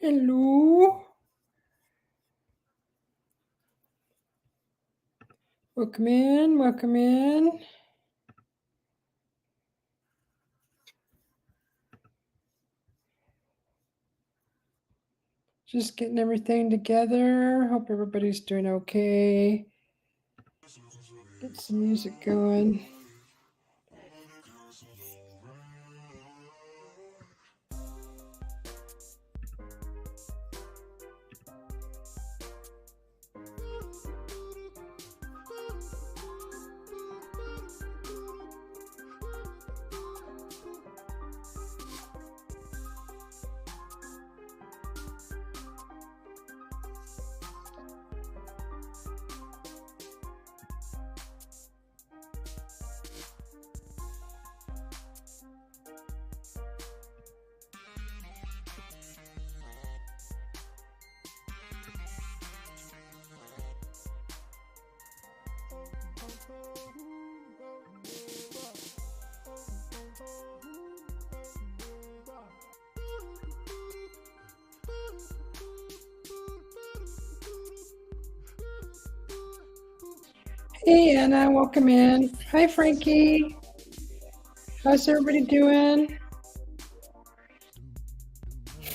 Hello. Welcome in, welcome in. Just getting everything together. Hope everybody's doing okay. Get some music going. Hey, Anna, welcome in. Hi, Frankie. How's everybody doing?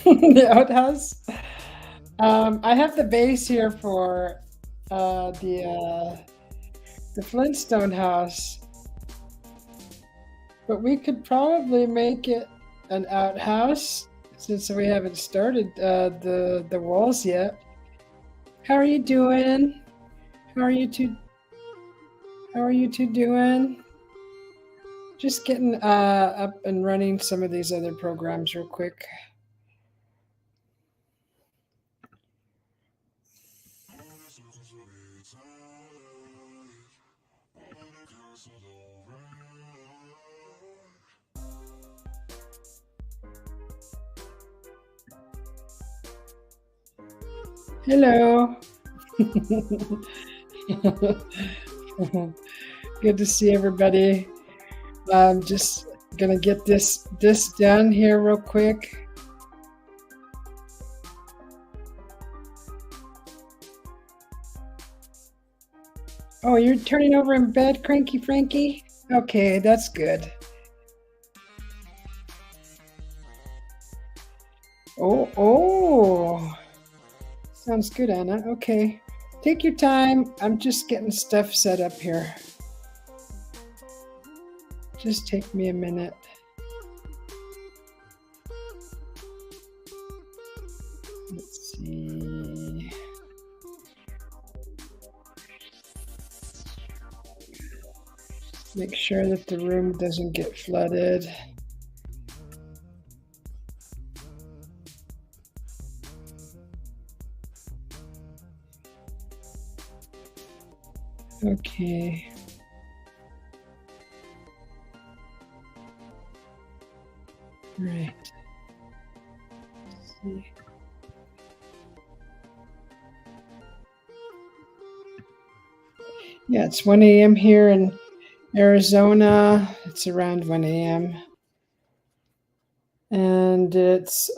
The outhouse. I have the base here for the Flintstone house, but we could probably make it an outhouse since we haven't started the walls yet. How are you doing? How are you two? How are you two doing? Just getting up and running some of these other programs real quick. Hello. Good to see everybody. I'm just gonna get this done here real quick. Oh, you're turning over in bed, Cranky Frankie? Okay, that's good. Oh. Sounds good, Anna. Okay. Take your time. I'm just getting stuff set up here. Just take me a minute. Let's see. Make sure that the room doesn't get flooded. Okay. Right. Let's see. Yeah, it's 1 a.m. here in Arizona. It's around 1 a.m. And it's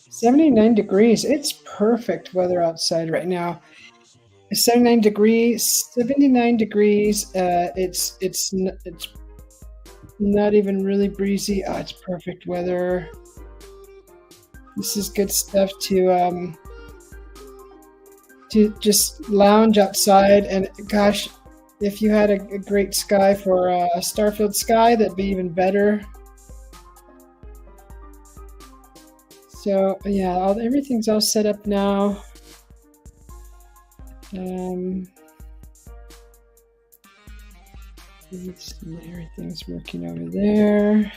79 degrees. It's perfect weather outside right now. 79 degrees. It's not even really breezy. Oh, it's perfect weather. This is good stuff to just lounge outside. And gosh, if you had a great sky for a star-filled sky, that'd be even better. So yeah, everything's all set up now. Everything's working over there.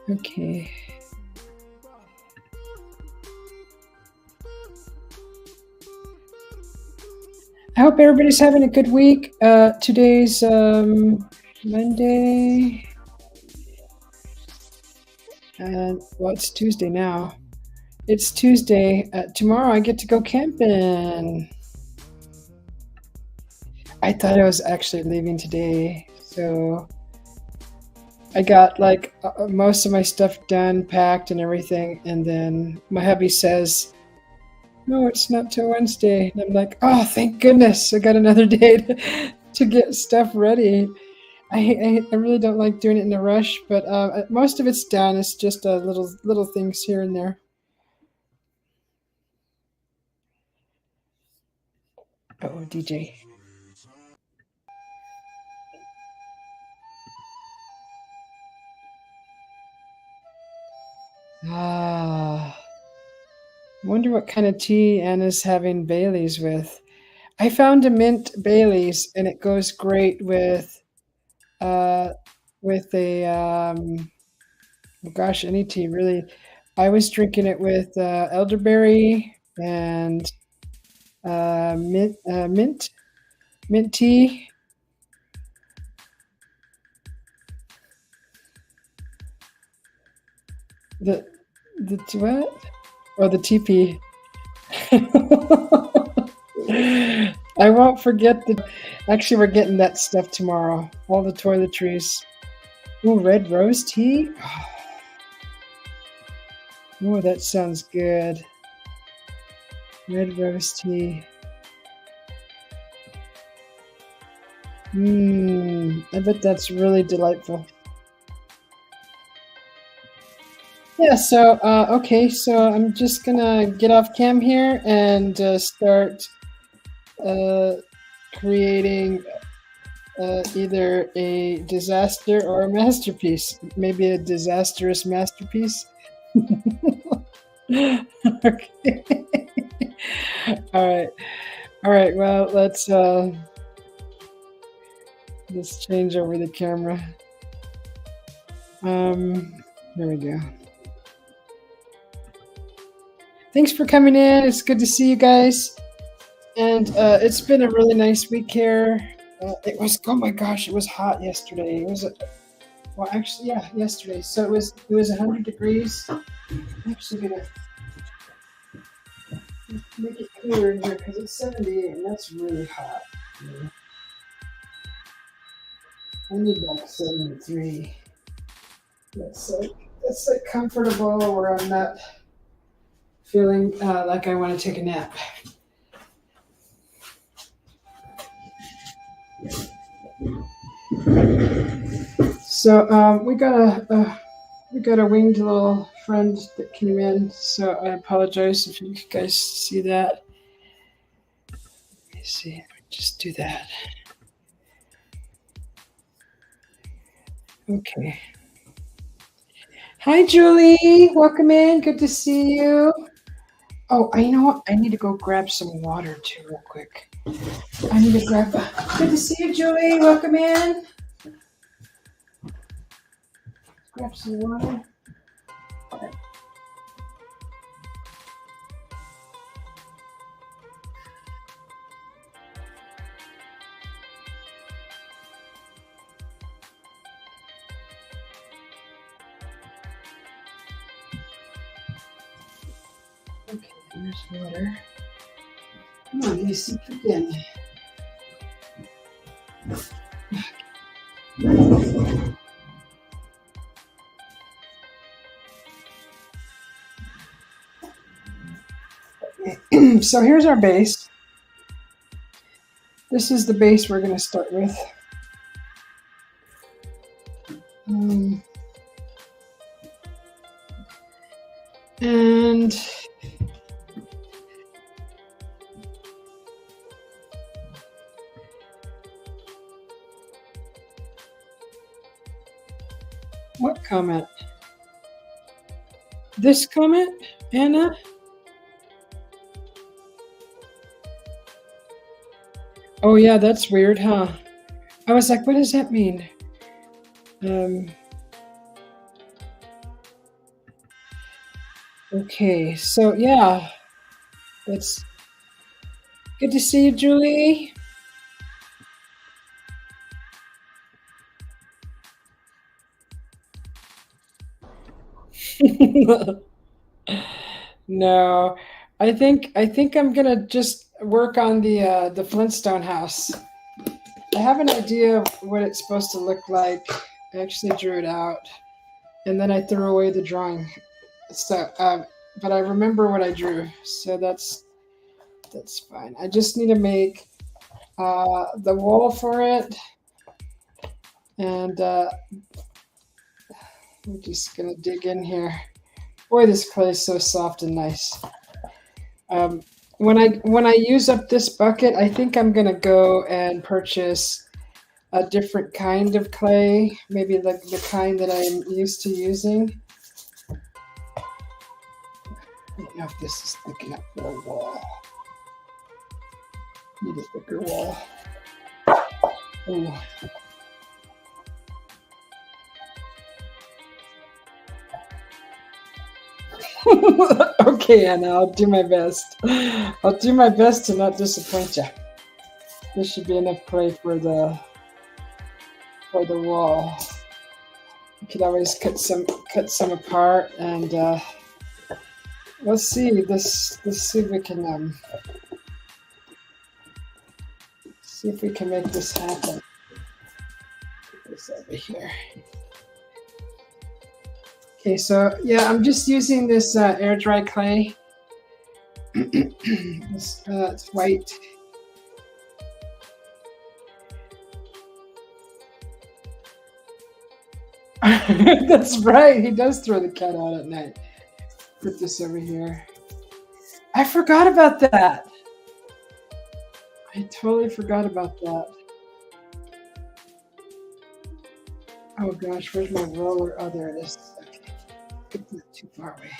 Okay. I hope everybody's having a good week. Today's Monday. Well, it's Tuesday now. It's Tuesday. Tomorrow I get to go camping. I thought I was actually leaving today, so I got like most of my stuff done, packed and everything, and then my hubby says, "No, it's not till Wednesday." And I'm like, "Oh, thank goodness. I got another day to get stuff ready." I really don't like doing it in a rush, but most of it's done. It's just little things here and there. Oh, DJ. I wonder what kind of tea Anna's having Bailey's with. I found a mint Bailey's, and it goes great with a gosh, any tea really. I was drinking it with elderberry and mint tea. The what? Or the teepee. I won't forget actually, we're getting that stuff tomorrow. All the toiletries. Ooh, red rose tea. Oh, that sounds good. Red rose tea. I bet that's really delightful. Yeah, so, okay, so I'm just gonna get off cam here and start creating either a disaster or a masterpiece. Maybe a disastrous masterpiece. Okay. All right, well, let's change over the camera. There we go. Thanks for coming in. It's good to see you guys. And it's been a really nice week here. It was, oh my gosh, it was hot yesterday. It was, well, actually, yeah, yesterday. So it was 100 degrees. I'm actually gonna make it cooler in here because it's 78 and that's really hot. Yeah. I need like 73. That's like comfortable where I'm not feeling like I want to take a nap. So we got a winged little friend that came in. So I apologize if you guys see that. Let me see. Just do that. Okay. Hi, Julie. Welcome in. Good to see you. Oh, you know what? I need to go grab some water too, real quick. I need to grab. Good to see you, Julie. Welcome in. Grab some water. Okay, there's water. Come on, Lacey, again. So here's our base. This is the base we're going to start with. And what comment? This comment, Anna? Oh yeah, that's weird, huh? I was like, what does that mean? Okay, so yeah, that's good to see you, Julie. No, I think I'm gonna just work on the Flintstone house. I have an idea of what it's supposed to look like. I actually drew it out, and then I threw away the drawing. So, but I remember what I drew, so that's fine. I just need to make the wall for it, and I'm just gonna dig in here. Boy, this clay is so soft and nice. When I use up this bucket, I think I'm gonna go and purchase a different kind of clay, maybe like the kind that I'm used to using. I don't know if this is thick enough for a wall. Need a thicker wall. Oh. Okay, Anna, I'll do my best. I'll do my best to not disappoint you. This should be enough clay for the wall. You could always cut some apart, and let's see. Let's see if we can see if we can make this happen. Put this over here. Okay, so yeah, I'm just using this air dry clay. It's white. That's right. He does throw the cat out at night. Put this over here. I forgot about that. I totally forgot about that. Oh gosh, where's my roller? Oh, there it is. Okay. It's not too far away.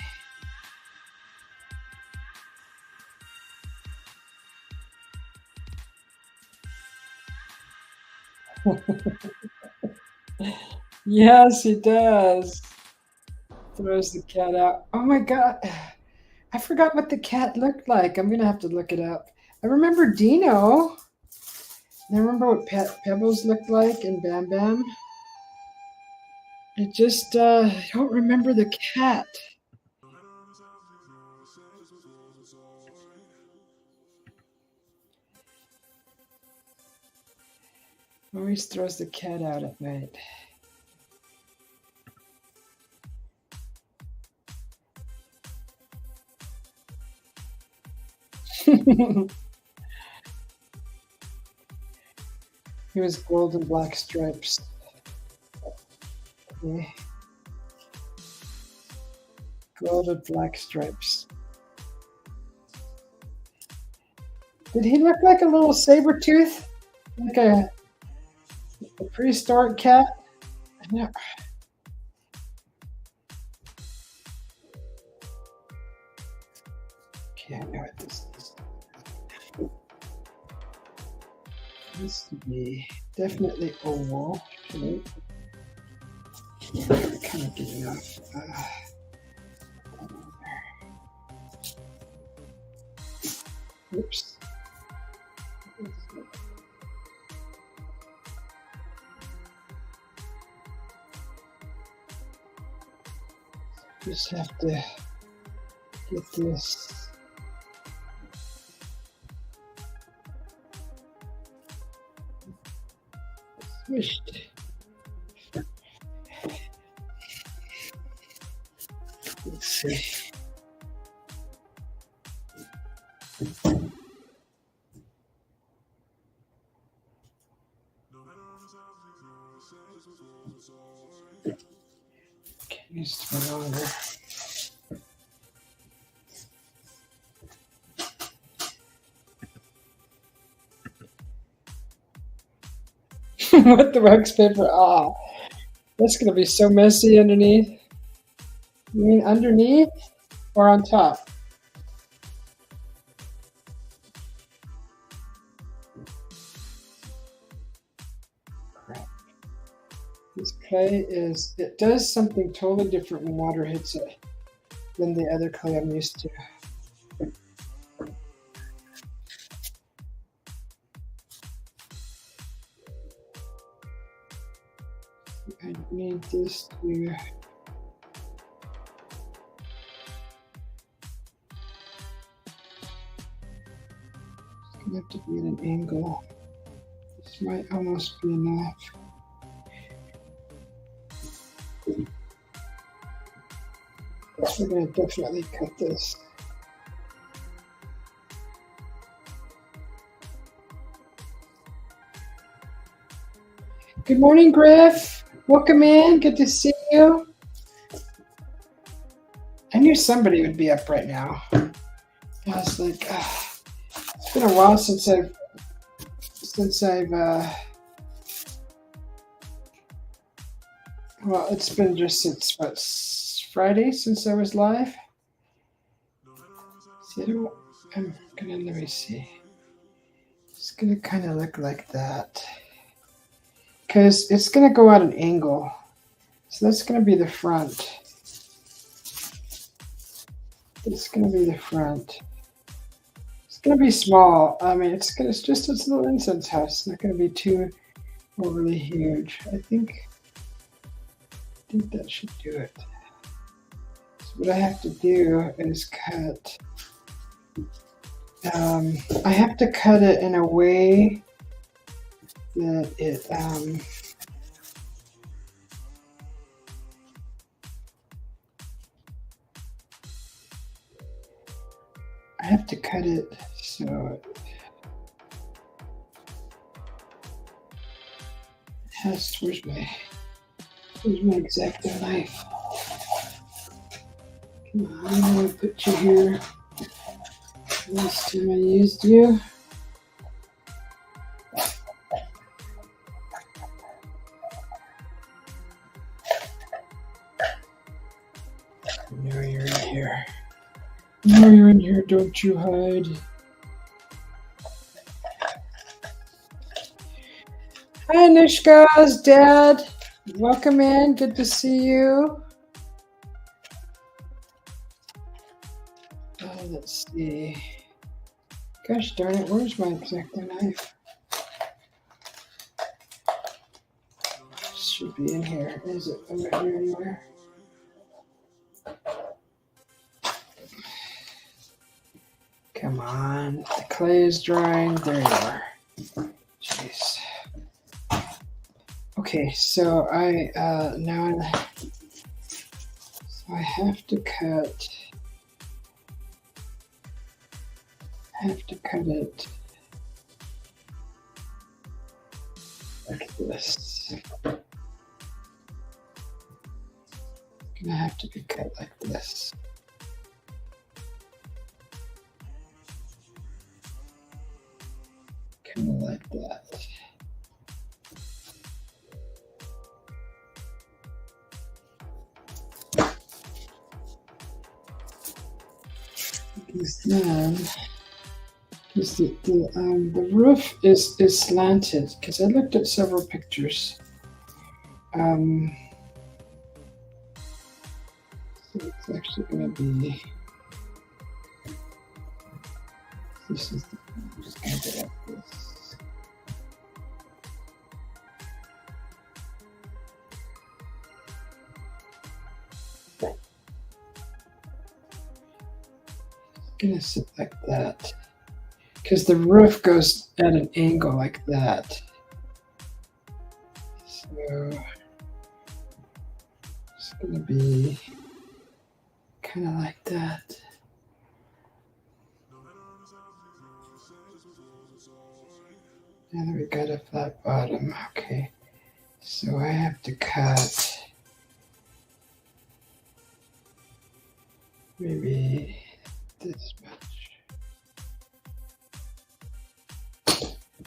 Yes, he does. Throws the cat out. Oh my god. I forgot what the cat looked like. I'm gonna have to look it up. I remember Dino. I remember what Pebbles looked like in Bam Bam. I just don't remember the cat. Always throws the cat out at night. He was gold and black stripes. Okay. Gold and black stripes. Did he look like a little saber tooth? Like a prehistoric cat? No. Okay, I know what this is. This to be definitely oval. Okay. Kind of get enough. Oops. Just have to get this. Swished. Let's see. Needs to be longer. With the wax paper. Ah, that's going to be so messy underneath. You mean underneath or on top? This clay it does something totally different when water hits it than the other clay I'm used to. I need this to have to be at an angle. This might almost be enough. We're going to definitely cut this. Good morning, Griff. Welcome in. Good to see you. I knew somebody would be up right now. I was like, it's been a while since I've well, it's been just since what, Friday since I was live. See, I'm gonna, let me see. It's gonna kind of look like that because it's gonna go at an angle. So that's gonna be the front. It's gonna be the front. It's gonna be small. I mean, it's just this little incense house. It's not gonna be too overly huge. I think that should do it. So what I have to do is cut. I have to cut it in a way that it I have to cut it so it has. Where's my X-Acto knife? Come on, I'm gonna put you here. Last time I used you. I know you're in here. I know you're in here, don't you hide. Hi, Nishka's dad. Welcome in. Good to see you. Let's see. Gosh darn it, where's my X-Acto knife? Should be in here. Is it over here anywhere? Come on, the clay is drying. There you are. Jeez. Okay, so I have to cut. I have to cut it like this. It's gonna have to be cut like this. Kind of like that. Because then, the roof is slanted, because I looked at several pictures. So it's actually going to be, this is I'm just going to go like this. It's going to sit like that. Because the roof goes at an angle like that. So it's going to be kind of like that. And we got a flat bottom. Okay. So I have to cut maybe this much.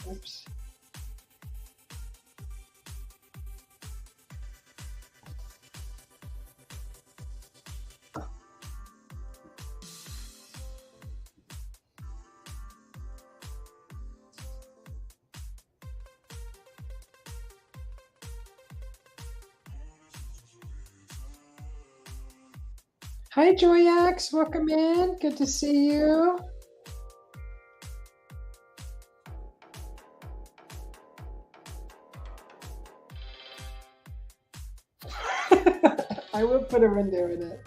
Oops. Hi, Joyax. Welcome in. Good to see you. I will put a window in it.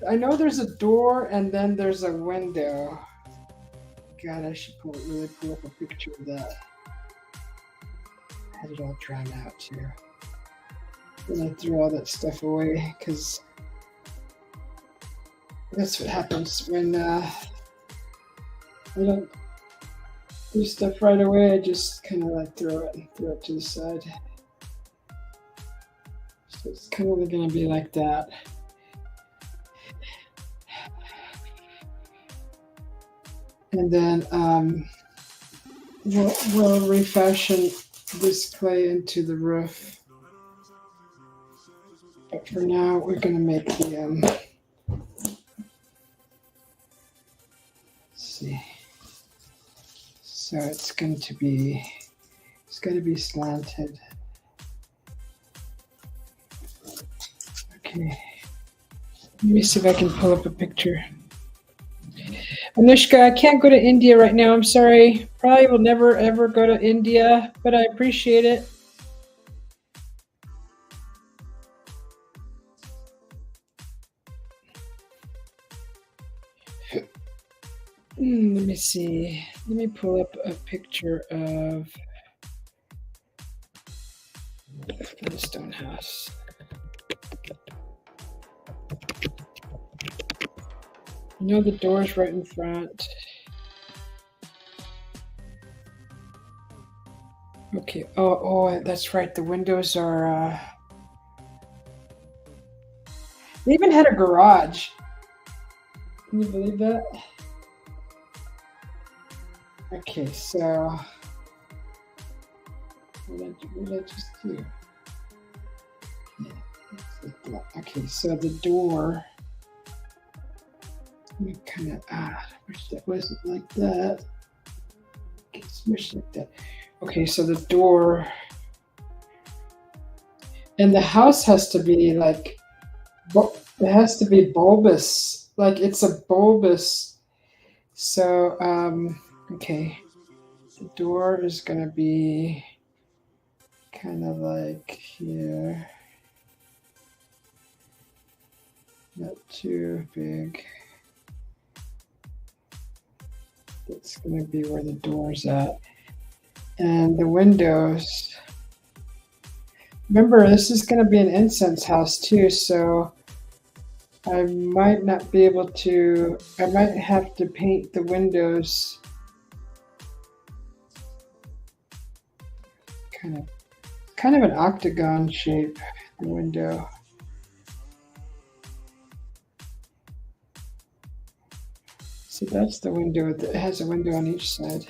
I know there's a door and then there's a window. God, I should really pull up a picture of that. I had it all drawn out too. Then I threw all that stuff away because that's what happens when I don't do stuff right away. I just kind of like throw it to the side. So it's kind of going to be like that. And then we'll refashion this clay into the roof. But for now, we're going to make the, let's see. So it's going to be slanted. Okay. Let me see if I can pull up a picture. Anushka, I can't go to India right now. I'm sorry. Probably will never, ever go to India, but I appreciate it. Let me see. Let me pull up a picture of the stone house. You know the door's right in front. Okay. Oh, that's right. The windows are. They even had a garage. Can you believe that? Okay, so what did I just do? Yeah, okay, so the door. Let me kind of wish that wasn't like that. Get smushed like that. Okay, so the door and the house has to be like it has to be bulbous, like it's a bulbous. So okay, the door is gonna be kind of like here, not too big. That's going to be where the door's at. And the windows. Remember, this is going to be an incense house too, so I might not be able to, I might have to paint the windows kind of an octagon shape, the window. So that's the window. It has a window on each side.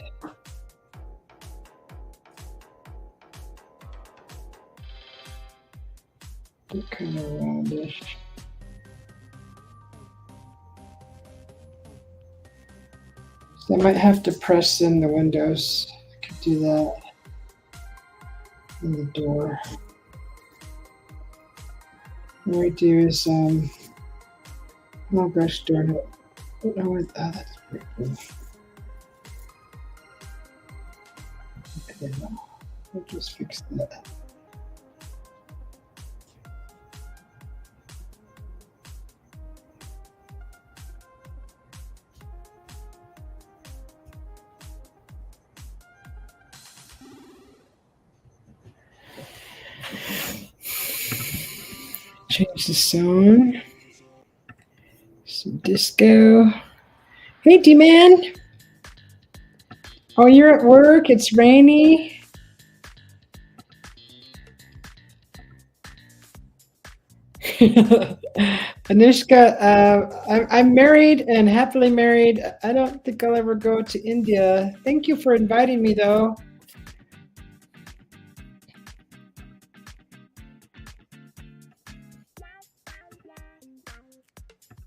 They're kind of roundish. So I might have to press in the windows. I could do that. And the door. What I do is, oh gosh darn it. That's pretty cool. Okay, I'll just fix that. Change the song. Some disco. Hey, D-Man. Oh, you're at work? It's rainy? Anushka, I'm married and happily married. I don't think I'll ever go to India. Thank you for inviting me, though.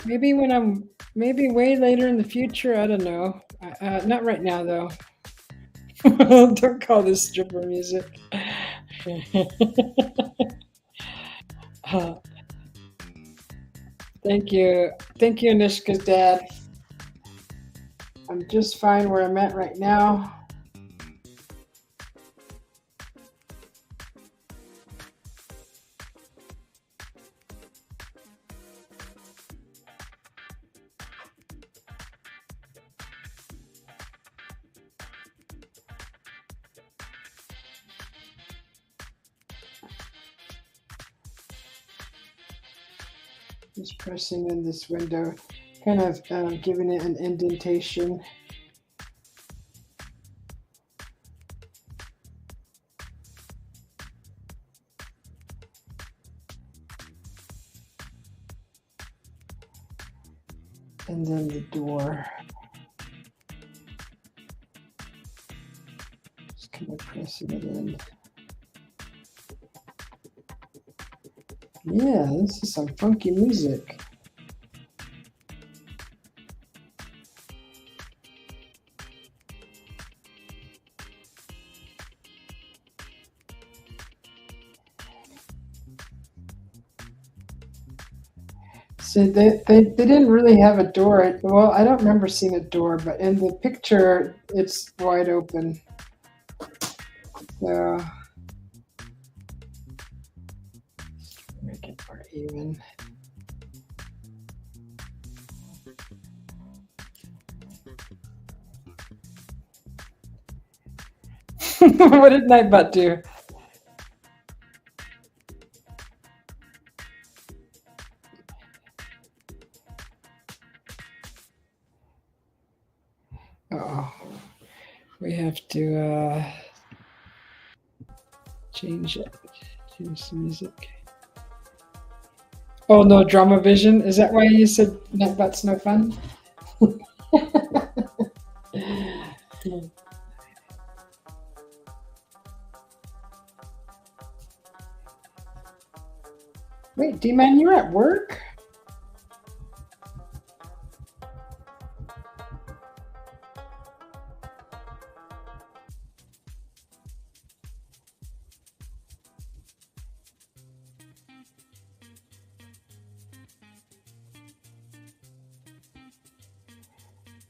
Maybe when maybe way later in the future. I don't know. Not right now, though. Don't call this stripper music. Thank you, Anushka's dad. I'm just fine where I'm at right now. Just pressing in this window, kind of giving it an indentation. And then the door. Just kind of pressing it in. Yeah, this is some funky music. So they didn't really have a door. Well, I don't remember seeing a door, but in the picture, it's wide open. So make it more even. What did Nightbot do? Oh, we have to change it. Change the music. Oh no, drama vision. Is that why you said Nightbot's no fun? Wait, D-Man, you're at work?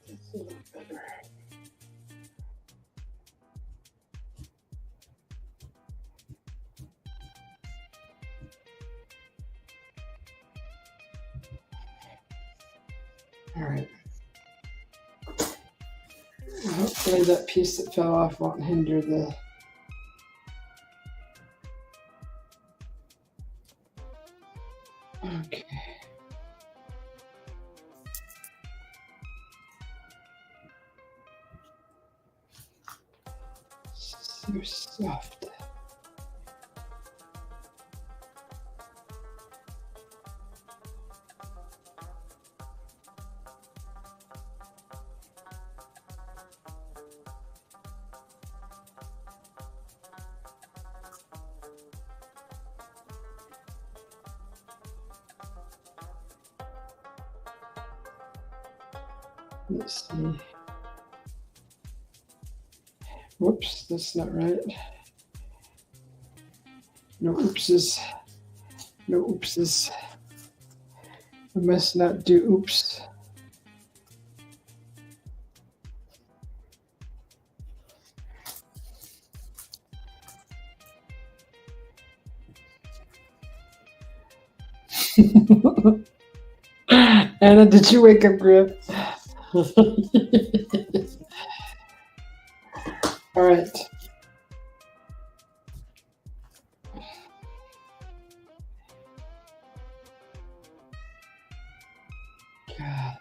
That's a little better. All right. Hopefully that piece that fell off won't hinder the... Okay. So soft. Let's see. Whoops, that's not right. No oopses. No oopses. I must not do oops. Anna, did you wake up, Griff? All right. God.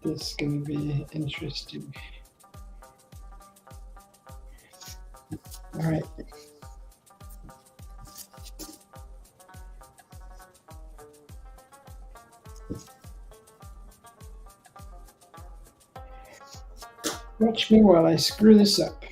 This is going to be interesting. All right. Watch me while I screw this up.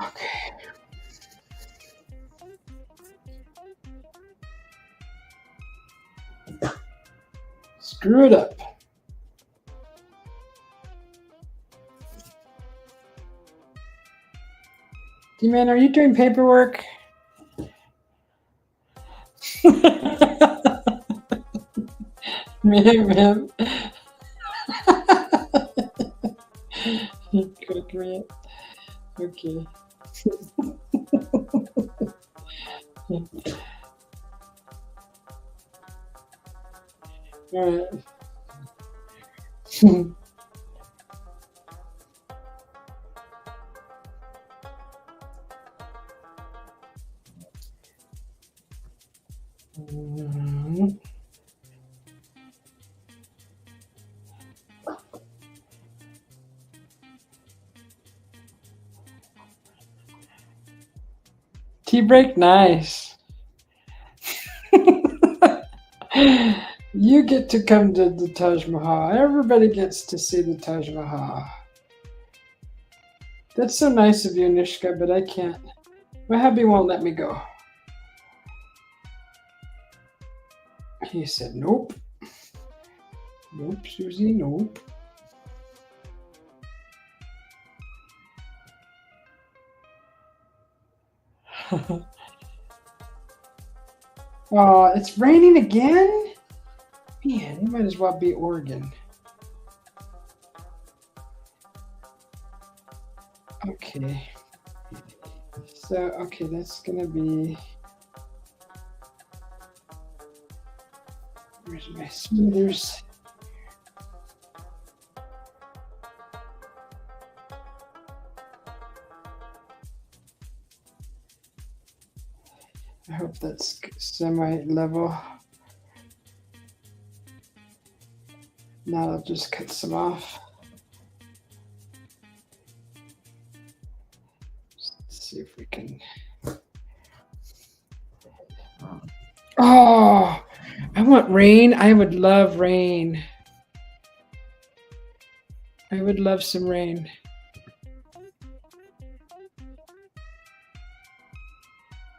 Okay. Screw it up. D-Man, are you doing paperwork? Ma'am. Quick, man. Okay. All right. Tea break, nice. You get to come to the Taj Mahal. Everybody gets to see the Taj Mahal. That's so nice of you, Nishka, but I can't. My hubby won't let me go. He said, nope. Nope, Susie, nope. Oh, it's raining again? Man, you might as well be Oregon. Okay. So, okay, that's gonna be... Where's my smoothers? I hope that's semi-level. Now I'll just cut some off. Let's see if we can. Oh, I want rain. I would love rain. I would love some rain.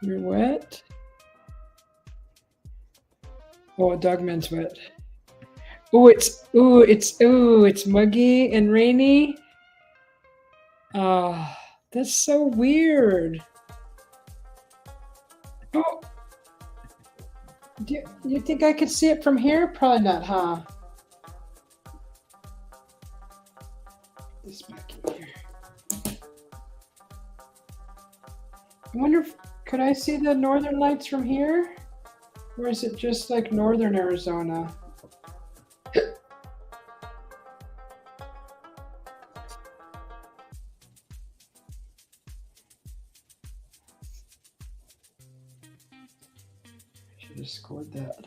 You're wet? Oh, Dogman's wet. It's muggy and rainy. Oh, that's so weird. Oh, do you think I could see it from here? Probably not, huh? This back in here. I wonder if could I see the northern lights from here? Or is it just like northern Arizona? Should have scored that.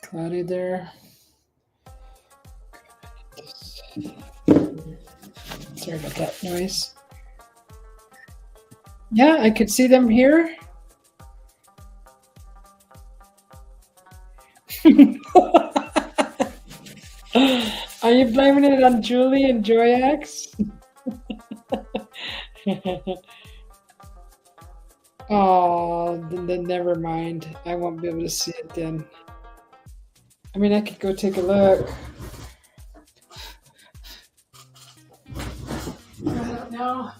Cloudy there. Sorry about that noise. Yeah, I could see them here. Are you blaming it on Julie and Joyax? Oh, then never mind. I won't be able to see it then. I mean, I could go take a look. I don't know.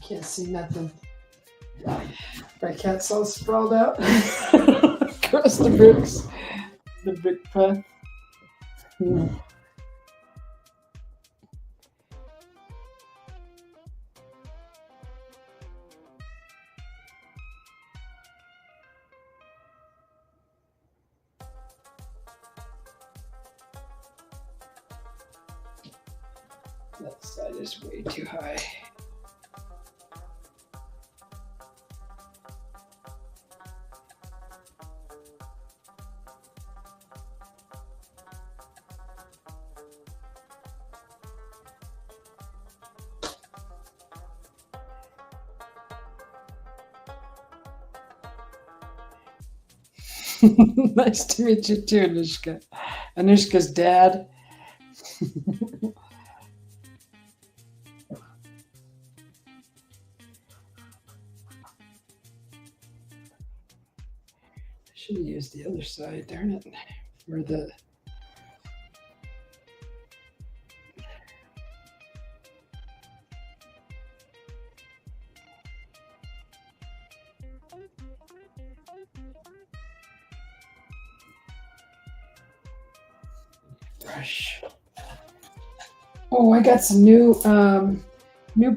Can't see nothing. My cat's all sprawled out across the bricks. The brick path. That side is way too high. Nice to meet you too, Anushka. Anushka's dad. I should have used the other side, darn it. For the brush. Oh, I got some new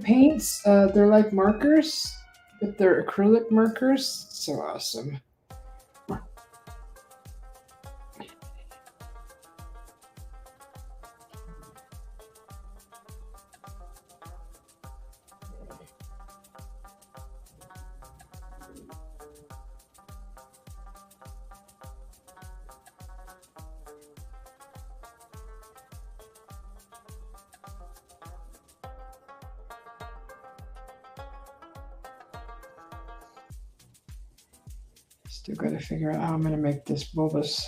paints. They're like markers, but they're acrylic markers. So awesome. Still got to figure out how I'm going to make this bulbous.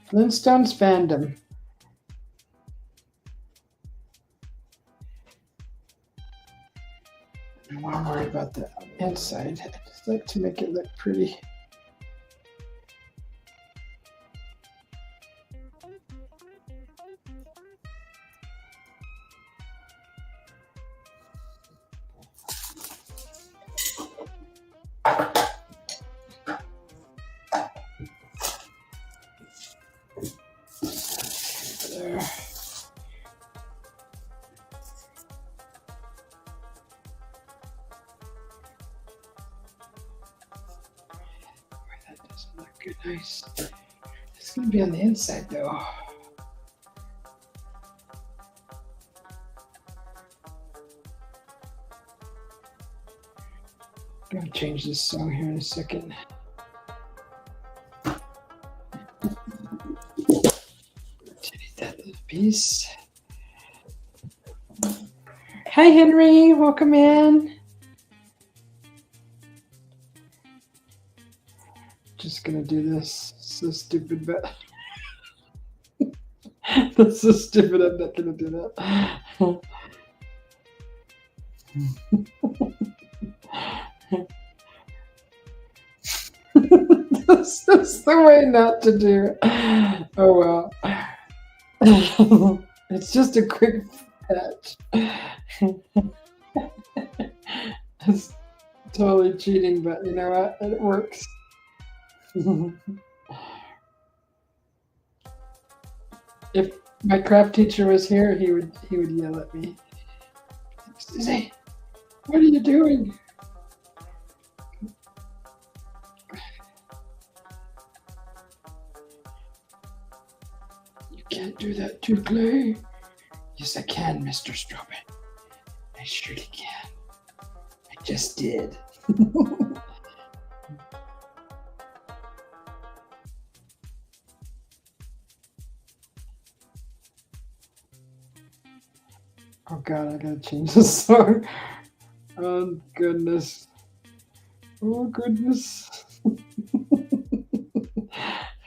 Flintstones fandom. I don't want to worry about the inside. I just like to make it look pretty. There. That doesn't look good. Nice. It's going to be on the inside though. I'm going to change this song here in a second. Delete that little piece. Hi, Henry. Welcome in. Just going to do this. So stupid, but that's so stupid. I'm not going to do that. This is the way not to do it. Oh well. It's just a quick patch. It's totally cheating, but you know what? It works. If my craft teacher was here, he would yell at me. Susie, what are you doing? You can't do that to clay. Yes, I can, Mr. Strobin. I surely can. I just did. Oh God, I gotta change the song. Oh goodness. Oh goodness.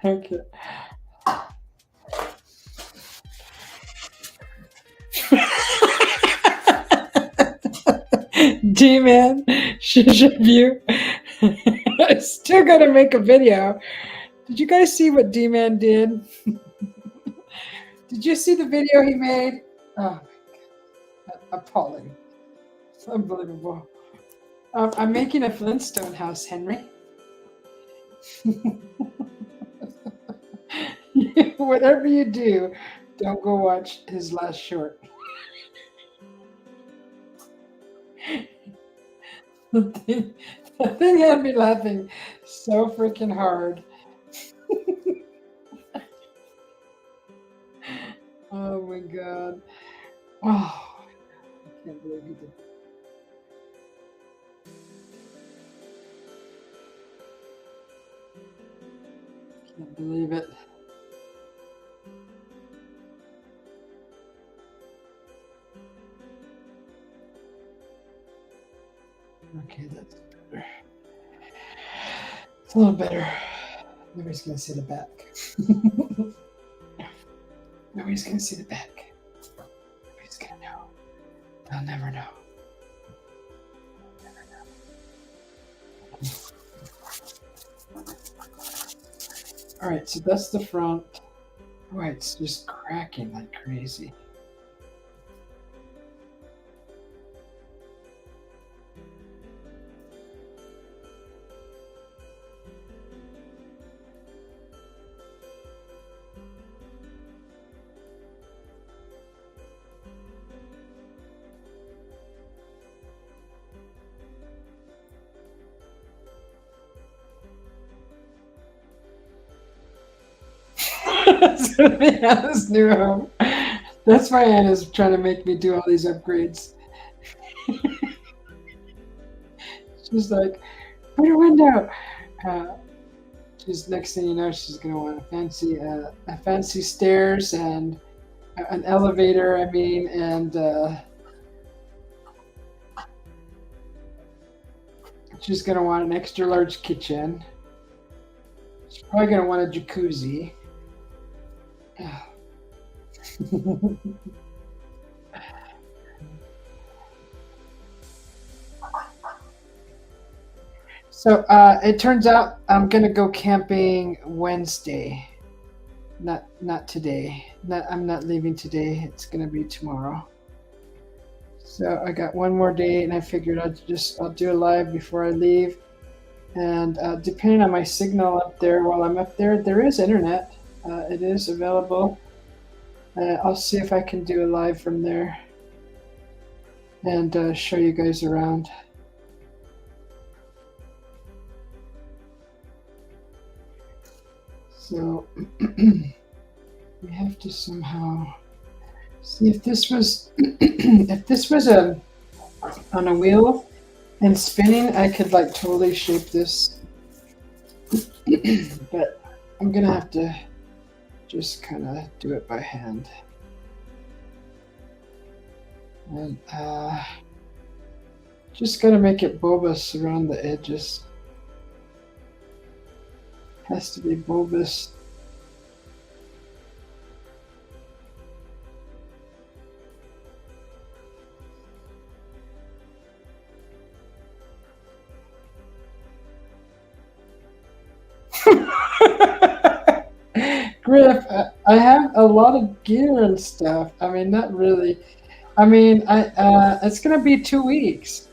Okay. D-Man, should you? I still gotta make a video. Did you guys see what D-Man did? Did you see the video he made? Oh, appalling. It's unbelievable. I'm making a Flintstone house, Henry. Whatever you do, don't go watch his last short. The thing had me laughing so freaking hard. Oh my God. Oh, I can't believe he did that. Can't believe it. Okay, that's better. It's a little better. Nobody's gonna see the back. Nobody's gonna see the back. Nobody's gonna know. They'll never know. All right, so that's the front. Oh, it's just cracking like crazy. So Anna's new home. That's why Anna's trying to make me do all these upgrades. She's like, put a window. She's next thing you know, she's gonna want a fancy stairs and an elevator. I mean, and she's gonna want an extra large kitchen. She's probably gonna want a jacuzzi. So it turns out I'm gonna go camping Wednesday, not today. I'm not leaving today. It's gonna be tomorrow. So I got one more day, and I figured I'll do a live before I leave. And depending on my signal up there, while I'm up there, there is internet. It is available. I'll see if I can do a live from there and show you guys around. So we have to somehow see if this was if this was on a wheel and spinning, I could like totally shape this. But I'm gonna have to just kind of do it by hand. And just gotta make it bulbous around the edges. Has to be bulbous. Griff, I have a lot of gear and stuff. I mean, not really. I mean, it's gonna be 2 weeks.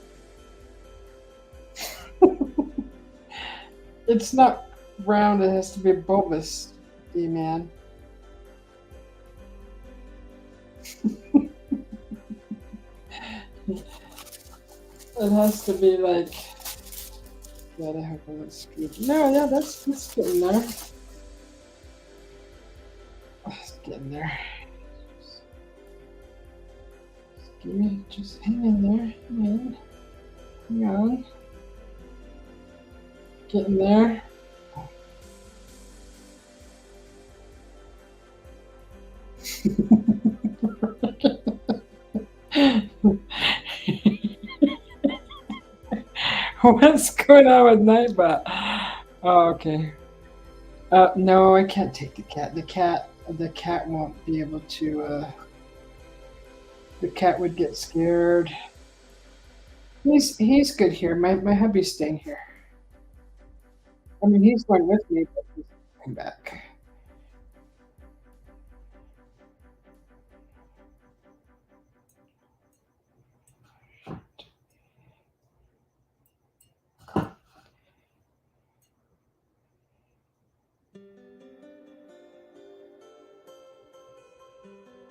It's not round. It has to be bulbous, D-man. It has to be like. God, I hope I'm not screwed. No, yeah, that's getting there. It's getting there. Just hang in there. Hang on. Getting there. What's going on with Nightbot? Oh, okay. No, I can't take the cat. The cat won't be able to. The cat would get scared. He's good here. My hubby's staying here. I mean, he's going with me, but he's coming back.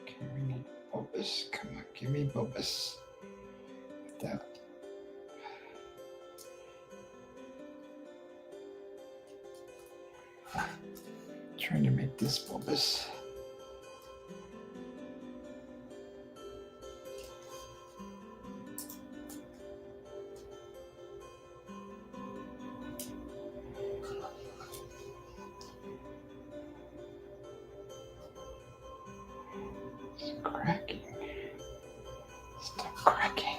Okay, we need bulbous. Come on, give me bulbous. That. Trying to make this bulbous. It's cracking. Stop cracking.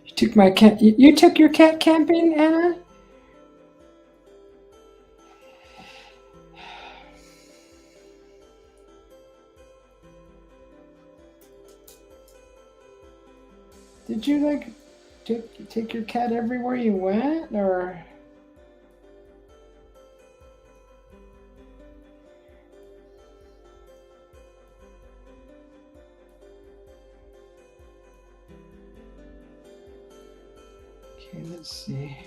You took my cat. You took your cat camping, Anna? Did you like take your cat everywhere you went, or? Okay, let's see.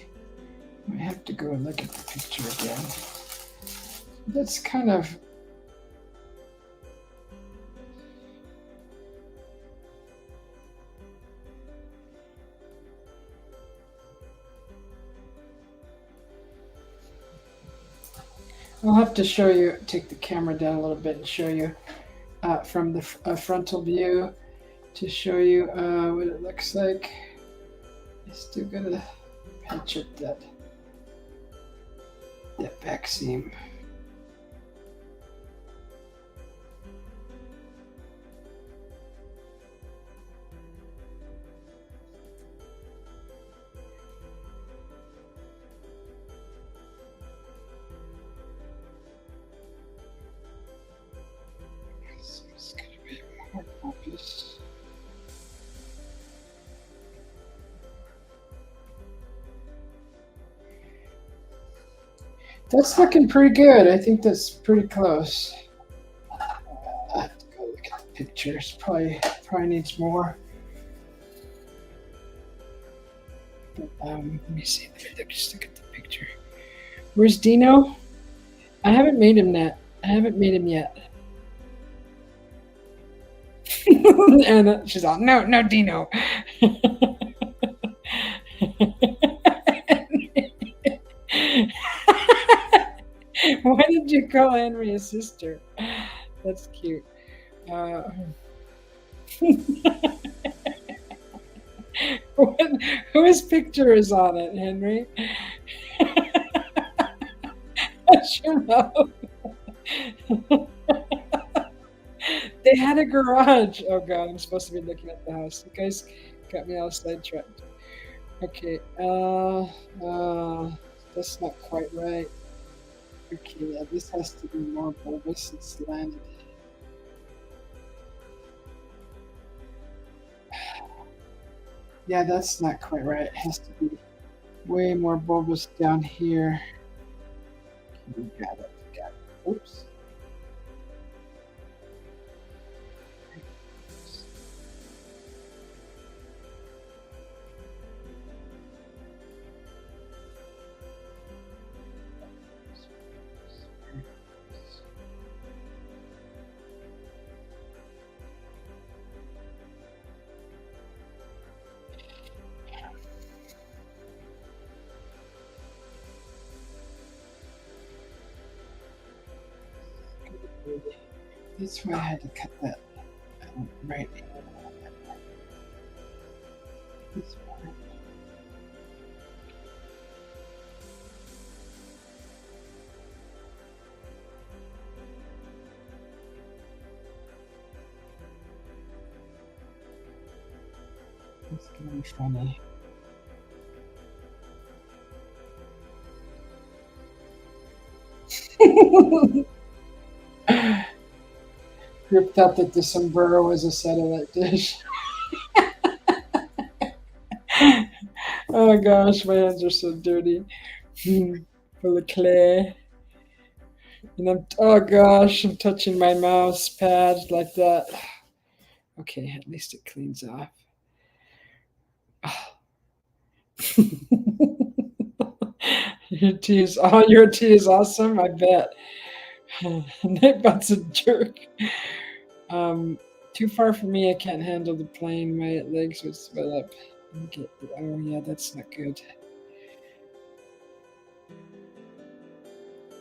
I have to go and look at the picture again. That's kind of. I'll have to show you, take the camera down a little bit and show you from the frontal view to show you what it looks like. I still gotta patch up that back seam. So it's gonna be more focus. That's looking pretty good. I think that's pretty close. I have to go look at the pictures. Probably needs more. But, let me see. Let me just look at the picture. Where's Dino? I haven't made him yet. I haven't made him yet. And she's all, no, Dino. Why did you call Henry a sister? That's cute. Whose picture is on it, Henry? Shut your mouth. They had a garage. Oh god, I'm supposed to be looking at the house. You guys got me all sidetracked. Okay, that's not quite right. Okay, yeah, this has to be more bulbous and slanted. Yeah, that's not quite right. It has to be way more bulbous down here. You got it. Oops. That's why I had to cut that right. This part. It's gonna be funny. Grip thought that the sombrero was a satellite dish. Oh gosh, my hands are so dirty. Full of clay. And oh gosh, I'm touching my mouse pad like that. Okay, at least it cleans off. Your tea is awesome, I bet. Nightbot's a jerk. Um, Too far for me. I can't handle the plane. My legs would swell up. Oh yeah, that's not good.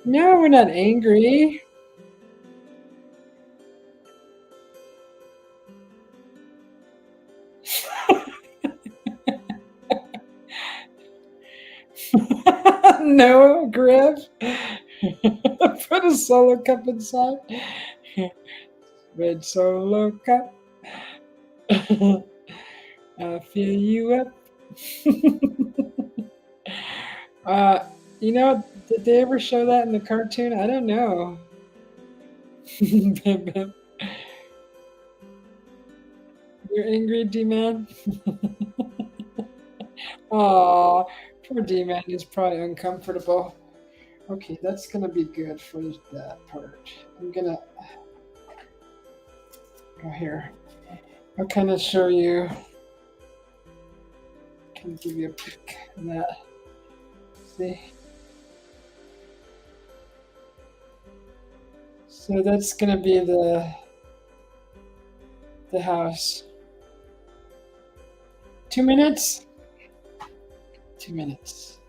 No, we're not angry. No, Griff. Put a solo cup inside. Red solo cup. I'll fill you up. uh, did they ever show that in the cartoon? I don't know. You're angry, D-Man? Aw, poor D-Man is probably uncomfortable. Okay, that's gonna be good for that part. I'm gonna go here. I'll kind of show you. Can give you a pic of that. See? So that's gonna be the house. 2 minutes? 2 minutes.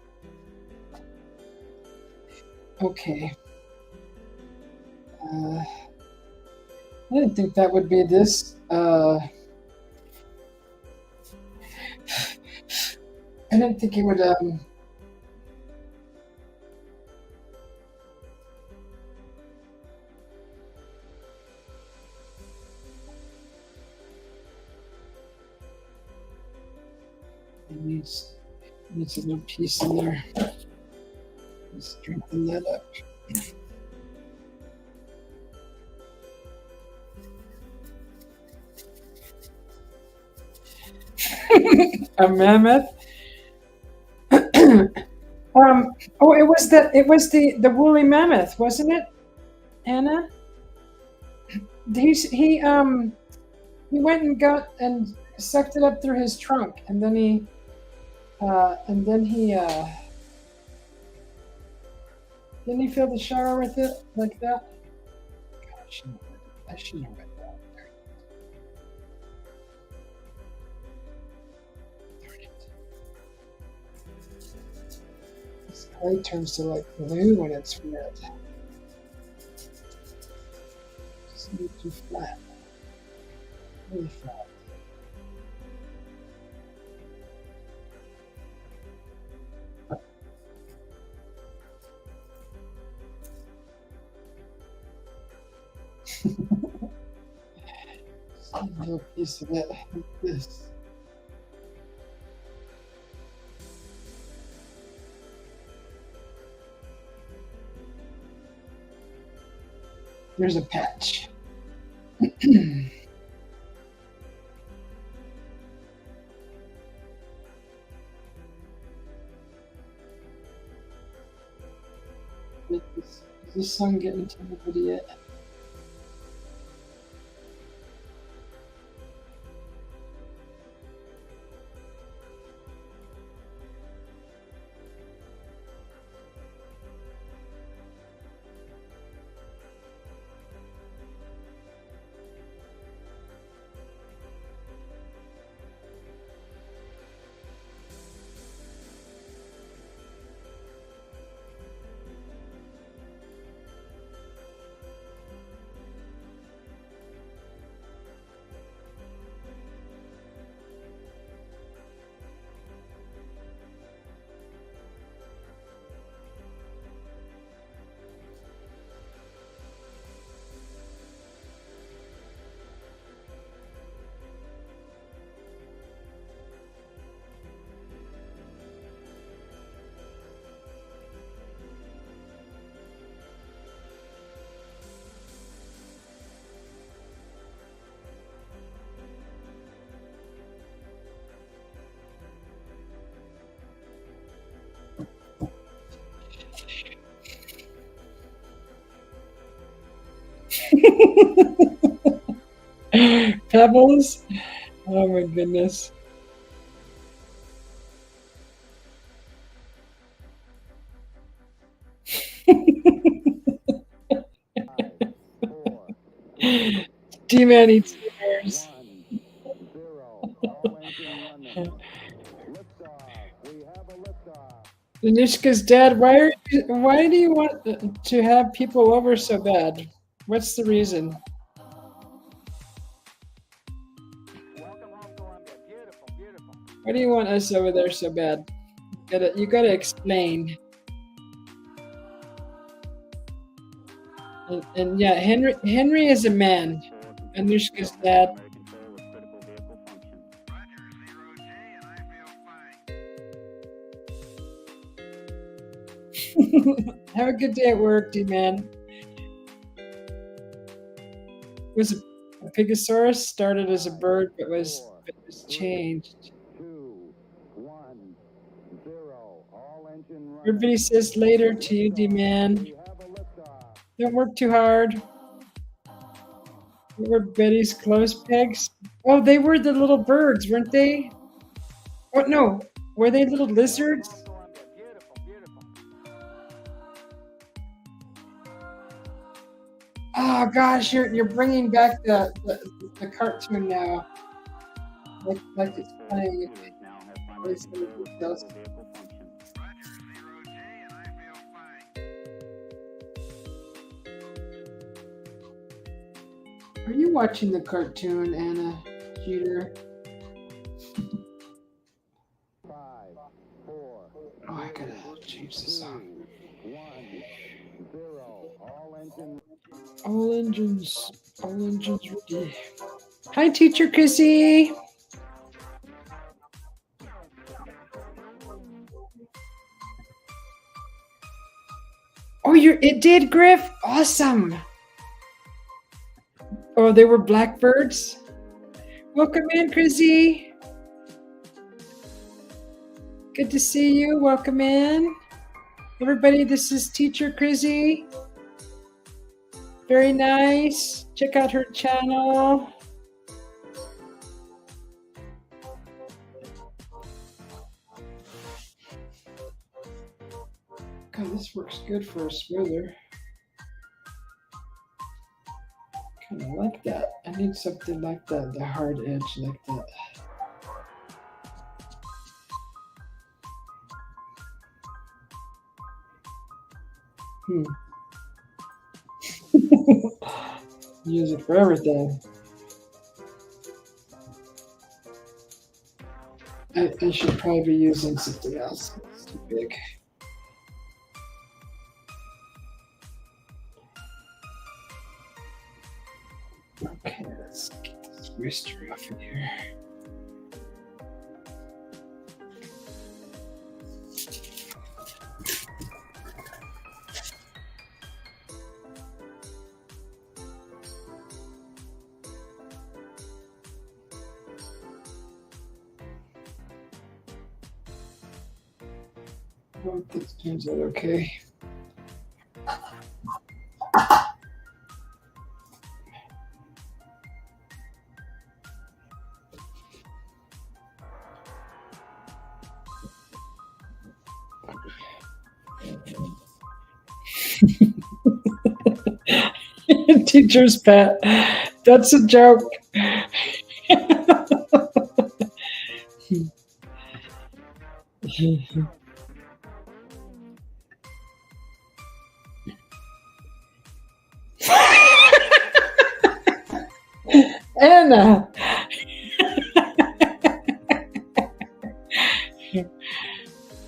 Okay. I didn't think that would be this. I didn't think it would. It needs a little piece in there. Let's strengthen that up. A mammoth. Oh, it was the woolly mammoth, wasn't it, Anna? He went and got and sucked it up through his trunk, and then he didn't he fill the shower with it like that? God, I shouldn't have read that. This clay turns to like glue when it's red. Just need too flat. Really flat. A little piece of it like this. There's a patch. Is this sun getting to anybody yet? Pebbles? Oh my goodness. D-Man eats bears. Anishka's dad, why do you want to have people over so bad? What's the reason? Why do you want us over there so bad? You gotta explain. And yeah, Henry is a man. Anushka's dad. Have a good day at work, D-Man. Was a Pegasaurus started as a bird, but was changed. Everybody says later to you, D-Man. Don't work too hard. What were Betty's clothes pegs? Oh, they were the little birds, weren't they? Oh no, were they little lizards? Oh gosh, you're bringing back the cartoon now, like it's playing. Are you watching the cartoon, Anna Jeter? Oh, I gotta change the song. All engines ready. Hi, Teacher Chrissy. Oh, it did, Griff. Awesome. Oh, they were blackbirds. Welcome in, Chrissy. Good to see you. Welcome in. Everybody, this is Teacher Chrissy. Very nice. Check out her channel. God, this works good for a smoother. Kind of like that. I need something like that, the hard edge like that. Use it for everything. I should probably be using something else. It's too big. Okay, let's get this moisture off in here. I hope this turns out okay. Teacher's pet. That's a joke. Anna.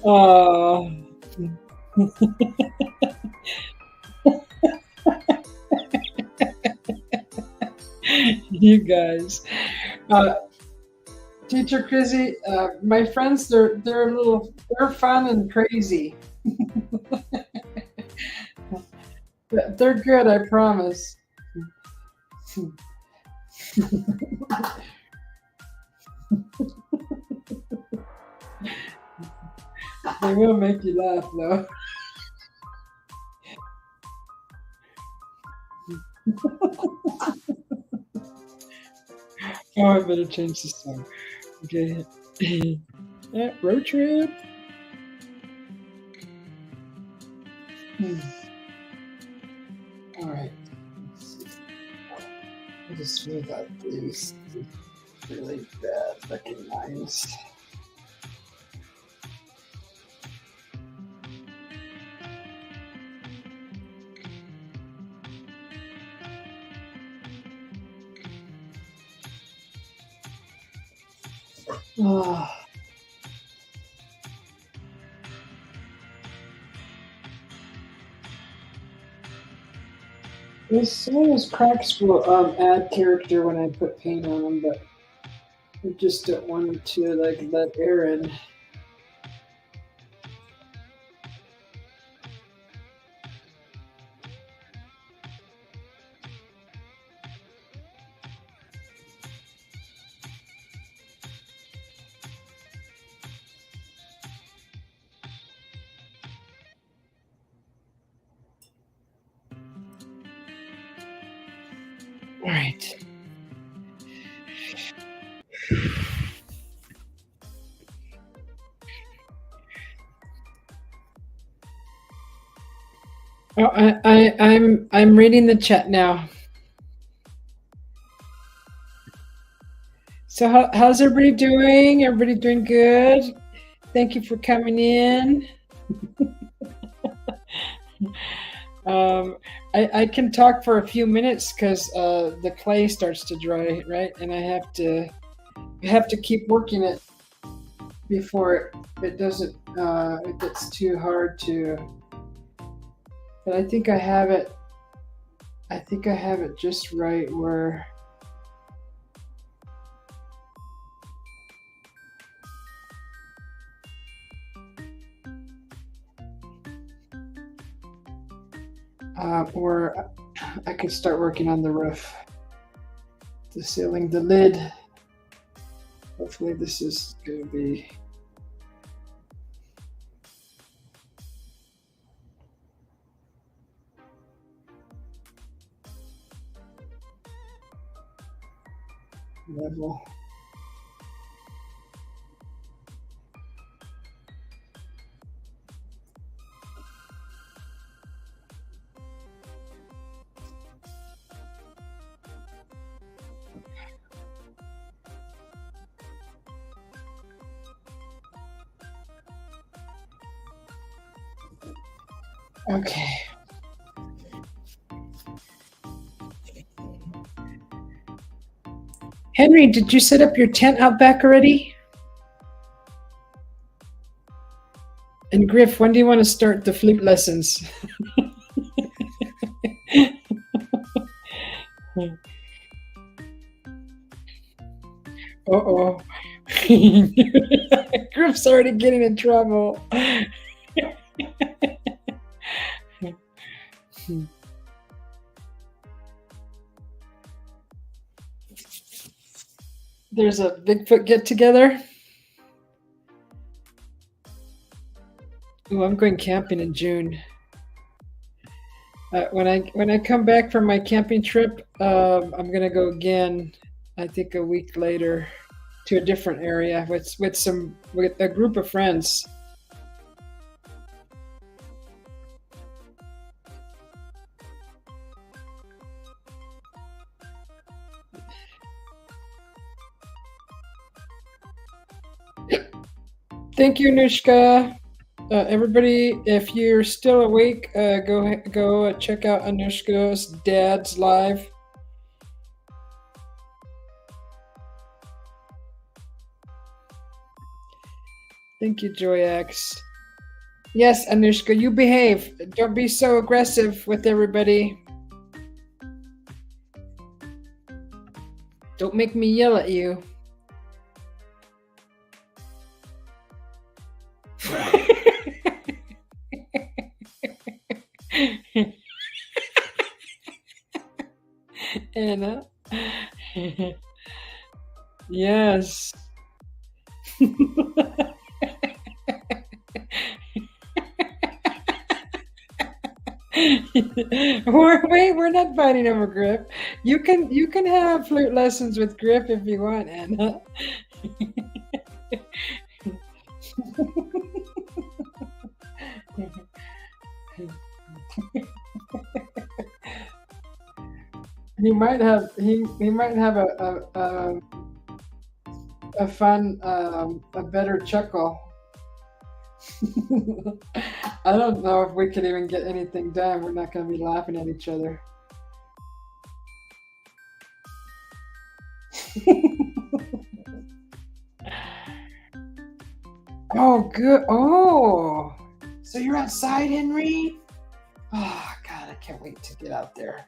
Oh. You guys. Teacher Chrissy, my friends, they're fun and crazy. They're good, I promise. They will make you laugh, though. Oh, I better change the song. Okay. Yeah, road trip. Hmm. All right. Let's see. I'll just smooth out these really bad looking lines. Oh. Some of those cracks will add character when I put paint on them, but I just don't want to like let air in. All right. Oh, I'm reading the chat now. So how's everybody doing? Everybody doing good? Thank you for coming in. Um, I can talk for a few minutes because the clay starts to dry, right? And I have to keep working it before it doesn't it gets too hard to. But I think I have it. I think I have it just right where. Or I could start working on the roof, the ceiling, the lid. Hopefully this is going to be level. Okay. Henry, did you set up your tent out back already? And Griff, when do you want to start the flute lessons? Uh-oh. Griff's already getting in trouble. There's a Bigfoot get together. Oh, I'm going camping in June. When I come back from my camping trip, I'm gonna go again. I think a week later to a different area with a group of friends. Thank you, Anushka. Everybody, if you're still awake, go check out Anushka's dad's live. Thank you, Joyax. Yes, Anushka, you behave. Don't be so aggressive with everybody. Don't make me yell at you. Anna. Yes. Wait, we're not fighting over grip. You can have flute lessons with grip if you want, Anna. He might have a fun a better chuckle. I don't know if we could even get anything done. We're not going to be laughing at each other. Oh, good. Oh, so you're outside, Henry? Oh, God, I can't wait to get out there.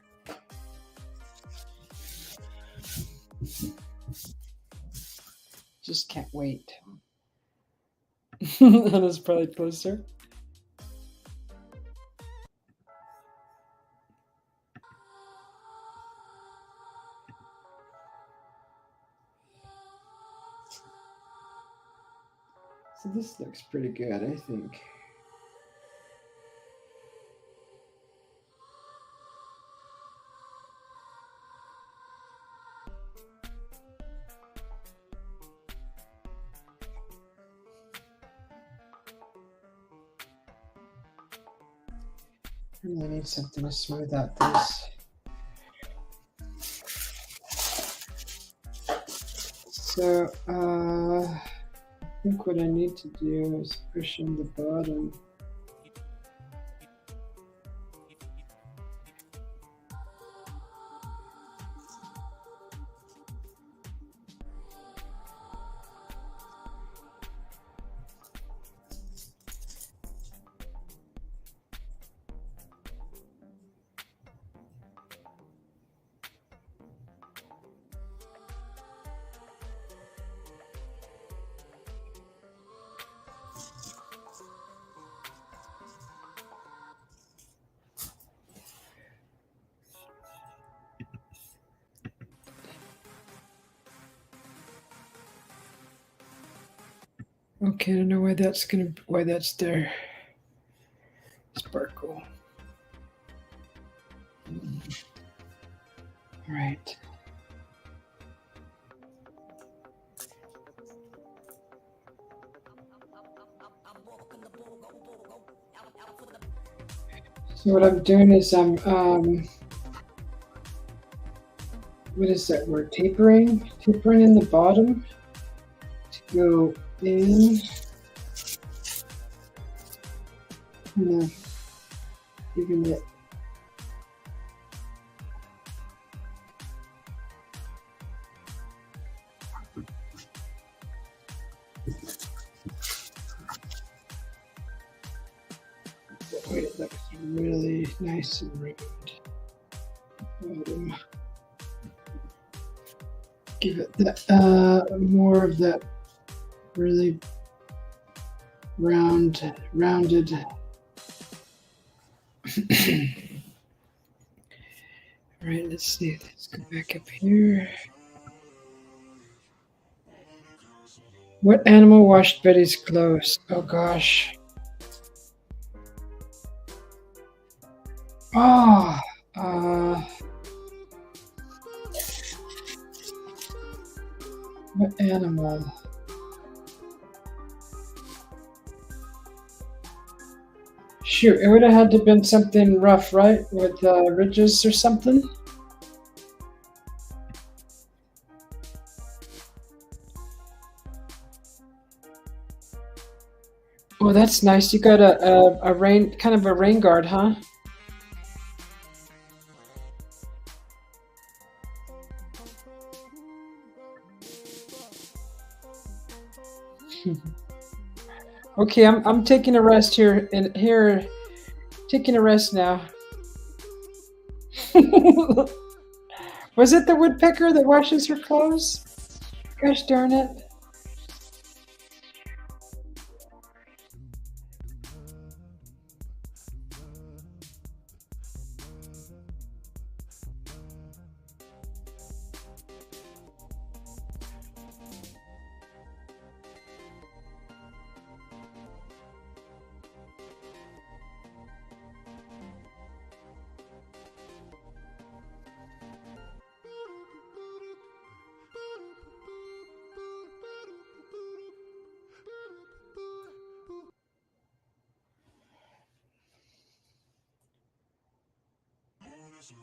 Just can't wait. Anna's probably closer. So this looks pretty good, I think. I really need something to smooth out this. So, I think what I need to do is push in the bottom. Okay, I don't know why that's there. Sparkle. All right. So what I'm doing is I'm what is that word? Tapering in the bottom to go in. Even it. Wait, it looks really nice and round. Give it that more of that really rounded. All right, let's see. Let's go back up here. What animal washed Betty's clothes? Oh gosh. Oh, what animal? Shoot, it would have had to have been something rough, right? With ridges or something? Oh, that's nice. You got a rain, kind of a rain guard, huh? Okay, I'm taking a rest here taking a rest now. Was it the woodpecker that washes her clothes? Gosh darn it. Okay.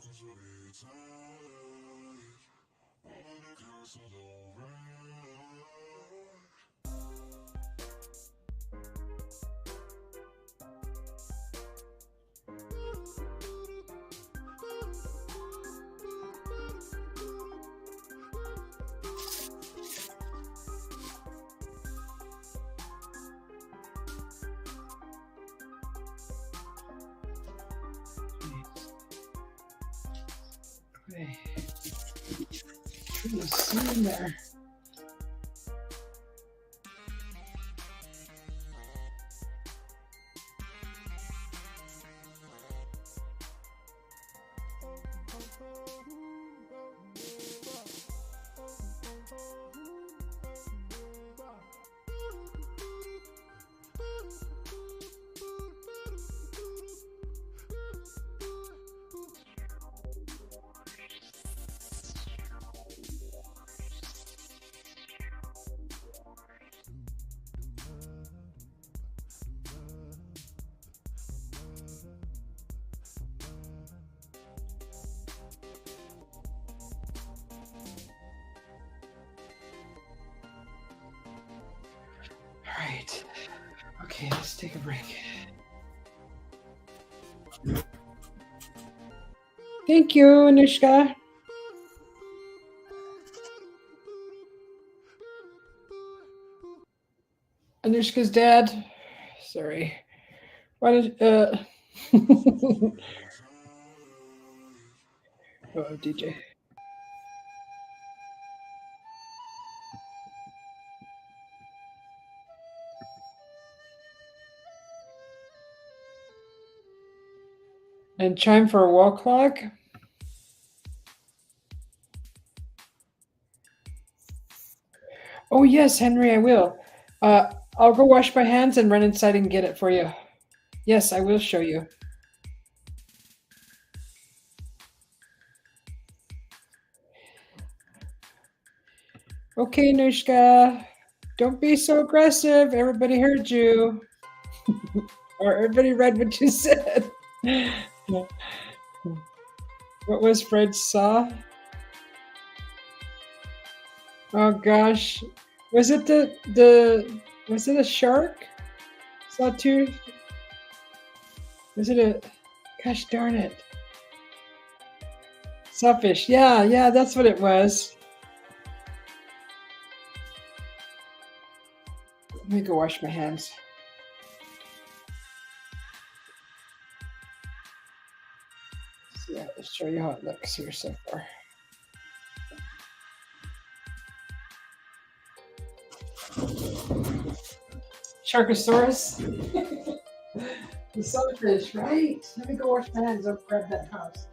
See in there. All right. Okay, let's take a break. Thank you, Anushka. Anushka's dad. Sorry. Why did oh, DJ. And chime for a wall clock. Oh yes, Henry, I will. I'll go wash my hands and run inside and get it for you. Yes, I will show you. Okay, Nushka. Don't be so aggressive. Everybody heard you. Or everybody read what you said. What was Fred saw? Oh gosh. Was it was it a shark? Sawtooth? Was it a gosh darn it. Sawfish. Yeah, that's what it was. Let me go wash my hands. So yeah, let's show you how it looks here so far. Sharkosaurus. The sunfish, right? Let me go wash my hands. I'll grab that house.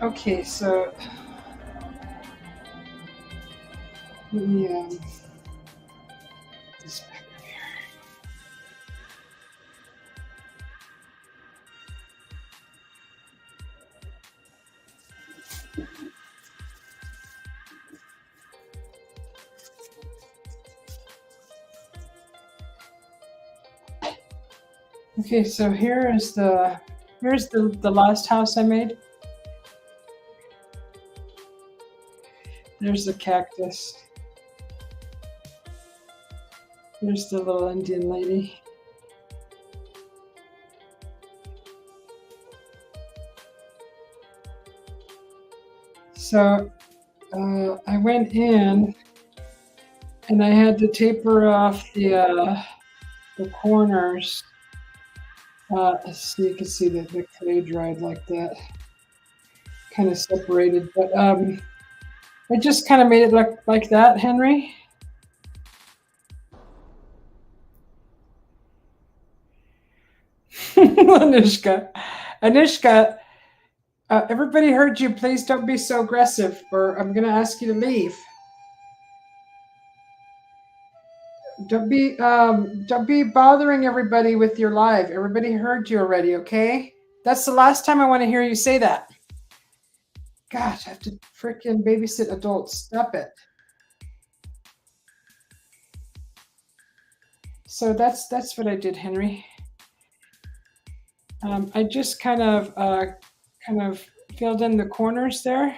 Okay, so let me this back up here. Okay, so here's the last house I made. There's the cactus. There's the little Indian lady. So I went in and I had to taper off the corners so you can see that the clay dried like that, kind of separated. But I just kind of made it look like that, Henry. Anushka, everybody heard you. Please don't be so aggressive, or I'm going to ask you to leave. Don't be bothering everybody with your live. Everybody heard you already, okay? That's the last time I want to hear you say that. Gosh, I have to freaking babysit adults. Stop it. So that's what I did, Henry. I just kind of filled in the corners there.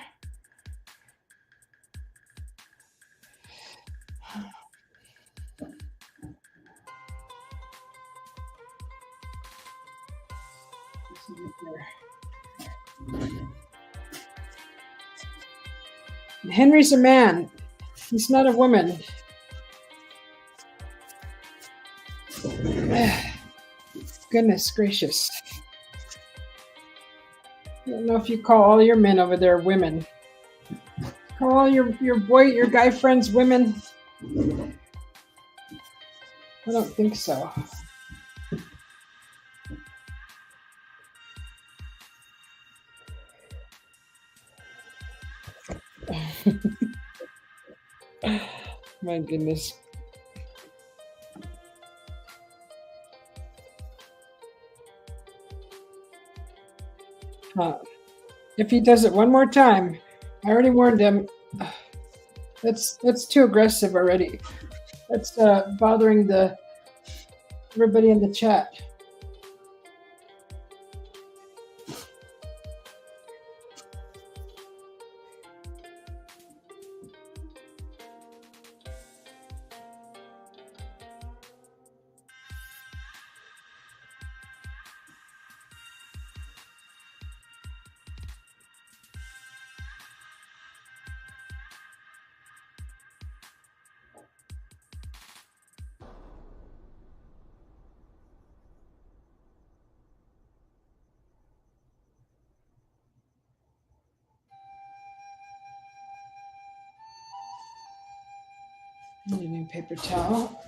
Henry's a man. He's not a woman. Goodness gracious. I don't know if you call all your men over there women. Call all your guy friends women. I don't think so. My goodness. If he does it one more time, I already warned him. That's too aggressive already. That's bothering everybody in the chat. Need a new paper towel.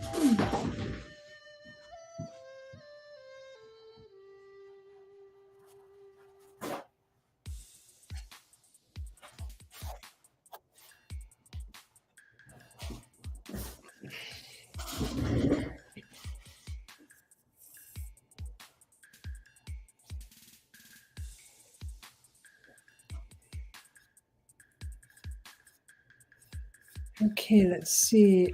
Okay, let's see.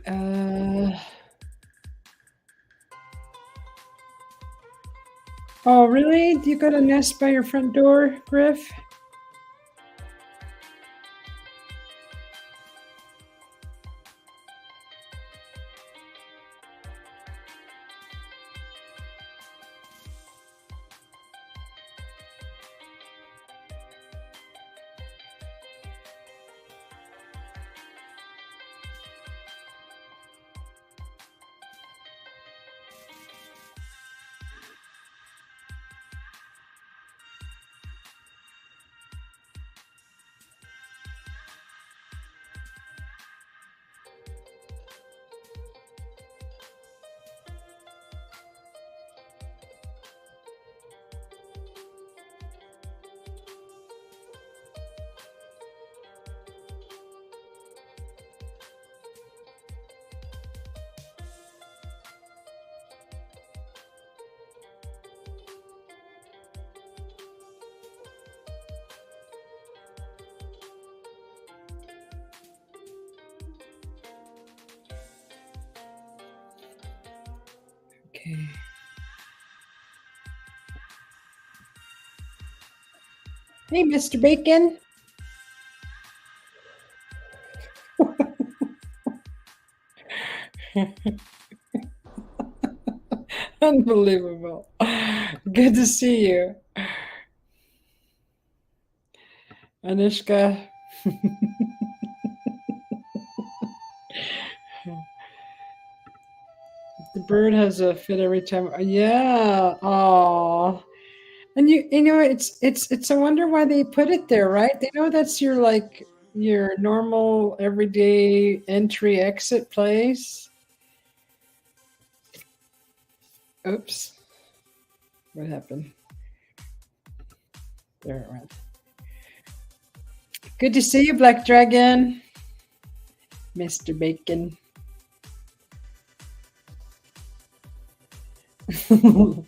Oh, really? You got a nest by your front door, Griff? Okay. Hey, Mr. Bacon. Unbelievable. Good to see you, Anushka. The bird has a fit every time. Yeah. Oh. And you know it's a wonder why they put it there, right? They know that's your like your normal everyday entry exit place. Oops. What happened? There it went. Good to see you, Black Dragon. Mr. Bacon. The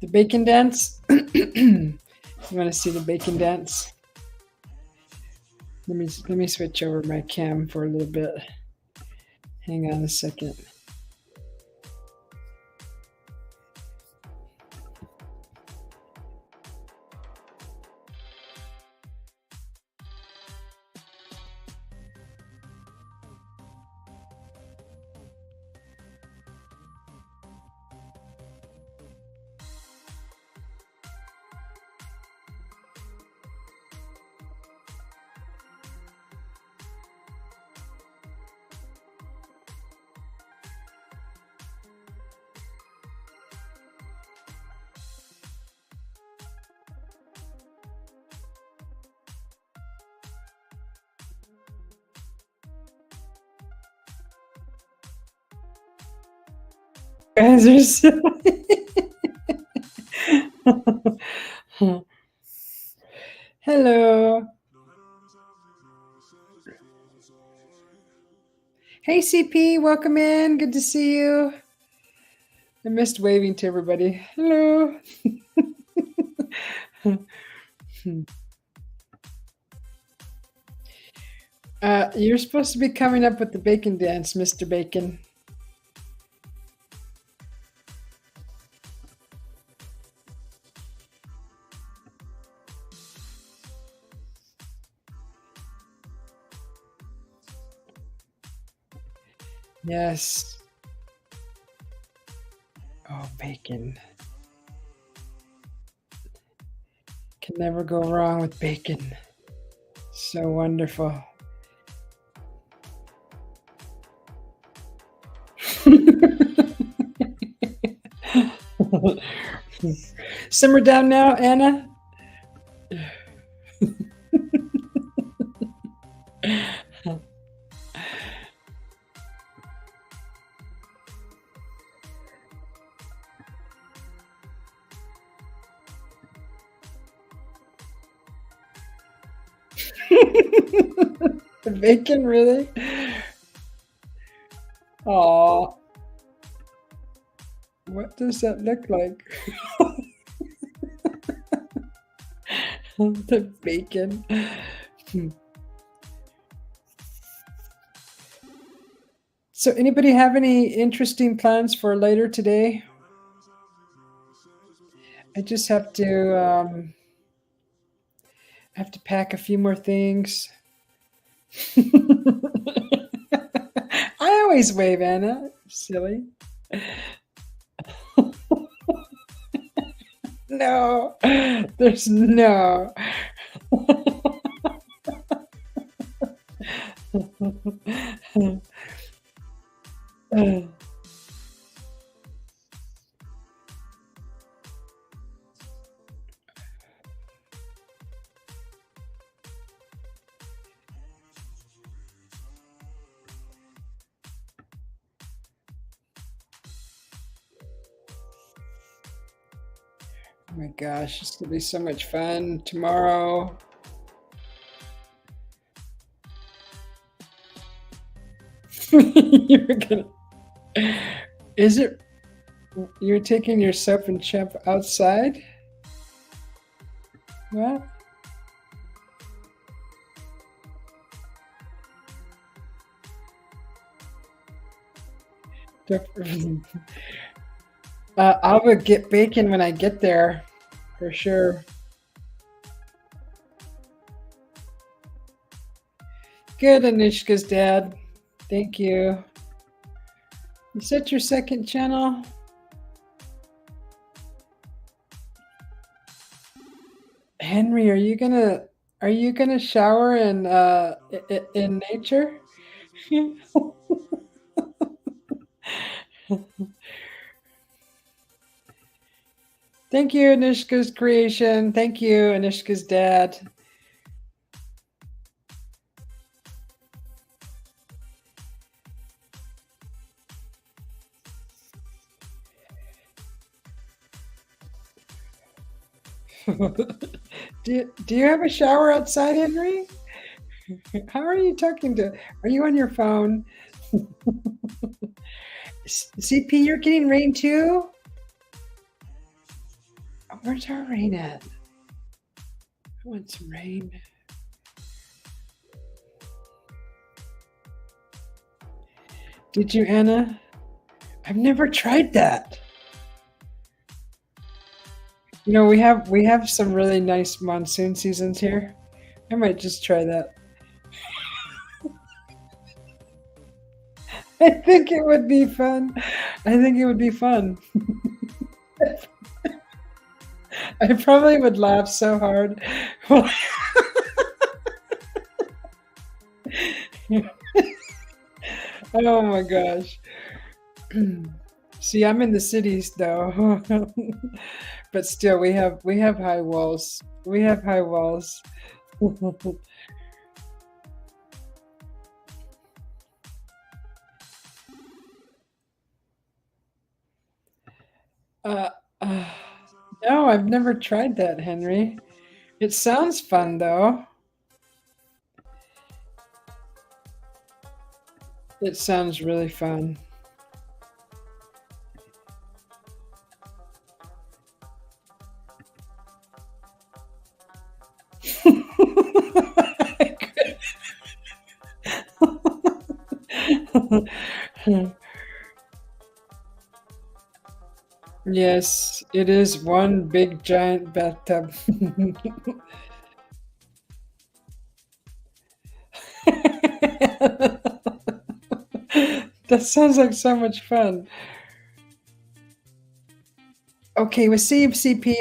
bacon dance. You want to see the bacon dance? Let me switch over my cam for a little bit. Hang on a second. Guys are silly. Hello. Hey CP, welcome in. Good to see you. I missed waving to everybody. Hello. You're supposed to be coming up with the bacon dance, Mr. Bacon. Yes. Oh, bacon. Can never go wrong with bacon. So wonderful. Simmer down now, Anna. The bacon, really? Aw. What does that look like? The bacon. So anybody have any interesting plans for later today? I just have to pack a few more things. I always wave, Anna. Silly. No, there's no. Oh my gosh, it's gonna be so much fun tomorrow. You're gonna. Is it? You're taking your soap and shampoo outside? What? I'll get bacon when I get there, for sure. Good, Anishka's dad. Thank you. Is that your second channel? Henry, are you gonna shower in nature? Thank you, Anishka's creation. Thank you, Anishka's dad. Do you have a shower outside, Henry? How are you talking to? Are you on your phone? CP, you're getting rain too? Where's our rain at? I want some rain. Did you, Anna? I've never tried that. You know, we have some really nice monsoon seasons here. I might just try that. I think it would be fun. I think it would be fun. I probably would laugh so hard. Oh my gosh. See, I'm in the cities though. But still we have high walls. We have high walls. uh, uh, no, I've never tried that, Henry. It sounds fun though. It sounds really fun. Yes, it is one big giant bathtub. That sounds like so much fun. Okay, we'll see you, CP.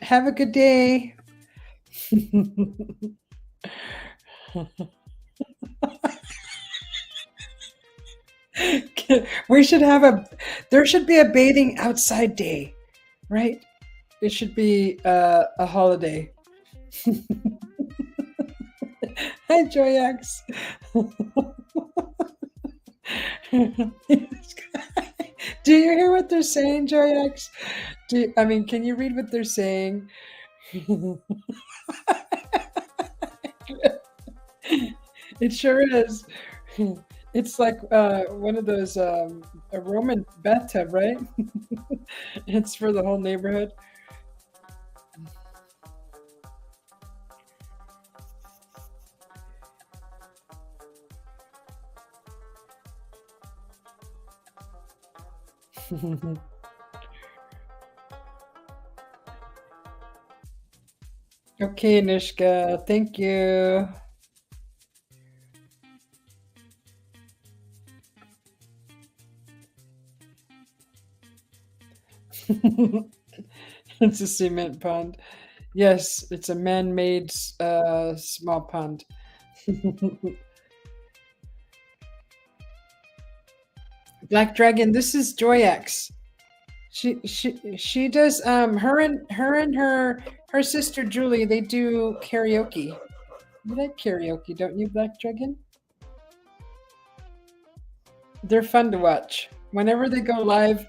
Have a good day. We should have there should be a bathing outside day, right? It should be a holiday. Hi, Joyax. Do you hear what they're saying, Joyax? Can you read what they're saying? It sure is. It's like one of those a Roman bathtub, right? It's for the whole neighborhood. Okay, Nishka, thank you. It's a cement pond. Yes, it's a man-made small pond. Black Dragon, this is Joyax. She does her sister Julie, they do karaoke. You like karaoke, don't you, Black Dragon? They're fun to watch. Whenever they go live,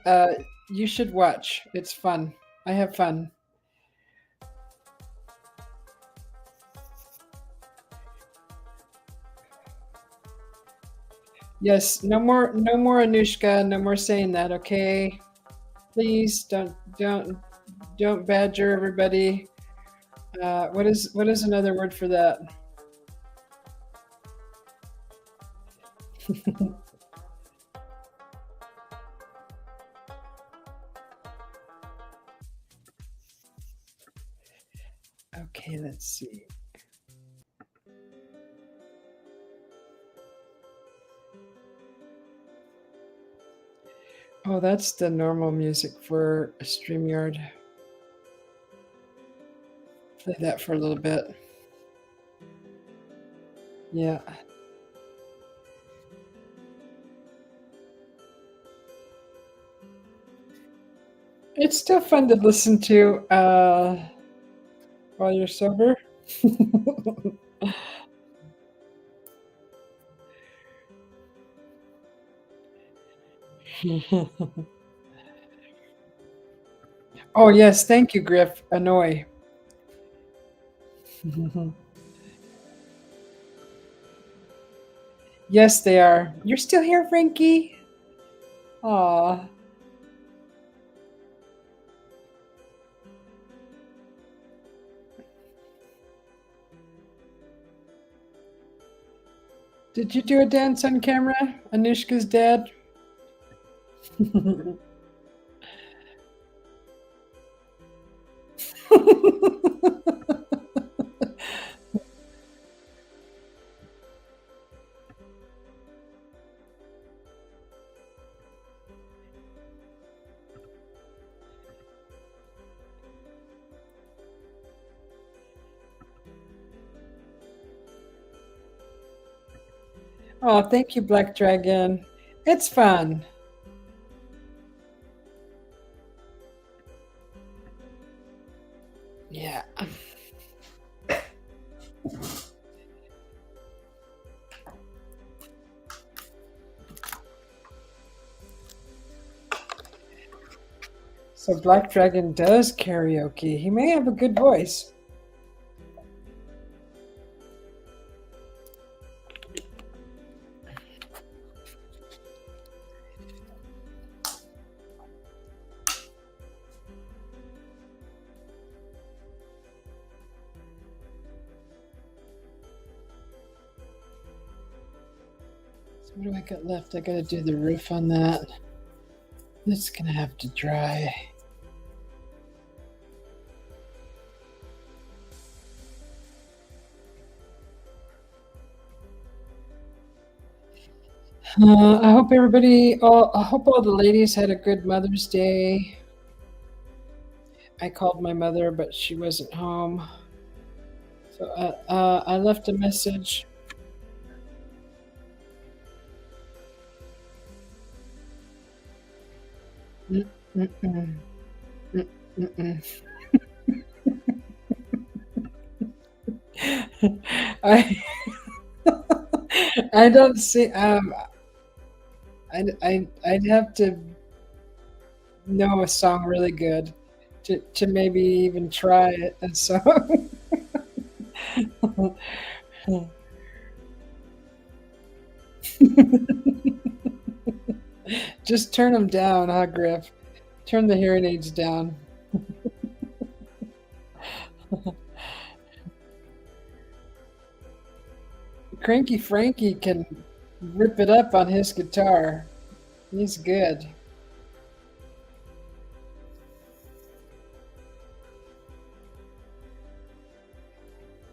you should watch. It's fun. I have fun. Yes, no more Anushka, no more saying that, okay? Please don't badger everybody. What is another word for that? Let's see. Oh, that's the normal music for a StreamYard. Play that for a little bit. Yeah. It's still fun to listen to while you're sober. Oh, yes. Thank you, Griff. Annoy. Yes, they are. You're still here, Frankie? Aw. Did you do a dance on camera? Anushka's dad? Oh, thank you, Black Dragon. It's fun. Yeah. So Black Dragon does karaoke. He may have a good voice. So what do I got left? I gotta do the roof on that. It's gonna have to dry. I hope I hope all the ladies had a good Mother's Day. I called my mother, but she wasn't home. So I left a message. Mm-mm. Mm-mm. I I don't see. I'd have to know a song really good to maybe even try it. And so just turn them down, huh, Griff? Turn the hearing aids down. Cranky Frankie can rip it up on his guitar. He's good.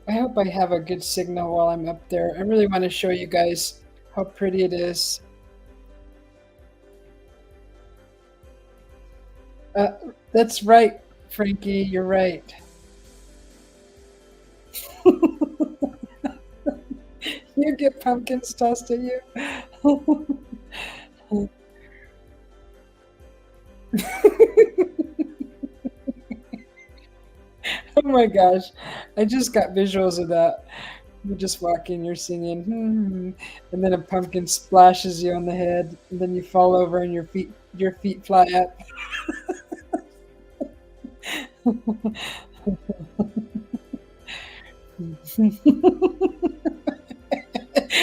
I hope I have a good signal while I'm up there. I really want to show you guys how pretty it is. That's right, Frankie. You're right. You get pumpkins tossed at you. Oh my gosh. I just got visuals of that. You're just walking, you're singing, and then a pumpkin splashes you on the head, and then you fall over and your feet fly up.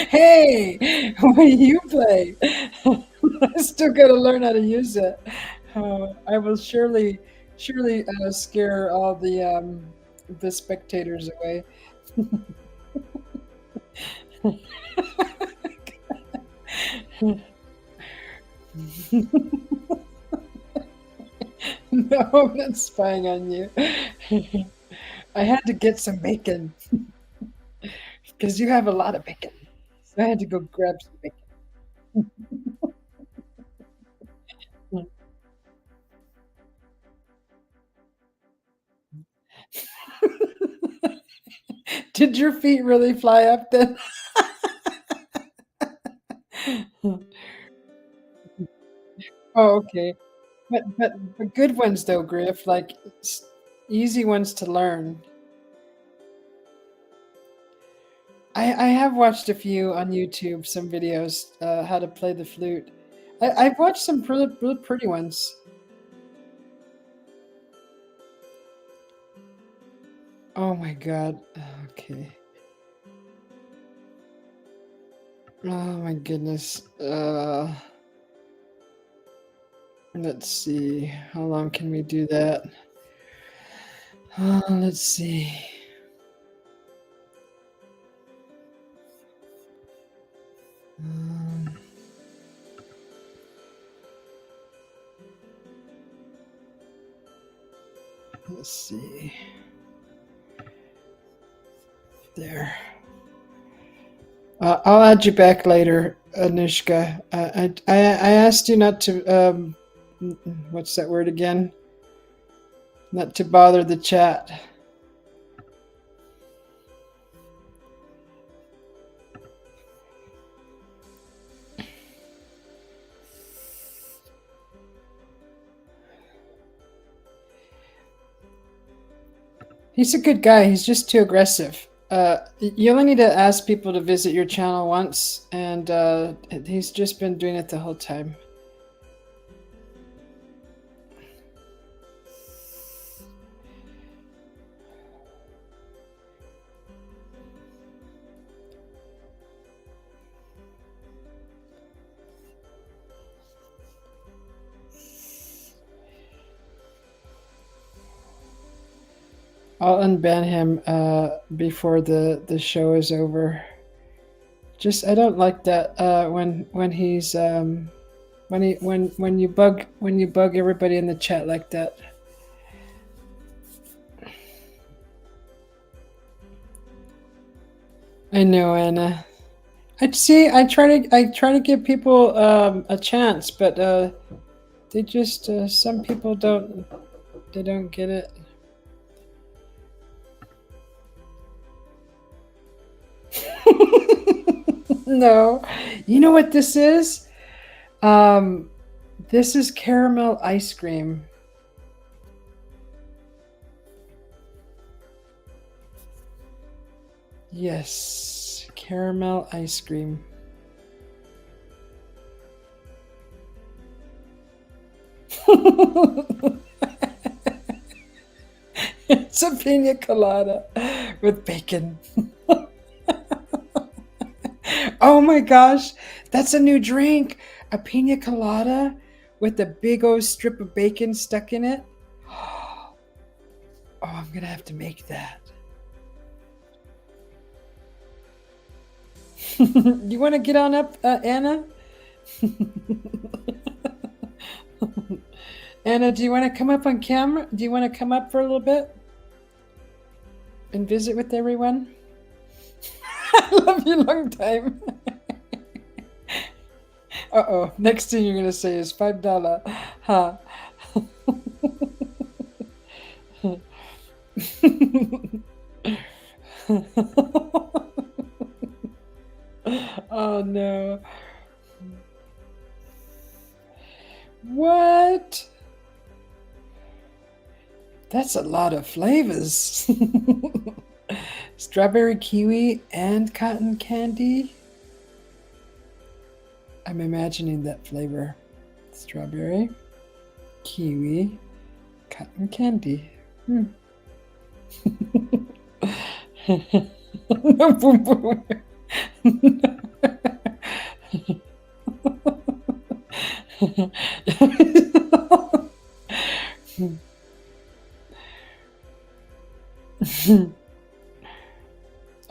Hey, what do you play? I still got to learn how to use it. I will surely scare all the spectators away. No, I'm not spying on you. I had to get some bacon because you have a lot of bacon. So I had to go grab some bacon. Did your feet really fly up then? Oh, okay. But good ones though, Griff. Like easy ones to learn. I have watched a few on YouTube, some videos, how to play the flute. I've watched some really pretty ones. Oh my God. Okay. Oh my goodness. Let's see. How long can we do that? Let's see. Um, let's see. There. I'll add you back later, Anushka. I asked you not to what's that word again? Not to bother the chat. He's a good guy. He's just too aggressive. You only need to ask people to visit your channel once, and he's just been doing it the whole time. I'll unban him before the show is over. Just I don't like that when he's when you bug everybody in the chat like that. I know, Anna. I see. I try to give people a chance, but they just some people don't get it. No, you know what this is? This is caramel ice cream. Yes, caramel ice cream. It's a pina colada with bacon. Oh my gosh, that's a new drink. A pina colada with a big old strip of bacon stuck in it. Oh, I'm gonna have to make that. You want to get on up, Anna? Anna, do you want to come up on camera? Do you want to come up for a little bit and visit with everyone? I love you long time. Uh-oh. Next thing you're going to say is $5. Huh. Oh, no. What? That's a lot of flavors. Strawberry, kiwi, and cotton candy. I'm imagining that flavor. Strawberry, kiwi, cotton candy. No, boom, boom.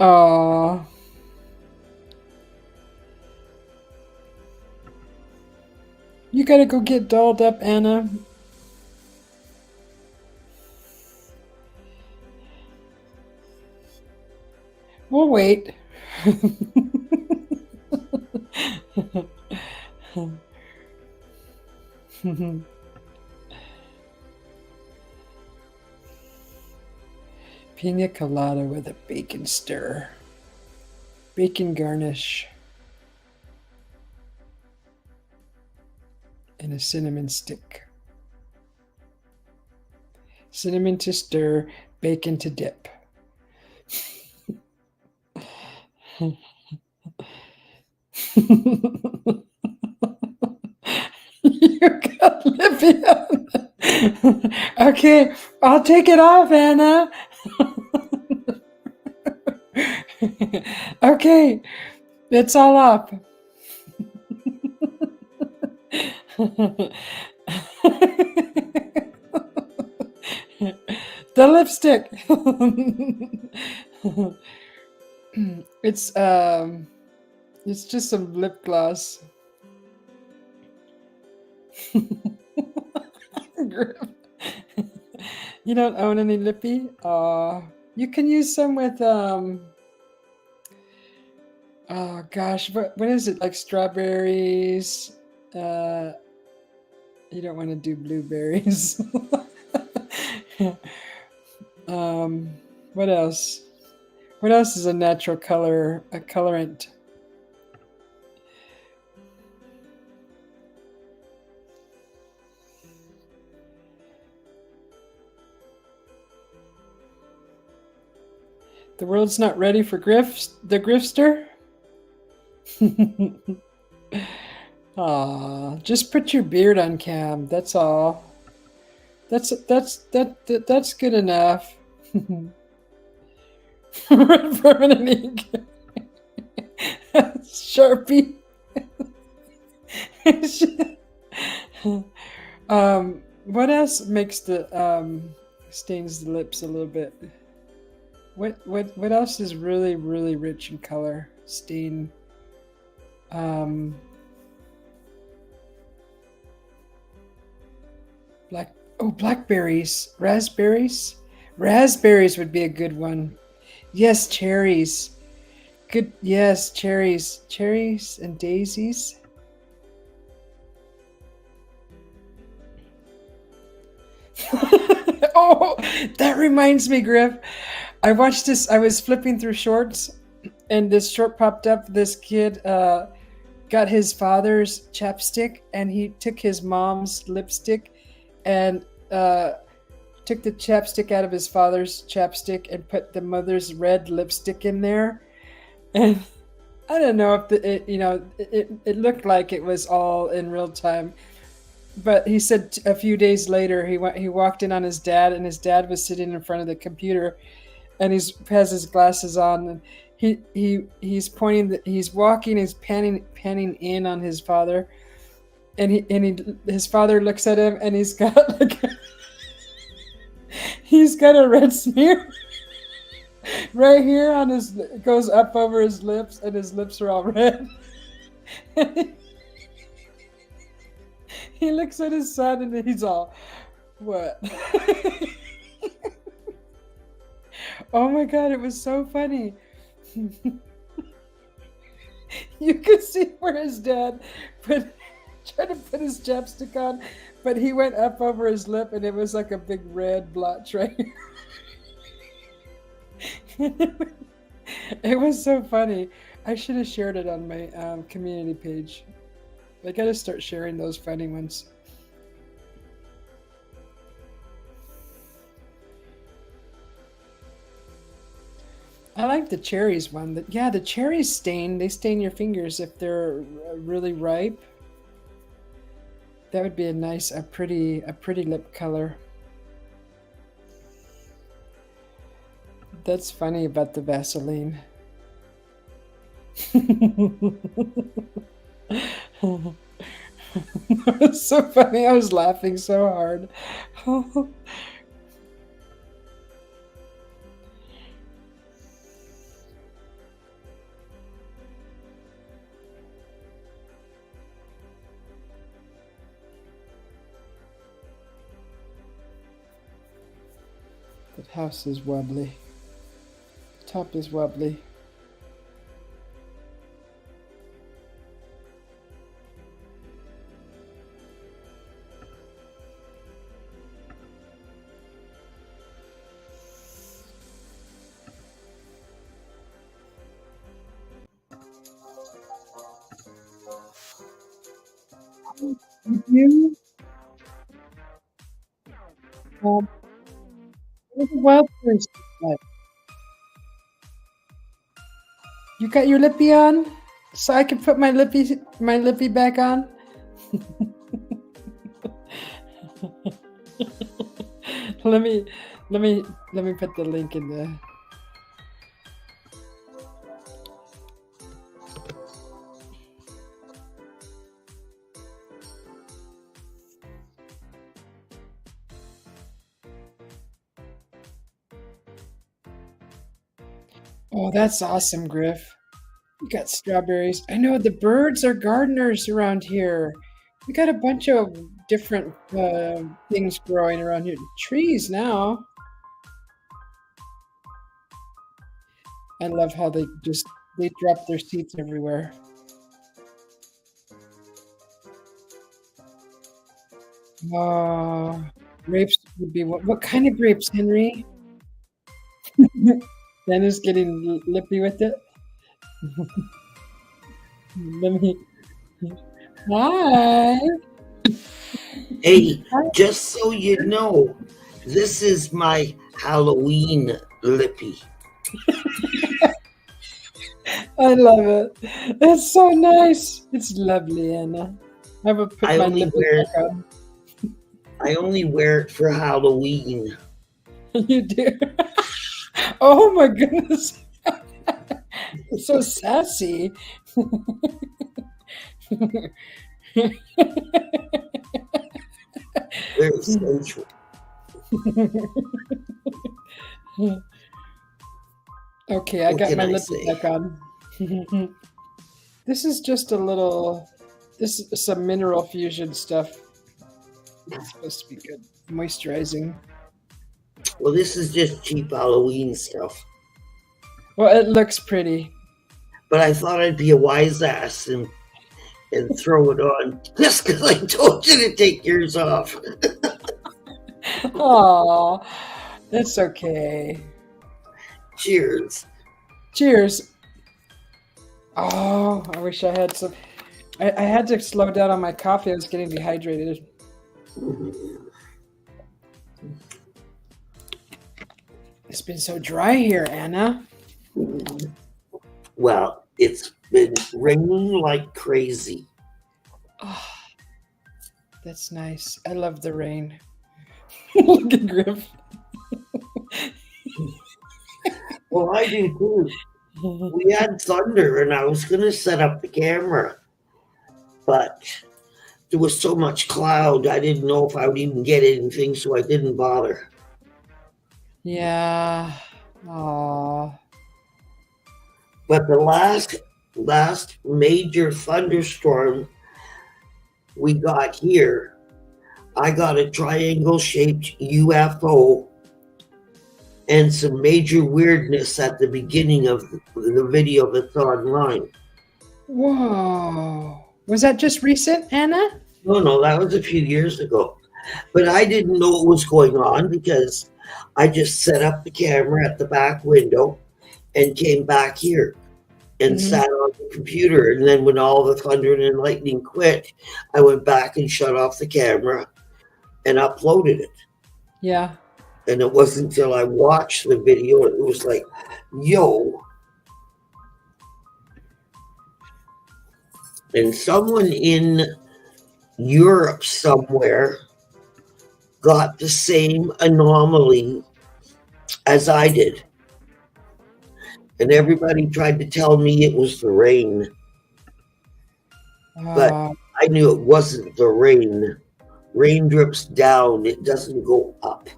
Oh, you gotta go get dolled up, Anna. wait. Pina colada with a bacon stir. Bacon garnish. And a cinnamon stick. Cinnamon to stir, bacon to dip. You got Lippy on. Okay, I'll take it off, Anna. Okay, it's all up. The lipstick. It's just some lip gloss. You don't own any lippy? You can use some with oh gosh, what is it, like strawberries? You don't want to do blueberries. What else? What else is a natural color, a colorant? The world's not ready for the grifter? Aw, just put your beard on cam. That's all. That's good enough. Red permanent ink. Sharpie. What else makes the stains the lips a little bit? What else is really rich in color? Stain. Blackberries, raspberries. Raspberries would be a good one. Yes, cherries. Good. Yes, cherries and daisies. Oh, that reminds me, Griff. I watched this. I was flipping through shorts, and this short popped up. This kid got his father's chapstick, and he took his mom's lipstick, and took the chapstick out of his father's chapstick and put the mother's red lipstick in there. And I don't know if it looked like it was all in real time. But he said a few days later he walked in on his dad, and his dad was sitting in front of the computer, and has his glasses on, and he's pointing, he's walking, he's panning in on his father, and his father looks at him, and he's got he's got a red smear right here on his, it goes up over his lips, and his lips are all red. He looks at his son, and he's all, what? Oh my god, it was so funny. You could see where his dad tried to put his chapstick on, but he went up over his lip, and it was like a big red blotch right here. It was so funny. I should have shared it on my community page. I gotta start sharing those funny ones. I like the cherries one. The cherries stain. They stain your fingers if they're really ripe. That would be a pretty lip color. That's funny about the Vaseline. It was so funny. I was laughing so hard. That house is wobbly. The top is wobbly. you. Um, what are the wild birds like? You got your lippy on, so I can put my lippy back on. let me let me let me put the link in there. Oh, that's awesome, Griff. You got strawberries. I know the birds are gardeners around here. We got a bunch of different things growing around here. Trees now. I love how they drop their seeds everywhere. Oh, grapes would be what kind of grapes, Henry? Dan is getting lippy with it. Let me. Hi. Hey, just so you know, this is my Halloween lippy. I love it. It's so nice. It's lovely, Anna. I will put I my only lippy wear back on. I only wear it for Halloween. You do. Oh my goodness. So sassy. Very sensual. Okay, I What got can my I lippy say? back on. This is just a little. This is some mineral fusion stuff. It's supposed to be good. Moisturizing. Well, this is just cheap Halloween stuff. Well, it looks pretty. But I thought I'd be a wise ass and throw it on just because I told you to take yours off. Oh, it's okay. Cheers. Cheers. Oh, I wish I had some. I had to slow down on my coffee. I was getting dehydrated. It's been so dry here, Anna. Well, it's been raining like crazy. Oh, that's nice. I love the rain. Look at Griff. Well, I do too. We had thunder, and I was going to set up the camera, but there was so much cloud, I didn't know if I would even get anything, so I didn't bother. Yeah. Oh. But the last major thunderstorm we got here, I got a triangle-shaped UFO and some major weirdness at the beginning of the video that's online. Whoa. Was that just recent, Anna? No, that was a few years ago. But I didn't know what was going on because I just set up the camera at the back window and came back here and sat on the computer. And then when all the thunder and lightning quit, I went back and shut off the camera and uploaded it. Yeah. And it wasn't until I watched the video, it was like, yo. And someone in Europe somewhere got the same anomaly as I did. And everybody tried to tell me it was the rain. But I knew it wasn't the rain. Rain drips down, it doesn't go up.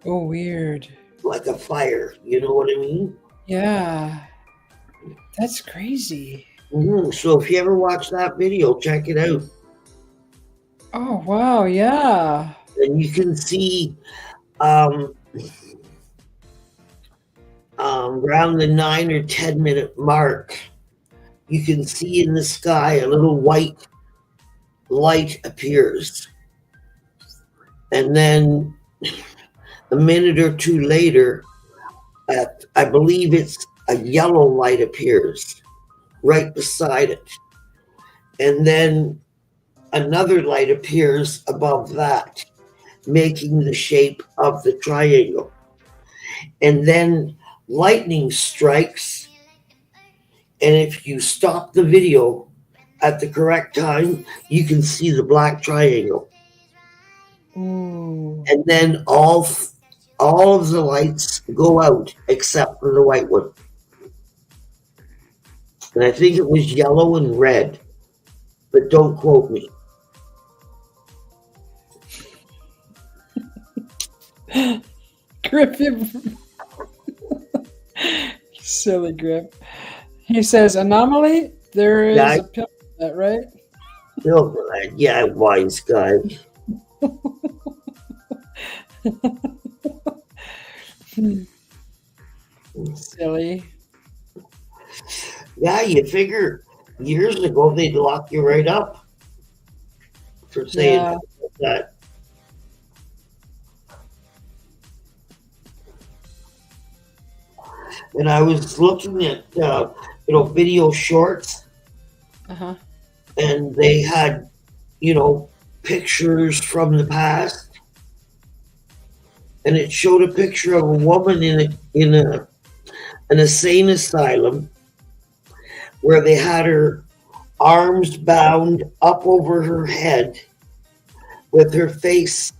Oh, weird. Like a fire, you know what I mean? Yeah. That's crazy. So if you ever watch that video, check it out. Oh, wow, yeah. And you can see around the 9 or 10 minute mark, you can see in the sky a little white light appears. And then a minute or two later, I believe it's a yellow light appears right beside it. And then another light appears above that, making the shape of the triangle. And then lightning strikes, and if you stop the video at the correct time, you can see the black triangle. Ooh. And then all of the lights go out except for the white one. And I think it was yellow and red, but don't quote me. Griffin. Silly Griff. He says, anomaly? There is a pill for that, right? Pill for that. Yeah, wise guy. Silly. Yeah, you figure years ago they'd lock you right up for saying that. And I was looking at video shorts, and they had pictures from the past, and it showed a picture of a woman in an insane asylum where they had her arms bound up over her head with her face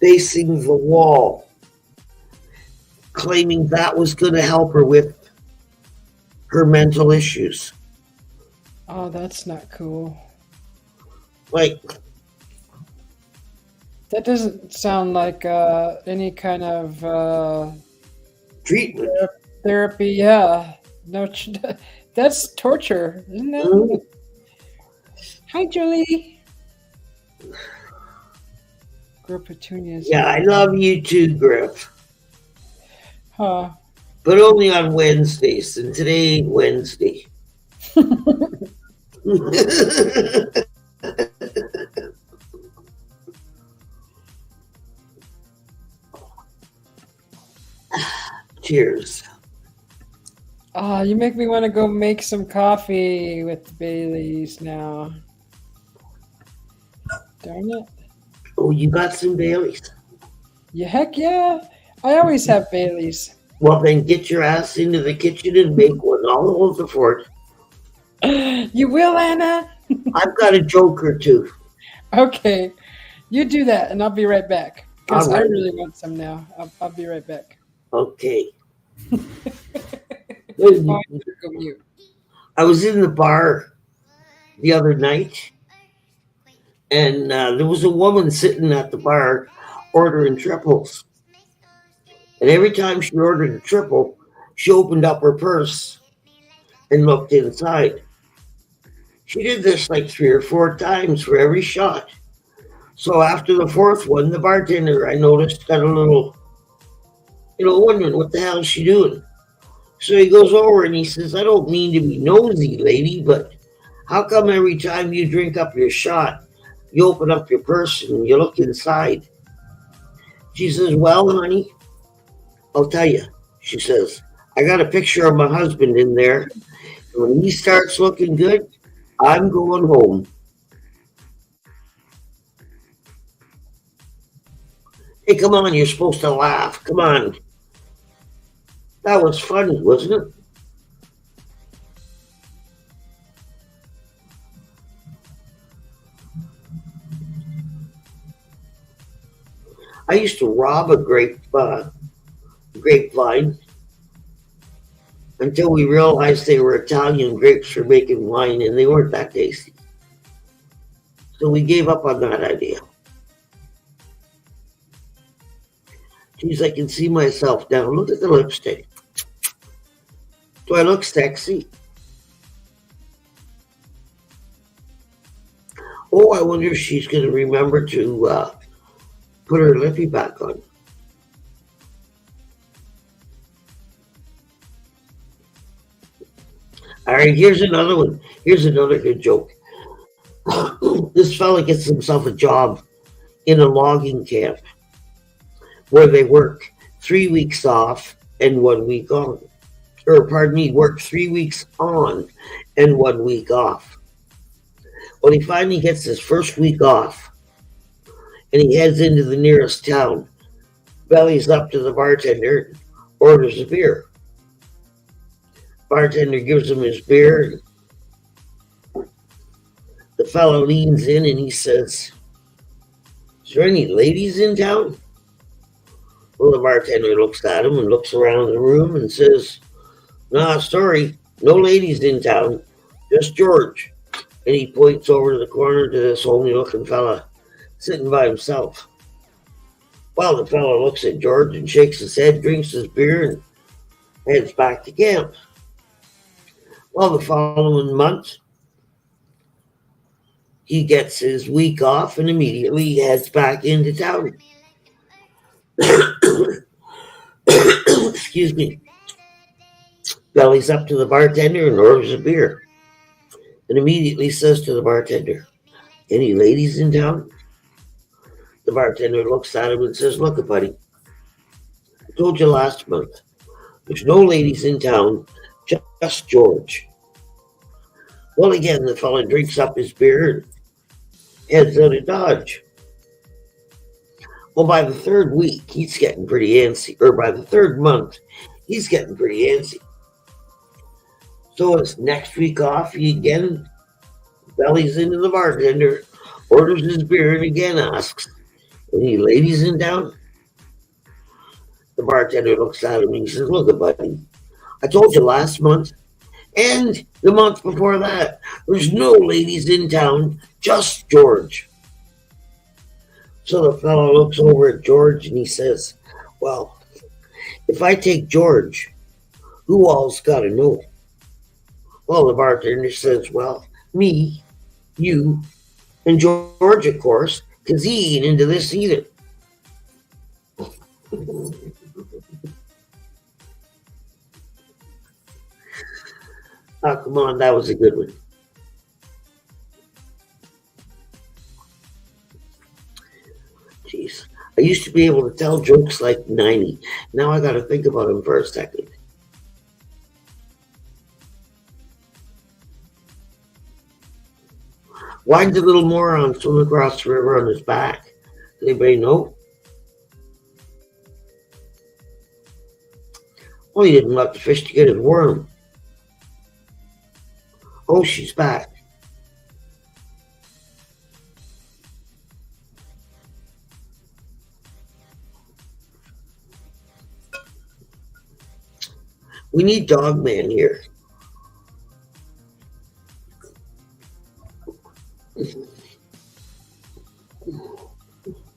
facing the wall, claiming that was going to help her with her mental issues. Oh, that's not cool. Like, that doesn't sound like any kind of treatment. Therapy, yeah. No, that's torture, isn't it? Mm-hmm. Hi, Julie. Girl Petunia's. Yeah, I love you too, Griff. Huh. But only on Wednesdays, and today ain't Wednesday. Cheers. You make me want to go make some coffee with Bailey's now. Darn it. Oh, you got some Baileys? Yeah, heck yeah. I always have Bailey's. Well, then get your ass into the kitchen and make one. I'll hold the fort. You will, Anna? I've got a joke or two. Okay. You do that, and I'll be right back. Because All right. I really want some now. I'll be right back. Okay. I I was in the bar the other night, and there was a woman sitting at the bar ordering triples. And every time she ordered a triple, she opened up her purse and looked inside. She did this like 3 or 4 times for every shot. So after the 4th one, the bartender, I noticed, got a little, wondering what the hell is she doing. So he goes over and he says, I don't mean to be nosy, lady, but how come every time you drink up your shot, you open up your purse and you look inside? She says, well, honey, I'll tell you. She says, I got a picture of my husband in there. And when he starts looking good, I'm going home. Hey, come on, you're supposed to laugh. Come on. That was funny, wasn't it? I used to rob a grapevine until we realized they were Italian grapes for making wine, and they weren't that tasty. So we gave up on that idea. Geez, I can see myself now. Look at the lipstick. Do I look sexy? Oh, I wonder if she's going to remember to put her lippy back on. All right, here's another one. Here's another good joke. This fella gets himself a job in a logging camp where they work 3 weeks off and 1 week on. Or pardon me, work 3 weeks on and 1 week off. Well, he finally gets his first week off, and he heads into the nearest town, bellies up to the bartender, orders a beer. Bartender gives him his beer, and the fellow leans in and he says, "Is there any ladies in town?" Well, the bartender looks at him and looks around the room and says, "Nah, sorry, no ladies in town, just George." And he points over to the corner to this homely looking fella sitting by himself. Well, the fellow looks at George and shakes his head, drinks his beer, and heads back to camp. Well, the following month, he gets his week off and immediately heads back into town. Excuse me. Bellies up to the bartender and orders a beer. And immediately says to the bartender, "Any ladies in town?" The bartender looks at him and says, "Look, buddy, I told you last month, there's no ladies in town, just George." Well, again, the fella drinks up his beer and heads out of Dodge. Well, by the third week, he's getting pretty antsy, or by the third month, he's getting pretty antsy. So his next week off, he again bellies into the bartender, orders his beer, and again asks, "Any ladies in town?" The bartender looks at him and he says, "Look, buddy, I told you last month and the month before that, there's no ladies in town, just George." So the fellow looks over at George and he says, "Well, if I take George, who all's got to know?" Well, the bartender says, "Well, me, you, and George, of course, because he ain't into this either." Oh, come on, that was a good one. Jeez. I used to be able to tell jokes like 90. Now I got to think about them for a second. Why did the little moron swim across the river on his back? Does anybody know? Well, he didn't let the fish to get his worm. Oh, she's back. We need Dogman here.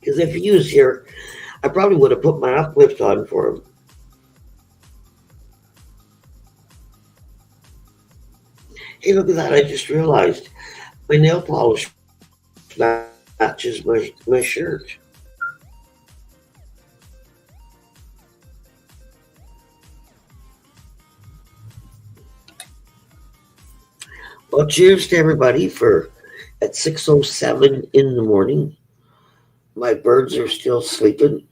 Because if he was here, I probably would have put my uplift on for him. Hey, look at that. I just realized my nail polish matches my shirt. Well, cheers to everybody for at 6:07 in the morning. My birds are still sleeping.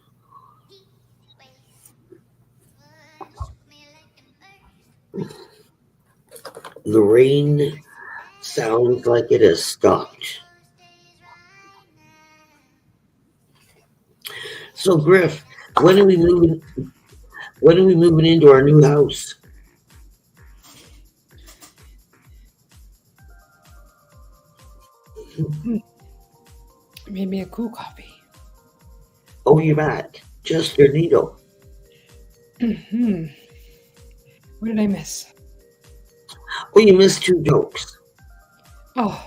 The rain sounds like it has stopped. So, Griff, when are we moving? When are we moving into our new house? Made me a cool coffee. Oh, you're back. Chester Needle. Mm-hmm. What did I miss? Oh, you missed two jokes. Oh.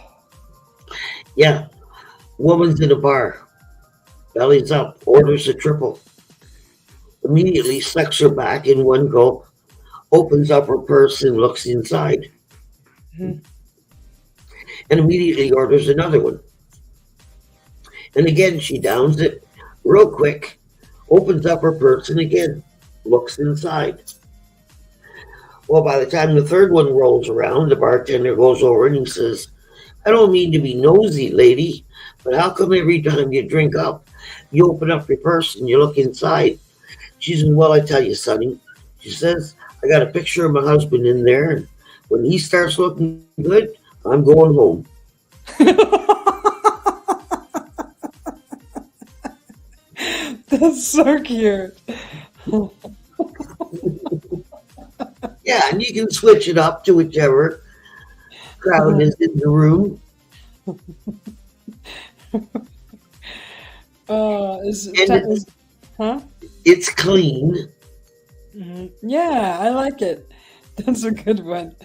Yeah. Woman's in a bar. Bellies up. Orders a triple. Immediately sucks her back in one gulp. Opens up her purse and looks inside. Mm-hmm. And immediately orders another one. And again, she downs it real quick. Opens up her purse and again looks inside. Well, by the time the third one rolls around, the bartender goes over and he says, "I don't mean to be nosy, lady, but how come every time you drink up, you open up your purse and you look inside?" She says, "Well, I tell you, sonny," she says, "I got a picture of my husband in there, and when he starts looking good, I'm going home." That's so cute. Yeah, and you can switch it up to whichever crowd is in the room. And Huh? it's clean. Yeah, I like it. That's a good one.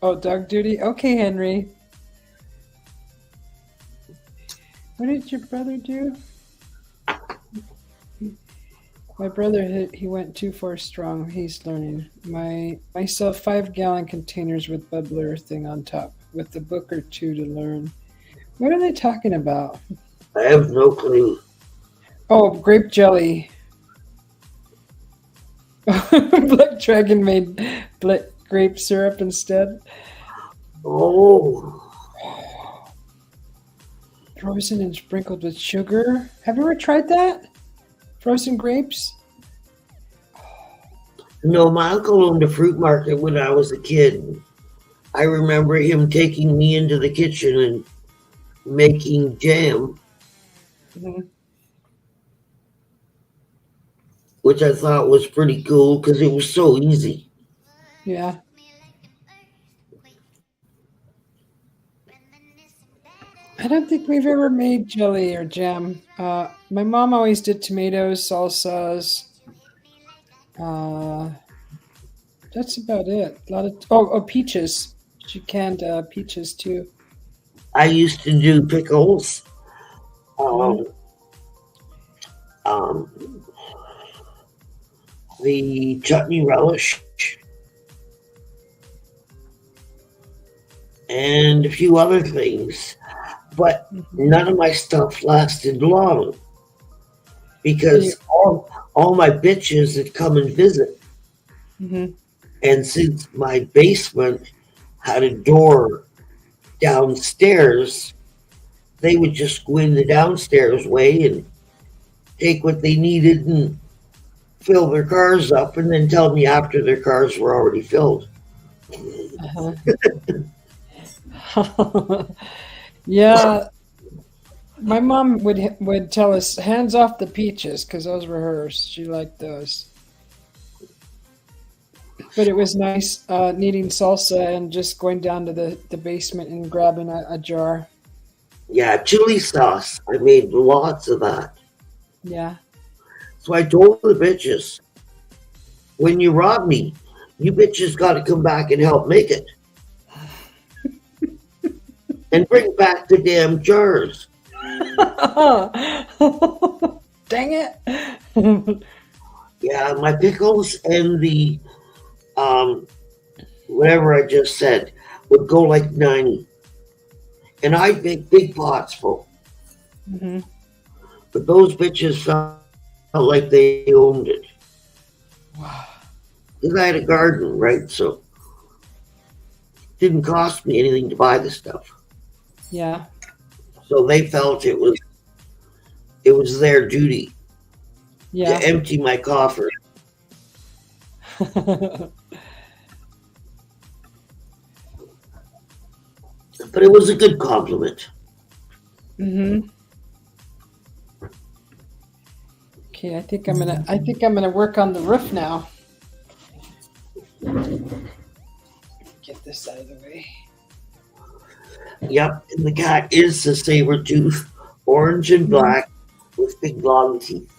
Oh, dog duty? Okay, Henry. What did your brother do? My brother, he went too far strong. He's learning. I sell 5-gallon containers with bubbler thing on top, with a book or two to learn. What are they talking about? I have no clue. Oh, grape jelly. Black Dragon made grape syrup instead. Oh. Frozen and sprinkled with sugar. Have you ever tried that? Frozen grapes? No, my uncle owned a fruit market when I was a kid. I remember him taking me into the kitchen and making jam, which I thought was pretty cool because it was so easy. Yeah. I don't think we've ever made jelly or jam. My mom always did tomatoes, salsas. That's about it. A lot of peaches. She canned peaches too. I used to do pickles. The chutney relish, and a few other things. But none of my stuff lasted long because all my bitches had come and visit. And since my basement had a door downstairs, they would just go in the downstairs way and take what they needed and fill their cars up and then tell me after their cars were already filled. Yeah, my mom would tell us hands off the peaches because those were hers. She liked those. But it was nice needing salsa and just going down to the basement and grabbing a jar. Yeah, chili sauce. I made lots of that. Yeah. So I told the bitches, when you rob me, you bitches got to come back and help make it. And bring back the damn jars. Dang it. Yeah, my pickles and the whatever I just said would go like 90. And I'd make big pots full. But those bitches felt like they owned it. Wow. Because I had a garden, right? So it didn't cost me anything to buy the stuff. Yeah. So they felt it was their duty to empty my coffer. But it was a good compliment. Okay, I think I'm gonna work on the roof now. Get this out of the way. Yep, and the cat is a saber tooth, orange and black, with big long teeth.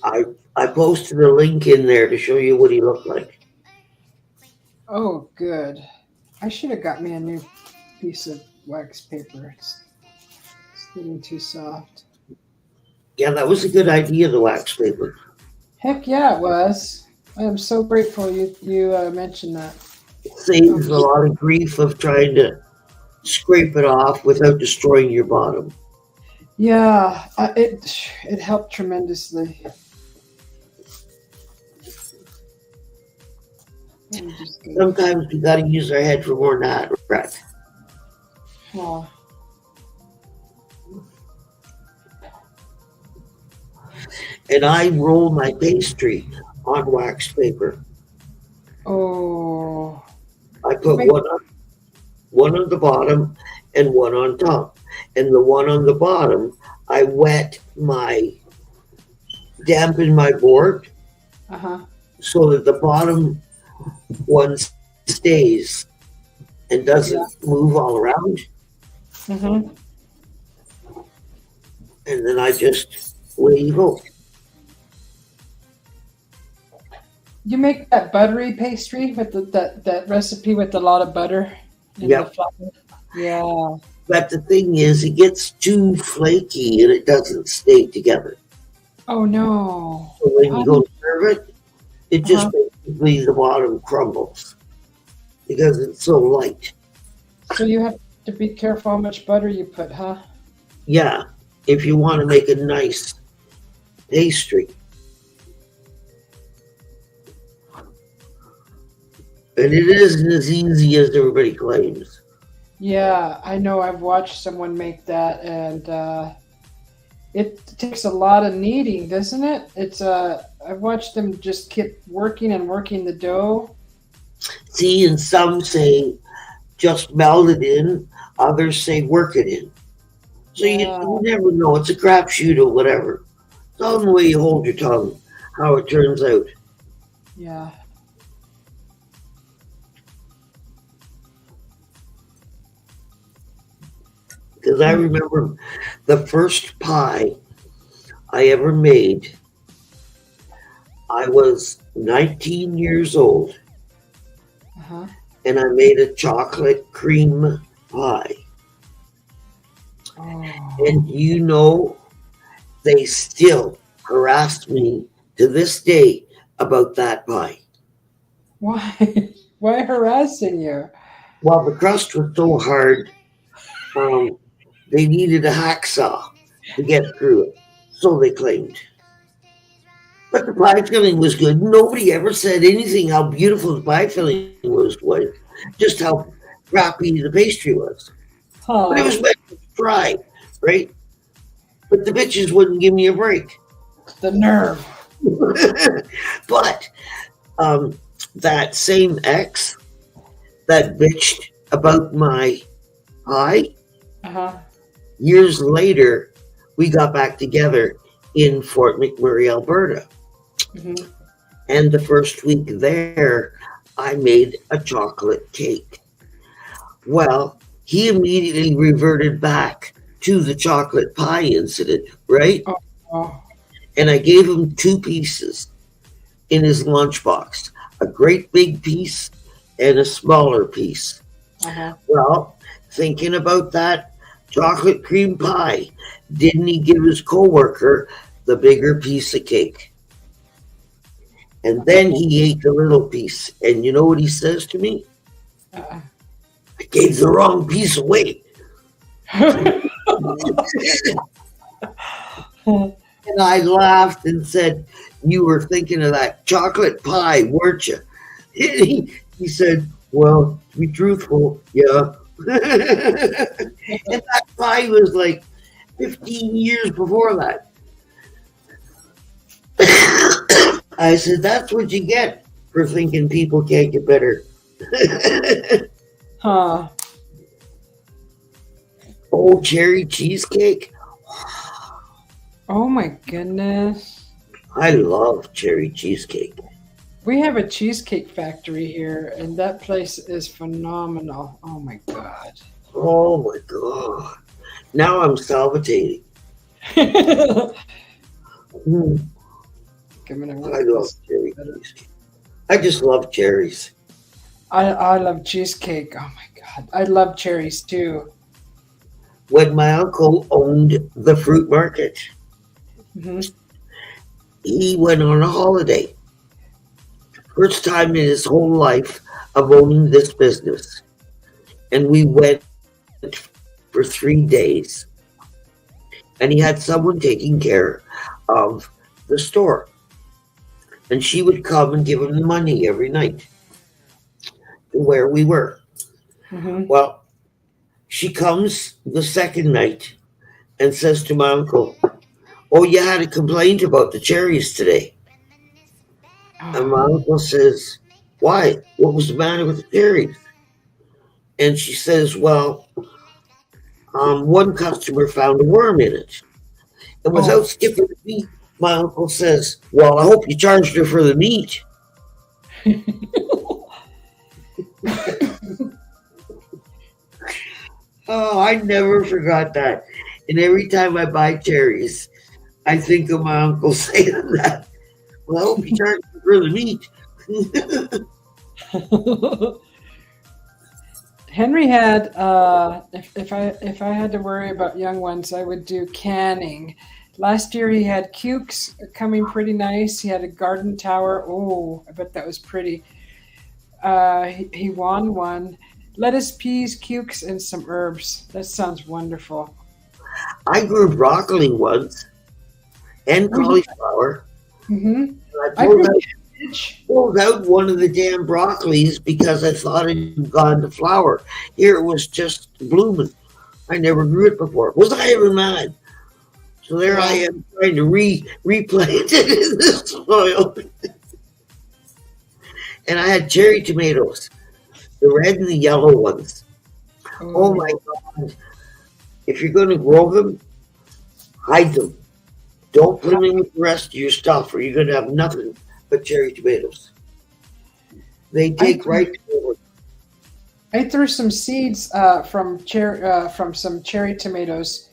I posted a link in there to show you what he looked like. Oh, good. I should have got me a new piece of wax paper. It's getting too soft. Yeah, that was a good idea, the wax paper. Heck yeah, it was. I am so grateful you mentioned that. It saves a lot of grief of trying to scrape it off without destroying your bottom. Yeah, it helped tremendously. Sometimes we got to use our head for more than that, right? and I roll my pastry on wax paper. Oh, I you put make one on the bottom and one on top. And the one on the bottom, I dampen my board uh-huh. so that the bottom one stays and Yeah. doesn't move all around. Mm-hmm. And then I just, away you go. You make that buttery pastry with that recipe with a lot of butter in the Yep. flour. Yeah. But the thing is, it gets too flaky and it doesn't stay together. Oh no. So when How you do go you, to serve it, it uh-huh. just basically the bottom crumbles because it's so light. So you have to be careful how much butter you put, huh? Yeah, if you want to make a nice pastry. And it isn't as easy as everybody claims. Yeah, I know. I've watched someone make that, and it takes a lot of kneading, doesn't it? I've watched them just keep working and working the dough. See, and some say just melt it in, others say work it in. So Yeah, you never know. It's a crapshoot or whatever. It's all in the way you hold your tongue, how it turns out. yeah. Because I remember the first pie I ever made, I was 19 years old, Uh-huh. and I made a chocolate cream pie. Oh, And they still harass me to this day about that pie. why? Why harassing you? Well, the crust was so hard, um, they needed a hacksaw to get through it. So they claimed. But the pie filling was good. Nobody ever said anything how beautiful the pie filling was just how crappy the pastry was. But it Huh? was meant to try, right? But the bitches wouldn't give me a break. The nerve. But um, that same ex that bitched about my pie, Uh-huh. years later, we got back together in Fort McMurray, Alberta. Hmm. And the first week there, I made a chocolate cake. Well, he immediately reverted back to the chocolate pie incident, right? Oh, oh. And I gave him two pieces in his lunchbox, a great big piece and a smaller piece. Uh-huh. Well, thinking about that chocolate cream pie, didn't he give his coworker the bigger piece of cake? And then he ate the little piece. And you know what he says to me? Uh-uh. I gave the wrong piece away. And I laughed and said, "You were thinking of that chocolate pie, weren't you?" He said, "Well, to be truthful, yeah." And that pie was like 15 years before that. I said, "That's what you get for thinking people can't get better." Huh. Oh, cherry cheesecake. Oh my goodness. I love cherry cheesecake. We have a cheesecake factory here, and that place is phenomenal. Oh my God. Oh my God. Now I'm salivating. Mm, I'm gonna I work love this cherry better. cheesecake. I just love cherries. I love cheesecake. Oh my God. I love cherries too. When my uncle owned the fruit market, Hmm. he went on a holiday. First time in his whole life of owning this business. And we went for 3 days. And he had someone taking care of the store. And she would come and give him the money every night to where we were. Hmm. Well, she comes the second night and says to my uncle, Oh, you had a complaint about the cherries today. And my uncle says, why? What was the matter with the cherries? And she says, well, one customer found a worm in it. And without Oh. skipping a beat, my uncle says, well, I hope you charged her for the meat. Oh, I never forgot that. And every time I buy cherries, I think of my uncle saying that. Well, I hope you charged her for the meat. Henry had if I had to worry about young ones, I would do canning. Last year he had cukes coming pretty nice. He had a garden tower. Oh, I bet that was pretty. He won one. Lettuce, peas, cukes, and some herbs. That sounds wonderful. I grew broccoli once and Oh yeah. cauliflower. Mm-hmm. And I I pulled grew out, cabbage. pulled out one of the damn broccolis because I thought it had gone to flower. Here it was just blooming. I never grew it before. Was I ever mad? So there I Yeah. am trying to replant it in the soil. And I had cherry tomatoes, the red and the yellow ones. Oh my Oh, God. If you're going to grow them, hide them. Don't put them in with the rest of your stuff or you're going to have nothing but cherry tomatoes. They I take threw, right over. I threw some seeds from some cherry tomatoes.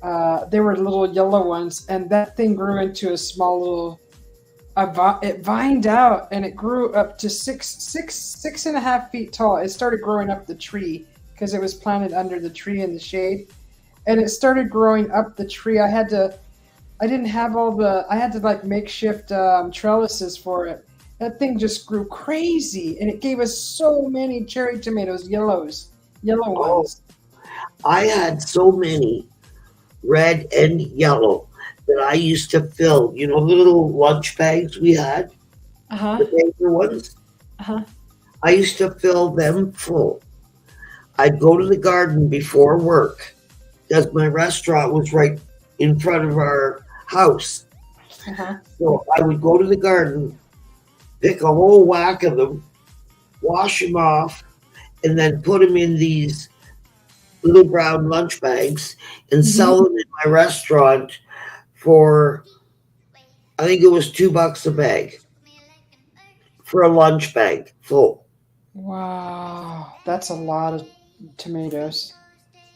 They were little yellow ones, and that thing grew into a small little. It vined out, and it grew up to 6.5 feet tall. It started growing up the tree because it was planted under the tree in the shade, and it started growing up the tree. I didn't have all the. I had to like makeshift trellises for it. That thing just grew crazy, and it gave us so many cherry tomatoes, yellow Oh, ones. I had so many red and yellow that I used to fill, the little lunch bags we had, Uh huh. the paper ones. Uh huh. I used to fill them full. I'd go to the garden before work because my restaurant was right in front of our house. Uh huh. So I would go to the garden, pick a whole whack of them, wash them off, and then put them in these little brown lunch bags and Hmm. sell them in my restaurant for, I think it was $2 a bag for a lunch bag full. Wow, that's a lot of tomatoes.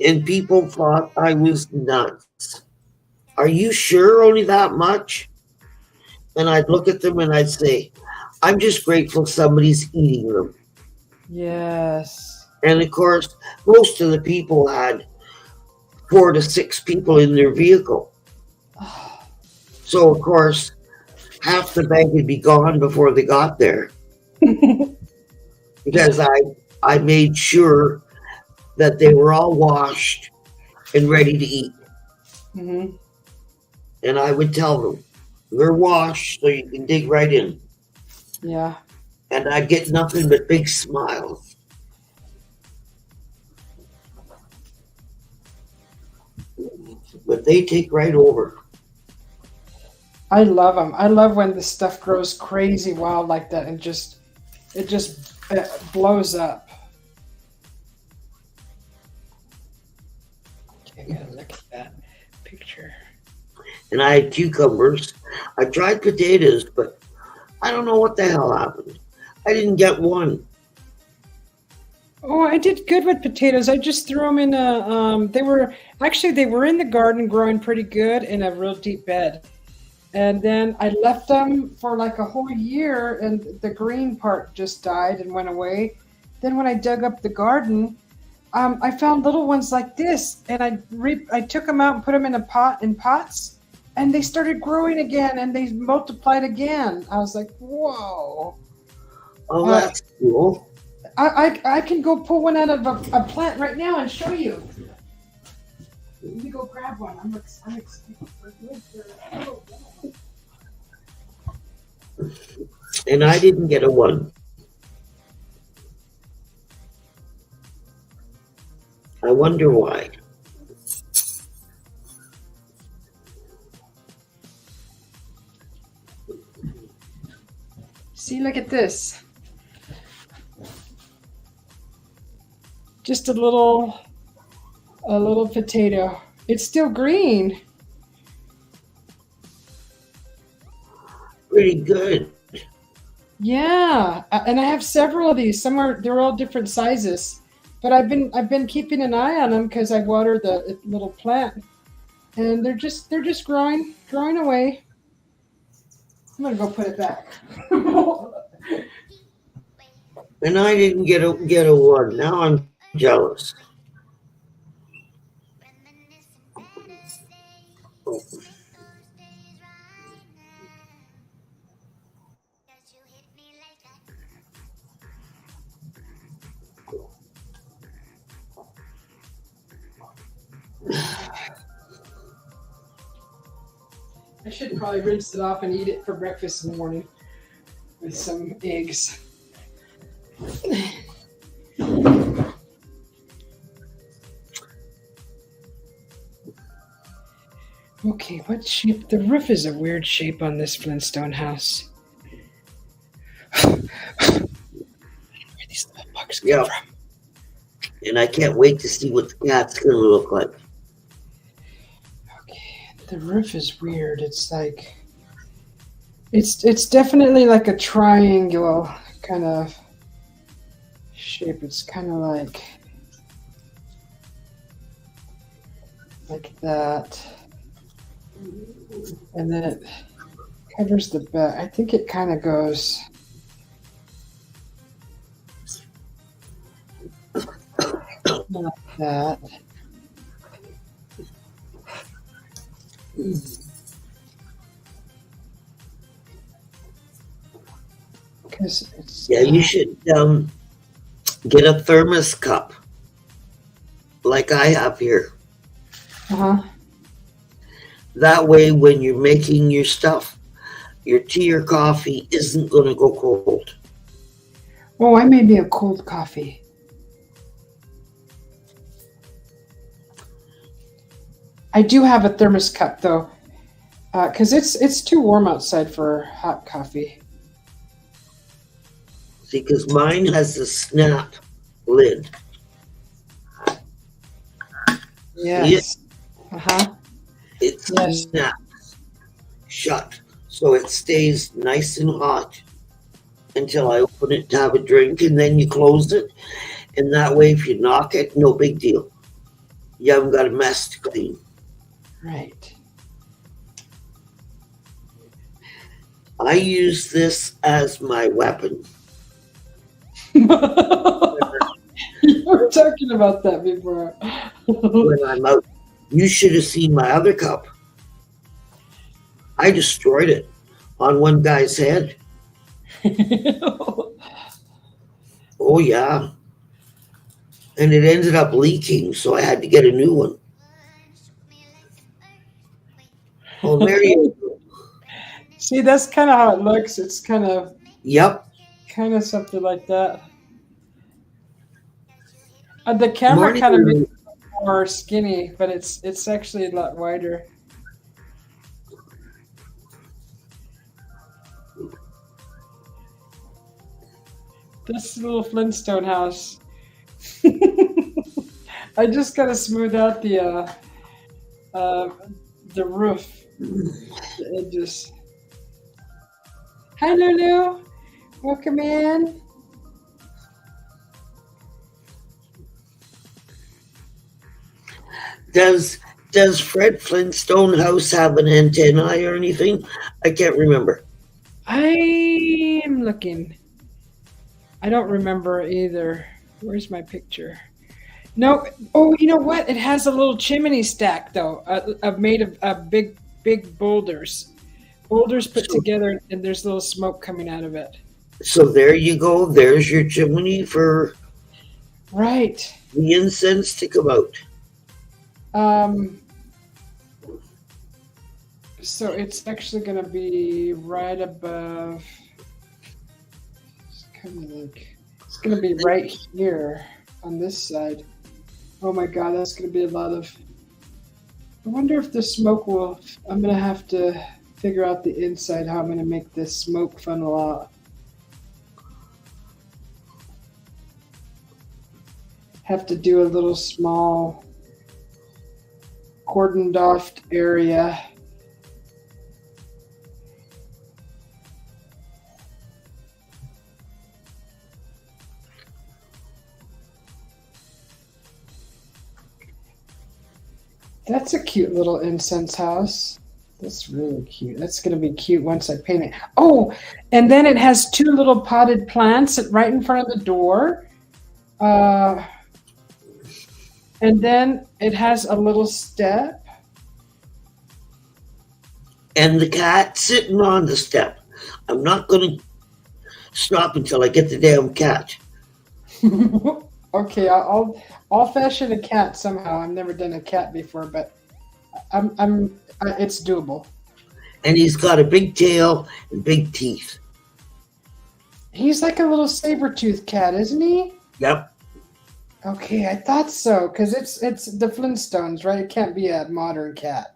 And people thought I was nuts. Are you sure only that much? And I'd look at them and I'd say, I'm just grateful somebody's eating them. Yes. And of course, most of the people had 4 to 6 people in their vehicle. So, of course, half the bag would be gone before they got there because I made sure that they were all washed and ready to eat. Hmm. And I would tell them, they're washed so you can dig right in. Yeah. And I'd get nothing but big smiles. But they take right over. I love them. I love when the stuff grows crazy wild like that and just blows up. Okay, I gotta look at that picture. And I had cucumbers. I tried potatoes, but I don't know what the hell happened. I didn't get one. Oh, I did good with potatoes. I just threw them in a. They were in the garden growing pretty good in a real deep bed. And then I left them for like a whole year, and the green part just died and went away. Then when I dug up the garden, I found little ones like this, and I took them out and put them in a pot in pots, and they started growing again, and they multiplied again. I was like, whoa! Oh, Uh, that's cool. I can go pull one out of a plant right now and show you. Let me go grab one. I'm And I didn't get a one. I wonder why. See, look at this. Just a little potato. It's still green. Pretty good. Yeah, and I have several of these. They're all different sizes, but I've been keeping an eye on them because I water the little plant, and they're just growing away. I'm gonna go put it back. And I didn't get a one. Now I'm jealous. I should probably rinse it off and eat it for breakfast in the morning with some eggs. Okay, what shape? The roof is a weird shape on this Flintstone house. Where these little bugs come from? And I can't wait to see what the cat's going to look like. Okay, the roof is weird. It's like it's definitely like a triangle kind of shape. It's kind of like that. And then it covers the back. I think it kind of goes like that. Because it's you should get a thermos cup like I have here. Uh-huh. That way, when you're making your stuff, your tea or coffee isn't going to go cold. Oh, I made me a cold coffee. I do have a thermos cup though, because it's too warm outside for hot coffee. See, because mine has a snap lid. Yes. Uh-huh. It snaps shut, so it stays nice and hot until I open it to have a drink, and then you close it, and that way if you knock it, no big deal. You haven't got a mess to clean. Right. I use this as my weapon. You were talking about that before. When I'm out. You should have seen my other cup. I destroyed it on one guy's head. Oh, yeah. And it ended up leaking, so I had to get a new one. Oh, there you go. See, that's kind of how it looks. It's kind of something like that. The camera kind of makes it more skinny, but it's actually a lot wider. This little Flintstone house. I just gotta smooth out the roof, the edges. Hi, Lulu. Welcome in. Does Fred Flintstone house have an antennae or anything? I can't remember. I am looking. I don't remember either. Where's my picture? No. Oh, you know what? It has a little chimney stack though, made of big boulders. Boulders put together, and there's little smoke coming out of it. So there you go. There's your chimney for right the incense to come out. So it's actually going to be right above. It's kind of like it's going to be right here on this side. Oh my God, that's going to be a lot of. I wonder if the smoke will. I'm going to have to figure out the inside how I'm going to make this smoke funnel out. have to do a little small cordoned off area. That's a cute little incense house. That's really cute. That's going to be cute once I paint it. Oh, and then it has 2 little potted plants right in front of the door. And then it has a little step. And the cat sitting on the step. I'm not going to stop until I get the damn cat. Okay, I'll fashion a cat somehow. I've never done a cat before, but it's doable. And he's got a big tail and big teeth. He's like a little saber-toothed cat, isn't he? Yep. Okay, I thought so, because it's the Flintstones, right? It can't be a modern cat.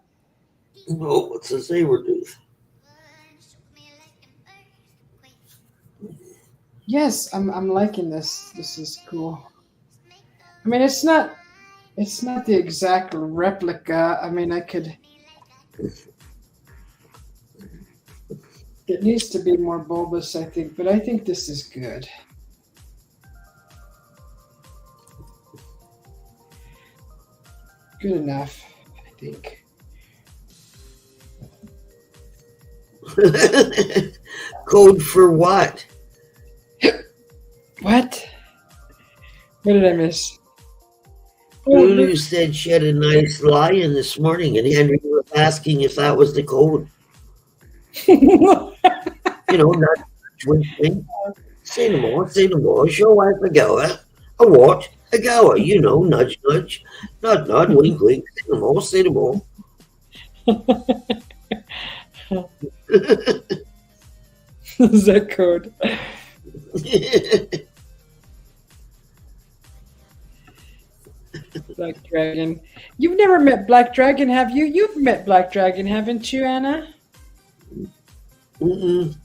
No, it's a saber tooth. Yes, I'm liking this. This is cool. I mean, it's not the exact replica. I mean, it needs to be more bulbous, I think, but I think this is good. Good enough, I think. Code for what? What? What did I miss? Lulu said she had a nice lion this morning, and Henry was asking if that was the code. Not wink, wink. Say no more, show wife a goer. A what? A goer, nudge, nudge. Nod, nod, wink, wink. Say no more. Is that code? Black Dragon. You've never met Black Dragon, have you? You've met Black Dragon, haven't you, Anna? Mm-mm.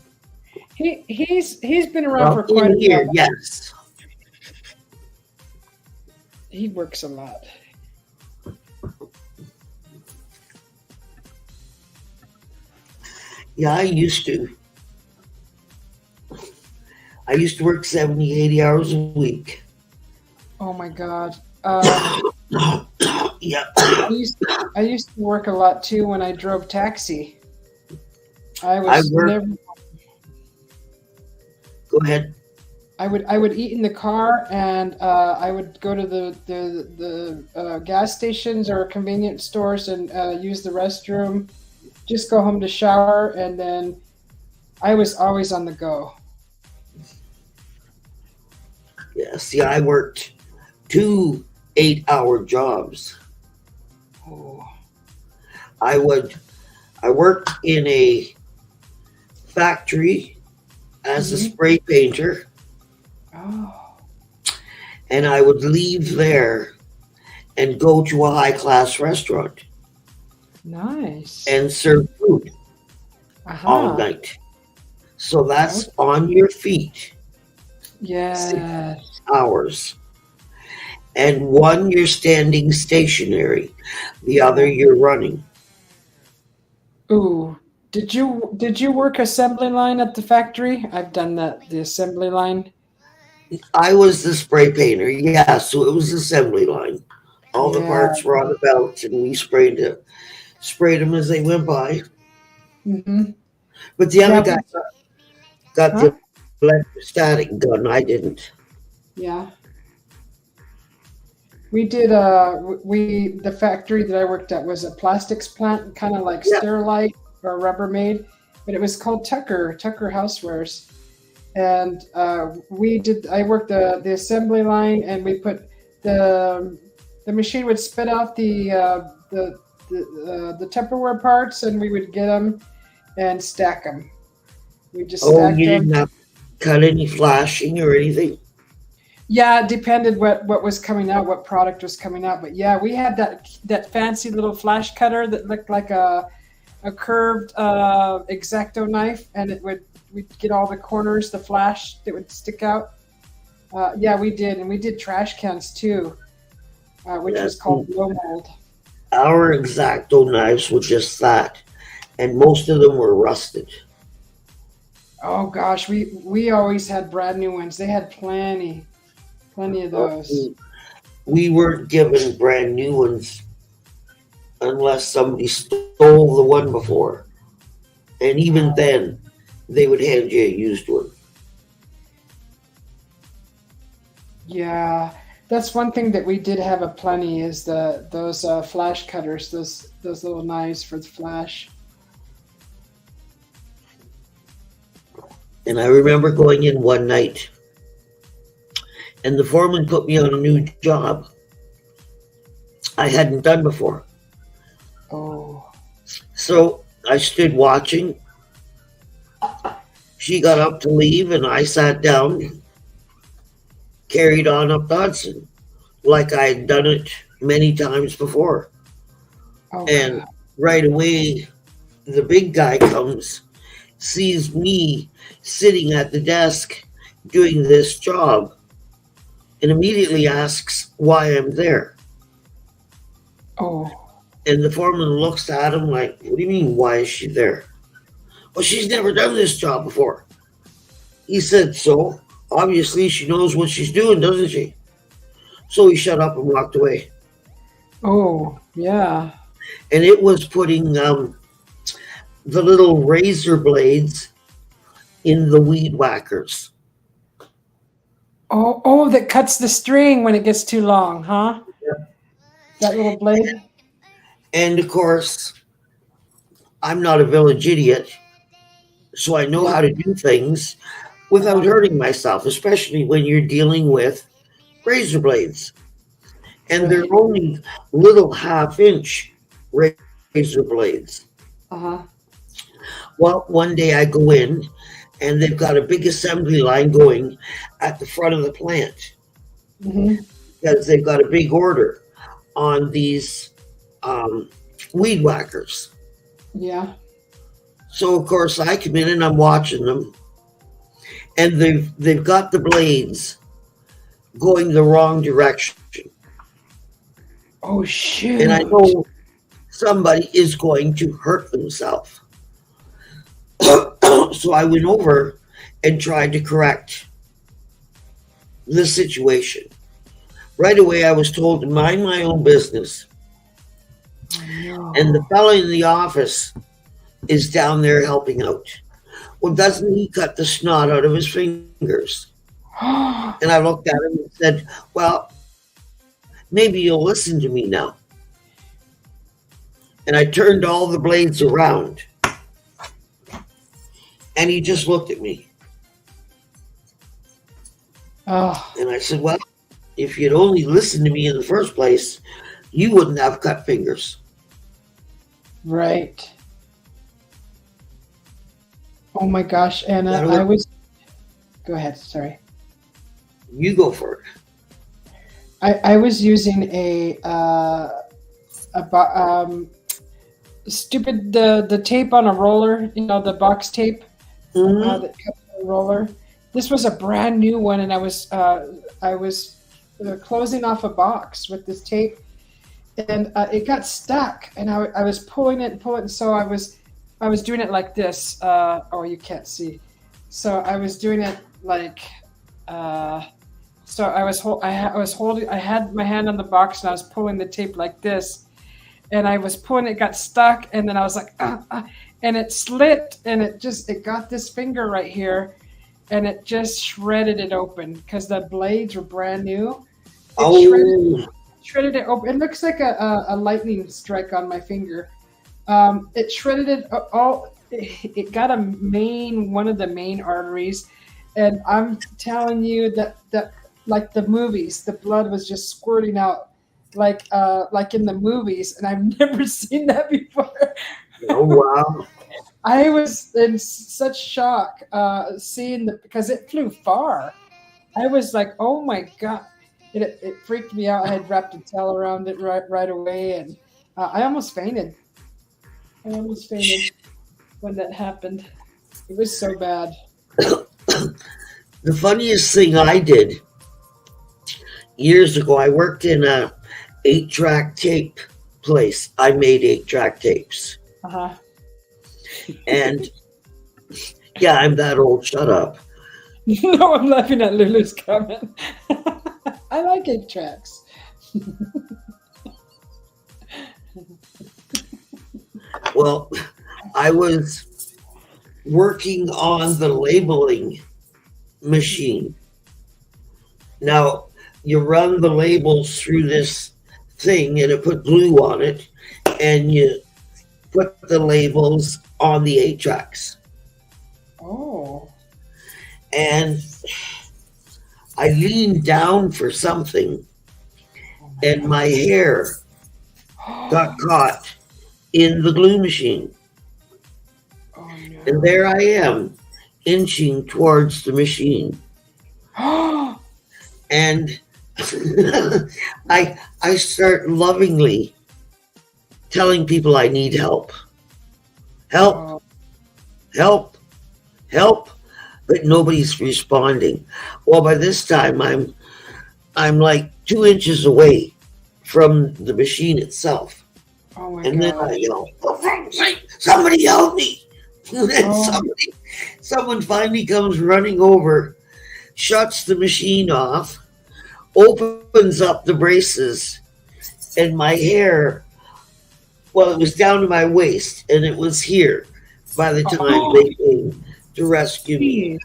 He's been around for quite a while. Yes. He works a lot. Yeah, I used to work 70, 80 hours a week. Oh my God. Yeah. I used to work a lot too when I drove taxi. Go ahead. I would eat in the car, and I would go to the gas stations or convenience stores and use the restroom. Just go home to shower, and then I was always on the go. Yeah, see, I worked 2 8-hour jobs. Oh. I worked in a factory as a spray painter. Oh. And I would leave there and go to a high-class restaurant. Nice. And serve food all night. So that's on your feet. Yeah. 6 hours. And one you're standing stationary, the other you're running. Ooh. Did you work assembly line at the factory? I've done that, the assembly line. I was the spray painter, yeah, so it was assembly line. All the parts were on the belt, and we sprayed them as they went by. Mm-hmm. But the other guy got the electrostatic gun. I didn't. Yeah. We did. The factory that I worked at was a plastics plant, kind of like Sterilite or Rubbermaid, but it was called Tucker Housewares. And I worked the assembly line, and we put the machine would spit out the Tupperware parts, and we would get them and stack them. We just stacked them. You didn't have to cut any flashing or anything? Yeah, it depended what was coming out, what product was coming out. But yeah, we had that fancy little flash cutter that looked like a curved X-Acto knife, and we'd get all the corners, the flash that would stick out. Yeah, we did, and we did trash cans too, which Yeah, was called blow mold. our Exacto knives were just that, and most of them were rusted. Oh gosh, we always had brand new ones. They had plenty of those. We weren't given brand new ones unless somebody stole the one before. And even then, they would hand you a used one. Yeah, that's one thing that we did have a plenty is the those flash cutters, those little knives for the flash. And I remember going in one night, and the foreman put me on a new job I hadn't done before. Oh, So I stood watching. She got up to leave, and I sat down, carried on up Dodson, like I had done it many times before. oh And God. right away, the big guy comes, sees me sitting at the desk doing this job, and immediately asks why I'm there. Oh, And the foreman looks at him like, "What do you mean, why is she there?" "Well, she's never done this job before." He said, "So obviously she knows what she's doing, doesn't she?" So he shut up and walked away. oh, yeah. And it was putting the little razor blades in the weed whackers. Oh, oh, that cuts the string when it gets too long, huh? That little blade. And of course, I'm not a village idiot, so I know Yeah. how to do things without Uh-huh. hurting myself, especially when you're dealing with razor blades. And they're Right. only little half-inch razor blades. Uh-huh. Well, one day I go in, and they've got a big assembly line going at the front of the plant Mm-hmm. because they've got a big order on these um, weed whackers. Yeah. So of course I come in and I'm watching them, and they've got the blades going the wrong direction, Oh and I shoot. know somebody is going to hurt themselves. So I went over and tried to correct the situation. Right away, I was told to mind my own business, Oh and the no. fellow in the office is down there helping out. Well, doesn't he cut the snot out of his fingers? And I looked at him and said, "Well, maybe you'll listen to me now." And I turned all the blades around, and he just looked at me. Oh, And I said, "Well, if you'd only listened to me in the first place, you wouldn't have cut fingers." right. Oh my gosh, Anna, That I was, was go ahead, sorry. you go for it. I was using a stupid the tape on a roller, the box tape Hmm. that comes on a roller. This was a brand new one, and I was closing off a box with this tape, and it got stuck, and I was pulling it and pulling it, and so I was doing it like this. Oh, you can't see. So I was doing it like. Uh, so I was holding. I had my hand on the box, and I was pulling the tape like this, and I was pulling. It got stuck, and then I was like, and it slipped, and it got this finger right here, and it just shredded it open because the blades were brand new. It Oh, shredded it open. It looks like a lightning strike on my finger. It shredded it all. It got one of the main arteries, and I'm telling you that like the movies, the blood was just squirting out like in the movies, and I've never seen that before. oh wow. I was in such shock seeing because it flew far. I was like, oh my god. It freaked me out. I had wrapped a towel around it right away, and I almost fainted. I almost fainted when that happened. It was so bad. The funniest thing I did years ago, I worked in a 8-track tape place. I made 8-track tapes. Uh-huh. And yeah, I'm that old. Shut up. No, I'm laughing at Lulu's comment. I like 8-tracks. Well, I was working on the labeling machine. Now, you run the labels through this thing and it put glue on it, and you put the labels on the 8-tracks. Oh. And I leaned down for something, and my hair got caught in the glue machine. Oh, no. And there I am, inching towards the machine. And I start lovingly telling people I need help. Help, help, help. But nobody's responding. Well, by this time I'm like 2 inches away from the machine itself. Oh my And God. then I yell, "For fuck's sake, somebody help me!" And then someone finally comes running over, shuts the machine off, opens up the braces, and my hair, well, it was down to my waist, and it was here by the time they came to rescue me.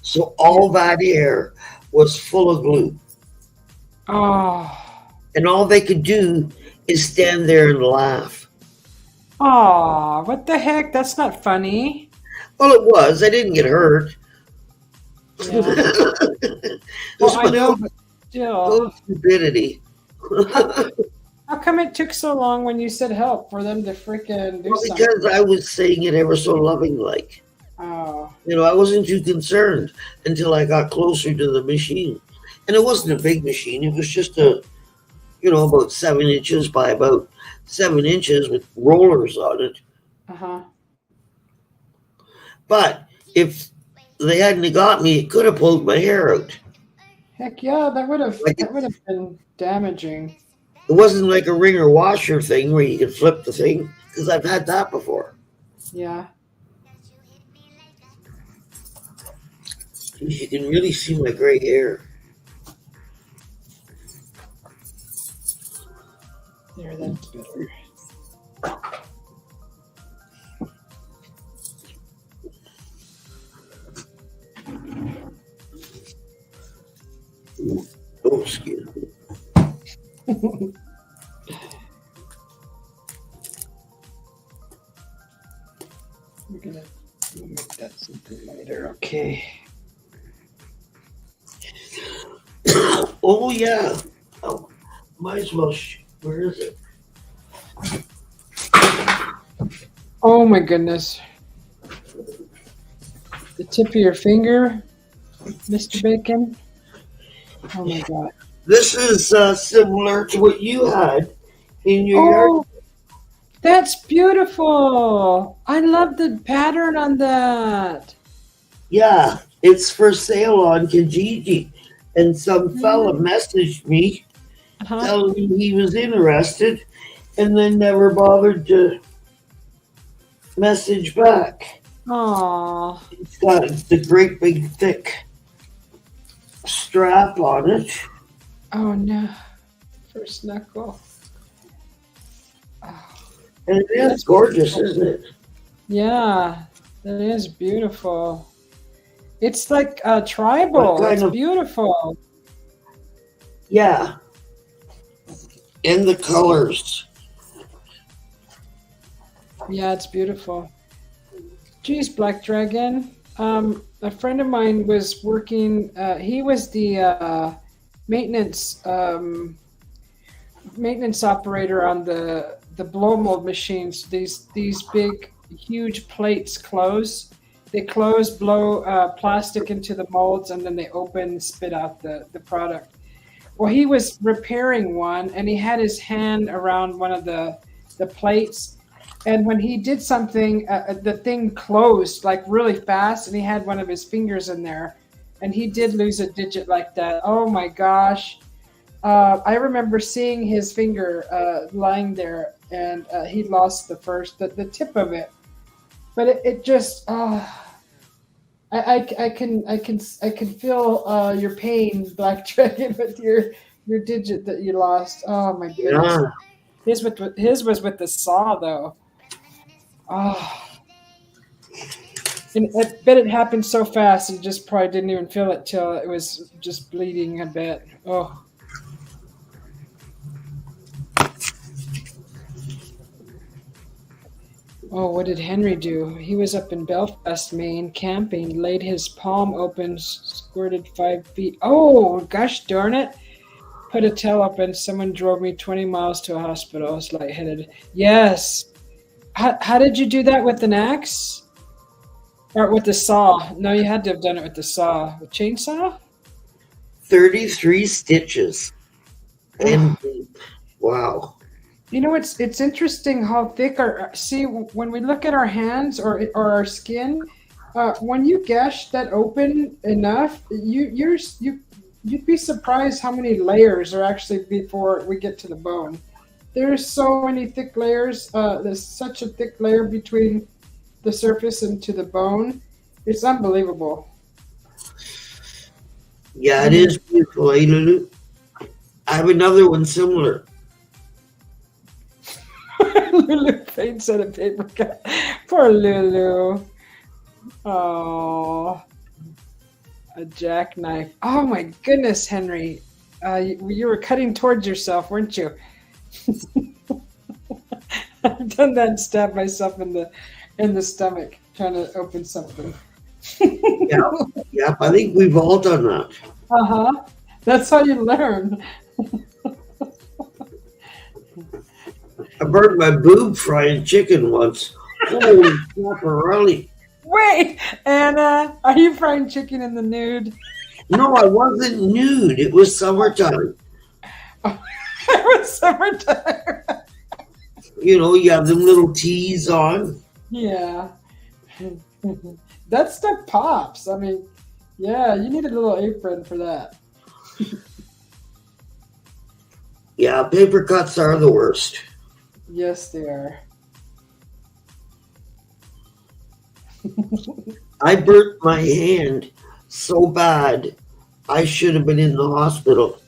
So all that hair was full of glue. Oh. And all they could do is stand there and laugh. Oh, what the heck? That's not funny. Well, it was. I didn't get hurt. Yeah. Well, I know, but still. Stupidity. How come it took so long when you said help for them to freaking do something? Because I was saying it ever so loving like. Oh. You know, I wasn't too concerned until I got closer to the machine. And it wasn't a big machine. It was just about 7 inches by about 7 inches with rollers on it. Uh-huh. But if they hadn't got me, it could have pulled my hair out. Heck yeah, that would have been damaging. It wasn't like a wringer washer thing where you could flip the thing, because I've had that before. Yeah. You can really see my gray hair. There, that's better. Oh, excuse me. We'll make that something later. Okay. Oh, yeah. Oh, might as well. Where is it? Oh my goodness. The tip of your finger, Mr. Bacon. Oh my God. This is similar to what you had in your yard. That's beautiful. I love the pattern on that. Yeah, it's for sale on Kijiji. And some fella messaged me telling me he was interested, and then never bothered to message back. Aww. It's got the great big thick strap on it. Oh no. First knuckle. Oh. And it is gorgeous, isn't it? Yeah, that is beautiful. It's like tribal. It's beautiful. Yeah. And the colors. Yeah, it's beautiful. Geez, Black Dragon. A friend of mine was working. He was the maintenance operator on the blow mold machines. These big, huge plates close. They close, blow plastic into the molds, and then they open, spit out the product. Well, he was repairing one, and he had his hand around one of the plates. And when he did something, the thing closed like really fast, and he had one of his fingers in there. And he did lose a digit like that. Oh my gosh. I remember seeing his finger lying there, and he lost the tip of it. But it just, I can feel your pain, Black Dragon, with your digit that you lost. Oh my goodness. Yeah. His was with the saw though. Oh, and I bet it happened so fast. You just probably didn't even feel it till it was just bleeding a bit. Oh. Oh, what did Henry do? He was up in Belfast, Maine, camping, laid his palm open, squirted 5 feet. Oh, gosh darn it. Put a tail up and someone drove me 20 miles to a hospital. I was lightheaded. Yes. How did you do that with an axe? Or with the saw? No, you had to have done it with the saw. With chainsaw? 33 stitches. And wow. You know, it's interesting how thick our see when we look at our hands or our skin. When you gash that open enough, you'd be surprised how many layers are actually before we get to the bone. There's so many thick layers. There's such a thick layer between the surface and to the bone. It's unbelievable. Yeah, it is beautiful, eh, Lulu? I have another one similar. Lulu paints on a paper cut. Poor Lulu. Oh, a jackknife. Oh my goodness, Henry. You were cutting towards yourself, weren't you? I've done that and stabbed myself in the stomach trying to open something. Yeah, I think we've all done that. Uh-huh. That's how you learn. I burned my boob frying chicken once. Holy crap, Wait, Anna, are you frying chicken in the nude? No, I wasn't nude. It was summertime. It was summertime. You know, you have them little tees on. Yeah. That stuff pops. I mean, yeah, you need a little apron for that. Yeah, paper cuts are the worst. Yes, they are. I burnt my hand so bad, I should have been in the hospital.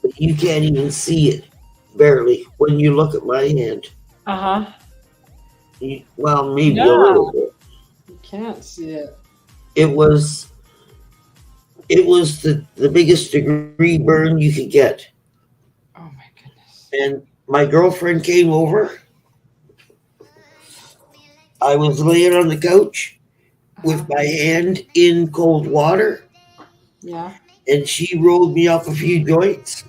But you can't even see it, barely, when you look at my hand. Uh-huh. Well, maybe a Yeah. little bit. You can't see it. It was the biggest degree burn you could get. Oh my goodness. And my girlfriend came over. I was laying on the couch with my hand in cold water, Yeah. and she rolled me up a few joints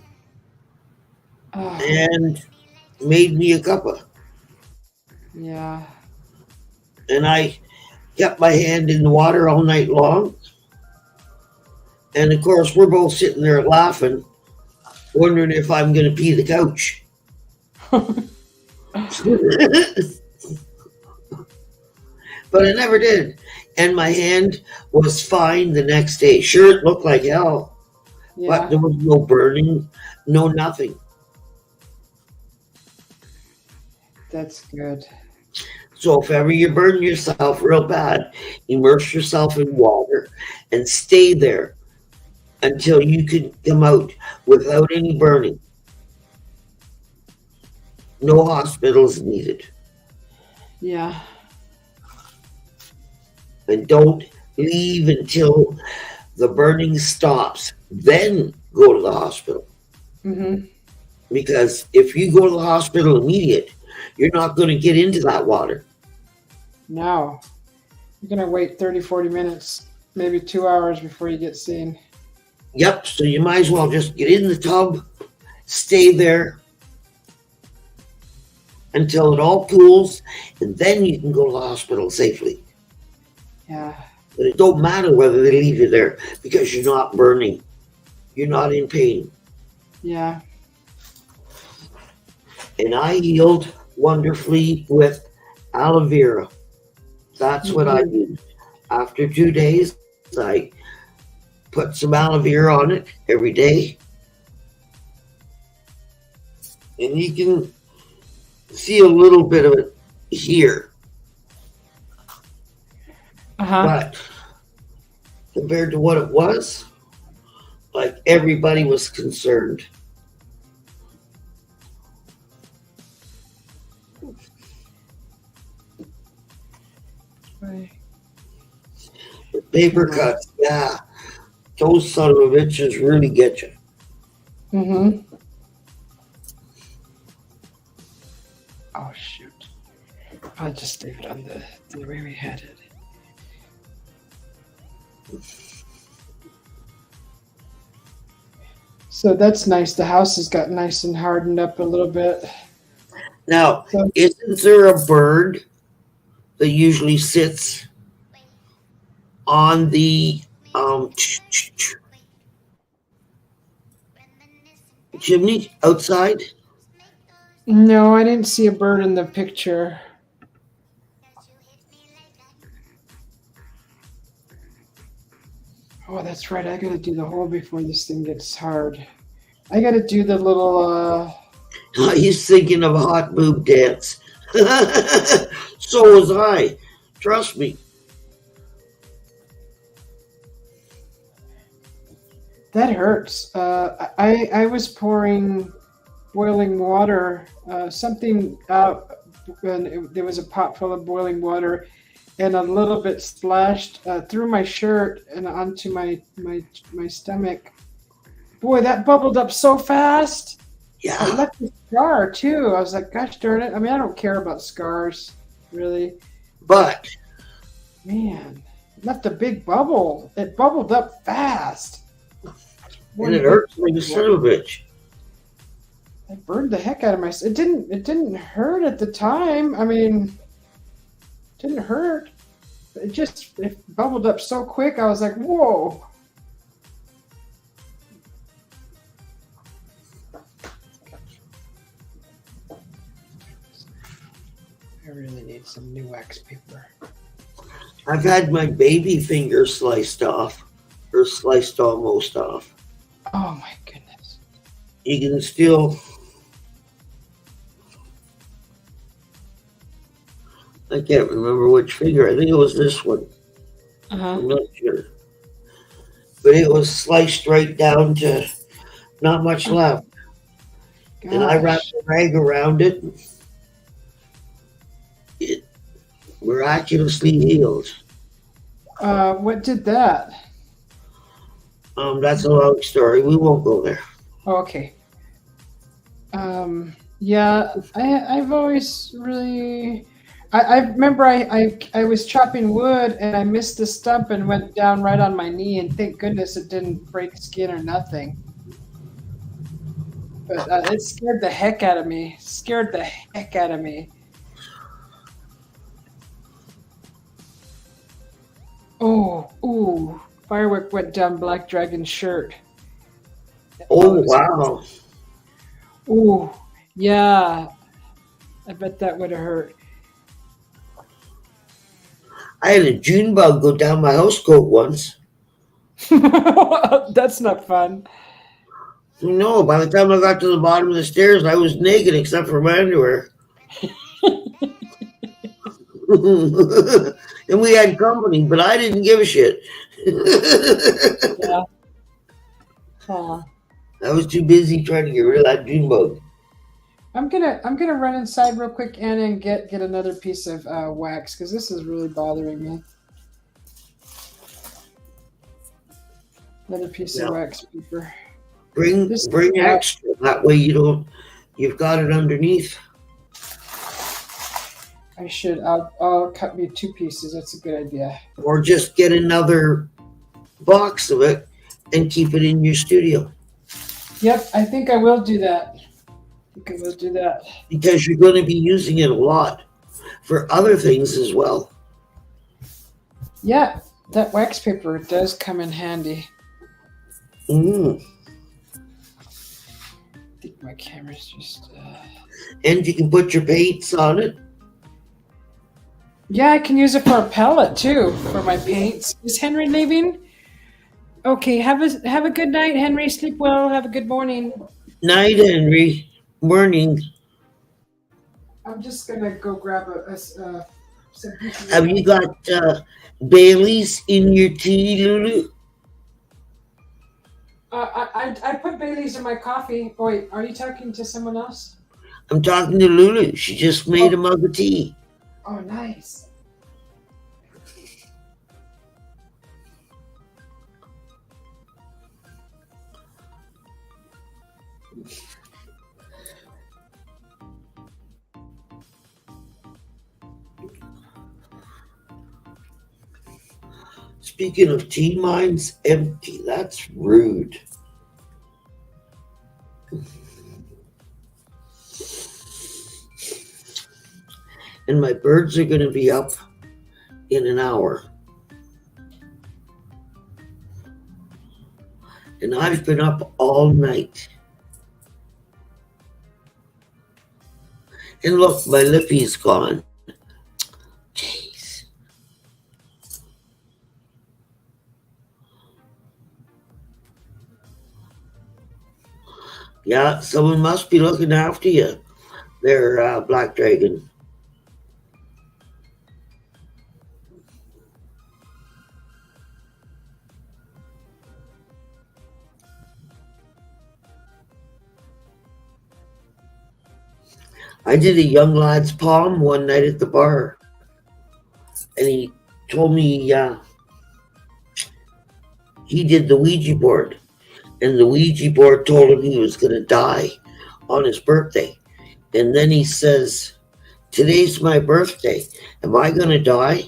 Oh, and made me a cuppa. yeah. And I kept my hand in the water all night long. And of course, we're both sitting there laughing, wondering if I'm going to pee the couch. But I never did. And my hand was fine the next day. Sure, it looked like hell, Yeah. but there was no burning, no nothing. That's good. So if ever you burn yourself real bad, immerse yourself in water and stay there until you can come out without any burning. No hospitals needed. Yeah. And don't leave until the burning stops. Then go to the hospital. Mm-hmm. Because if you go to the hospital immediate, you're not going to get into that water. No. You're going to wait 30, 40 minutes, maybe 2 hours before you get seen. Yep, so you might as well just get in the tub, stay there until it all cools, and then you can go to the hospital safely. Yeah. But it don't matter whether they leave you there because you're not burning. You're not in pain. Yeah. And I healed wonderfully with aloe vera. That's what I used. After 2 days, I put some aloe vera on it every day. and you can see a little bit of it here. But compared to what it was, like everybody was concerned. Right. The paper cuts, yeah. Those son of a bitches really get you. Mm-hmm. Oh, shoot. I'll just leave it on the way we had it. So that's nice. The house has got nice and hardened up a little bit. Now, isn't there a bird that usually sits on the chimney outside? No, I didn't see a bird in the picture. Oh, that's right. I gotta do the hole before this thing gets hard. I gotta do the little He's thinking of a hot boob dance. So was I. Trust me. That hurts. I was pouring boiling water, something out, and there was a pot full of boiling water, and a little bit splashed through my shirt and onto my stomach. Boy, that bubbled up so fast. Yeah. It left a scar too. I was like, gosh darn it. I mean, I don't care about scars, really. But Man, it left a big bubble. It bubbled up fast. And it hurts like a son of a bitch. It burned the heck out of my. It didn't hurt at the time. I mean, it didn't hurt. It bubbled up so quick. I was like, whoa. I really need some new wax paper. I've had my baby finger sliced off, or sliced almost off. Oh my goodness. You can still, I can't remember which finger. I think it was this one. I'm not sure. But it was sliced right down to not much left. Gosh. And I wrapped a rag around it. It miraculously healed. What did that? That's a long story. We won't go there. Oh, okay. Yeah, I've always really. I remember I was chopping wood and I missed the stump and went down right on my knee, and thank goodness it didn't break skin or nothing. But it scared the heck out of me. Oh, ooh. Firework went down Black Dragon's shirt. Oh, wow. Ooh, yeah. I bet that would have hurt. I had a June bug go down my house coat once. That's not fun. No, by the time I got to the bottom of the stairs, I was naked except for my underwear. And we had company, but I didn't give a shit. Yeah. Huh. I was too busy trying to get rid of that June bug. I'm gonna run inside real quick, Anna, and get another piece of wax because this is really bothering me. Another piece of wax paper. Bring extra. That way you've got it underneath. I should. I'll cut me 2 pieces. That's a good idea. Or just get another box of it and keep it in your studio. Yep, I think I will do that. Because you're going to be using it a lot for other things as well. Yeah, that wax paper does come in handy. I think my camera's just... And you can put your paints on it. Yeah, I can use it for a palette too, for my paints. Is Henry leaving? Okay, have a good night, Henry. Sleep well. Have a good morning. Night, Henry. Morning. I'm just gonna go grab some pieces Have of. you got Bailey's in your tea, Lulu? I put Bailey's in my coffee. Oh, wait, are you talking to someone else? I'm talking to Lulu. She just made Oh, a mug of tea. oh, nice. Speaking of tea, mine's empty. That's rude. And my birds are going to be up in an hour. And I've been up all night. And look, my lippy's gone. Jeez. Yeah, someone must be looking after you there, Black Dragon. I did a young lad's palm one night at the bar. And he told me he did the Ouija board. And the Ouija board told him he was going to die on his birthday. And then he says, "Today's my birthday. Am I going to die?"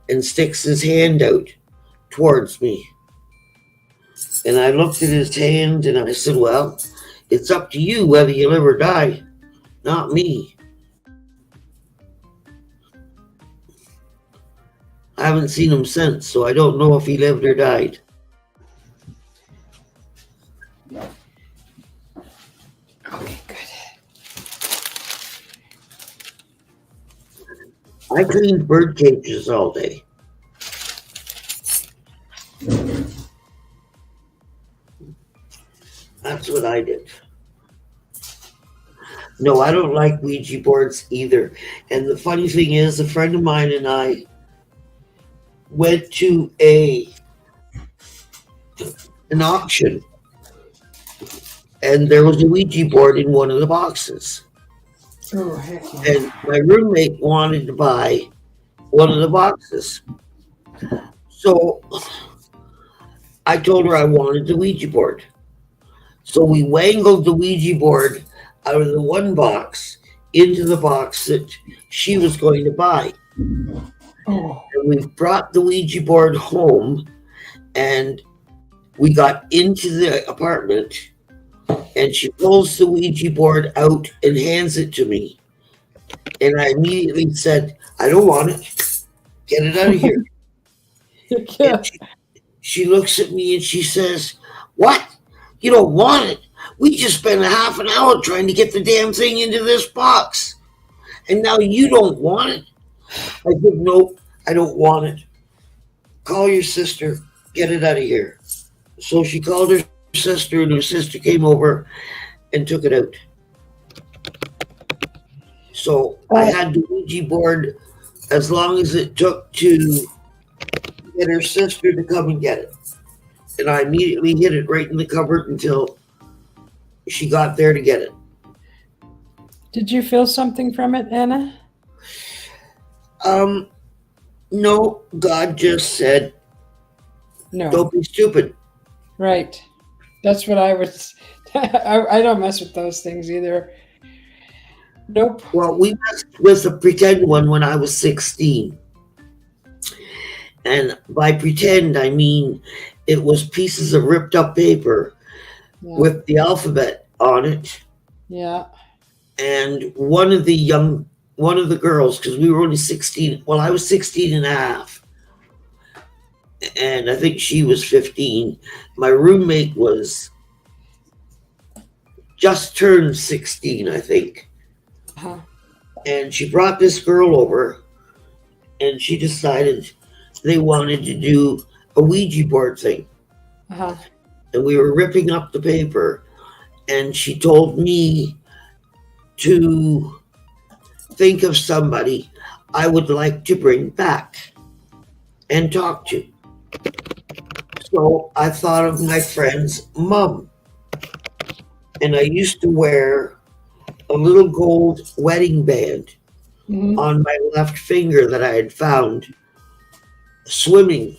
And sticks his hand out towards me. And I looked at his hand and I said, "Well, it's up to you whether you live or die, not me." I haven't seen him since, so I don't know if he lived or died. Okay, good. I cleaned bird cages all day. That's what I did. No, I don't like Ouija boards either. And the funny thing is, a friend of mine and I went to an auction, and there was a Ouija board in one of the boxes. Oh, heck yeah. And my roommate wanted to buy one of the boxes. So I told her I wanted the Ouija board. So we wangled the Ouija board out of the one box into the box that she was going to buy. Oh. And we brought the Ouija board home, and we got into the apartment, and she pulls the Ouija board out and hands it to me. And I immediately said, "I don't want it. Get it out of here." Yeah. And she looks at me and she says, "What? You don't want it? We just spent a half an hour trying to get the damn thing into this box. And now you don't want it?" I said, "No, I don't want it. Call your sister. Get it out of here." So she called her sister, and her sister came over and took it out. So I had the Ouija board as long as it took to get her sister to come and get it. And I immediately hid it right in the cupboard until she got there to get it. Did you feel something from it, Anna? No, God just said, No. "Don't be stupid." Right. That's what I was. I don't mess with those things either. Nope. Well, we messed with a pretend one when I was 16. And by pretend, I mean it was pieces of ripped up paper with the alphabet on it. Yeah. And one of the girls, because we were only 16, well, I was 16 and a half. And I think she was 15. My roommate was just turned 16, I think. Uh-huh. And she brought this girl over, and she decided they wanted to do a Ouija board thing. Uh-huh. And we were ripping up the paper, and she told me to think of somebody I would like to bring back and talk to. So I thought of my friend's mom, and I used to wear a little gold wedding band Mm-hmm. on my left finger that I had found swimming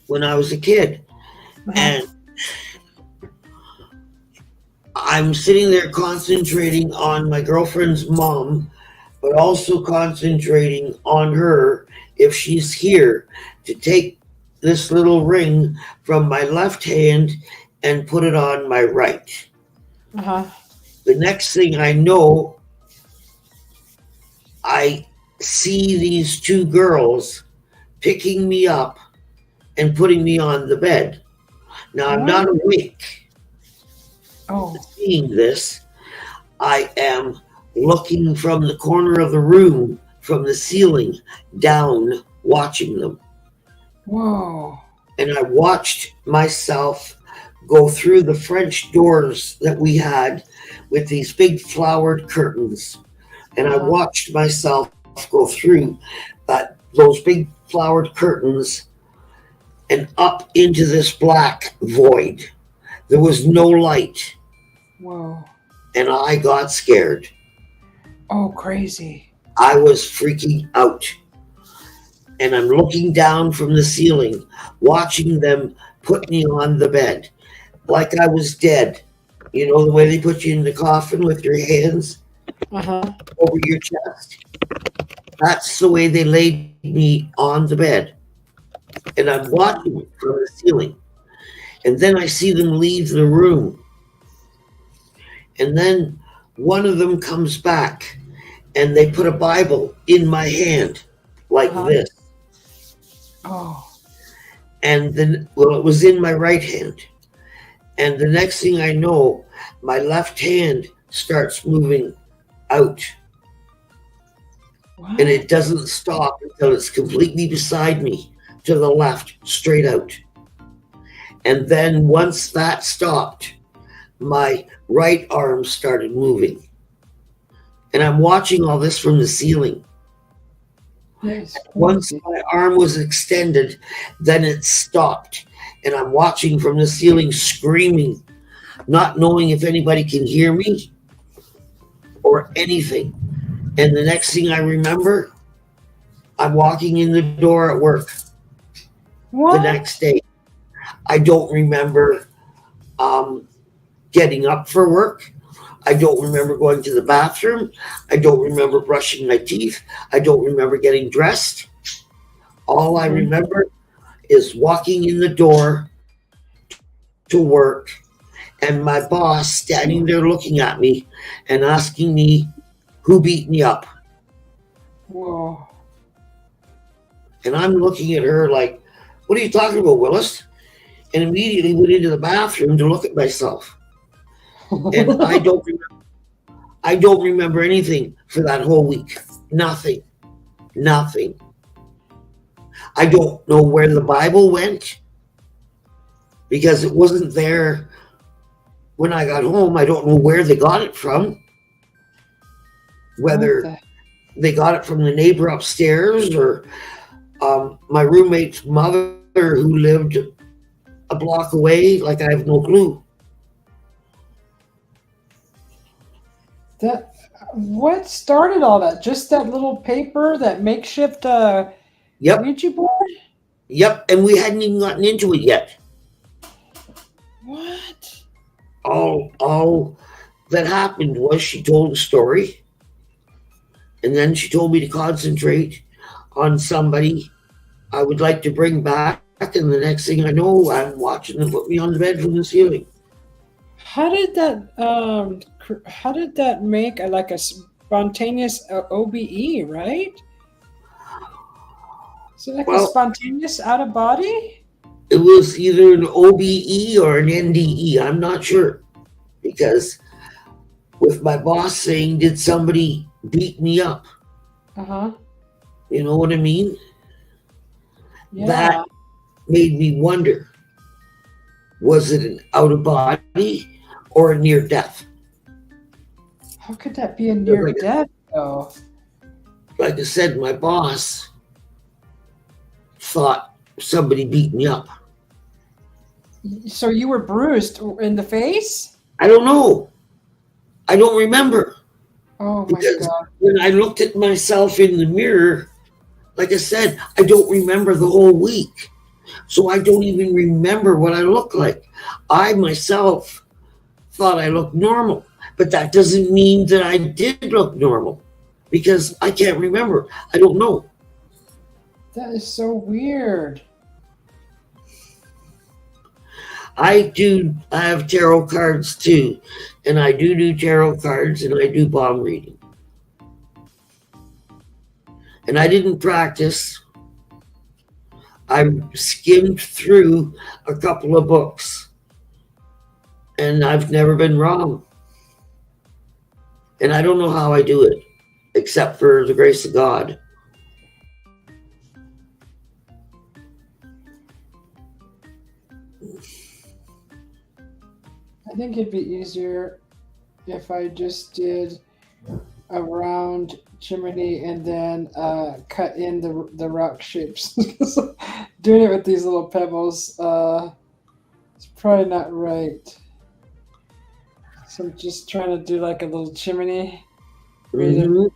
when I was a kid. Uh-huh. And I'm sitting there concentrating on my girlfriend's mom, but also concentrating on her if she's here to take this little ring from my left hand and put it on my right. Uh-huh. The next thing I know, I see these two girls picking me up and putting me on the bed. Now I'm What? not awake Oh. seeing this. I am looking from the corner of the room, from the ceiling down, watching them. Whoa. And I watched myself go through the French doors that we had with these big flowered curtains. And I Uh-huh. watched myself go through those big flowered curtains and up into this black void. There was no light, Whoa. and I got scared. Oh, crazy. I was freaking out. And I'm looking down from the ceiling, watching them put me on the bed like I was dead. You know, the way they put you in the coffin with your hands Uh-huh. over your chest? That's the way they laid me on the bed. And I'm watching it from the ceiling. And then I see them leave the room. And then one of them comes back and they put a Bible in my hand like Uh-huh. this. Oh. And then, well, it was in my right hand. And the next thing I know, my left hand starts moving out. What? And it doesn't stop until it's completely beside me to the left, straight out. And then once that stopped, my right arm started moving. And I'm watching all this from the ceiling. Yes. Once my arm was extended, then it stopped. And I'm watching from the ceiling, screaming, not knowing if anybody can hear me or anything. And the next thing I remember, I'm walking in the door at work What? the next day. I don't remember getting up for work. I don't remember going to the bathroom. I don't remember brushing my teeth. I don't remember getting dressed. All I remember is walking in the door to work and my boss standing there looking at me and asking me who beat me up. Whoa. And I'm looking at her like, what are you talking about, Willis? And immediately went into the bathroom to look at myself. And I don't remember anything for that whole week. Nothing. I don't know where the Bible went because it wasn't there when I got home. I don't know where they got it from. Whether they got it from the neighbor upstairs or my roommate's mother who lived a block away. Like, I have no clue. What started all that? Just that little paper, that makeshift Yep. Ouija board? Yep. And we hadn't even gotten into it yet. What? All that happened was she told a story, and then she told me to concentrate on somebody I would like to bring back, and the next thing I know, I'm watching them put me on the bed from the ceiling. How did that make like a spontaneous OBE, right? So like a spontaneous out of body? It was either an OBE or an NDE. I'm not sure. Because with my boss saying, did somebody beat me up? Uh-huh. You know what I mean? Yeah. That made me wonder, was it an out of body or a near death. How could that be a near death, though? Like I said, my boss thought somebody beat me up. So you were bruised in the face? I don't know. I don't remember. Oh, my Because God. when I looked at myself in the mirror, like I said, I don't remember the whole week. So I don't even remember what I look like. I myself thought I looked normal, but that doesn't mean that I did look normal because I can't remember. I don't know. That is so weird. I have tarot cards too, and I do tarot cards and I do palm reading. And I didn't practice. I skimmed through a couple of books and I've never been wrong. And I don't know how I do it, except for the grace of God. I think it'd be easier if I just did a round chimney and then cut in the rock shapes. Doing it with these little pebbles, it's probably not right. So I'm just trying to do like a little chimney made of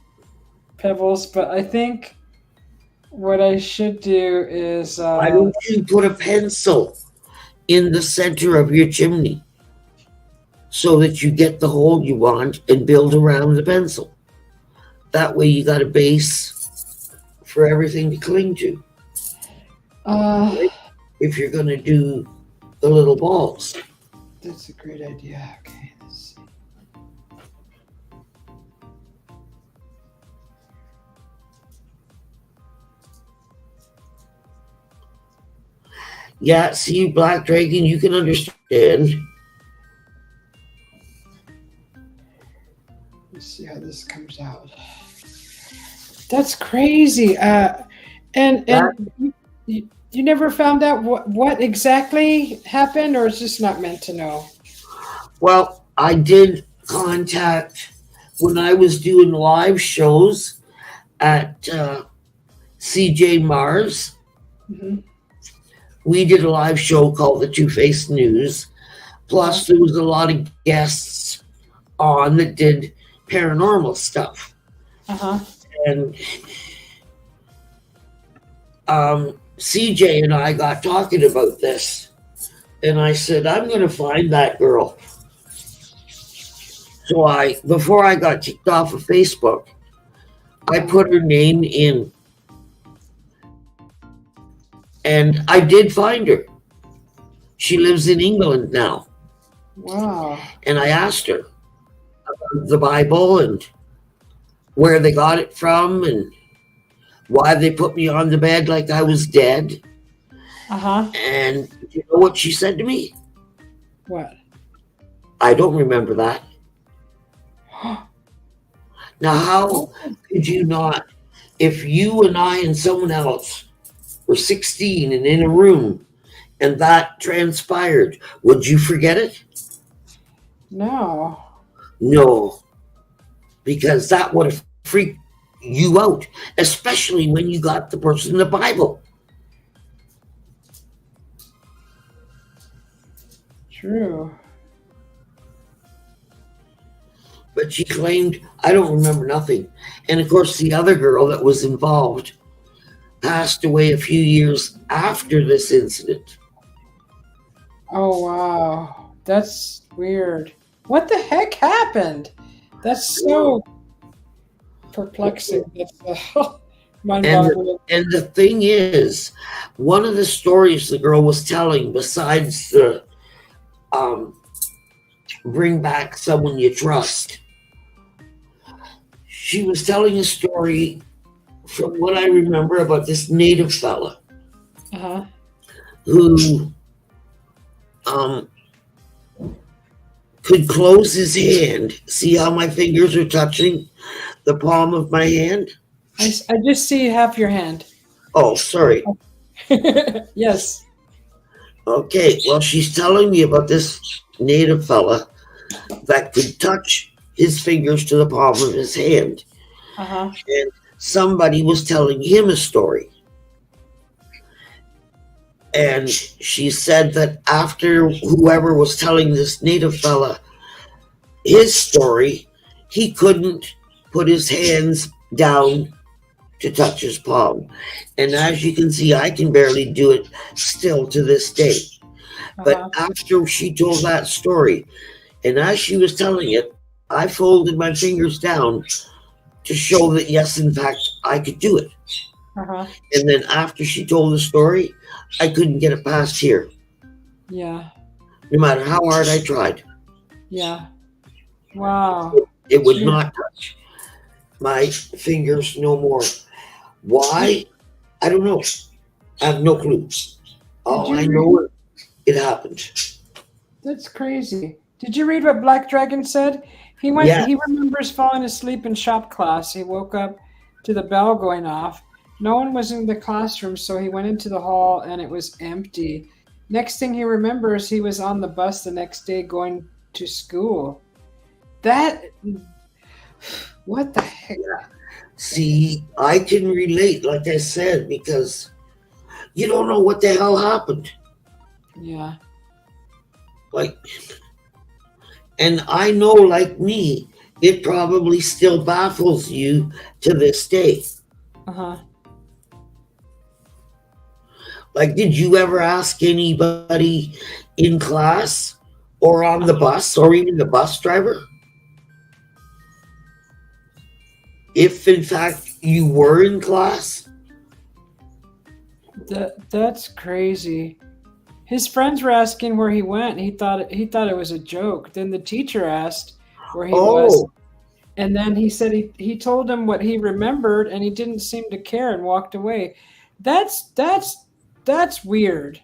pebbles, but I think what I should do is why don't you put a pencil in the center of your chimney so that you get the hole you want and build around the pencil? That way you got a base for everything to cling to. Right? If you're going to do the little balls. That's a great idea. Okay, let's see. Yeah, see, Black Dragon, you can understand. Let's see how this comes out. That's crazy. And you never found out what exactly happened, or it's just not meant to know? Well, I did contact when I was doing live shows at CJ Mars. Mm-hmm. We did a live show called the Two-Faced News. Plus, there was a lot of guests on that did paranormal stuff. And CJ and I got talking about this. And I said, I'm going to find that girl. So before I got kicked off of Facebook, I put her name in. And I did find her. She lives in England now. Wow. And I asked her about the Bible and where they got it from and why they put me on the bed like I was dead. And you know what she said to me? What? I don't remember that. Now, how could you not, if you and I and someone else were 16 and in a room and that transpired, would you forget it? No. No, because that would have freaked you out, especially when you got the person the Bible. True. But she claimed, I don't remember nothing. And of course, the other girl that was involved passed away a few years after this incident. Oh, wow. That's weird. What the heck happened? That's so perplexing. That's mind-boggling. And the thing is, one of the stories the girl was telling, besides the bring back someone you trust, she was telling a story from what I remember about this native fella who could close his hand. See how my fingers are touching the palm of my hand? I just see half your hand. Oh, sorry. Yes. Okay, well, she's telling me about this native fella that could touch his fingers to the palm of his hand. Uh-huh. And somebody was telling him a story. And she said that after whoever was telling this native fella his story, he couldn't put his hands down to touch his palm. And as you can see, I can barely do it still to this day. But Uh-huh. after she told that story, and as she was telling it, I folded my fingers down to show that, yes, in fact, I could do it. Uh-huh. And then after she told the story, I couldn't get it past here, Yeah. no matter how hard I tried. Yeah. Wow. It would You not touch my fingers no more. Why? I don't know. I have no clue. did All you I read know it happened. That's crazy. Did you read what Black Dragon said? Yeah. He remembers falling asleep in shop class. He woke up to the bell going off. No one was in the classroom, so he went into the hall and it was empty. Next thing he remembers, he was on the bus the next day going to school. That, what the heck? See, I can relate, like I said, because you don't know what the hell happened. Yeah. Like, and I know, like me, it probably still baffles you to this day. Uh-huh. Like, did you ever ask anybody in class or on the bus or even the bus driver if, in fact, you were in class? That's crazy. His friends were asking where he went. He thought it was a joke. Then the teacher asked where he was, Oh, and then he said he told him what he remembered, and he didn't seem to care and walked away. That's that's that's weird.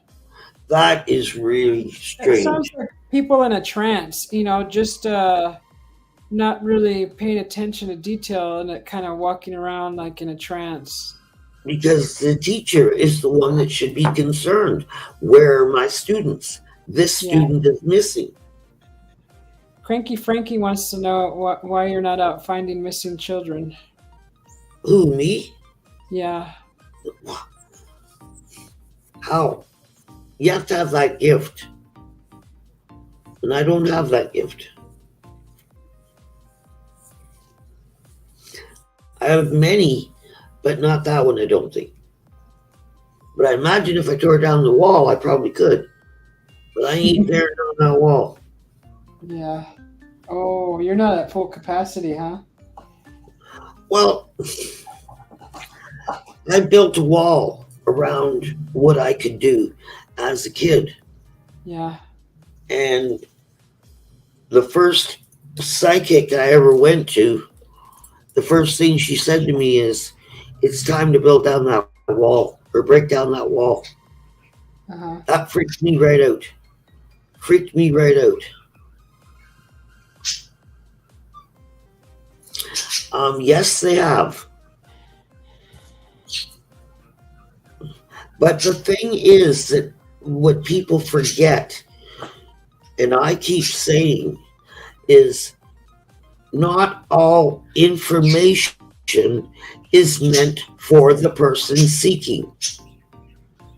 that is really It sounds strange like people in a trance, just not really paying attention to detail and it kind of walking around like in a trance. because the teacher is the one that should be concerned. Where are my students? This Yeah. student is missing. Cranky Frankie wants to know why you're not out finding missing children. Who, me? Yeah. How? You have to have that gift. And I don't have that gift. I have many, but not that one, I don't think. But I imagine if I tore down the wall, I probably could. But I ain't tearing down that wall. Yeah. Oh, you're not at full capacity, huh? Well, I built a wall around what I could do as a kid. Yeah. And the first psychic I ever went to, the first thing she said to me is, it's time to build down that wall or break down that wall. Uh-huh. That freaked me right out. Freaked me right out. Yes, they have. But the thing is that what people forget, and I keep saying, is not all information is meant for the person seeking.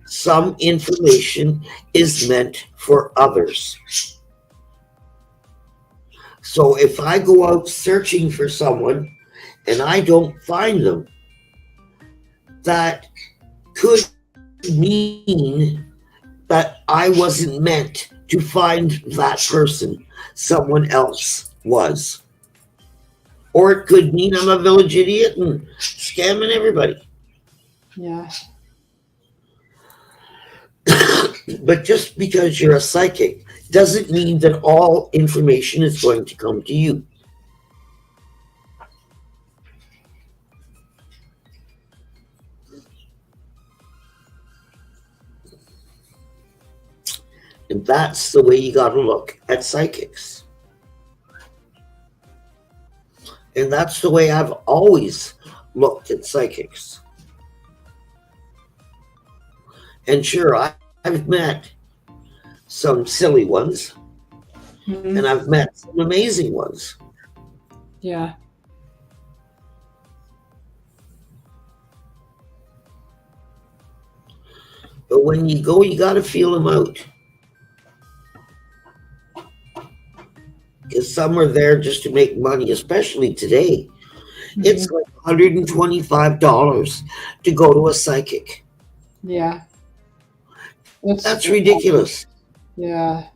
Some information is meant for others. So if I go out searching for someone and I don't find them, that could mean that I wasn't meant to find that person. Someone else was. Or it could mean I'm a village idiot and scamming everybody. Yeah. But just because you're a psychic doesn't mean that all information is going to come to you. And that's the way you got to look at psychics. And that's the way I've always looked at psychics. And sure, I've met some silly ones, Hmm. and I've met some amazing ones. Yeah. But when you go, you got to feel them out. Because some are there just to make money, especially today. Hmm. It's like $125 to go to a psychic. Yeah. That's That's ridiculous. yeah.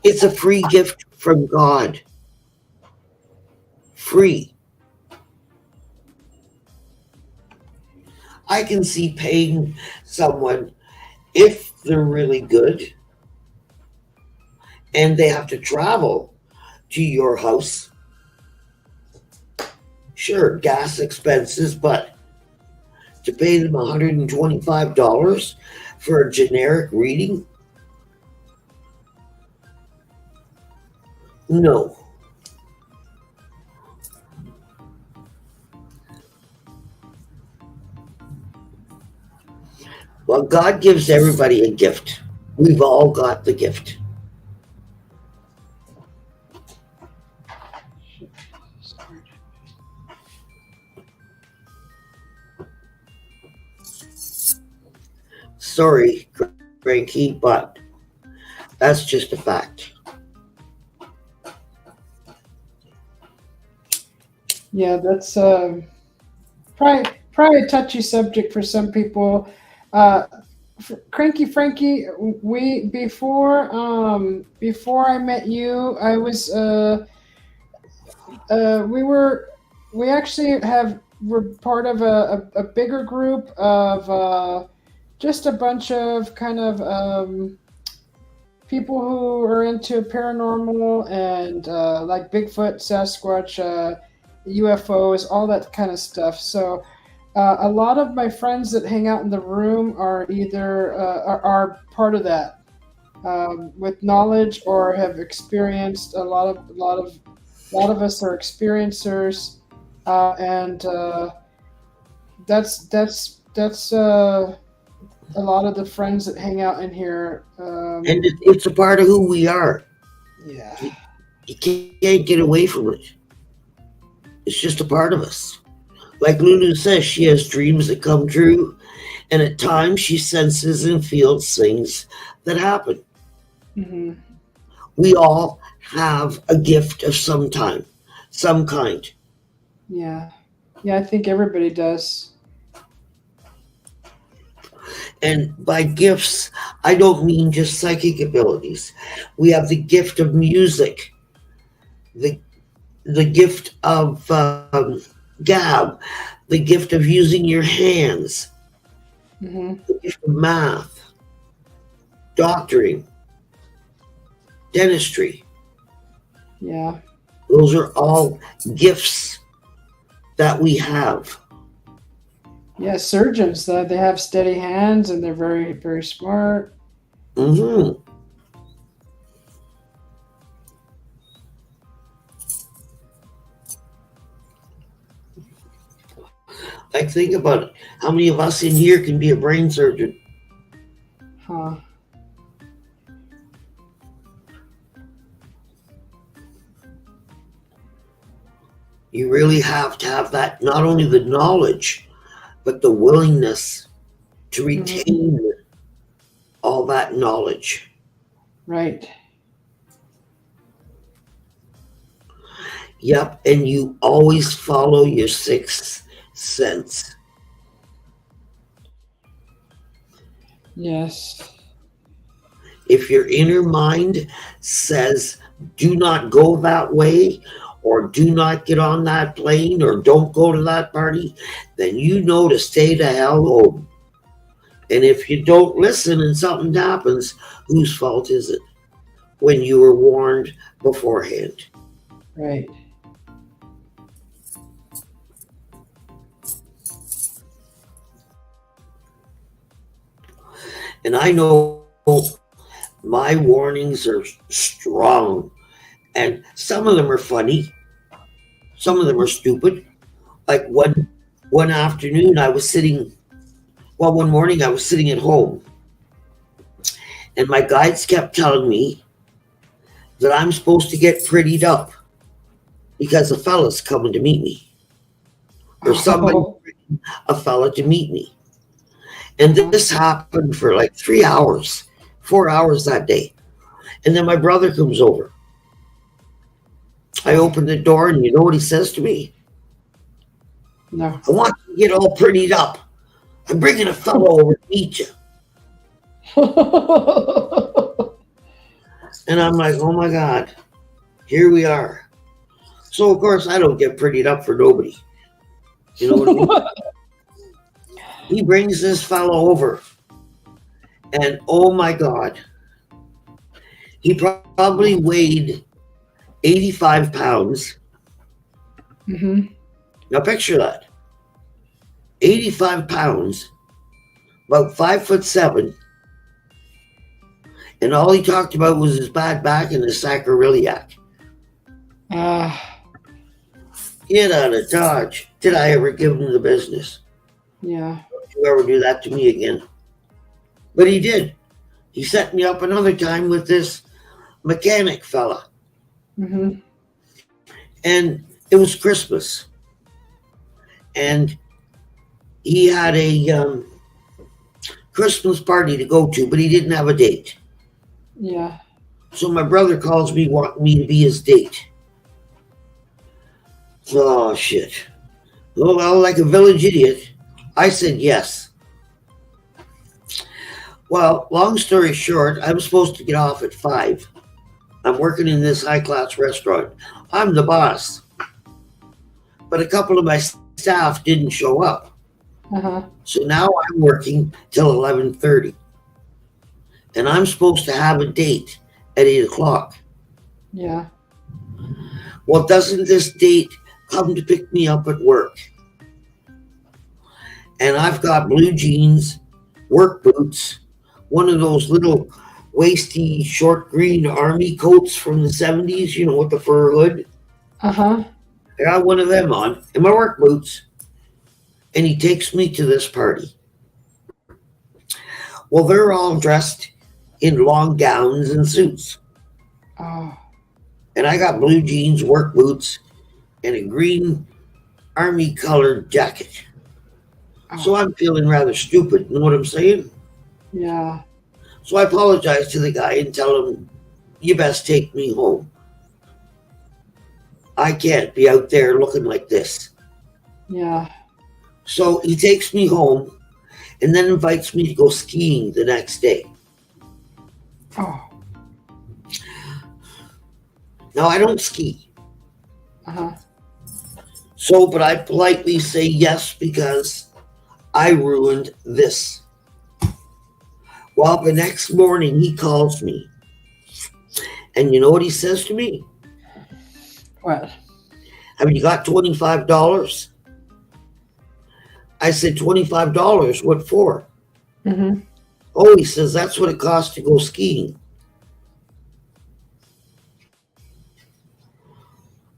It's a free gift from God. Free. I can see paying someone if they're really good and they have to travel to your house. Sure, gas expenses, but to pay them $125 for a generic reading? No. Well, God gives everybody a gift. We've all got the gift. Sorry, Frankie, but that's just a fact. Yeah, that's probably a touchy subject for some people. Uh, Cranky Frankie, we before I met you, I was we were we actually have we're part of a bigger group of just a bunch of kind of people who are into paranormal and like Bigfoot, Sasquatch, UFOs, all that kind of stuff. So a lot of my friends that hang out in the room are either are part of that with knowledge or have experienced a lot of us are experiencers, and that's a lot of the friends that hang out in here. And it's a part of who we are. Yeah. You can't get away from it. It's just a part of us. Like Lulu says, she has dreams that come true, and at times she senses and feels things that happen. Hmm. We all have a gift of some kind. Yeah. Yeah, I think everybody does. And by gifts, I don't mean just psychic abilities. We have the gift of music, the the gift of gab, the gift of using your hands, Hmm. the gift of math, doctoring, dentistry. Yeah. Those are all gifts that we have. Yeah, surgeons, they have steady hands and they're very smart. Hmm. Like, think about it. How many of us in here can be a brain surgeon? Huh. You really have to have that, not only the knowledge, but the willingness to Hmm. retain all that knowledge. Right. Yep, and you always follow your sixth sense. Yes. If your inner mind says, do not go that way, or do not get on that plane, or don't go to that party, then you know to stay the hell home. And if you don't listen and something happens, whose fault is it when you were warned beforehand? Right. And I know my warnings are strong, and some of them are funny, some of them are stupid. Like one afternoon, one morning I was sitting at home, and my guides kept telling me that I'm supposed to get prettied up because a fella's coming to meet me, or somebody Oh. a fella to meet me. And Uh-huh. this happened for like 3 hours, 4 hours that day. And then my brother comes over. I Oh, open the door, and you know what he says to me? no. I want you to get all prettied up. I'm bringing a fella over to meet you. And I'm like, oh my God, here we are. So, of course, I don't get prettied up for nobody. You know what I mean? He brings this fella over, and oh my God, he probably weighed 85 pounds. Mm-hmm. Now, picture that 85 pounds, about 5'7", and all he talked about was his bad back and his sacroiliac. Ah, Get out of Dodge. Did I ever give him the business? yeah. Don't you ever do that to me again? But he did. He set me up another time with this mechanic fella. Mm-hmm. And it was Christmas. And he had a Christmas party to go to, but he didn't have a date. Yeah. So my brother calls me, wanting me to be his date. Oh, shit. Well, like a village idiot, I said yes. Well, long story short, I'm supposed to get off at 5. I'm working in this high-class restaurant. I'm the boss. But a couple of my staff didn't show up. Uh-huh. So now I'm working till 11:30. And I'm supposed to have a date at 8 o'clock. Yeah. Well, doesn't this date come to pick me up at work? And I've got blue jeans, work boots, one of those little waisty short green army coats from the 70s, you know, with the fur hood. Uh-huh. I got one of them on and my work boots. And he takes me to this party. Well, they're all dressed in long gowns and suits. Oh. And I got blue jeans, work boots, and a green army colored jacket. So Oh. I'm feeling rather stupid. You know what I'm saying? Yeah. So I apologize to the guy and tell him, you best take me home. I can't be out there looking like this. Yeah. So he takes me home and then invites me to go skiing the next day. Oh. Now, I don't ski. Uh-huh. So, but I politely say yes because I ruined this. Well, the next morning he calls me. And you know what he says to me? What? Have you got $25? I said, $25? What for? Mm-hmm. Oh, he says, that's what it costs to go skiing.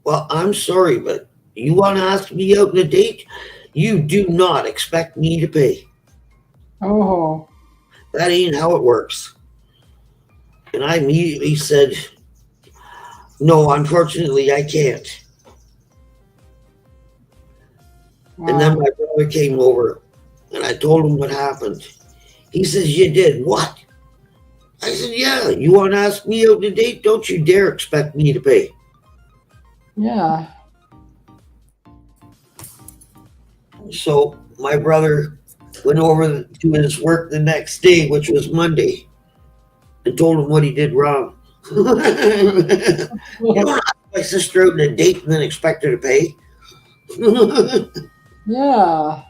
Well, I'm sorry, but you want to ask me out on a date? You do not expect me to pay. Oh. That ain't how it works. And I immediately said, no, unfortunately, I can't. Wow. And then my brother came over and I told him what happened. He says, you did what? I said, yeah, you want to ask me out on a date? Don't you dare expect me to pay. Yeah. So my brother went over to his work the next day, which was Monday, and told him what he did wrong. You don't ask my sister out on a date and then expect her to pay. Yeah.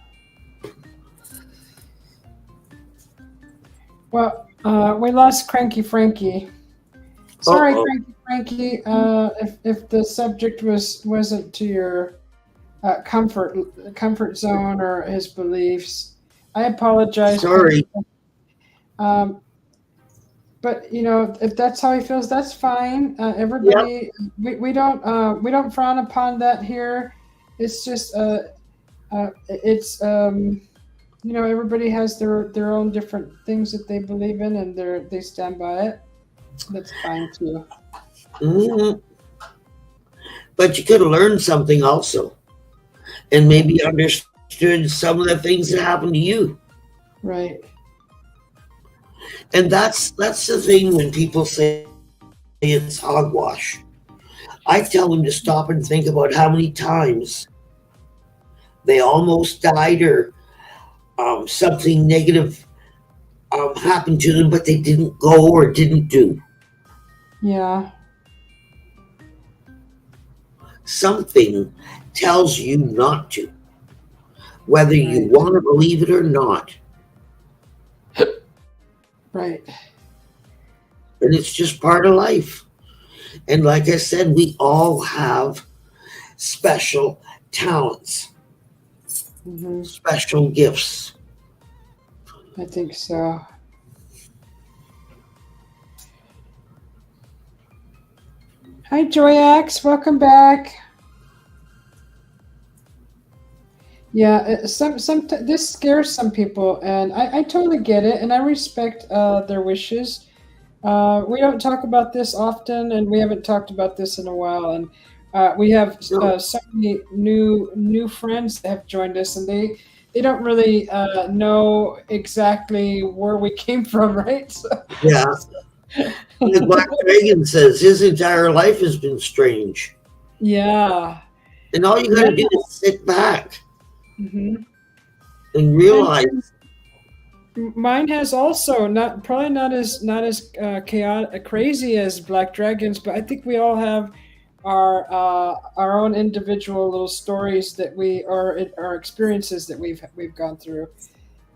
Well, we lost Cranky Frankie. Sorry, Uh-oh. Cranky Frankie. If the subject wasn't to your comfort zone or his beliefs, I apologize. Sorry. But you know, if that's how he feels, that's fine. Everybody, we don't frown upon that here. It's just it's you know, everybody has their own different things that they believe in, and they stand by it. That's fine too. Mhm. But you could have learned something also, and Right. maybe understood some of the things that happened to you. Right. And that's the thing when people say it's hogwash. I tell them to stop and think about how many times they almost died or something negative happened to them, but they didn't go or didn't do. Yeah. Something tells you not to, whether you Right. want to believe it or not. Right. And it's just part of life. And like I said, we all have special talents, Hmm. special gifts. I think so. Hi, Joyax. Welcome back. Yeah, this scares some people, and I totally get it, and I respect their wishes. We don't talk about this often, and we haven't talked about this in a while. And we have No, so many new friends that have joined us, and they don't really know exactly where we came from, right? So, yeah. Like Black Dragon says, his entire life has been strange. yeah, And all you got yeah. to do is sit back Hmm. and And realize, mine has also not probably not as chaotic crazy as Black Dragons, but I think we all have our own individual little stories that we or our experiences that we've gone through,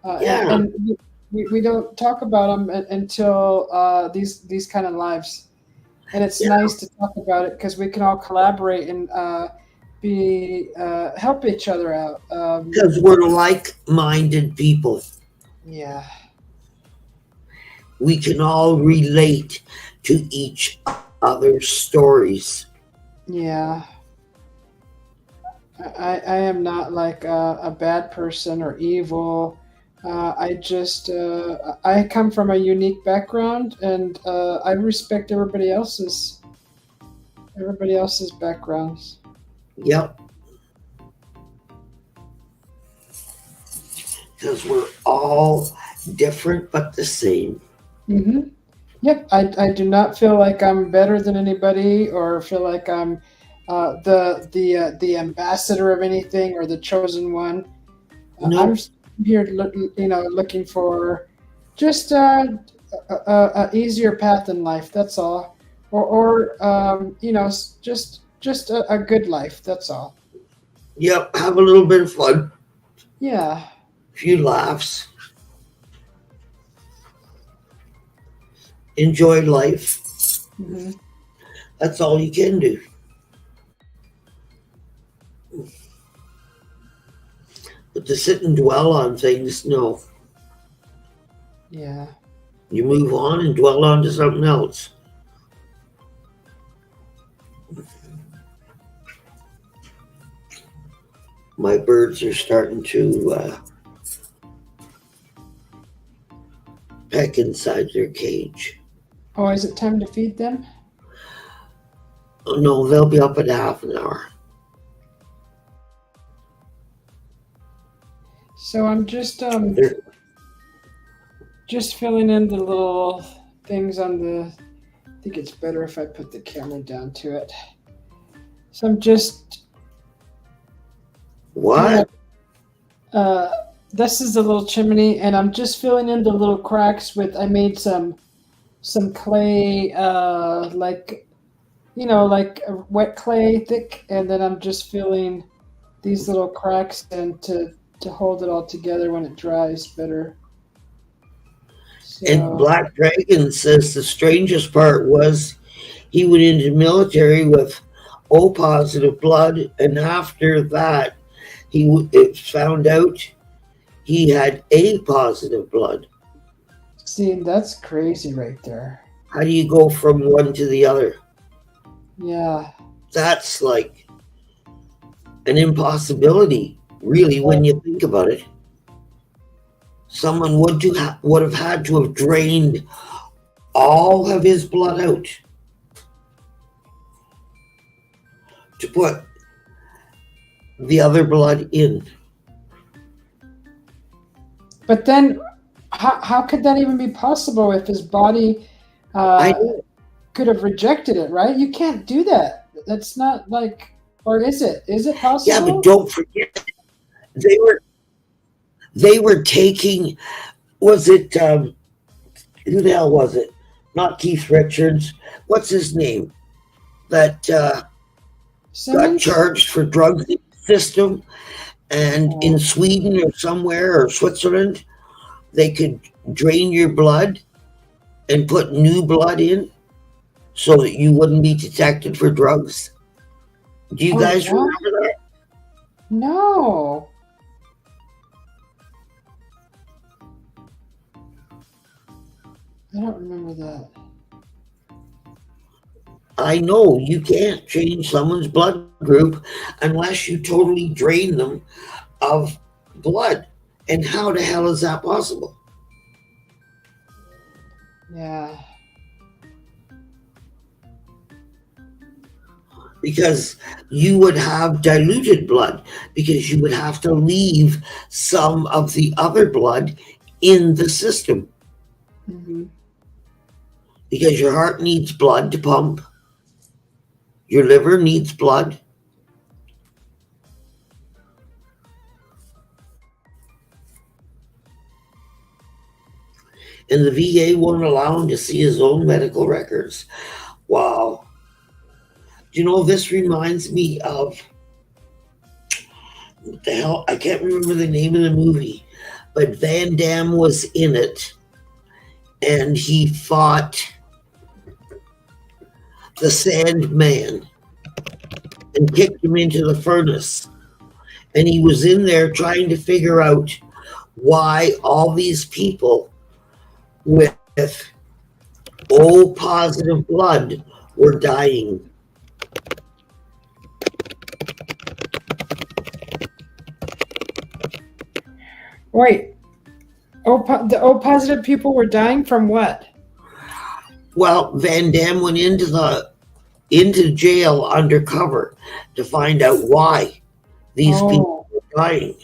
yeah, and we don't talk about them until these kind of lives, and it's yeah, nice to talk about it because we can all collaborate and be help each other out. because we're like minded people. Yeah. We can all relate to each other's stories. Yeah. I am not like a bad person or evil. I come from a unique background, and I respect everybody else's backgrounds. Yep, because we're all different but the same. Hmm. Yep, I do not feel like I'm better than anybody or feel like I'm the ambassador of anything or the chosen one. I'm Nope. just here, looking for just a easier path in life. That's all, or just a good life. That's all. Yep, have a little bit of fun, Yeah. a few laughs, enjoy life. Hmm. That's all you can do. But to sit and dwell on things, no. Yeah. You move on and dwell on to something else. My birds are starting to peck inside their cage. Oh, is it time to feed them? Oh, no, they'll be up in half an hour. So I'm They're, just filling in the little things on the. I think it's better if I put the camera down to it. So I'm just kind what? of this is a little chimney, and I'm just filling in the little cracks with. I made some clay, like like wet clay, thick, and then I'm just filling these little cracks in to hold it all together when it dries better. And So Black Dragon says the strangest part was he went into the military with O positive blood, and after that, it found out he had A positive blood. see, that's crazy right there. How do you go from one to the other? Yeah. That's like an impossibility, really, when you think about it. Someone would have had to have drained all of his blood out. to put the other blood in. But then, how could that even be possible if his body I uh, know. could have rejected it, right? You can't do that. That's not like, or is it? Is it Yeah, but possible? don't forget they were they were taking, was it who the hell was it? Not Keith Richards. What's his name? That got Simmons? charged for drugs in the system, and in Oh, Sweden or somewhere or Switzerland, they could drain your blood and put new blood in so that you wouldn't be detected for drugs. Do you oh, guys what? remember that? No, I don't remember that. I know you can't change someone's blood group unless you totally drain them of blood. And how the hell is that possible? Yeah. Because you would have diluted blood, because you would have to leave some of the other blood in the system, Hmm. because your heart needs blood to pump, your liver needs blood. And the VA won't allow him to see his own medical records. Wow. Do you know, this reminds me of, what the hell? I can't remember the name of the movie, but Van Damme was in it, and he fought the Sandman and kicked him into the furnace. And he was in there trying to figure out why all these people with O positive blood were dying. Wait, the O positive people were dying from what? Well, Van Damme went into jail undercover to find out why these people Oh, were dying.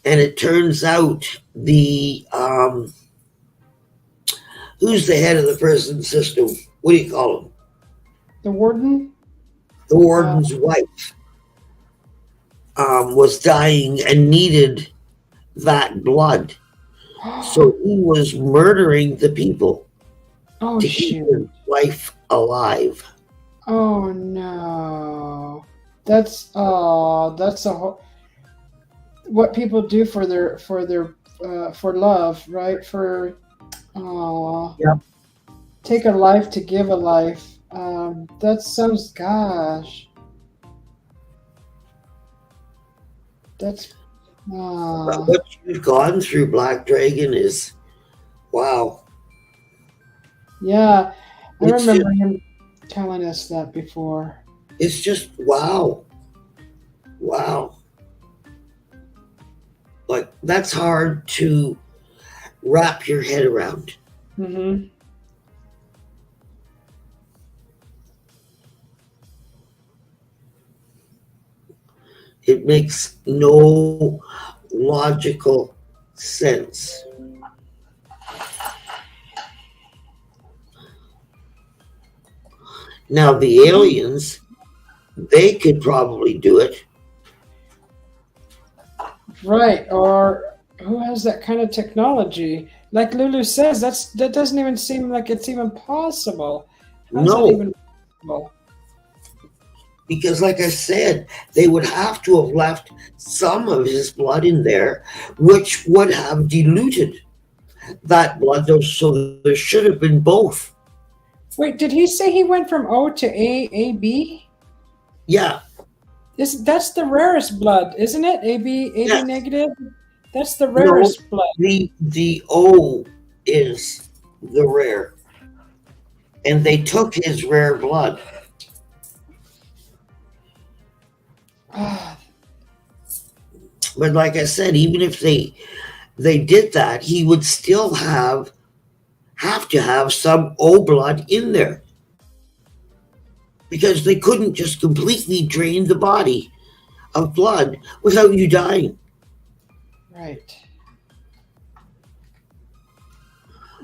And it turns out the who's the head of the prison system? What do you call him? the warden? The Uh, warden's wife was dying and needed that blood. So he was murdering the people oh, to keep shoot. his wife alive. Oh, no. That's what people do for for love, right? Oh, Yep. take a life to give a life. That sounds, gosh, that's, But uh, what you've gone through, Black Dragon, is wow. yeah, I It's just remember him telling us that before. it's just wow. Wow. Like, that's hard to wrap your head around. Mm-hmm. It makes no logical sense. Now, the aliens, they could probably do it. Right, or who has that kind of technology? Like Lulu says, that doesn't even seem like it's even possible. How's that No, even possible? because, like I said, they would have to have left some of his blood in there, which would have diluted that blood. So there should have been both. Wait, did he say he went from O to A B? Yeah, That's the rarest blood, isn't it? AB yes. negative. That's the No, rarest blood. the O is the rare, and they took his rare blood. Ah, But like I said, even if they did that, he would still have to have some O blood in there. because they couldn't just completely drain the body of blood without you dying. Right.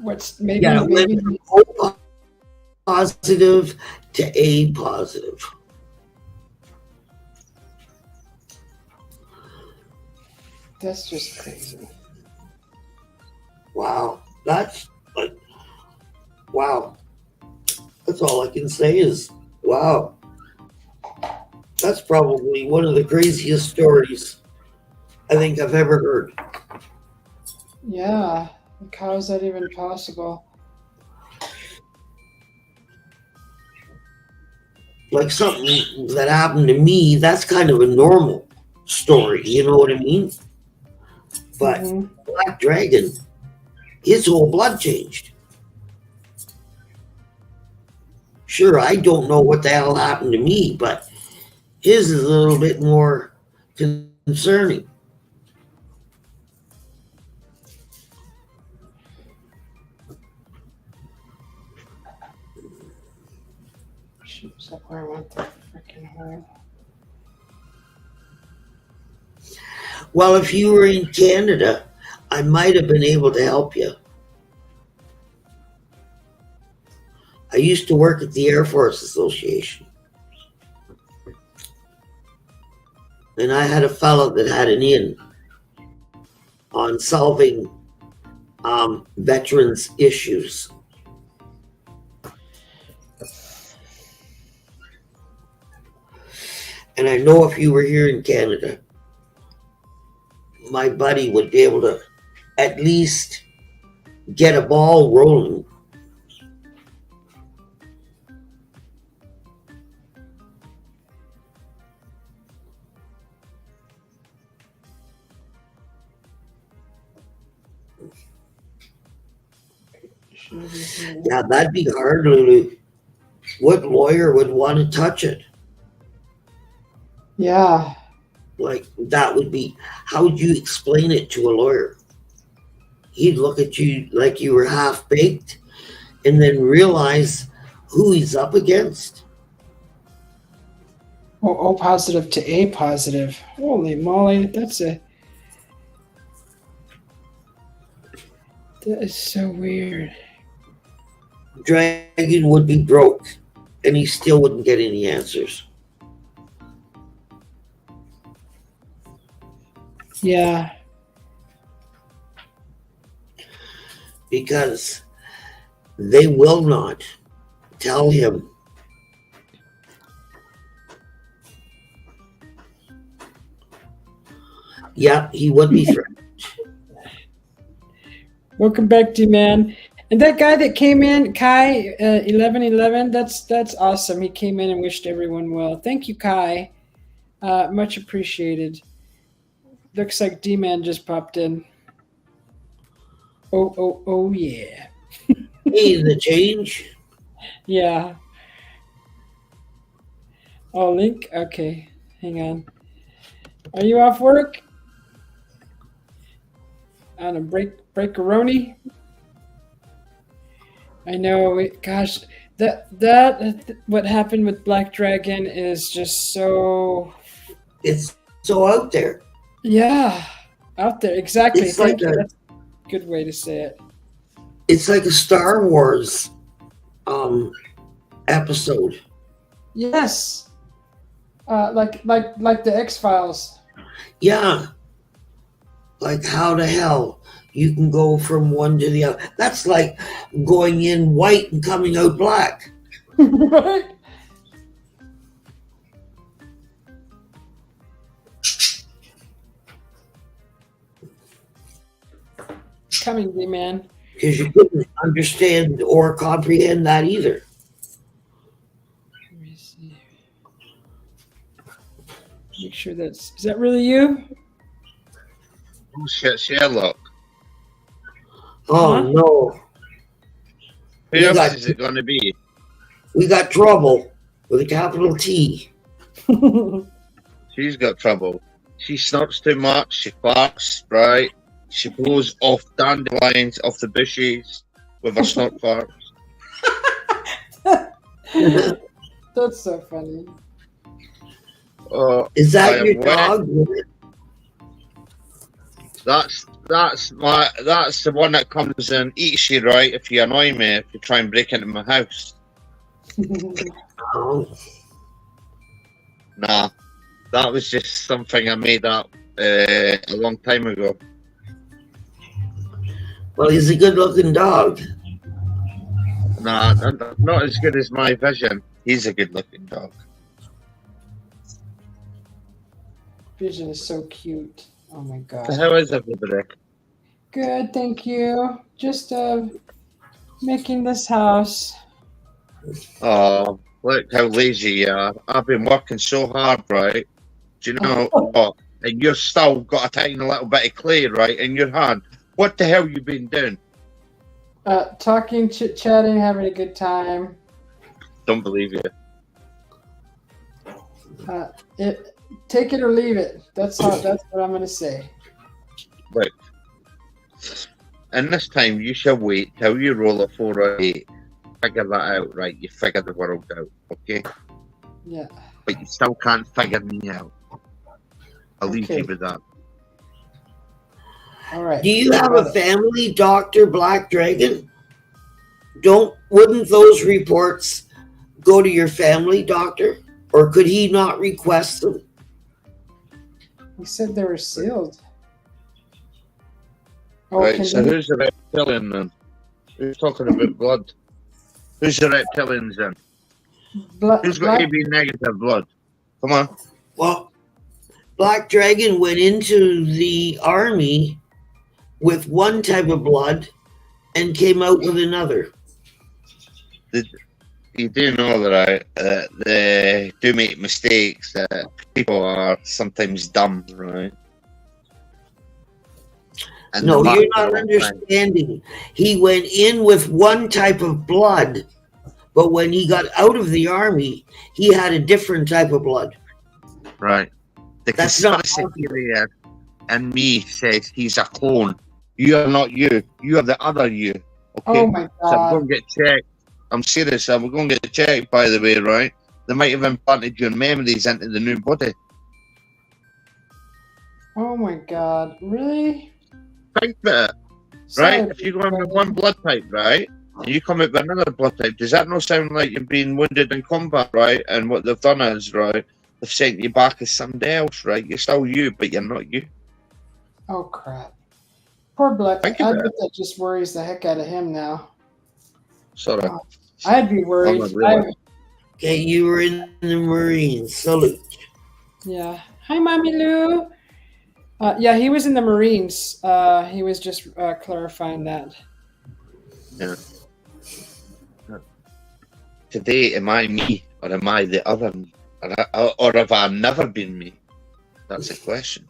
What's maybe Yeah, it went maybe from O positive to A positive. that's just crazy. Wow, that's like, wow. That's all I can say is wow. That's probably one of the craziest stories I think I've ever heard. Yeah. Like, how is that even possible? Like something that happened to me, that's kind of a normal story, you know what I mean? But Hmm. Black Dragon, his whole blood changed. Sure, I don't know what the hell happened to me, but his is a little bit more concerning. Shoot, is that where I went the freaking hole? Well, if you were in Canada, I might have been able to help you. I used to work at the Air Force Association. And I had a fellow that had an in on solving veterans' issues. And I know if you were here in Canada, my buddy would be able to at least get a ball rolling. Yeah, that'd be hard, Lulu. What lawyer would want to touch it? Yeah. Like, that would be, how would you explain it to a lawyer? He'd look at you like you were half baked and then realize who he's up against. Oh, O positive to A positive. Holy moly, that is so weird. Dragon would be broke and he still wouldn't get any answers. Yeah. Because they will not tell him. Yeah, he would be threatened. Welcome back, D-Man. And that guy that came in, Kai 1111, that's awesome. He came in and wished everyone well. Thank you, Kai. Much appreciated. Looks like D-Man just popped in. Oh, yeah. Hey, the change. Yeah. Oh, Link? Okay. Hang on. Are you off work? On a break-a-roni? I know. Gosh, that what happened with Black Dragon is just so... It's so out there. Yeah. Out there. Exactly. It's like That's a good way to say it. It's like a Star Wars episode. Yes. Like the X-Files. Yeah. Like how the hell you can go from one to the other. That's like going in white and coming out black. Right? Coming, D-Man. Because you couldn't understand or comprehend that either. Let me see. Make sure is that really you? Oh shit, Sherlock. Oh Huh? no. Who else is it going to be? We got trouble with a capital T. She's got trouble. She snorts too much. She farts, right? She blows off dandelions off the bushes with her snort farts. That's so funny. Is I that am your wet. dog? That's the one that comes and eats you, right? If you annoy me, if you try and break into my house. Oh, Nah, that was just something I made up a long time ago. well, he's a good-looking dog. Nah, not as good as my vision. He's a good-looking dog. Vision is so cute. Oh my god. How is everybody? Good, thank you. Just making this house. Oh, look how lazy you are. I've been working so hard, right? Do you know what? And you've still got a tiny little bit of clay, right, in your hand. What the hell you been doing? Talking, chit-chatting, having a good time. Don't believe you. Take it or leave it. That's what I'm gonna say. Right. And this time you shall wait till you roll a 4 or 8. Figure that out, right? You figure the world out, okay? Yeah. But you still can't figure me out. I'll leave Okay. you with that. All right. Do you have a family, Dr. Black Dragon? Wouldn't those reports go to your family doctor? Or could he not request them? He said they were sealed. Oh, Right, so who's the reptilian then? Who's talking about blood? Who's the reptilians then? Who's got AB negative blood? Come on. Well, Black Dragon went into the army with one type of blood and came out with another. You do know that they do make mistakes, that people are sometimes dumb, right? And No, you're not understanding. He went in with one type of blood, but when he got out of the army, he had a different type of blood. Right. The That's not conspiracy theory and me says he's a clone. You are not you. You are the other you. Okay? Oh my So I'm god. going to get checked. I'm serious. We're going to get checked, by the way, right? They might have implanted your memories into the new body. Oh my god. Really? Think about it, right? If you go in with one blood type, right, and you come out with another blood type, does that not sound like you've been wounded in combat, right? And what they've done is, right, they've sent you back as somebody else, right? You're still you, but you're not you. Oh crap. Poor Black. I Think about bet that just worries the heck out of him now. Sorry. I'd be worried. Okay, you were in the Marines. Salute. Yeah. Hi, Mommy Lou. Yeah, he was in the Marines. He was just clarifying that. Yeah. Today, am I me, or am I the other me? Or have I never been me? That's the question.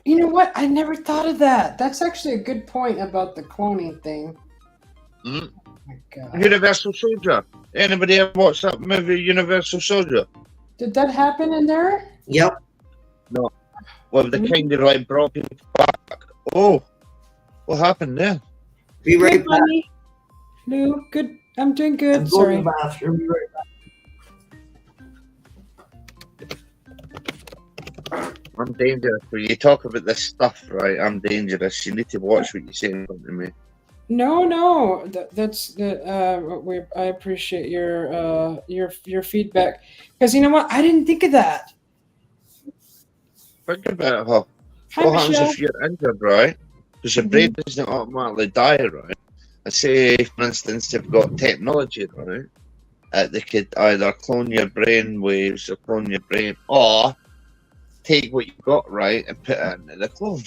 You know what? I never thought of that. That's actually a good point about the cloning thing. Mm. Oh my god. Universal Soldier. Anybody ever watched that movie, Universal Soldier? Did that happen in there? Yep. No. Well, the kind of like brought people back. Oh, what happened there? Be right Good, back. Mommy. Lou, good. I'm doing good. I'm going Sorry. to the bathroom. Be right back. I'm dangerous. When you talk about this stuff, right, I'm dangerous. You need to watch what you say in front of me. No. That's I appreciate your feedback, because you know what? I didn't think of that. Think about it, huh? Hi, What happens Michelle. if you're injured, right? Because your brain doesn't automatically die, right? And say, for instance, they've got technology, right? They could either clone your brain waves or clone your brain, or take what you got, right, and put it into the clone.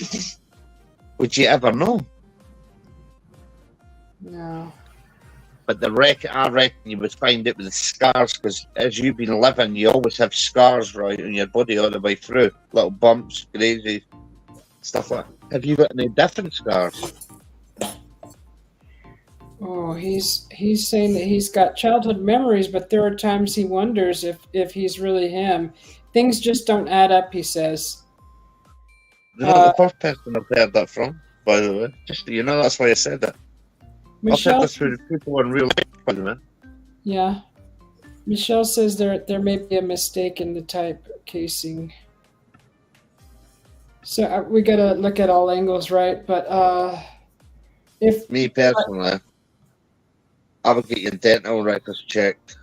Would you ever know? No. But I reckon you would find it with the scars, because as you've been living, you always have scars, right, on your body all the way through. Little bumps, grazes, stuff like that. Have you got any different scars? Oh, he's saying that he's got childhood memories, but there are times he wonders if he's really him. Things just don't add up, he says. You're not the first person I've heard that from, by the way. Just so you know, that's why I said that. I've Michelle, heard this through people in real life, by the way. yeah. Michelle says there may be a mistake in the type casing. So we gotta look at all angles, right? But if Me personally, I would get your dental records checked.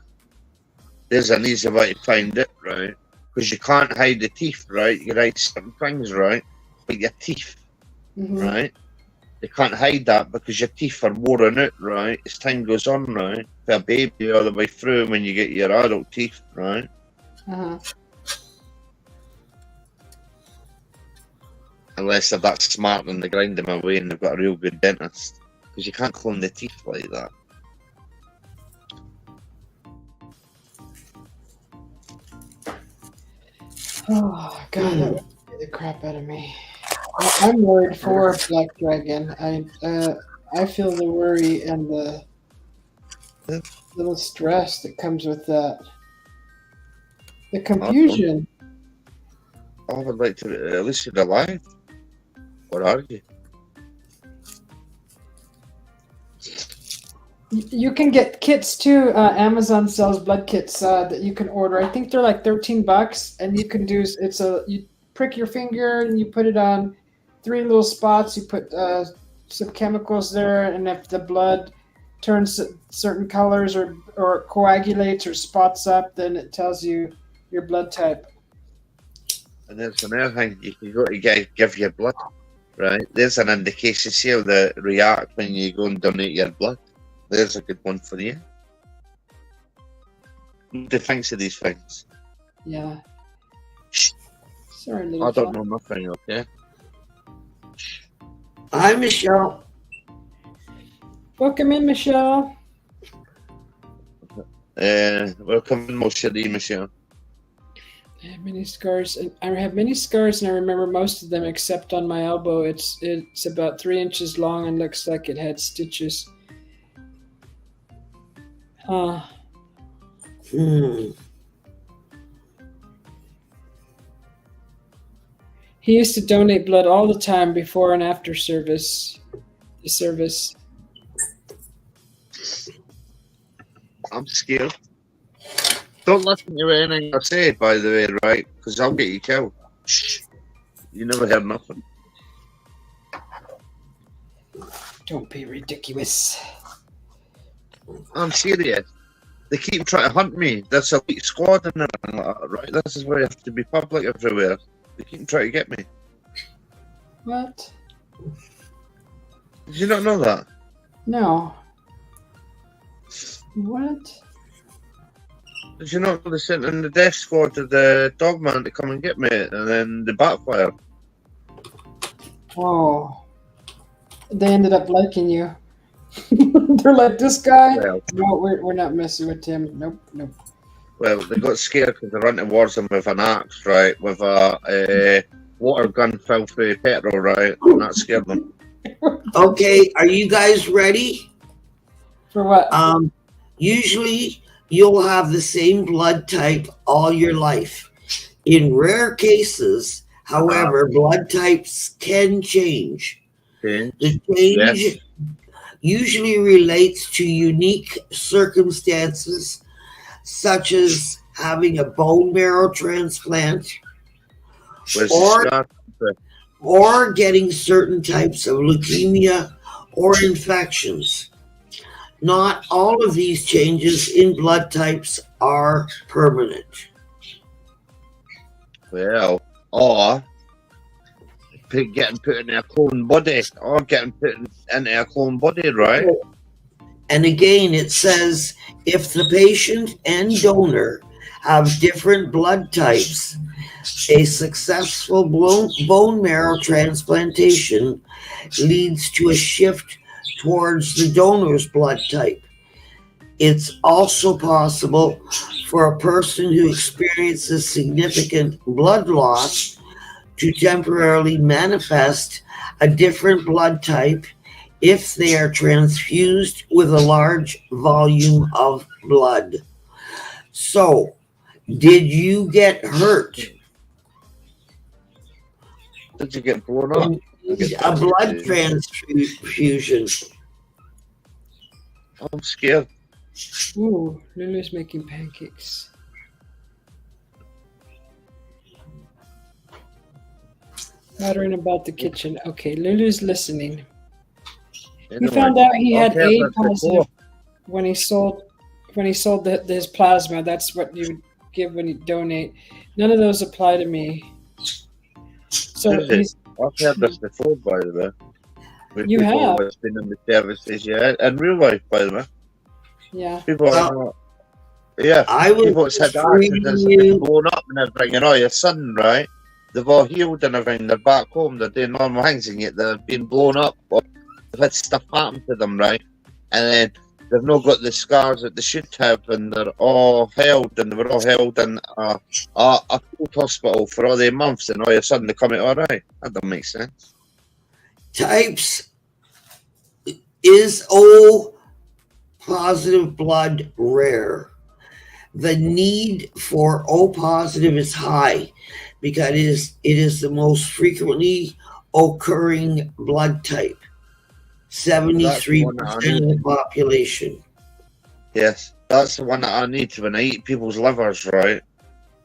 There's an easy way to find it, right? Because you can't hide the teeth, right? You hide certain things, right? But your teeth, Mhm. right? You can't hide that because your teeth are wearing out, right? As time goes on, right? For a baby all the way through when you get your adult teeth, right? Uh-huh. Unless they're that smart and they grind them away and they've got a real good dentist. Because you can't clone the teeth like that. Oh God, that would scare the crap out of me. I'm worried for Black Dragon. I feel the worry and the little stress that comes with that. The confusion. I would like to at least you're alive. What are you? You can get kits too. Amazon sells blood kits that you can order. I think they're like $13, and you can do you prick your finger and you put it on 3 little spots. You put some chemicals there, and if the blood turns certain colors or coagulates or spots up, then it tells you your blood type. And there's another thing you can go to give your blood, right? There's an indication see how they react when you go and donate your blood. There's a good one for you. What do you think of these things? Yeah. Shh. Sorry, little I don't fella. know nothing, okay? Hi, Michelle. Welcome in, Michelle. Welcome in, Michelle. Michelle. I have many scars, and I have many scars, and I remember most of them except on my elbow. It's about 3 inches long and looks like it had stitches. Huh. Hmm. He used to donate blood all the time before and after service. I'm scared. Don't listen to anything I say, by the way, right? Because I'll get you killed. Shh. You never heard nothing. Don't be ridiculous. I'm serious. They keep trying to hunt me. There's a elite squad and everything like that, right? This is why you have to be public everywhere. They keep trying to get me. What? Did you not know that? No. What? Did you not know they sent in the death squad to the dog man to come and get me and then they backfired? Oh. They ended up liking you. They're like, this guy? Well, No, we're not messing with him. Nope. well, they got scared because they ran towards him with an axe, right? With a water gun filled with petrol, right? And that scared them. Okay, are you guys ready? For what? Usually you'll have the same blood type all your life. In rare cases, however, blood types can change. Okay. The change Yes. usually relates to unique circumstances, such as having a bone marrow transplant Where's Or- the scar? or getting certain types of leukemia or infections. Not all of these changes in blood types are permanent. Well, or getting put in a clone body, or getting put into a clone body, right? And again, it says if the patient and donor have different blood types, a successful bone marrow transplantation leads to a shift towards the donor's blood type. It's also possible for a person who experiences significant blood loss to temporarily manifest a different blood type if they are transfused with a large volume of blood. So, did you get hurt? Did you get blown up? A blood transfusion. I'm scared. Ooh, Lulu's making pancakes. Muttering about the kitchen. Okay, Lulu's listening. We Anyway, found out he had okay, A that's positive before. when he sold his plasma. That's what you would give when you donate. None of those apply to me. So Susie, he's I've heard this before, by the way. With you people have, that's been in the services, yeah, in real life, by the way. yeah. People are Well, not, yeah, I was people that's had reading accidents have been you. blown up and everything, and all your son, right? They've all healed and everything, they're back home, they're doing normal things, and yet they've been blown up, or they've had stuff happen to them, right? And then they've not got the scars that they should have, and they're all held, and they were all held in a cold hospital for all their months, and all of a sudden they come out all right. That don't make sense. Types is O positive blood rare. The need for O positive is high because it is the most frequently occurring blood type. That's the 73% one that I of need. the population. Yes, that's the one that I need when I eat people's livers, right?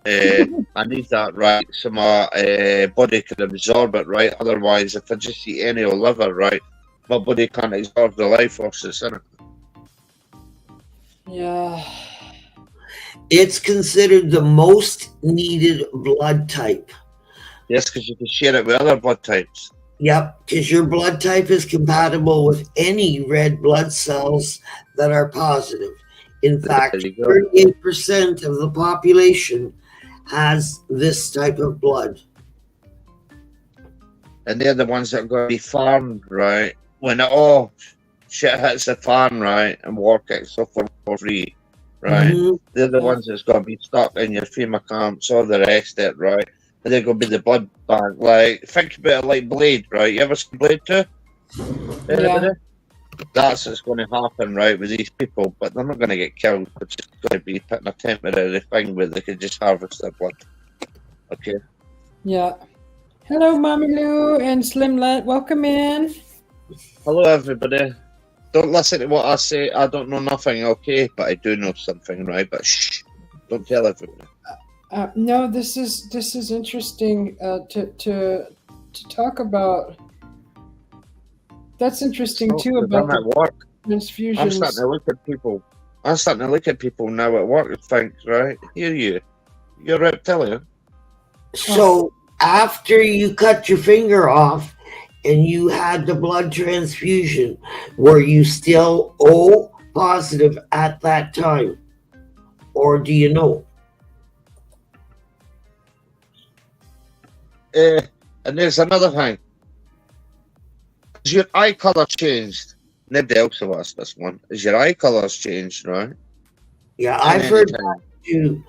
I need that, right? So my body can absorb it, right? Otherwise, if I just eat any old liver, right, my body can't absorb the life force that's in it. Yeah. It's considered the most needed blood type. Yes, because you can share it with other blood types. Yep, because your blood type is compatible with any red blood cells that are positive. In fact, There you go. 38% of the population has this type of blood. And they're the ones that are going to be farmed, right? When it all shit hits the fan, right, and war kicks off for free, right? Mhm. They're the Yeah. ones that's going to be stuck in your FEMA camps, all the rest of it, right? And they're going to be the blood bank. Like, think about it like Blade, right? You ever seen Blade 2? Anybody? That's what's going to happen, right, with these people, but they're not going to get killed. They're just going to be put in a temporary thing where they can just harvest their blood. Okay? Yeah. Hello, Mommy Lou and Slimlet. Welcome in. Hello, everybody. Don't listen to what I say. I don't know nothing, okay? But I do know something, right? But shh, don't tell everybody. No, this is interesting to talk about. That's interesting too Because I'm about at the work. I'm starting transfusions. to look at people. I'm starting to look at people now at work and think, right? Here you're a reptilian. So after you cut your finger off and you had the blood transfusion, were you still O positive at that time? Or do you know? And there's another thing. Has your eye colour changed? Nobody else have asked this one. Is your eye colours changed, right? Yeah, At I've any heard time? too,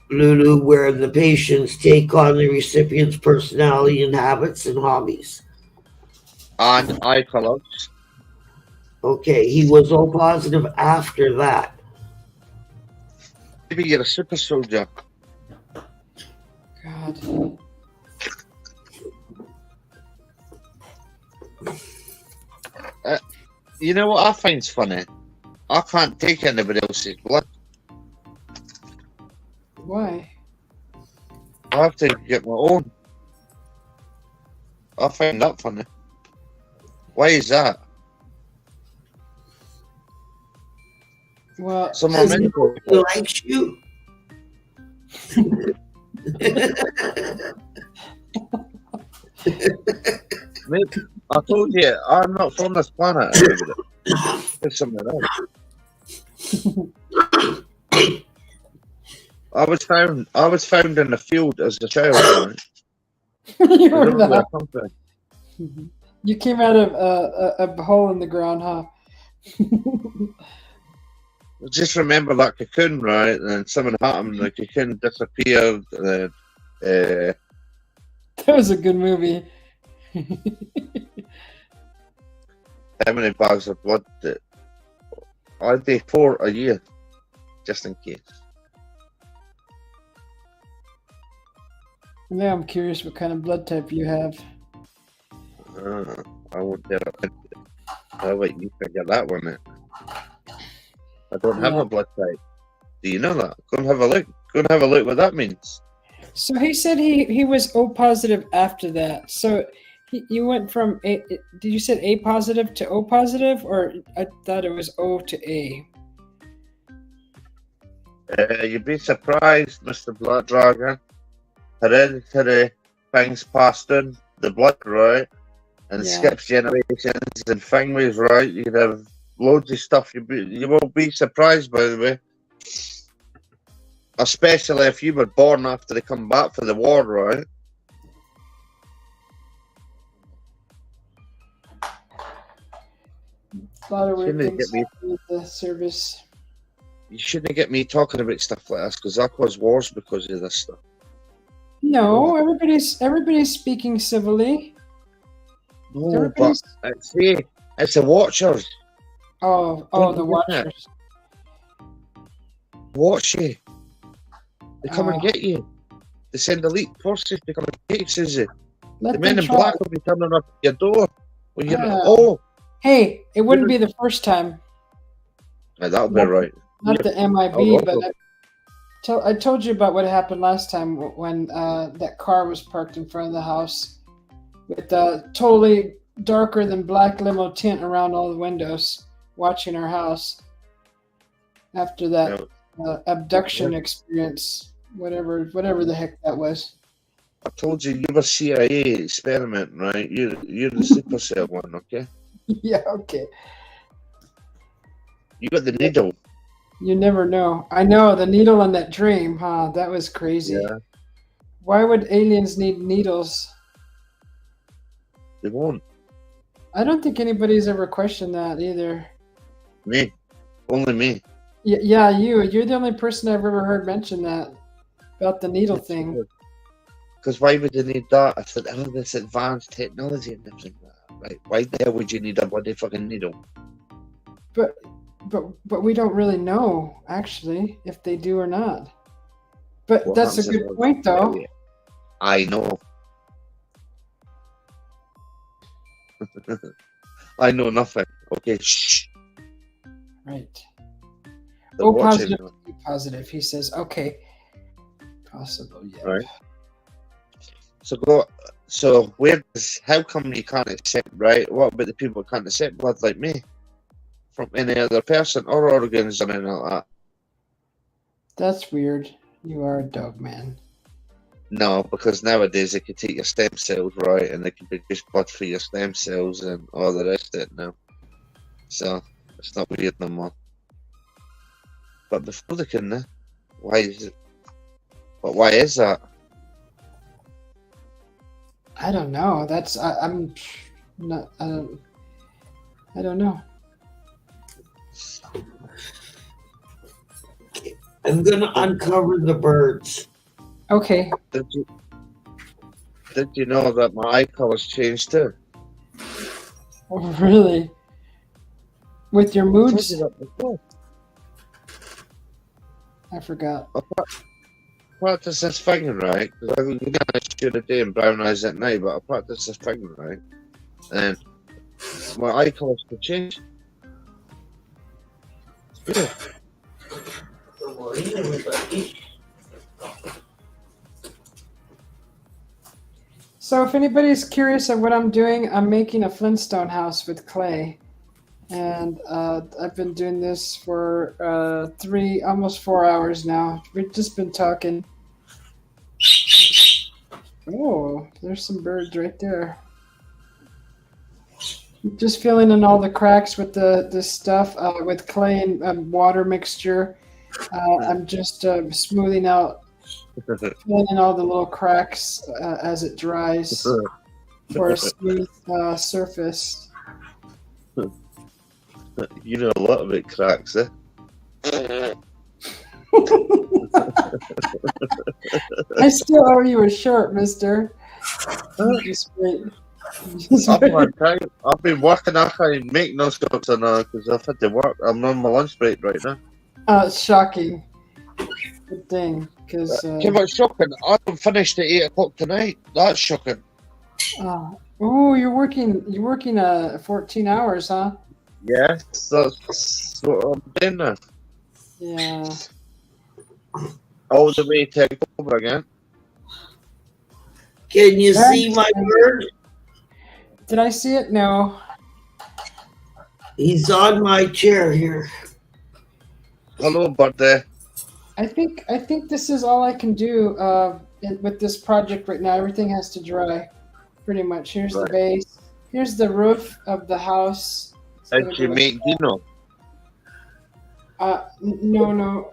Lulu, where the patients take on the recipient's personality and habits and hobbies. And eye colours. Okay, he was O positive after that. Maybe you're a super soldier. God. You know what I find's funny? I can't take anybody else's blood. Why? I have to get my own. I find that funny. Why is that? Well, Some Because medical. he likes you. Maybe, I told you, I'm not from this planet. Everybody. It's something else. I was found in the field as a child. Right? you, I were don't know where I not- come from. you came out of a hole in the ground, huh? Just remember that cocoon, right? And then something happened, the cocoon disappeared, and then That was a good movie. how many bags of blood did I do 4 a year, just in case. Now I'm curious what kind of blood type you have. I won't tell it. I'll let you figure that one out. I don't have Yeah. a blood type. Do you know that? Go and have a look. Go and have a look what that means. So he said he was O positive after that. So you went from did you said A positive to O positive, or I thought it was O to A? You'd be surprised, Mr. Blood Dragon. Hereditary things passed in the blood, right? And it Yeah. skips generations and things, right? You'd have loads of stuff. You won't be surprised, by the way. Especially if you were born after they come back for the war, right? A lot of weird Shouldn't things get me- happen with the service. You shouldn't get me talking about stuff like this because I cause wars because of this stuff. No, everybody's speaking civilly. No, but Everybody's it's the Watchers. the Don't forget Watchers. Watch you. They come and Oh. get you. They send elite forces to come and get you, Susie. Let The men them in try. black will be turning up at your door. When you're Ah. Hey, it wouldn't be the first time. that'll be right. Not the MIB, Oh, but I told you about what happened last time when that car was parked in front of the house with totally darker than black limo tint around all the windows, watching our house after that abduction experience, whatever the heck that was. I told you you were CIA experiment, right? You're the super cell one, okay? Yeah, okay. You got the needle. You never know. I know, the needle in that dream, huh? That was crazy. Yeah. Why would aliens need needles? They won't. I don't think anybody's ever questioned that either. Me. Only me. Yeah, you're the only person I've ever heard mention that about the needle thing. Because why would they need that if they have this advanced technology and everything like that, right? Why the hell would you need a bloody fucking needle? But we don't really know actually if they do or not. But What that's a happens good if- point, though. I know. I know nothing. Okay, shh. Right. They're O watching positive, me. B positive. He says, okay. Possible, yeah. Right. So how come you can't accept, right? What about the people who can't accept blood like me from any other person or organs or anything like that? That's weird. You are a dog man. No, because nowadays they can take your stem cells, right, and they can produce blood for your stem cells and all the rest of it now. So it's not weird no more. But before they couldn't, why is it? But why is that? I don't know. I'm not. I don't know. I'm gonna uncover the birds. Okay. Did you know that my eye color's changed too? Oh, really? With your I told moods? you that before. I forgot. Practice this thing, right? Because I can shoot a day and brown eyes at night, but I practice this thing, right? And my eye colours could change. Yeah. Good morning, everybody. So if anybody's curious of what I'm doing, I'm making a Flintstone house with clay. And I've been doing this for almost 4 hours now. We've just been talking. Oh, there's some birds right there. Just filling in all the cracks with the stuff with clay and water mixture. I'm just smoothing out, filling in all the little cracks as it dries for a smooth surface. You know a lot about cracks, eh? I still owe you a shirt, mister. Just wait. Just I've wait. had time. I've been working. I can't make no stops on that because I've had to work. I'm on my lunch break right now. It's shocking. Good thing, because Came out shocking. I finished at 8 o'clock tonight. That's shocking. you're working 14 hours, huh? Yeah, that's what I'm doing now. Yeah. All the way to October again. Can you see my bird? Did I see it? No. He's on my chair here. Hello, birthday. I think this is all I can do with this project right now. Everything has to dry, pretty much. Here's the base. Here's the roof of the house. How'd you make Dino? No.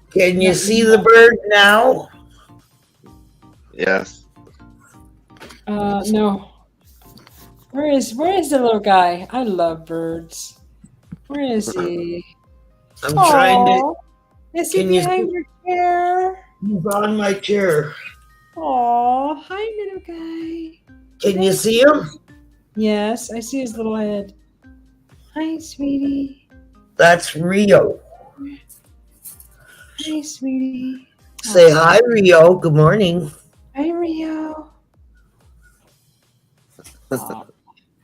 Can you see the bird now? Yes. No. Where is the little guy? I love birds. Where is he? I'm trying to. Is he Can you behind see- your chair? He's on my chair. Oh, hi, little guy. Can you see him? Yes, I see his little head. Hi, sweetie. That's Rio. Hi, sweetie. Say hi, Rio. Good morning. Hi, Rio. Aw,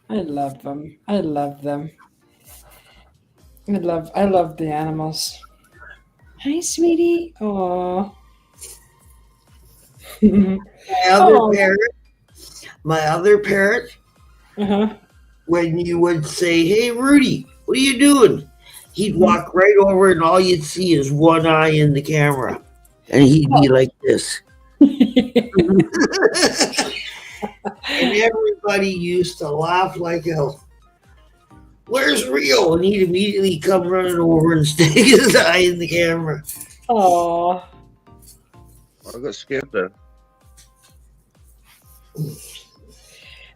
I love them. I love them. I love the animals. Hi, sweetie. Oh. My other parrot, Uh-huh. when you would say, "Hey, Rudy, what are you doing?" He'd walk right over, and all you'd see is one eye in the camera, and he'd be like this. And everybody used to laugh like hell. Where's Rio? And he'd immediately come running over and stick his eye in the camera. Oh. I got scared there.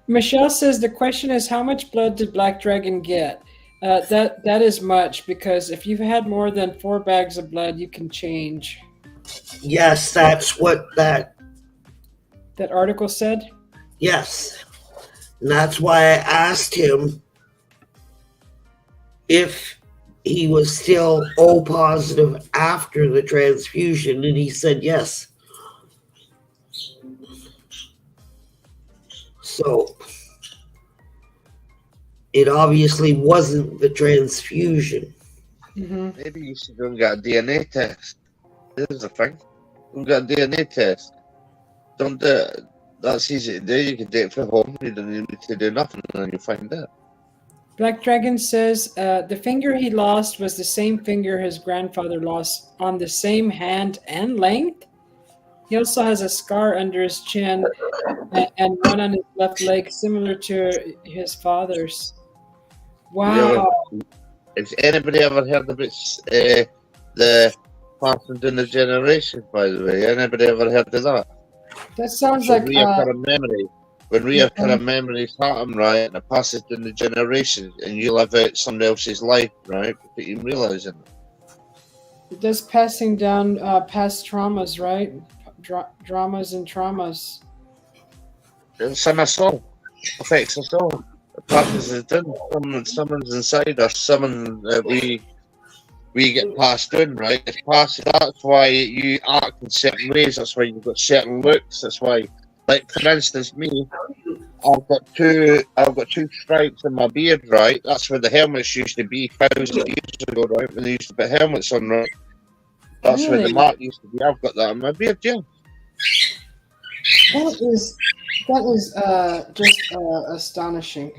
Michelle says the question is, how much blood did Black Dragon get? That is much, because if you've had more than 4 bags of blood, you can change. Yes, that's what that. That article said. Yes, and that's why I asked him if he was still O positive after the transfusion, and he said yes. So it obviously wasn't the transfusion. Mm-hmm. Maybe you should go and get a DNA test. This is the thing. Go and get a DNA test. Don't do it. That's easy to do. You can do it from home. You don't need to do nothing, and then you find out. Black Dragon says the finger he lost was the same finger his grandfather lost on the same hand and length. He also has a scar under his chin and one on his left leg, similar to his father's. Wow. Yeah, has anybody ever heard about the passing down the generation, by the way? Anybody ever heard of that? That sounds So like reoccurring memory. When reoccurring memories happen, right, and it passes down the generation, and you live out somebody else's life, right, but you realise it. just passing down past traumas, right? Dramas and traumas. It's in us all. It affects us all. It passes it down. Someone's inside us. Someone that we get passed down, right? It's passed. That's why you act in certain ways. That's why you've got certain looks. That's why, like for instance, me, I've got two stripes in my beard, right? That's where the helmets used to be 1,000 years ago, right? When they used to put helmets on, right? That's where the Really? mark used to be. I've got that on my beard, yeah. That is just astonishing.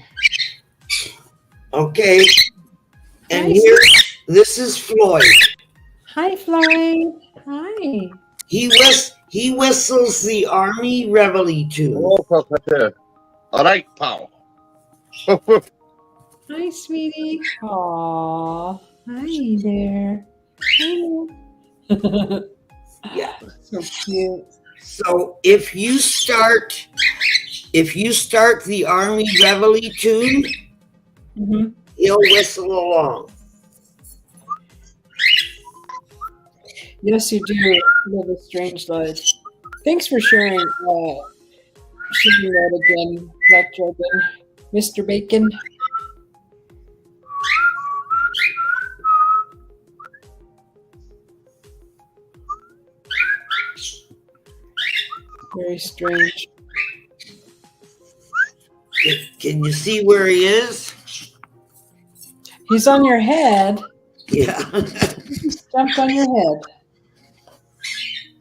Okay, and Hi, here, this is Floyd. Hi, Floyd. Hi. He whistles the Army Reveille tune. Oh, Papa. All right, pal. Hi, sweetie. Aw. Hi there. Hi. Yeah. So cute. So if you start the Army Reveille tune, Mm-hmm. he'll whistle along. Yes, you do. Live a strange life. Thanks for sharing that again, Black Dragon. Mr. Bacon. Very strange. Can you see where he is? He's on your head. Yeah. Just jumped on your head.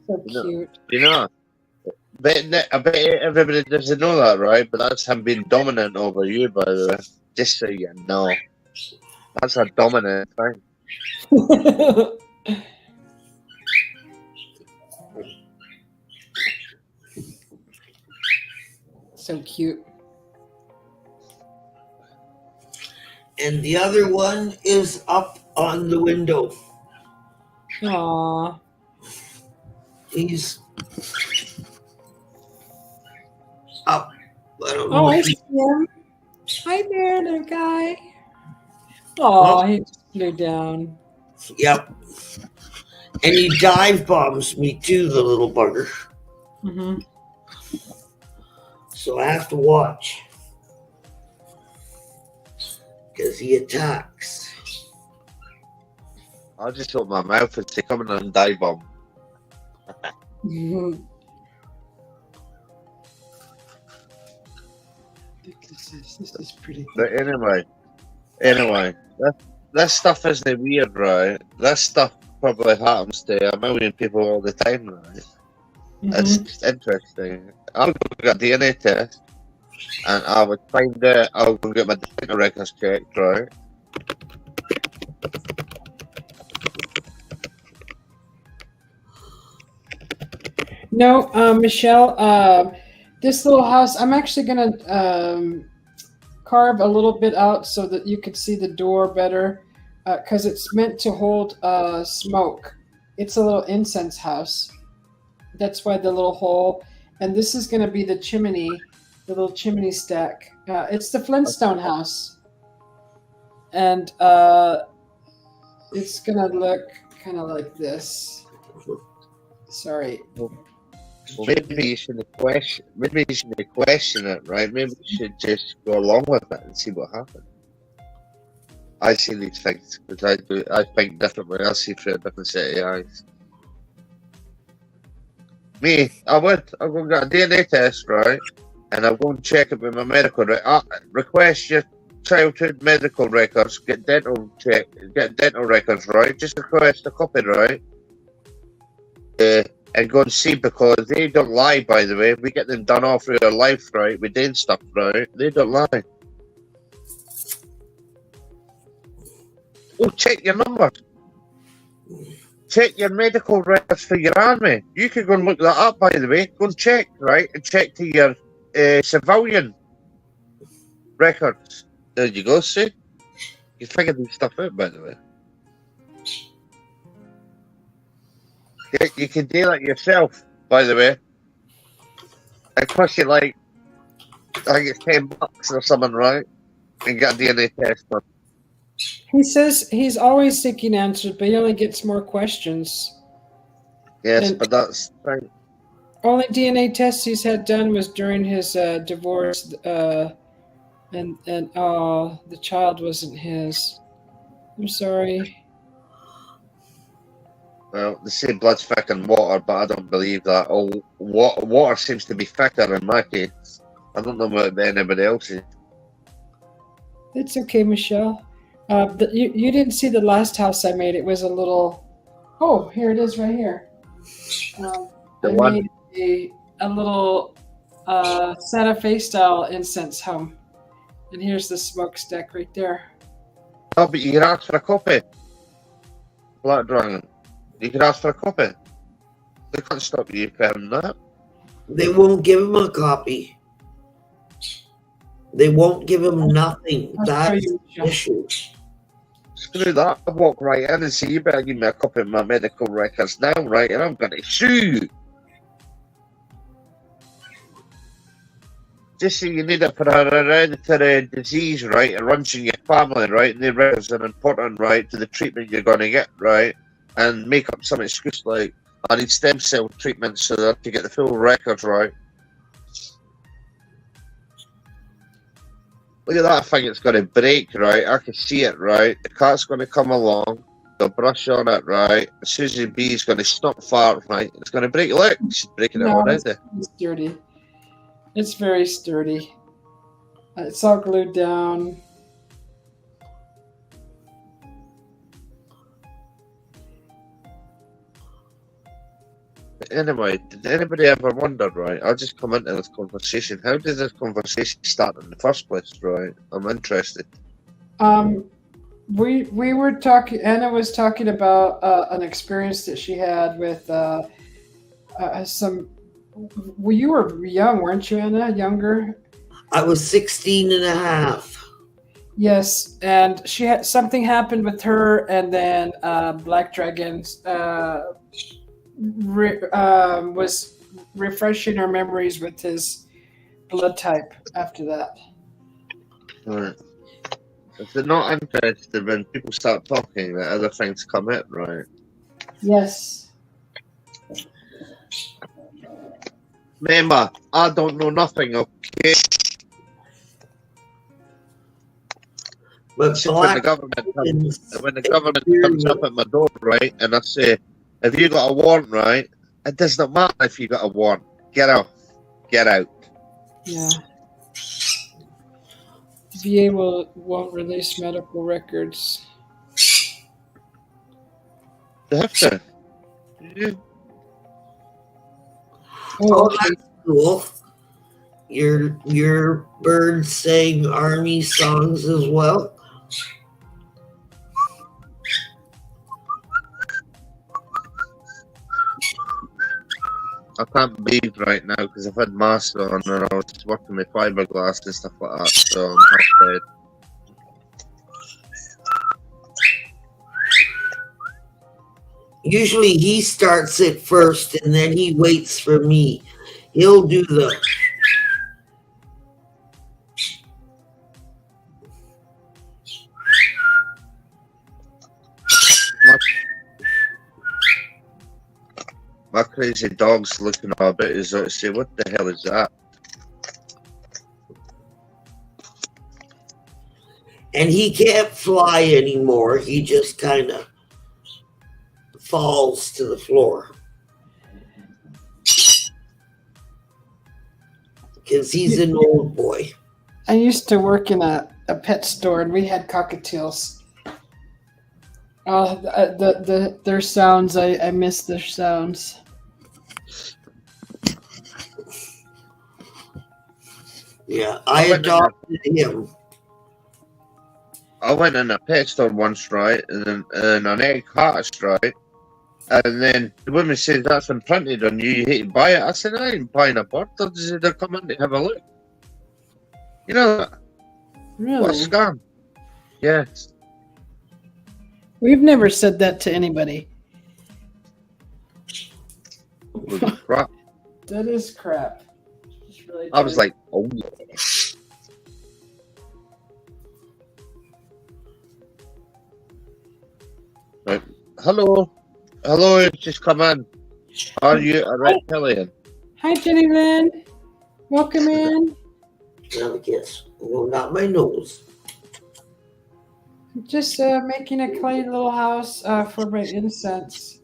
So You know, cute. you know, I bet everybody doesn't know that, right? But that's him being dominant over you, by the way. Just so you know. That's a dominant thing. So cute. And the other one is up on the window. Aww. He's up. I don't know Oh, I if see he. him. Hi there, little guy. Oh, Aw, he just flew down. yep. And he dive bombs me too, the little bugger. Mm-hmm. So I have to watch because he attacks. I'll just open my mouth and say, come in and dive bomb. This is pretty. But anyway, this stuff isn't weird, right? This stuff probably happens to a million people all the time, right? It's Mm-hmm. just interesting. I'll go get a DNA test and I would find out, I'll go get my dental records checked, right? No, Michelle, this little house, I'm actually going to carve a little bit out so that you could see the door better because it's meant to hold smoke. It's a little incense house. That's why the little hole. And this is going to be the chimney, the little chimney stack. It's the Flintstone house. And it's going to look kind of like this. Sorry. Well, maybe you shouldn't question. Maybe you shouldn't question it, right? Maybe you should just go along with it and see what happens. I see these things because I think differently. I see through a different set of eyes. Me, I'll go and get a DNA test, right? And I'll go and check it with my medical. Request your childhood medical records. Get dental records, right? Just request a copy, right? And go and see because they don't lie, by the way. We get them done all through our life, right? We're doing stuff, right? They don't lie. Oh, check your number. Check your medical records for your army. You can go and look that up, by the way. Go and check, right? And check to your civilian records. There you go, see? You figure these stuff out, by the way. Yeah, you can do that yourself, by the way. It costs you like, I think it's $10 or something, right? And get a DNA test done. He says he's always seeking answers, but he only gets more questions. Yes, And but that's right. only DNA tests he's had done was during his divorce, and the child wasn't his. I'm sorry. Well, they say blood's thicker than water, but I don't believe that. Oh, water seems to be thicker in my case. I don't know about anybody else's. It's okay, Michelle. You didn't see the last house I made. It was a little. Oh, here it is, right here. I made a little Santa Fe style incense home, and here's the smokestack right there. Oh, but you can ask for a copy. Black Dragon. You can ask for a copy. They can't stop you from that. They won't give him a copy. They won't give him nothing. I'll show That's you, the Michelle. issue. Screw that. I walk right in and say, you better give me a copy of my medical records now, right? And I'm going to sue you. Just say you need it for a hereditary disease, right? It runs in your family, right? And the records are important, right, to the treatment you're going to get, right? And make up some excuse like, I need stem cell treatment so that I can get the full records, right? Look at that thing, it's going to break, right? I can see it, right? The cat's going to come along, they'll brush on it, right? Susie B is going to stop fart, right? It's going to break. Look, she's breaking it already. It's sturdy. It's very sturdy. It's all glued down. Anyway, did anybody ever wonder, right? I'll just come into this conversation. How did this conversation start in the first place, right? I'm interested. We were talking. Anna was talking about an experience that she had with some. Well, you were young, weren't you, Anna? Younger. I was 16 and a half. Yes, and she had something happened with her, and then Black Dragons was refreshing her memories with his blood type after that. Right. If they're not interested when people start talking, that other things come in, right? Yes. Remember, I don't know nothing, okay? But So when the government comes up at my door, right, and I say, "Have you got a warrant?" Right, it does not matter if you got a warrant. Get out, get out. Yeah. VA won't release medical records. They have to. Yeah. Oh, that's cool. Your birds sang army songs as well. I can't breathe right now because I've had masks on and I was working with fiberglass and stuff like that, so I'm half dead. Usually he starts it first and then he waits for me. He'll do the My crazy dog's looking at a bit as though to say, "What the hell is that?" and he can't fly anymore. He just kind of falls to the floor because he's an old boy. I used to work in a pet store, and we had cockatiels. Their sounds, I miss their sounds. Yeah, I adopted him. I went in a pet store once, right, and an egg hatched, right, and then the woman said, "That's imprinted on you. You hate to buy it." I said, "I ain't buying a bird. They're coming to have a look." You know that? Really? What a scam! Yes. We've never said that to anybody. Holy crap! That is crap. Really I was like, "Oh." Right. Hello, just come in. Are you a reptilian? Hi, Jenny Lynn. Welcome in. Now the kiss. No, not my nose. Just making a clay little house for my incense.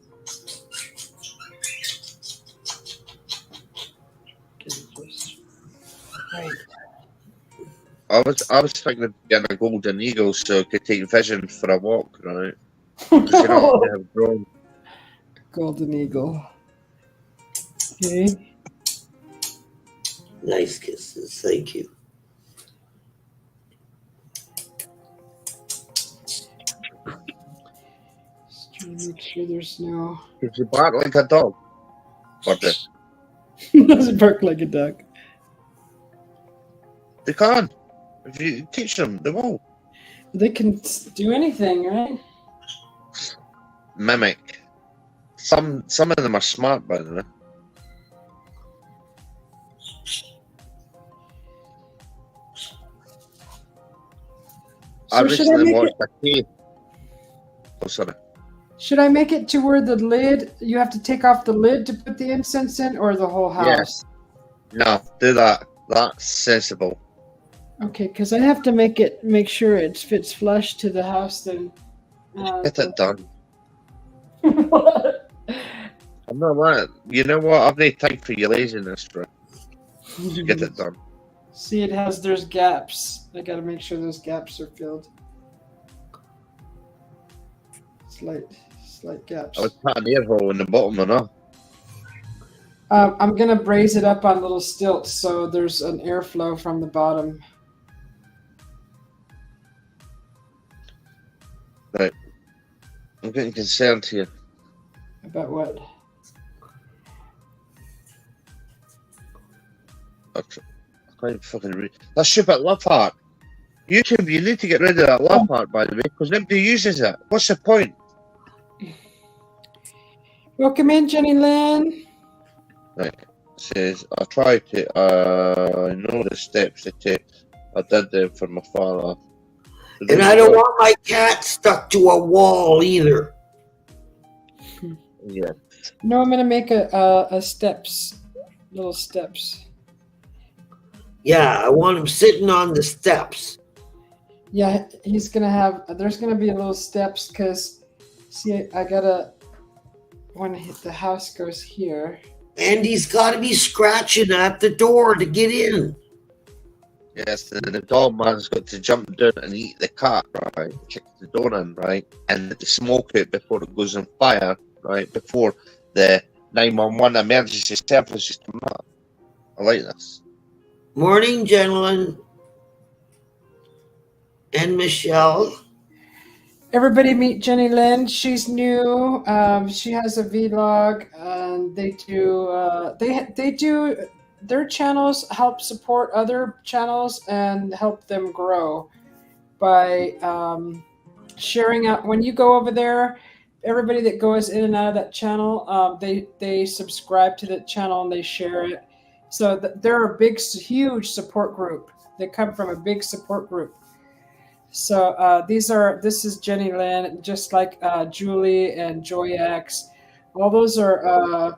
Right. I was thinking of getting a golden eagle so I could take Vision for a walk, right? 'Cause you know they have grown. Golden eagle. Okay. Nice kisses. Thank you. Just trying to make sure there's no. Did you bark like a dog? What the? Doesn't bark like a duck. They can. If you teach them, they will. They can do anything, right? Mimic. Some of them are smart, by the way. I So should I recently make watched it? a cave. Oh, sorry. Should I make it to where the lid? You have to take off the lid to put the incense in, or the whole house? Yes. No, do that. That's sensible. Okay, because I have to make sure it fits flush to the house. Then Get it done. What? I'm not lying. You know what? I've no time for your laziness, bro. Just get it done. See, there's gaps. I gotta make sure those gaps are filled. Slight gaps. I was putting an air hole in the bottom, and all. I'm gonna braise it up on little stilts so there's an airflow from the bottom. Right. I'm getting concerned here. About what? I can't fucking read. That stupid love heart. YouTube, you need to get rid of that love heart, by the way, because nobody uses it. What's the point? Welcome in, Jenny Lynn. Right. It says, I tried to, I know the steps to take. I did them for my father. And I don't want my cat stuck to a wall either. Yeah. No, I'm gonna make a steps, little steps. Yeah, I want him sitting on the steps. Yeah, he's gonna have. There's gonna be little steps because, see, I gotta. When the house goes here. And he's got to be scratching at the door to get in. Yes, and the dog man's got to jump down and eat the cat, right? Kick the door in, right? And smoke it before it goes on fire, right? Before the 911 emergency services come up. I like this. Morning, gentlemen. And Michelle. Everybody meet Jenny Lynn. She's new. She has a vlog, and they do their channels help support other channels and help them grow by sharing out. When you go over there, everybody that goes in and out of that channel, they subscribe to the channel and they share it. So they're a big, huge support group. They come from a big support group. So this is Jenny Lynn, just like Julie and JoyX. All those are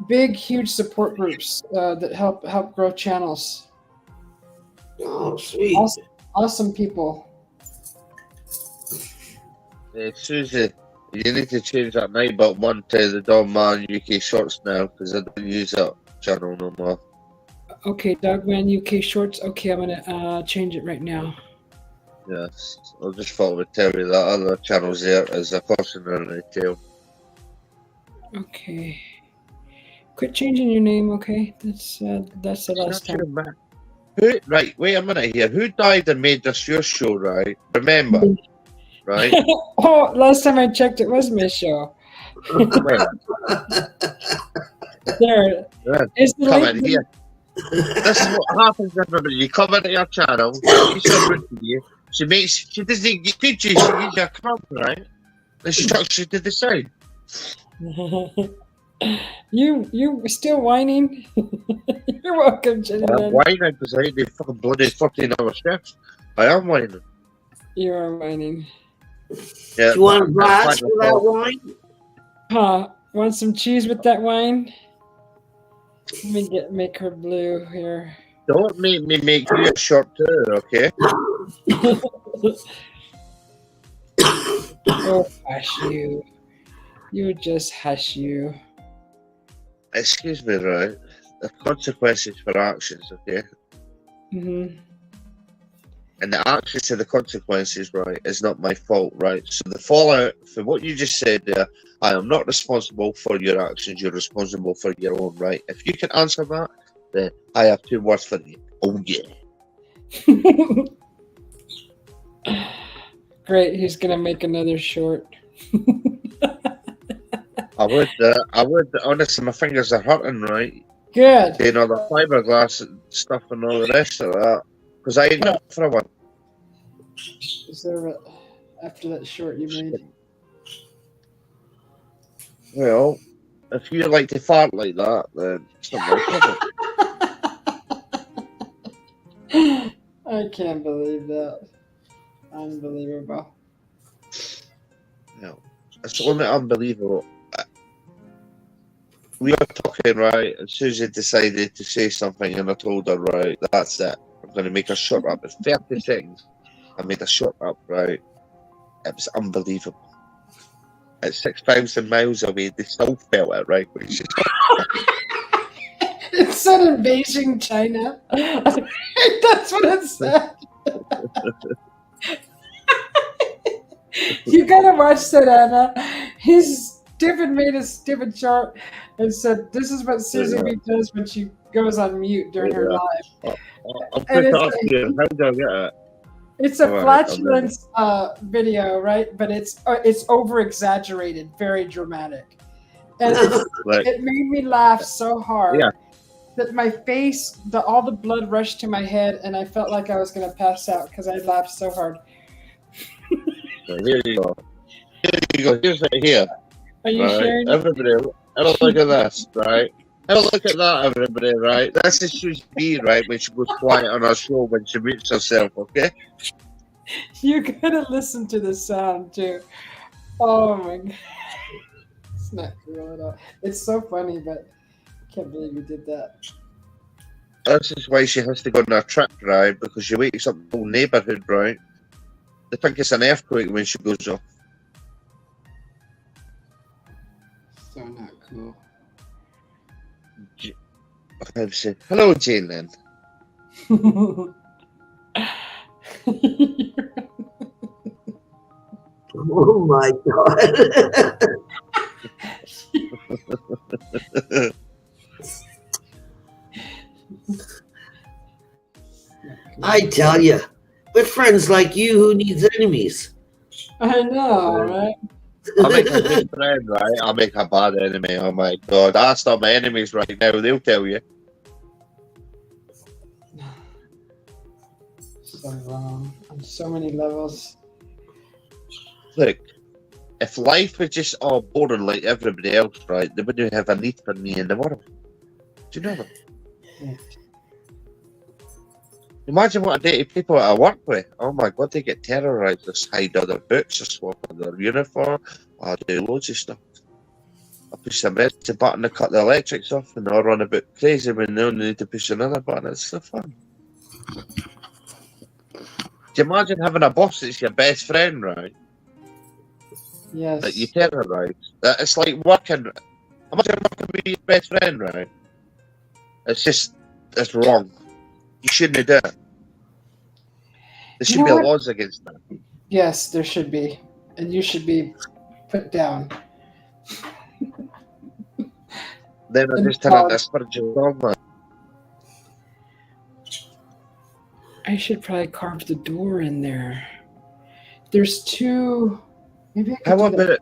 big, huge support groups that help grow channels. Oh, sweet. Awesome people. Susie, you need to change that night but one to the Don Man UK Shorts now, because I don't use that channel no more. Okay, Dogman UK Shorts. Okay, I'm gonna change it right now. Yes, I just thought I would tell you that other channels there is a cautionary tale. Okay. Quit changing your name, okay? That's the last time. Right, wait a minute here. Who died and made this your show, right? Remember, right? Oh, last time I checked, it was my show. There. Yeah. Is the Come link- in here. This is what happens, everybody. You come into your channel, she's so rude to you. She doesn't teach you, she gives you a crumb, right? Then she talks you to the side. You still whining? You're welcome, Jenny. I'm whining because I need fucking bloody 14-hour shifts. I am whining. You are whining. Yeah, Do you want a glass for that wine? Huh? Want some cheese with that wine? Let me make her blue here. Don't make me make you a short too, okay? Oh, hush you. You just hush you. Excuse me, right? The consequences for actions, okay? Mm-hmm. And the actions to the consequences, right, is not my fault, right? So the fallout for what you just said there, I am not responsible for your actions, you're responsible for your own, right? If you can answer that, then I have 2 words for you. Oh, yeah. Great, he's gonna make another short. I would, honestly, my fingers are hurting, right? Good. You know, the fiberglass stuff and all the rest of that. Because I ain't up for one. Is there after that short you made? Well, if you like to fart like that, then it's not my problem. I can't believe that. Unbelievable. No, it's only unbelievable. We were talking, right, and Susie decided to say something, and I told her, right, that's it. I'm going to make a short up. In 30 seconds, I made a short up, right? It was unbelievable. At 6,000 miles away, they still felt it, right? Which is It said in Beijing, China. That's what it said. You gotta watch that, Anna. He's Stupid made a stupid chart and said, "This is what Susie B does when she goes on mute during her live." I'll And put it up here. How do I get it? it's a All right, flatulence video, right? But it's over exaggerated, very dramatic, and Right. it made me laugh so hard Yeah. that my face, all the blood rushed to my head, and I felt like I was going to pass out because I laughed so hard. So here you go. Here you go. Here's it here. Are you Right. sharing? Everybody, have a look at this, right? Have a look at that, everybody, right? That's is Susie B, right? When she goes quiet on her show when she mutes herself, okay? You're gonna listen to the sound too. Oh my god. It's not cool at all. It's so funny, but I can't believe you did that. This is why she has to go on a trip, right? Because she wakes up the whole neighbourhood, right? They think it's an earthquake when she goes off. So not cool. I would say, hello, Jane, then. Oh my God. I tell you, with friends like you, who needs enemies? I know, right? I'll make a good friend, right? I'll make a bad enemy. Oh my god. Ask all my enemies right now, they'll tell you. So wrong on so many levels. Look, if life was just all boring like everybody else, right, they wouldn't have a need for me in the world. Do you know that? Yeah. Imagine what I do to people I work with. Oh my god, they get terrorised. They hide other books, or swap on their uniform, or do loads of stuff. I push the emergency button to cut the electrics off, and they'll run a bit crazy when they only need to push another button. It's so fun. Do you imagine having a boss that's your best friend, right? Yes. That you terrorise. That it's like working. Imagine working with your best friend, right? It's wrong. You shouldn't do it. There should be laws against that. Yes, there should be. And you should be put down. Then I just turn into a spiritual dogma. I should probably carve the door in there. There's two. Maybe I could How do about that. it?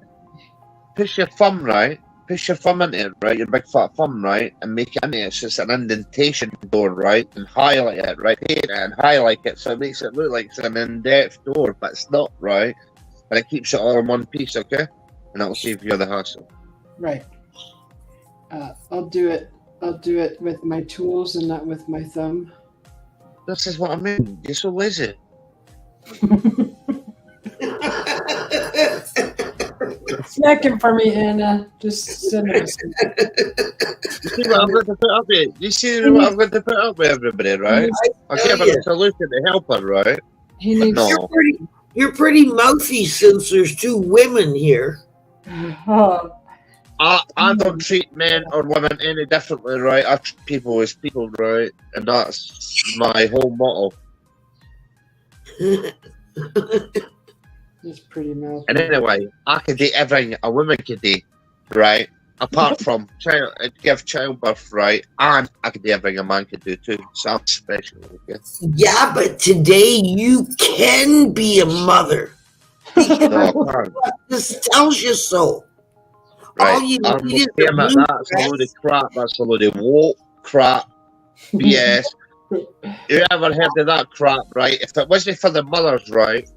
Push your thumb, right? Push your thumb into it, right? Your big fat thumb, right? And make it into it so it's an indentation door, right? And highlight it, right? Paint it and highlight it so it makes it look like it's an in-depth door, but it's not, right? And it keeps it all in one piece, okay? And that'll save you the hassle. Right. I'll do it. I'll do it with my tools and not with my thumb. This is what I mean. You're so lazy. Snacking for me, Anna. Just send us. You see what I'm going to put up with? You see what I'm going to put up with, everybody, right? I'll give her a solution to help her, right? He needs. No. You're pretty mouthy since there's two women here. Oh, I don't treat men or women any differently, right? I treat people as people, right? And that's my whole motto. he's pretty mouthy. And anyway, I can do everything a woman can do, right? Apart from give childbirth, right? And I can do everything a man can do too. So I'm special, okay? Yeah, but today you can be a mother. No, I can't. This tells you so. Right. All you I'm need is okay, a man. blue That's a load dress. of crap. That's a load of woke crap. BS. You ever heard of that crap, right? If it wasn't for the mothers, right,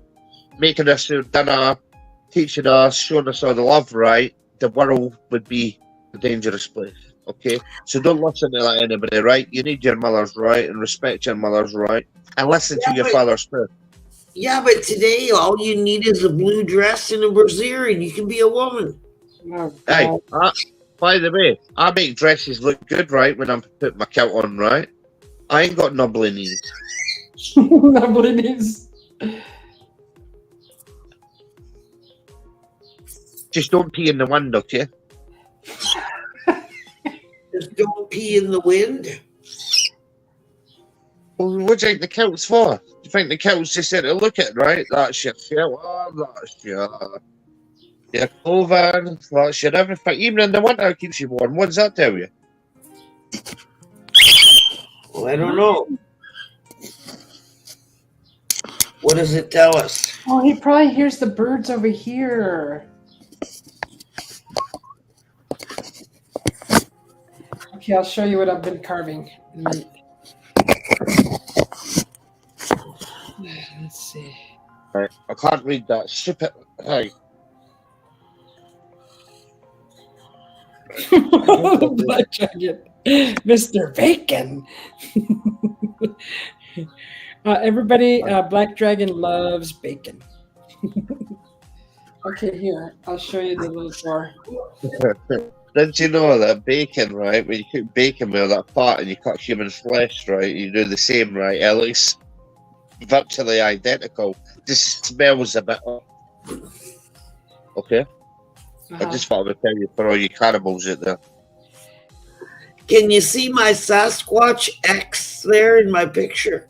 making us their dinner, teaching us, showing us all the love, right, the world would be a dangerous place. Okay? So don't listen to that anybody, right? You need your mothers, right? And respect your mothers, right? And listen to your fathers too. Yeah, but today all you need is a blue dress and a brassiere and you can be a woman. Oh, Hey, God. by the way, I make dresses look good, right, when I'm putting my coat on, right? I ain't got nubbly knees. Nobody needs. Just don't pee in the wind, okay? Just don't pee in the wind. Well, what do you think the coat's for? Do you think the coat's just there to look at, right? That's your shirt. Oh, that's your... Your clothing, that's your everything. Even in the winter, it keeps you warm. What does that tell you? Well, I don't know. What does it tell us? Oh, he probably hears the birds over here. Okay, I'll show you what I've been carving. Let's see. Right. I can't read that. Stupid. Hey. Black Dragon. Mr. Bacon. Everybody, Black Dragon loves bacon. Okay, here, I'll show you the little jar. Didn't you know that bacon, right? When you cook bacon with that part and you cut human flesh, right? You do the same, right? It looks virtually identical. Just smells a bit off. Okay? I just thought I would tell you for all you cannibals out there. Can you see my Sasquatch X there in my picture?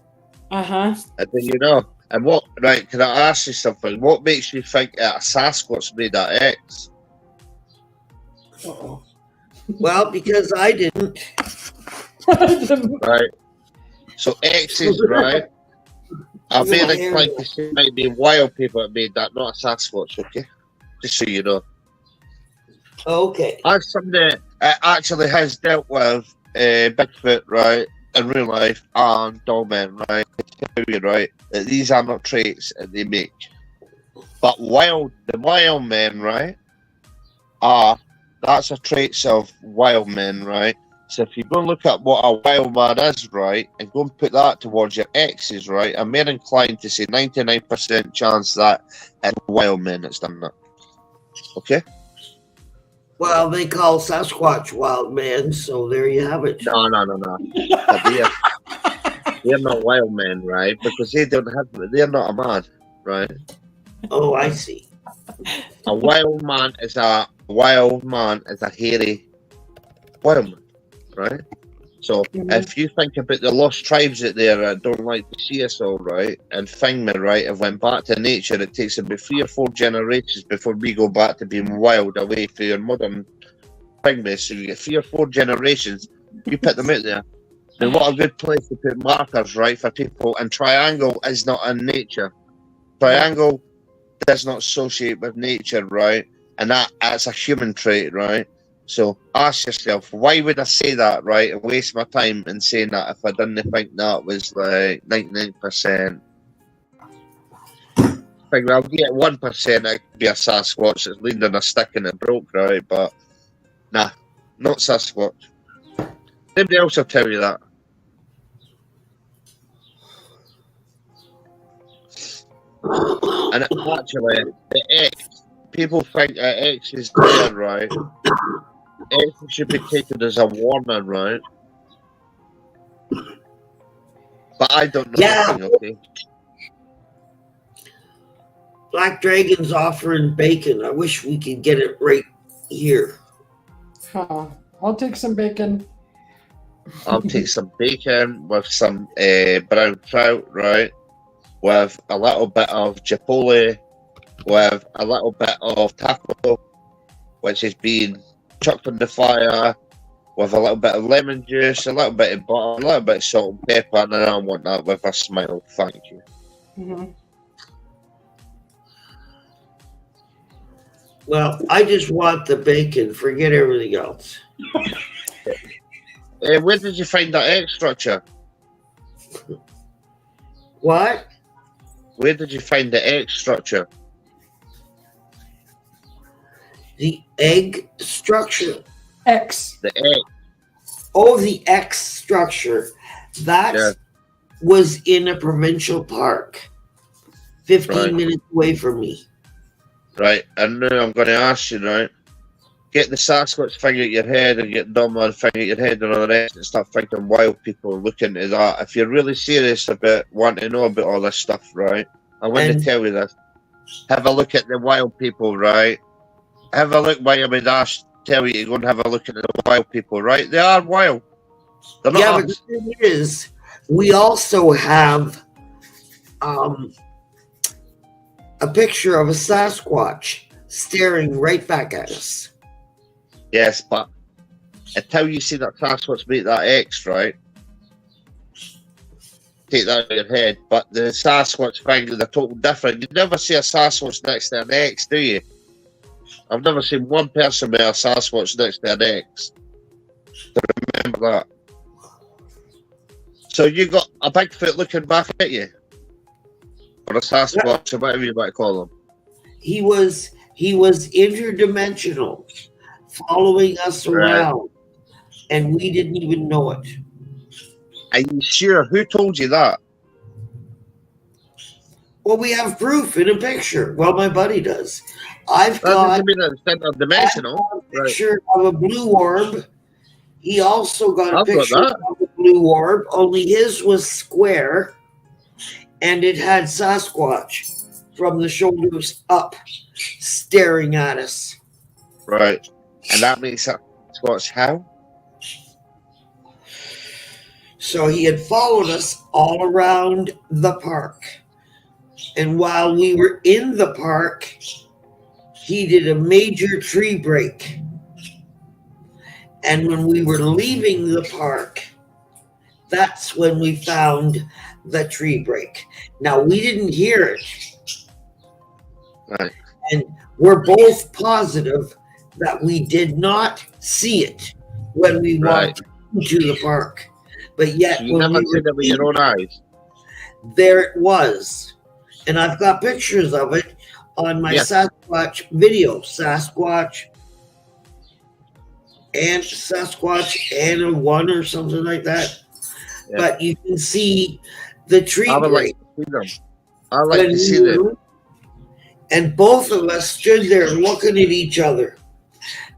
Uh-huh. And then you know. And what, right, can I ask you something? What makes you think that a Sasquatch made that X? Uh-oh. Well, because I didn't. Right. So X's, right? I'm being inclined to say it might be wild people that made that, not a Sasquatch, okay? Just so you know. Okay. As somebody actually has dealt with Bigfoot, right, in real life, and dogmen, right, I tell you, right, that these are not traits that they make. But the wild men, right, that's a traits of wild men, right? So if you go and look at what a wild man is, right, and go and put that towards your X's, right, I'm more inclined to say 99% chance that it's wild men that's done that. Okay? Well, they call Sasquatch wild man, so there you have it. No. But they're not wild men, right? Because they're not a man, right? Oh, I see. A wild man is a hairy wild man, right? So if you think about the lost tribes out there that don't like to see us all, right, and Fingman, right, have went back to nature, it takes about 3 or 4 generations before we go back to being wild away from your modern Fingman. So you get 3 or 4 generations, you put them out there. Then what a good place to put markers, right, for people. And triangle is not in nature. Triangle does not associate with nature, right? And that's a human trait, right? So ask yourself, why would I say that, right, and waste my time in saying that if I didn't think that was like 99%? I'll get 1% it could be a Sasquatch that's leaned on a stick and it broke, right? But nah, not Sasquatch. Nobody else will tell you that. And actually, the X, people think that X is there, right? X should be taken as a warning, right? But I don't know anything, okay? Black Dragon's offering bacon. I wish we could get it right here. I'll take some bacon. I'll take some bacon with some brown trout, right? With a little bit of chipotle, with a little bit of taco, which is being chucked on the fire, with a little bit of lemon juice, a little bit of butter, a little bit of salt and pepper, and I want that with a smile. Thank you. Mm-hmm. Well, I just want the bacon. Forget everything else. Where did you find that egg structure? What? Where did you find the egg structure? The egg structure. X. The egg. Oh, the X structure. That was in a provincial park, 15 minutes away from me. Right, and now I'm going to ask you, right? Get the Sasquatch thing out your head and get the dumb thing out your head and all the rest and start thinking wild people look into that. If you're really serious about wanting to know about all this stuff, right? I want to tell you this. Have a look at the wild people, right? Have a look while I'm tell you to go and have a look at the wild people, right? They are wild. They're not but the thing is, we also have a picture of a Sasquatch. staring right back at us. Yes, but until you see that Sasquatch make that X, right? Take that out of your head. But the Sasquatch thing is a total different. You never see a Sasquatch next to an X, do you? I've never seen one person with a Sasquatch next to an X. So remember that. So you got a Bigfoot looking back at you? Or a Sasquatch, or whatever you might call him. He was interdimensional, following us around, and we didn't even know it. Are you sure? Who told you that? Well, we have proof in a picture. Well, my buddy does. I've That got doesn't mean it's interdimensional. a picture of a blue orb. He also got a I've got picture that. of a blue orb, only his was square, and it had Sasquatch from the shoulders up, staring at us. Right. And that makes Sasquatch how? So he had followed us all around the park. And while we were in the park, he did a major tree break. And when we were leaving the park, that's when we found the tree break. Now, we didn't hear it. Right. And we're both positive that we did not see it when we walked into the park. But yet, So you when never we seen it with your own eyes? there it was. And I've got pictures of it on my Sasquatch video. Sasquatch and a 1 or something like that. Yeah. But you can see the tree I would break. like to see them. I like to see them. And both of us stood there looking at each other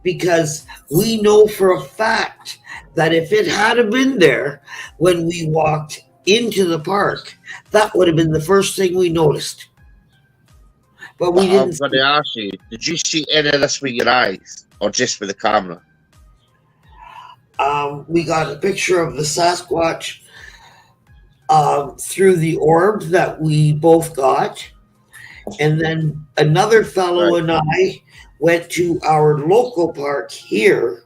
because we know for a fact that if it had been there when we walked into the park, that would have been the first thing we noticed. But we didn't. I'm going to ask you, did you see any of this with your eyes or just with the camera? We got a picture of the Sasquatch through the orb that we both got. And then another fellow and I went to our local park here,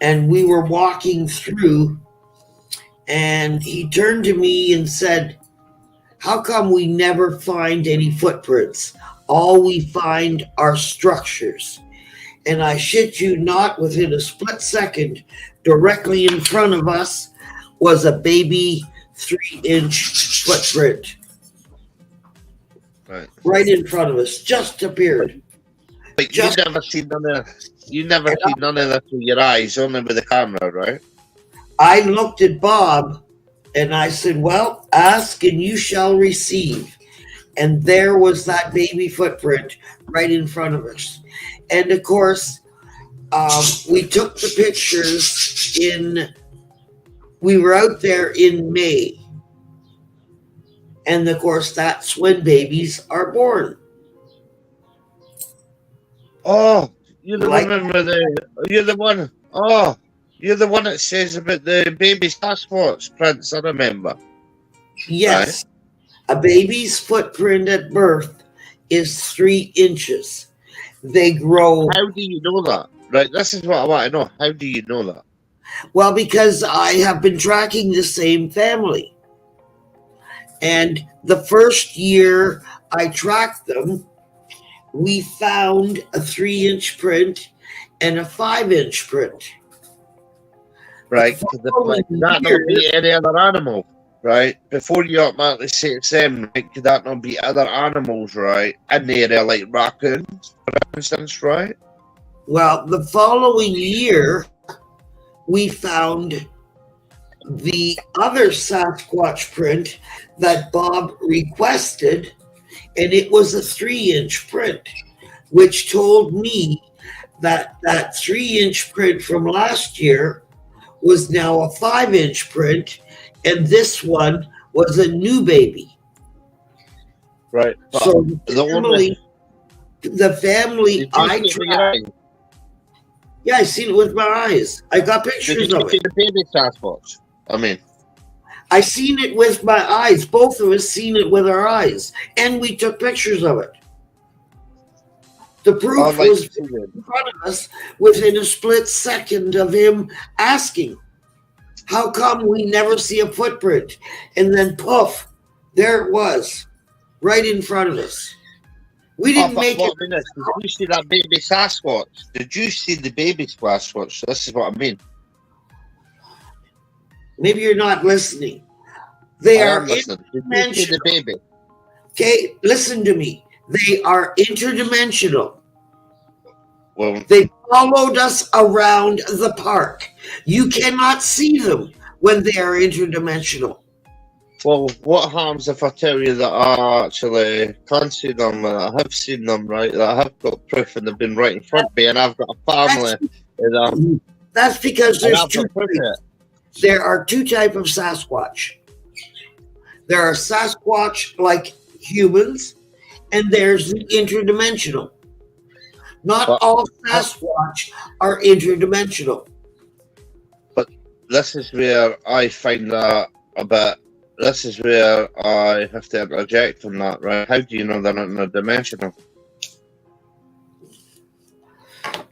and we were walking through, and he turned to me and said, "How come we never find any footprints? All we find are structures." And I shit you not, within a split second, directly in front of us was a baby 3-inch footprint. Right in front of us, just appeared. But you never seen none of this with your eyes, only with the camera, right? I looked at Bob and I said, "Well, ask and you shall receive." And there was that baby footprint right in front of us. And of course, we took the pictures we were out there in May. And of course, that's when babies are born. Oh, you're the one. You're the one that says about the baby Sasquatch prints. I remember. Yes, a baby's footprint at birth is 3 inches. They grow. How do you know that? Right, this is what I want to know. How do you know that? Well, because I have been tracking the same family. And the first year I tracked them, we found a 3-inch print and a 5-inch print. Right, that not be any other animal, right? Before you automatically say it's them, right? Could that not be other animals, right? In the area, like raccoons, for instance, right? Well, the following year, we found the other Sasquatch print that Bob requested, and it was a 3-inch print, which told me that 3-inch print from last year was now a 5-inch print, and this one was a new baby. Right. So the family I tracked. Yeah, I seen it with my eyes. I got pictures of it. The baby Sasquatch. I mean, I seen it with my eyes. Both of us seen it with our eyes, and we took pictures of it. The proof I'd like was to see it. in front of us within a split second of him asking, how come we never see a footprint? And then poof, there it was, right in front of us. We didn't make it. Did you see that baby Sasquatch? Did you see the baby Sasquatch? This is what I mean. Maybe you're not listening. They I are am listening. Did you see the baby? Okay, listen to me. They are interdimensional. Well, They followed us around the park. You cannot see them when they are interdimensional. well, what harms if I tell you that I actually can't see them, and I have seen them, right? That I have got proof, and they've been right in front of me, and I've got a family. That's because And there's I've two. got proof of it. There are two types of Sasquatch. There are Sasquatch like humans, and there's the interdimensional. Not But- all Sasquatch are interdimensional. This is where I find that a bit. This is where I have to interject on that, right? How do you know they're not interdimensional?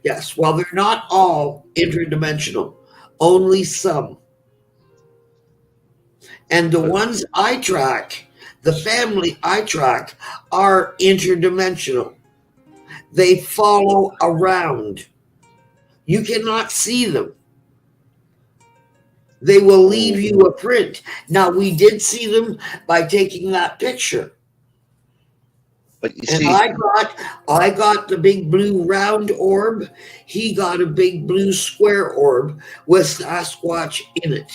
Yes, well, they're not all interdimensional, only some. And the ones I track, the family I track, are interdimensional. They follow around. You cannot see them. They will leave you a print. Now, we did see them by taking that picture. But you And see, I got the big blue round orb. He got a big blue square orb with Sasquatch in it.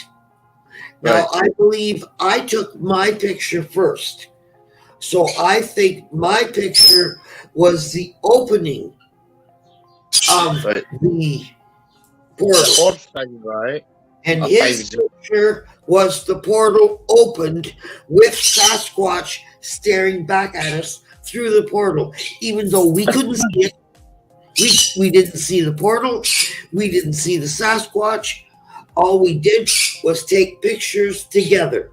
Now, Right. I believe I took my picture first. So I think my picture was the opening of Right. the the portal. orb thing, right? And I his find- picture was the portal opened with Sasquatch staring back at us through the portal, even though we couldn't see it. We didn't see the portal. We didn't see the Sasquatch. All we did was take pictures together.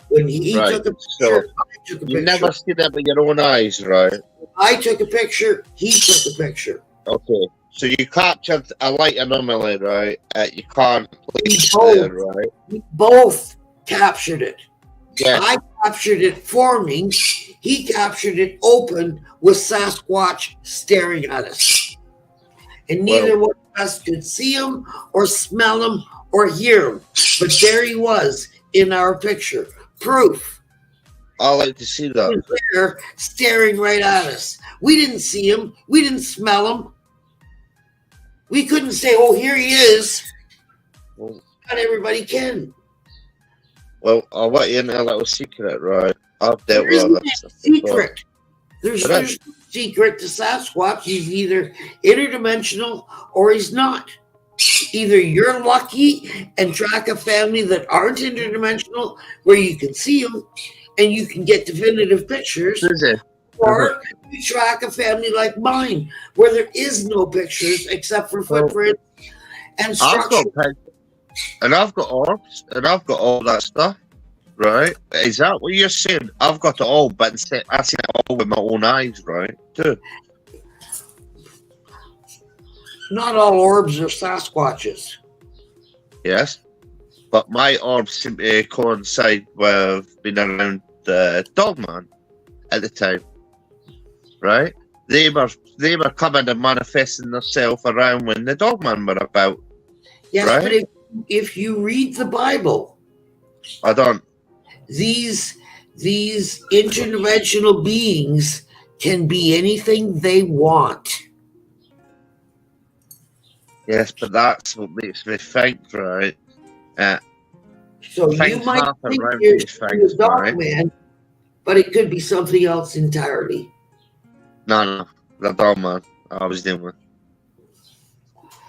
When he Right. took a So picture, I took a you picture. never see that with your own eyes, right? I took a picture. He took a picture. Okay. So you captured a light anomaly, right? You can't place both. there, right? We both captured it. Yeah. I captured it forming. He captured it open with Sasquatch staring at us. And neither one of us could see him or smell him or hear him. But there he was in our picture. Proof. I like to see He that. was there staring right at us. We didn't see him. We didn't smell him. We couldn't say, oh, here he is. Well, Not everybody can. I'll let you in a little secret, right? I've dealt There with all isn't this a stuff before. secret. There's But no secret to Sasquatch. He's either interdimensional or he's not. Either you're lucky and track a family that aren't interdimensional where you can see them and you can get definitive pictures, Susie, or you track a family like mine where there is no pictures except for Well, footprints and I've structure. got pictures, and I've got orbs, and I've got all that stuff, right? Is that what you're saying? I've got it all, but instead I've seen it all with my own eyes, right? Too. Not all orbs are Sasquatches. Yes. But my orbs seem to coincide with being around Dogman at the time, right? They were coming and manifesting themselves around when the Dogman were about. Yes, Right. but if you read the Bible, I don't. these interdimensional beings can be anything they want. Yes, but that's what makes me think, right? So you Things might happen think around you're these things, a dog right? man, but it could be something else entirely. No, the Dogman I was dealing with.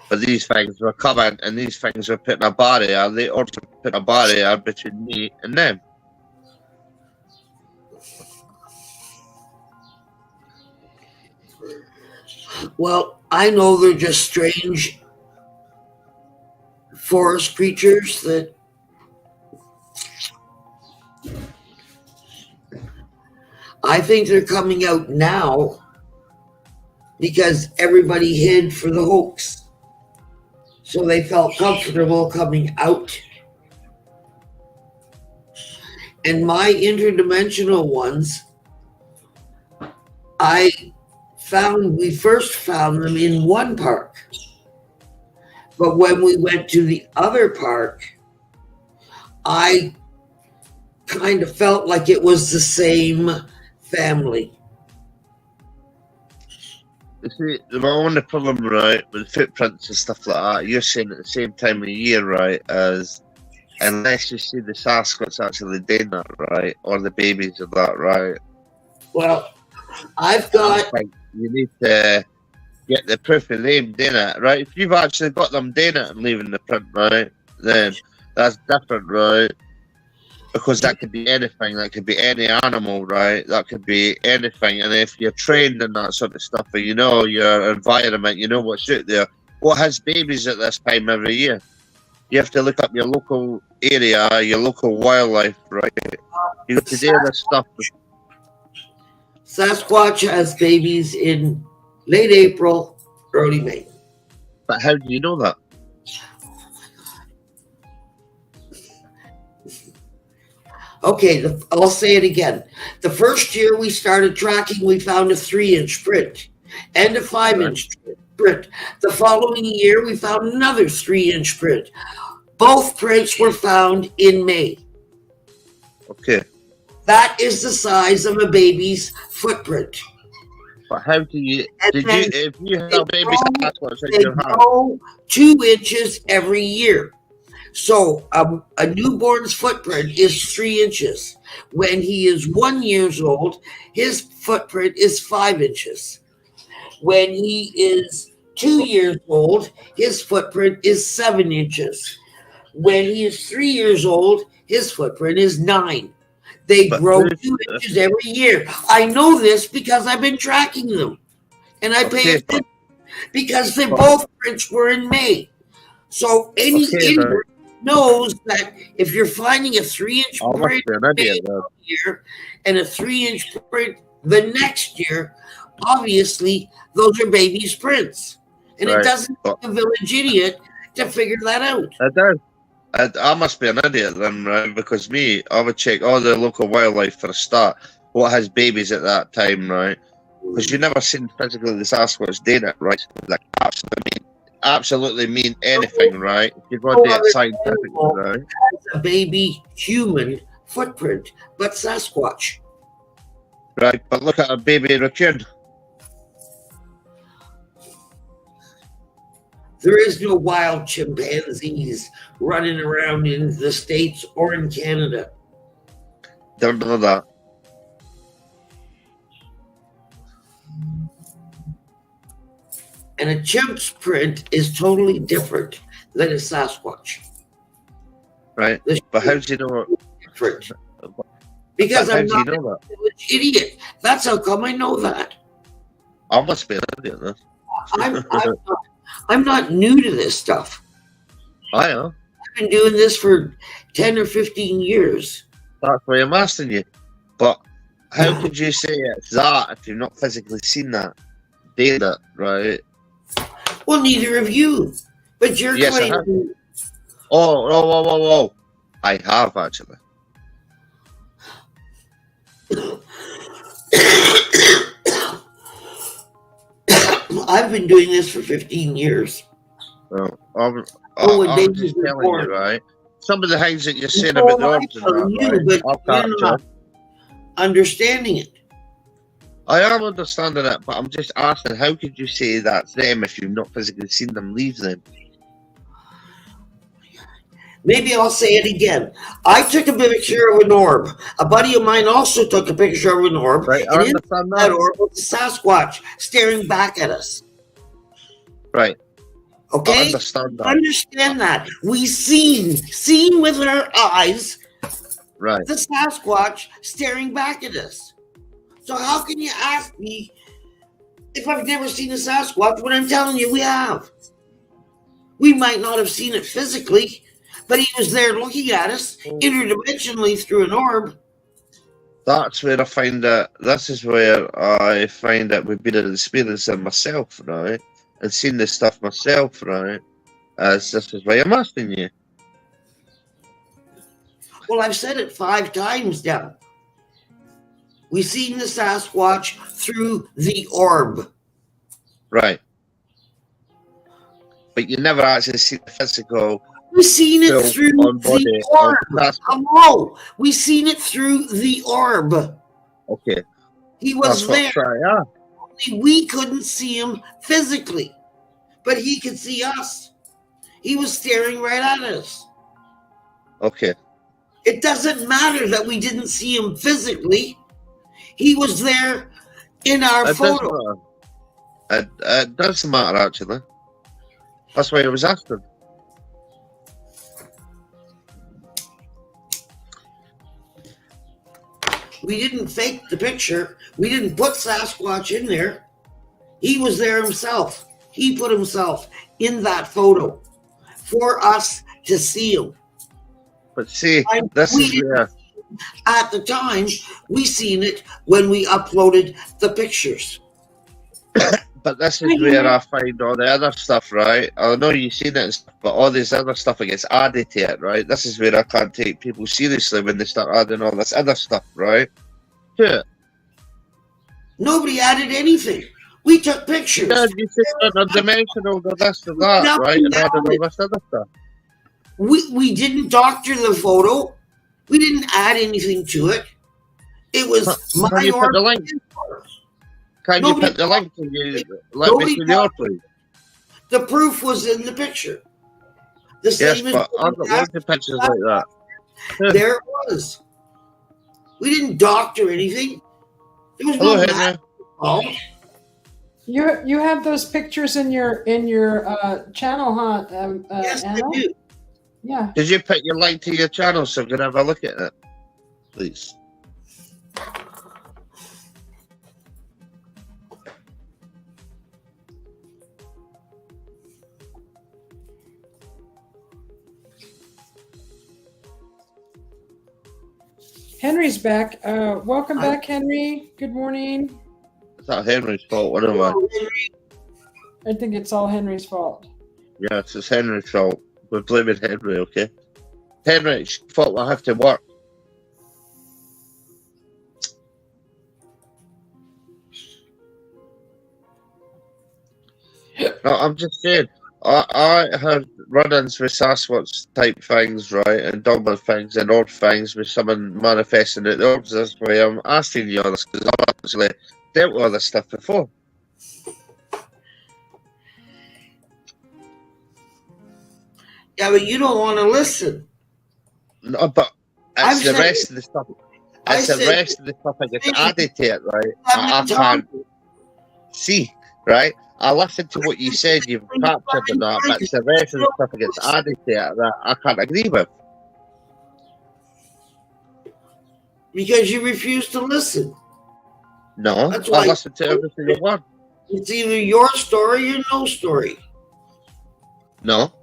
But these things were coming, and these things were putting a barrier. They also put a barrier between me and them. Well, I know they're just strange forest creatures that I think they're coming out now because everybody hid for the hoax. So they felt comfortable coming out. And my interdimensional ones, we first found them in one park. But when we went to the other park, I kind of felt like it was the same family. You see, the only problem, right, with footprints and stuff like that, you're saying at the same time of year, right, as unless you see the Sasquatch actually doing that, right, or the babies of that, right? Well, I've got... You need to get the proof of them doing it, right? If you've actually got them doing it and leaving the print, right, then that's different, right? Because that could be anything, that could be any animal, right? That could be anything. And if you're trained in that sort of stuff, and you know your environment, you know what's out there, what has babies at this time every year? You have to look up your local area, your local wildlife, right? You have to do this stuff. Sasquatch has babies in late April, early May. But how do you know that? Okay, I'll say it again. The first year we started tracking, we found a 3-inch print and a 5-inch print. The following year, we found another 3-inch print. Both prints were found in May. Okay. That is the size of a baby's footprint. But how do you... if you had a baby Sasquatch in they your house... grow 2 inches every year. So a newborn's footprint is 3 inches. When he is 1 year old, his footprint is 5 inches. When he is 2 years old, his footprint is 7 inches. When he is 3 years old, his footprint is 9. They grow 2 inches every year. I know this because I've been tracking them. And I pay attention because they both prints were in May. So any idiot knows that if you're finding a 3-inch print year and a 3-inch print the next year, obviously those are baby's prints. And it doesn't take a village idiot to figure that out. It does. I must be an idiot then, right? Because I would check all the local wildlife for a start. What has babies at that time, right? Because you never seen physically the Sasquatch doing it, right? Like absolutely mean anything, right? You've got to do it scientifically, right? Has a baby human footprint, but Sasquatch. Right, but look at a baby raccoon. There is no wild chimpanzees running around in the States or in Canada. Don't know that. And a chimp's print is totally different than a Sasquatch. Right, but how do you know it? Different. Because I'm not an idiot. That's how come I know that. I must be an idiot then. I'm not new to this stuff. I am. I've been doing this for 10 or 15 years. That's why I'm asking you. But how could you say it's that if you've not physically seen that data, right? Well, neither of you. But you're claiming... Oh. I have, actually. I've been doing this for 15 years. Well, I'm just telling you, right? Some of the things that you're saying about the orbs but you're not understanding it. I am understanding it, but I'm just asking, how could you say that's them if you've not physically seen them leave them? Maybe I'll say it again. I took a picture of an orb. A buddy of mine also took a picture of an orb. Right, and in that orb was a Sasquatch staring back at us. Right. Okay? I understand that. Understand that. We seen with our eyes the Sasquatch staring back at us. So how can you ask me if I've never seen a Sasquatch when I'm telling you we have? We might not have seen it physically, but he was there looking at us interdimensionally through an orb. That's where I find that. This is where I find that we've been experiencing myself, right, and seen this stuff myself, right. As this is why I'm asking you. Well, I've said it 5 times now. We've seen the Sasquatch through the orb. Right. But you never actually see the physical. We've seen it through the orb. Hello. We've seen it through the orb. Okay. He was there. Yeah. Only we couldn't see him physically, but he could see us. He was staring right at us. Okay. It doesn't matter that we didn't see him physically. He was there in our photo. It doesn't matter, actually. That's why I was asking. We didn't fake the picture. We didn't put Sasquatch in there. He was there himself. He put himself in that photo for us to see him. But see, this is where... At the time, we seen it when we uploaded the pictures. But this is where I find all the other stuff, right? I know you've seen it and stuff, but all this other stuff that gets added to it, right? This is where I can't take people seriously when they start adding all this other stuff, right? Yeah. Nobody added anything. We took pictures. Yeah, you said interdimensional, this and that, right? And added all this other stuff. We didn't doctor the photo. We didn't add anything to it. It was my Can you put the link? Can you put the link? Can you let me see the please? The proof was in the picture. The same yes, but I don't want the pictures like that. There it was. We didn't doctor anything. There was Hello, no Henry. Oh. You have those pictures in your channel, huh? Yes, Anna? I do. Yeah. Did you put your link to your channel so we can have a look at it, please? Henry's back. Welcome back, Henry. Good morning. It's not Henry's fault. What am I? I think it's all Henry's fault. Yeah, it's Henry's fault. We're blaming Henry, okay? Henry, it's your fault I have to work. No, I'm just saying. I have run-ins with Sasquatch type things, right, and dogma things and odd things with someone manifesting it. That's why I'm asking you all this, because I've actually dealt with all this stuff before. Yeah, but you don't want to listen. No, but it's the rest of the stuff. It's the rest of the stuff that gets added to it, right? I can't see, right? I listened to what you said, you've captured and that, but it's the rest of the stuff that gets added to it that I can't agree with. Because you refuse to listen. No, I listened to every single one. It's either your story or no story. No.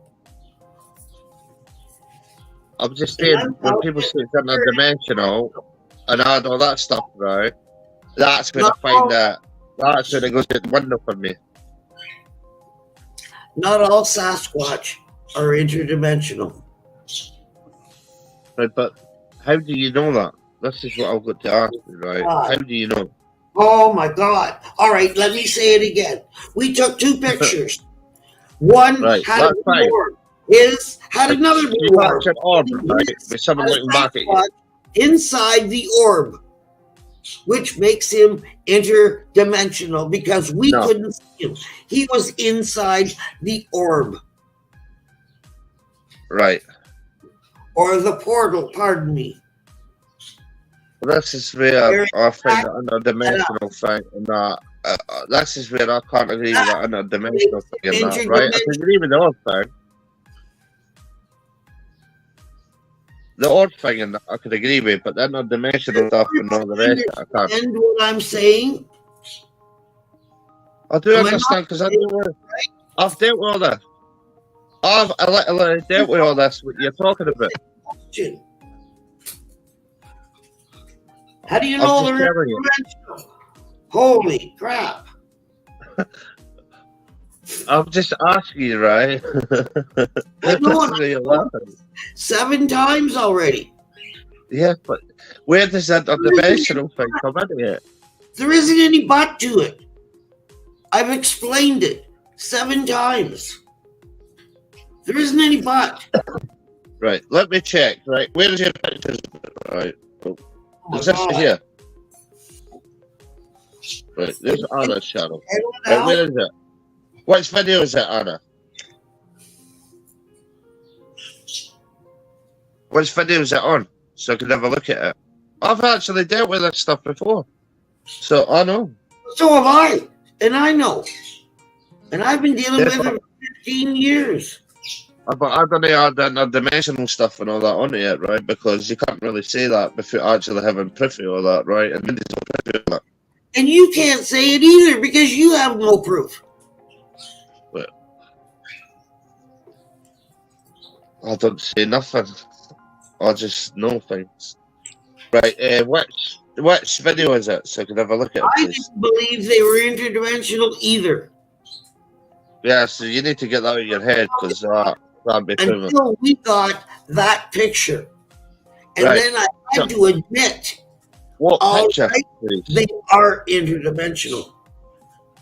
I'm just saying, when people say it's interdimensional and add all that stuff, right, that's when I find that, that's when it goes out the window for me. Not all Sasquatch are interdimensional. Right, but how do you know that? This is what I've got to ask you, right? How do you know? Oh my God. All right, let me say it again. We took 2 pictures. One had a orb. His had another orb. Right? With someone looking back at you. Inside the orb, which makes him interdimensional because we couldn't see him. He was inside the orb. Right. Or the portal, pardon me. Well, this is where I find the interdimensional thing, and that this is where I can't agree with that interdimensional thing, and that, right? I can agree with the odd thing. The odd thing, and I could agree with, but the interdimensional stuff and all the rest, I can't. Understand what I'm saying? I do understand because I've dealt with all this. I've literally dealt with all this. What you're talking about? How do you I'm know just they're telling you. interdimensional? Holy crap. I'm just asking you, right? I know Listen to you laughing. 7 times already. Yeah, but where does that dimensional thing come in here? There isn't any but to it. I've explained it 7 times. There isn't any but. Right, let me check. Right, where is your pictures? Right, Oh my is this God. here? Right, there's Anna's channel. I don't Right, know. where is it? Which video is it, Anna? Which video is it on? So I can have a look at it. I've actually dealt with this stuff before, so I know. So have I. And I know. And I've been dealing Yeah, with but- it for 15 years. But I don't know add that dimensional stuff and all that on it, right? Because you can't really say that without actually having proof of all that, right? And then there's no proof of that. And you can't say it either because you have no proof. I don't say nothing. I just know things. Right, which video is it? So I can have a look at it, I please. didn't believe they were interdimensional either Yeah, so you need to get that out of your head because that'd be proven. until we got that picture. And Right. then I had to admit What all picture, right. please? they are interdimensional.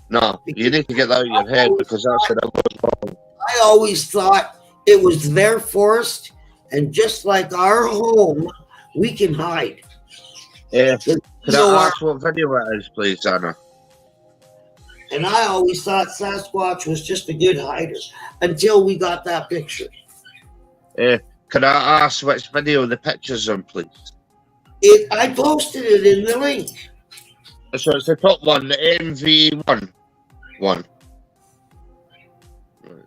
No, you need to get that out of your head because that's what I was wrong. I always thought it was their forest, and just like our home, we can hide. Can So, I ask what video it is, please, Anna? and I always thought Sasquatch was just a good hider until we got that picture. Can I ask which video the picture's on, please? I posted it in the link. So it's the top one, the MV1 one. Right.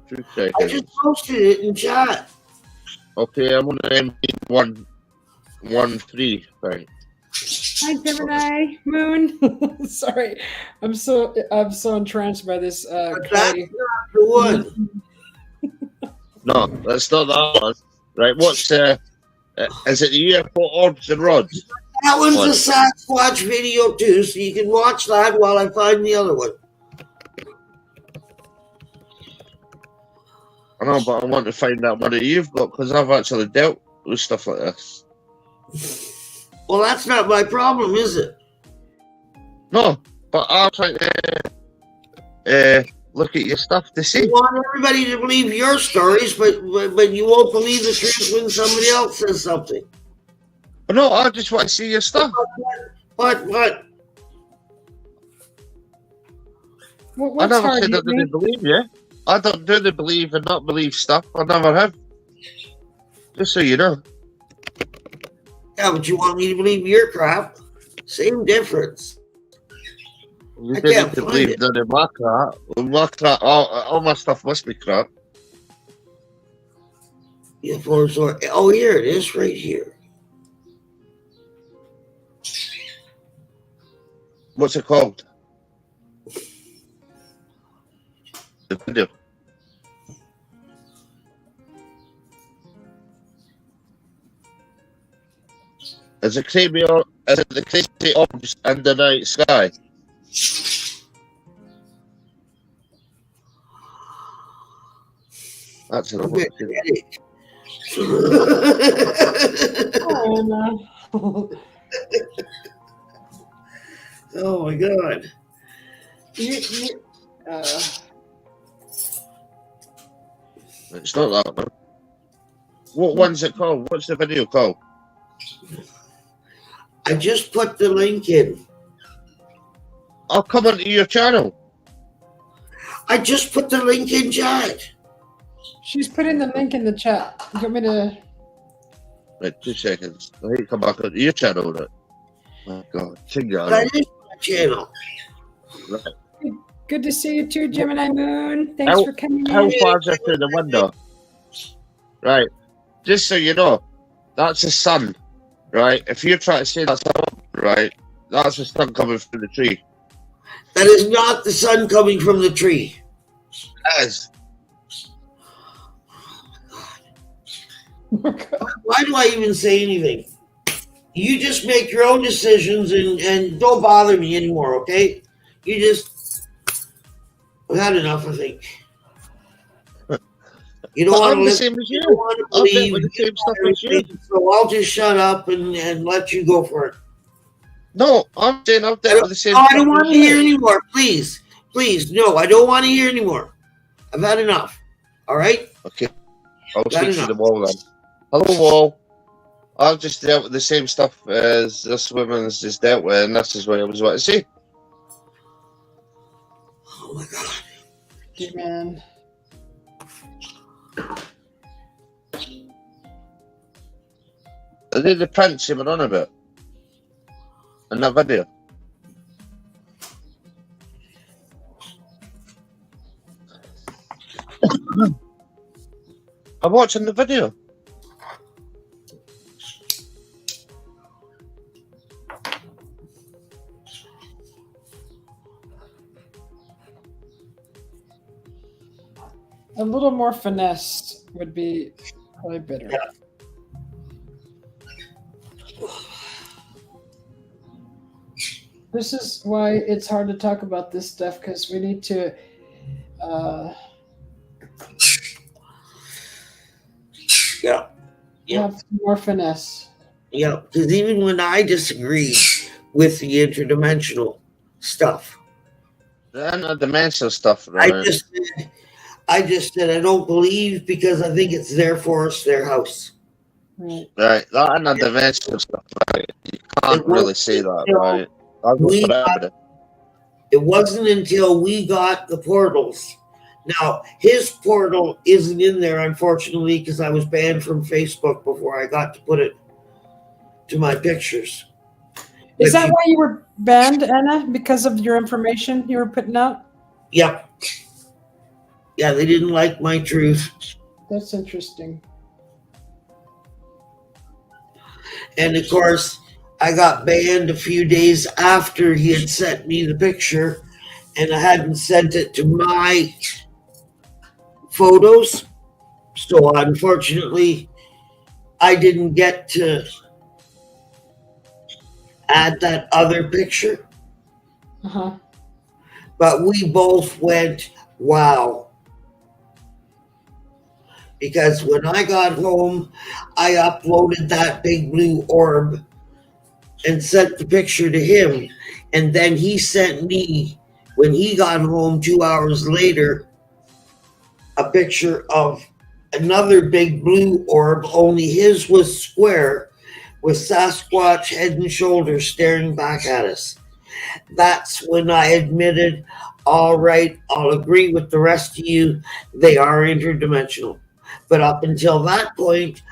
2 I seconds. just posted it in chat. Okay, I'm on the MV113 thing. Hi, Gemini Moon. Sorry, I'm so entranced by this. But that's Cody. not the one. No, that's not that one. Right, what's is it the UFO orbs and rods? That one's What? a Sasquatch video too, so you can watch that while I find the other one. I know, but I want to find out what you've got because I've actually dealt with stuff like this. Well, that's not my problem, is it? No, but I'm trying to look at your stuff to You see. want everybody to believe your stories, but you won't believe the truth when somebody else says something. No, I just want to see your stuff. But What, I what's never hard? said that they Eugene? didn't believe you. I don't do the believe and not believe stuff. I never have. Just so you know. yeah, but you want me to believe your crap? Same difference. You I didn't can't need to find believe it. none of my crap. My crap, all my stuff must be crap. Yeah, oh, here it is, right here. What's it called? The video. Is it crazy or is it the crazy orbs and the night sky? That's I'm an getting a headache. Oh, Oh my god. It's not that one. What one's it called? What's the video called? I just put the link in. I'll come onto your channel. I just put the link in chat. she's putting the link in the chat. You want me to? Right, 2 seconds. I need to come back onto your channel. Right? Oh God, sing that. That is my channel. Right. Good to see you too, Gemini Moon. Thanks for coming How in. far is it through the window? Right. Just so you know, that's the sun. Right. If you're trying to say that's up, right, that's the sun coming through the tree. That is not the sun coming from the tree. That is. Why do I even say anything? You just make your own decisions and don't bother me anymore, okay? I've had enough, I think. You don't But want to I'm the listen. same as You you. don't want to I've dealt believe with the same stuff as you. everything, so I'll just shut up and let you go for it. No, I'm saying I've dealt with the same I stuff don't want as to hear you. anymore. Please. Please, no, I don't want to hear anymore. I've had enough. All right? Okay, I'll Had speak to enough. the wall then. Hello, wall. I've just dealt with the same stuff as this woman's just dealt with, and this is what I was about to say. Oh my God. Okay, man. Are they the prints you were on about in that video? I'm watching the video. A little more finesse would be probably better. Yeah. This is why it's hard to talk about this stuff, because we need to Yeah. Yeah. have some more finesse. Yeah. Because even when I disagreed with the interdimensional stuff, The interdimensional stuff, right? I just said I don't believe because I think it's their forest, their house. Right. Right, that interdimensional stuff, right? You can't really say that, right? I'll go We for got- it. It wasn't until we got the portals. Now, his portal isn't in there, unfortunately, because I was banned from Facebook before I got to put it to my pictures. Is But that why you were banned, Anna? Because of your information you were putting out? Yep. Yeah, they didn't like my truth. That's interesting. And of course, I got banned a few days after he had sent me the picture, and I hadn't sent it to my photos. So unfortunately, I didn't get to add that other picture. Uh-huh. But we both went, wow. Because when I got home, I uploaded that big blue orb and sent the picture to him. And then he sent me, when he got home 2 hours later, a picture of another big blue orb, only his was square, with Sasquatch head and shoulders staring back at us. That's when I admitted, all right, I'll agree with the rest of you, they are interdimensional. But up until that point,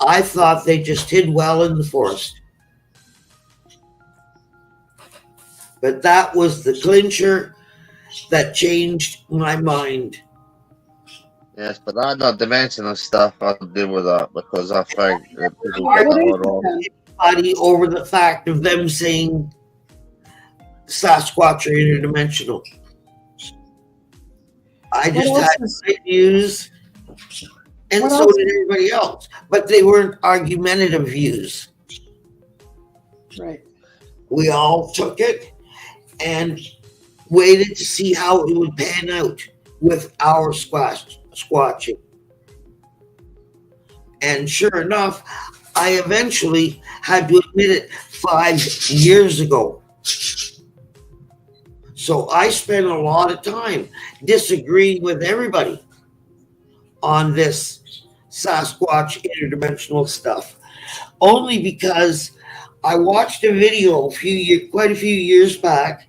I thought they just hid well in the forest. But that was the clincher that changed my mind. Yes, but that interdimensional stuff, I'll deal with that because I think that people What get is it it wrong. then? Body over the fact of them saying Sasquatch are interdimensional. I just What else had is- my views, and What so else- did everybody else. But they weren't argumentative views. Right. We all took it and waited to see how it would pan out with our squatching. And sure enough, I eventually had to admit it 5 years ago. So I spent a lot of time disagreeing with everybody on this Sasquatch interdimensional stuff, only because I watched a video quite a few years back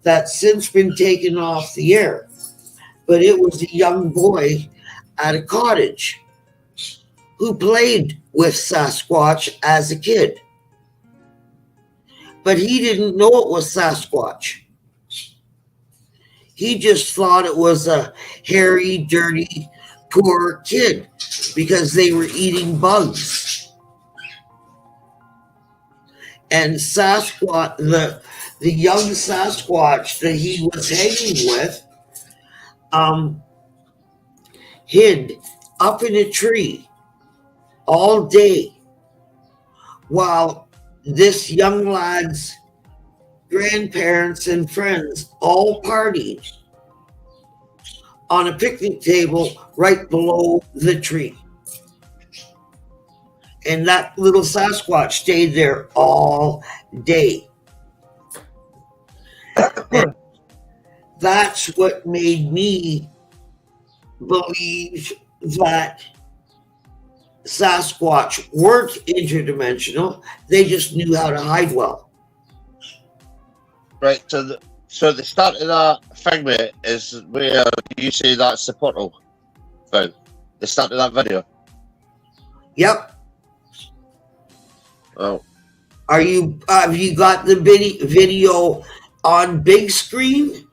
that's since been taken off the air. But it was a young boy at a cottage who played with Sasquatch as a kid. But he didn't know it was Sasquatch. He just thought it was a hairy, dirty, poor kid because they were eating bugs. And Sasquatch, the young Sasquatch that he was hanging with, hid up in a tree all day while this young lad's grandparents and friends all partied on a picnic table right below the tree. And that little Sasquatch stayed there all day. And that's what made me believe that Sasquatch weren't interdimensional. They just knew how to hide well. Right, so the start of that thing, mate, is where you say that's the portal. Right, the start of that video. Yep. Oh, Have you got the video on big screen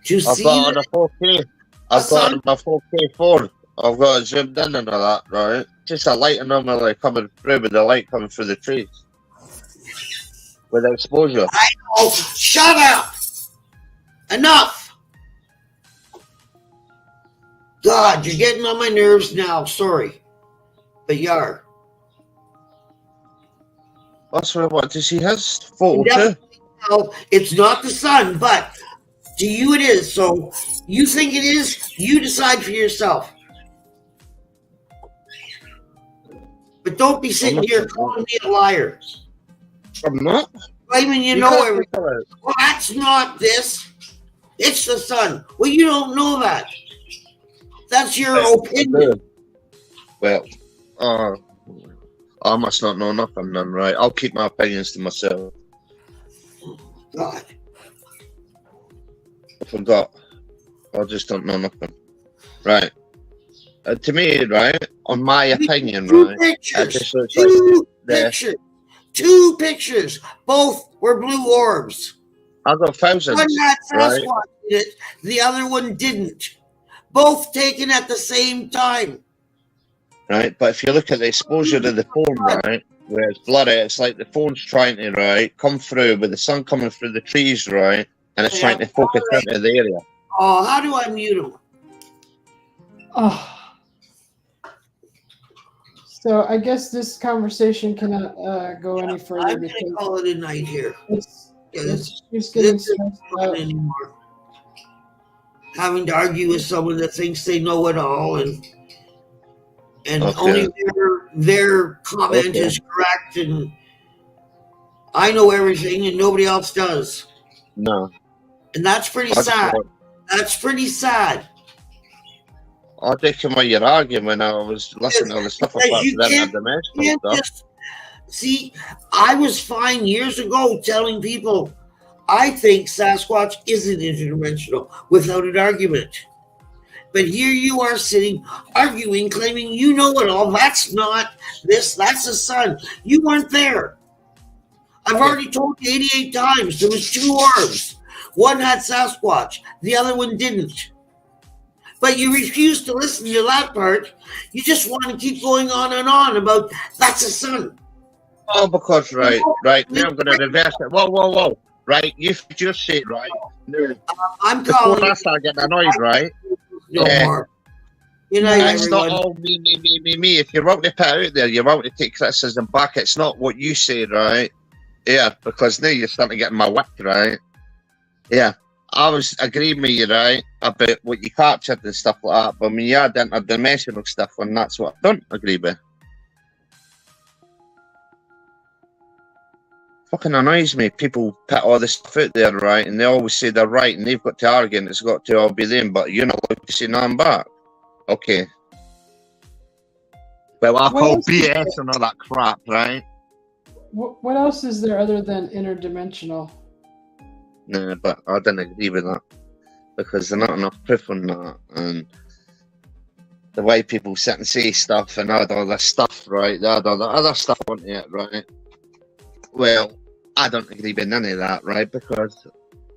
to I've see? got it on a 4K. I've got it on my 4K phone. I've got it zoomed in and all that, right? Just a light normally coming through with the light coming through the trees. With exposure. I know. Shut up. Enough. God, you're getting on my nerves now. Sorry. But you are. That's what I want to see his photo too. No, it's not the sun, but to you it is. So you think it is, you decide for yourself. But don't be sitting here calling me a liar. I'm not. Claiming you know everything. Well, that's not this. It's the sun. Well, you don't know that. That's your opinion. Well, I must not know nothing then, right? I'll keep my opinions to myself. God. I forgot. I just don't know nothing. Right. To me, right, on my opinion, right, Pictures. just looks Two like pictures. Two pictures. Both were blue orbs. I got thousands. One had right? Sasquatch in it. The other one didn't. Both taken at the same time. Right, but if you look at the exposure of the phone, right, where it's blurry, it's like the phone's trying to, right, come through with the sun coming through the trees, right, and it's trying to focus into the area. Oh, how do I mute him? Oh. So I guess this conversation cannot go any further. I'm going to call it a night here. It's just getting stressed out anymore. Having to argue with someone that thinks they know it all and only their comment is correct, and I know everything and nobody else does. No. And that's pretty sad. That's pretty sad. I think when you're arguing when I was listening to the stuff about them stuff. See, I was fine years ago telling people I think Sasquatch isn't interdimensional without an argument. But here you are sitting, arguing, claiming you know it all. That's not this, that's the sun. You weren't there. I've already told you 88 times. There was two orbs. One had Sasquatch. The other one didn't. But you refuse to listen to that part. You just want to keep going on and on about that's the sun. Oh, because, right. Now I'm going to reverse it. Whoa. Right, you just say it, right. I'm calling. Before I start getting annoyed, right? No more. You know, it's not all me. If you want to put it out there, you want to take criticism back. It's not what you say, right? Yeah, because now you're starting to get in my wick, right? Yeah, I was agreeing with you, right, about what you captured and stuff like that. But when you add interdimensional stuff, and that's what I don't agree with. Fucking annoys me. People put all this stuff out there, right, and they always say they're right, and they've got to argue, and it's got to all be them. But you're not allowed to say nothing back. Okay. Well, I call BS and all that crap, right? What else is there other than interdimensional? Nah, but I didn't agree with that because there's not enough proof on that, and the way people sit and say stuff and add all this stuff, right? They add all the other stuff onto it, right? Well, I don't agree with none of that, right? Because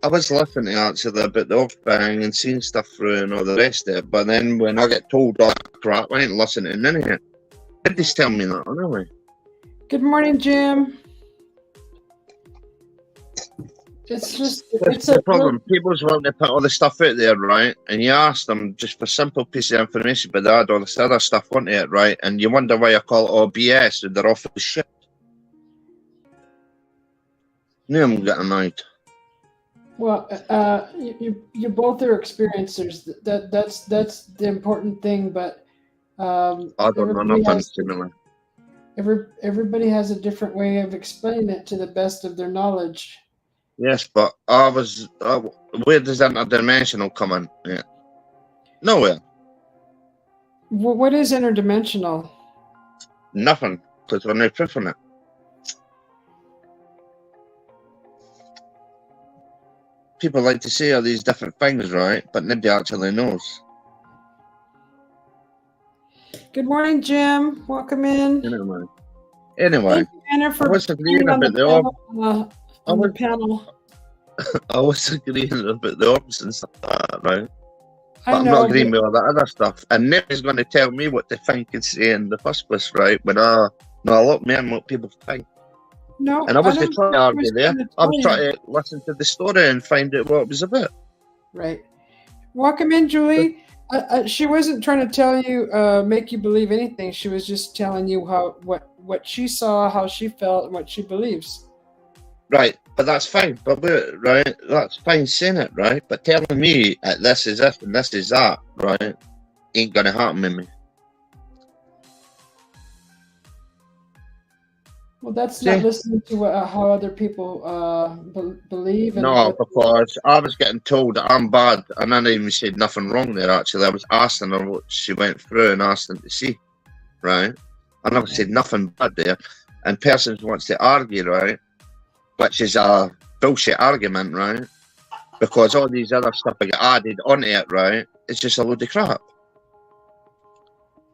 I was listening actually about the off-bang and seeing stuff through and all the rest of it, but then when I get told all that crap, I ain't listening to none of it. They just tell me that anyway. Good morning, Jim. It's the problem. People's wanting to put all the stuff out there, right? And you ask them just for simple piece of information, but they add all this other stuff onto it, right? And you wonder why I call it all BS and they're all full of shit. Yeah, I'm getting annoyed. Well, you both are experiencers. That's the important thing. But I don't know nothing similar. everybody has a different way of explaining it to the best of their knowledge. Yes, but where does interdimensional come in? Yeah. Nowhere. Well, what is interdimensional? Nothing. Because we're no proof on it. People like to say all these different things, right? But nobody actually knows. Good morning, Jim. Welcome in. Anyway, Thank you, Anna, for I was agreeing being on about the panel. I was agreeing about the orbs and stuff like that, right? But I'm know, not agreeing with all that other stuff. And nobody's going to tell me what to think and say in the first place, right? When I look me and what people think. No, and I wasn't trying to argue there. I was trying to listen to the story and find out what it was about. Right. Welcome in, Julie. She wasn't trying to tell you, make you believe anything. She was just telling you what she saw, how she felt, and what she believes. Right, but that's fine. But right, that's fine saying it, right? But telling me this is this and this is that, right, ain't gonna happen with me. Well, that's not listening to how other people believe. No, because I was getting told that I'm bad, and I didn't even say nothing wrong there. Actually, I was asking her what she went through and asking to see, right? I never said nothing bad there. And person wants to argue, right? Which is a bullshit argument, right? Because all these other stuff I get added onto it, right? It's just a load of crap.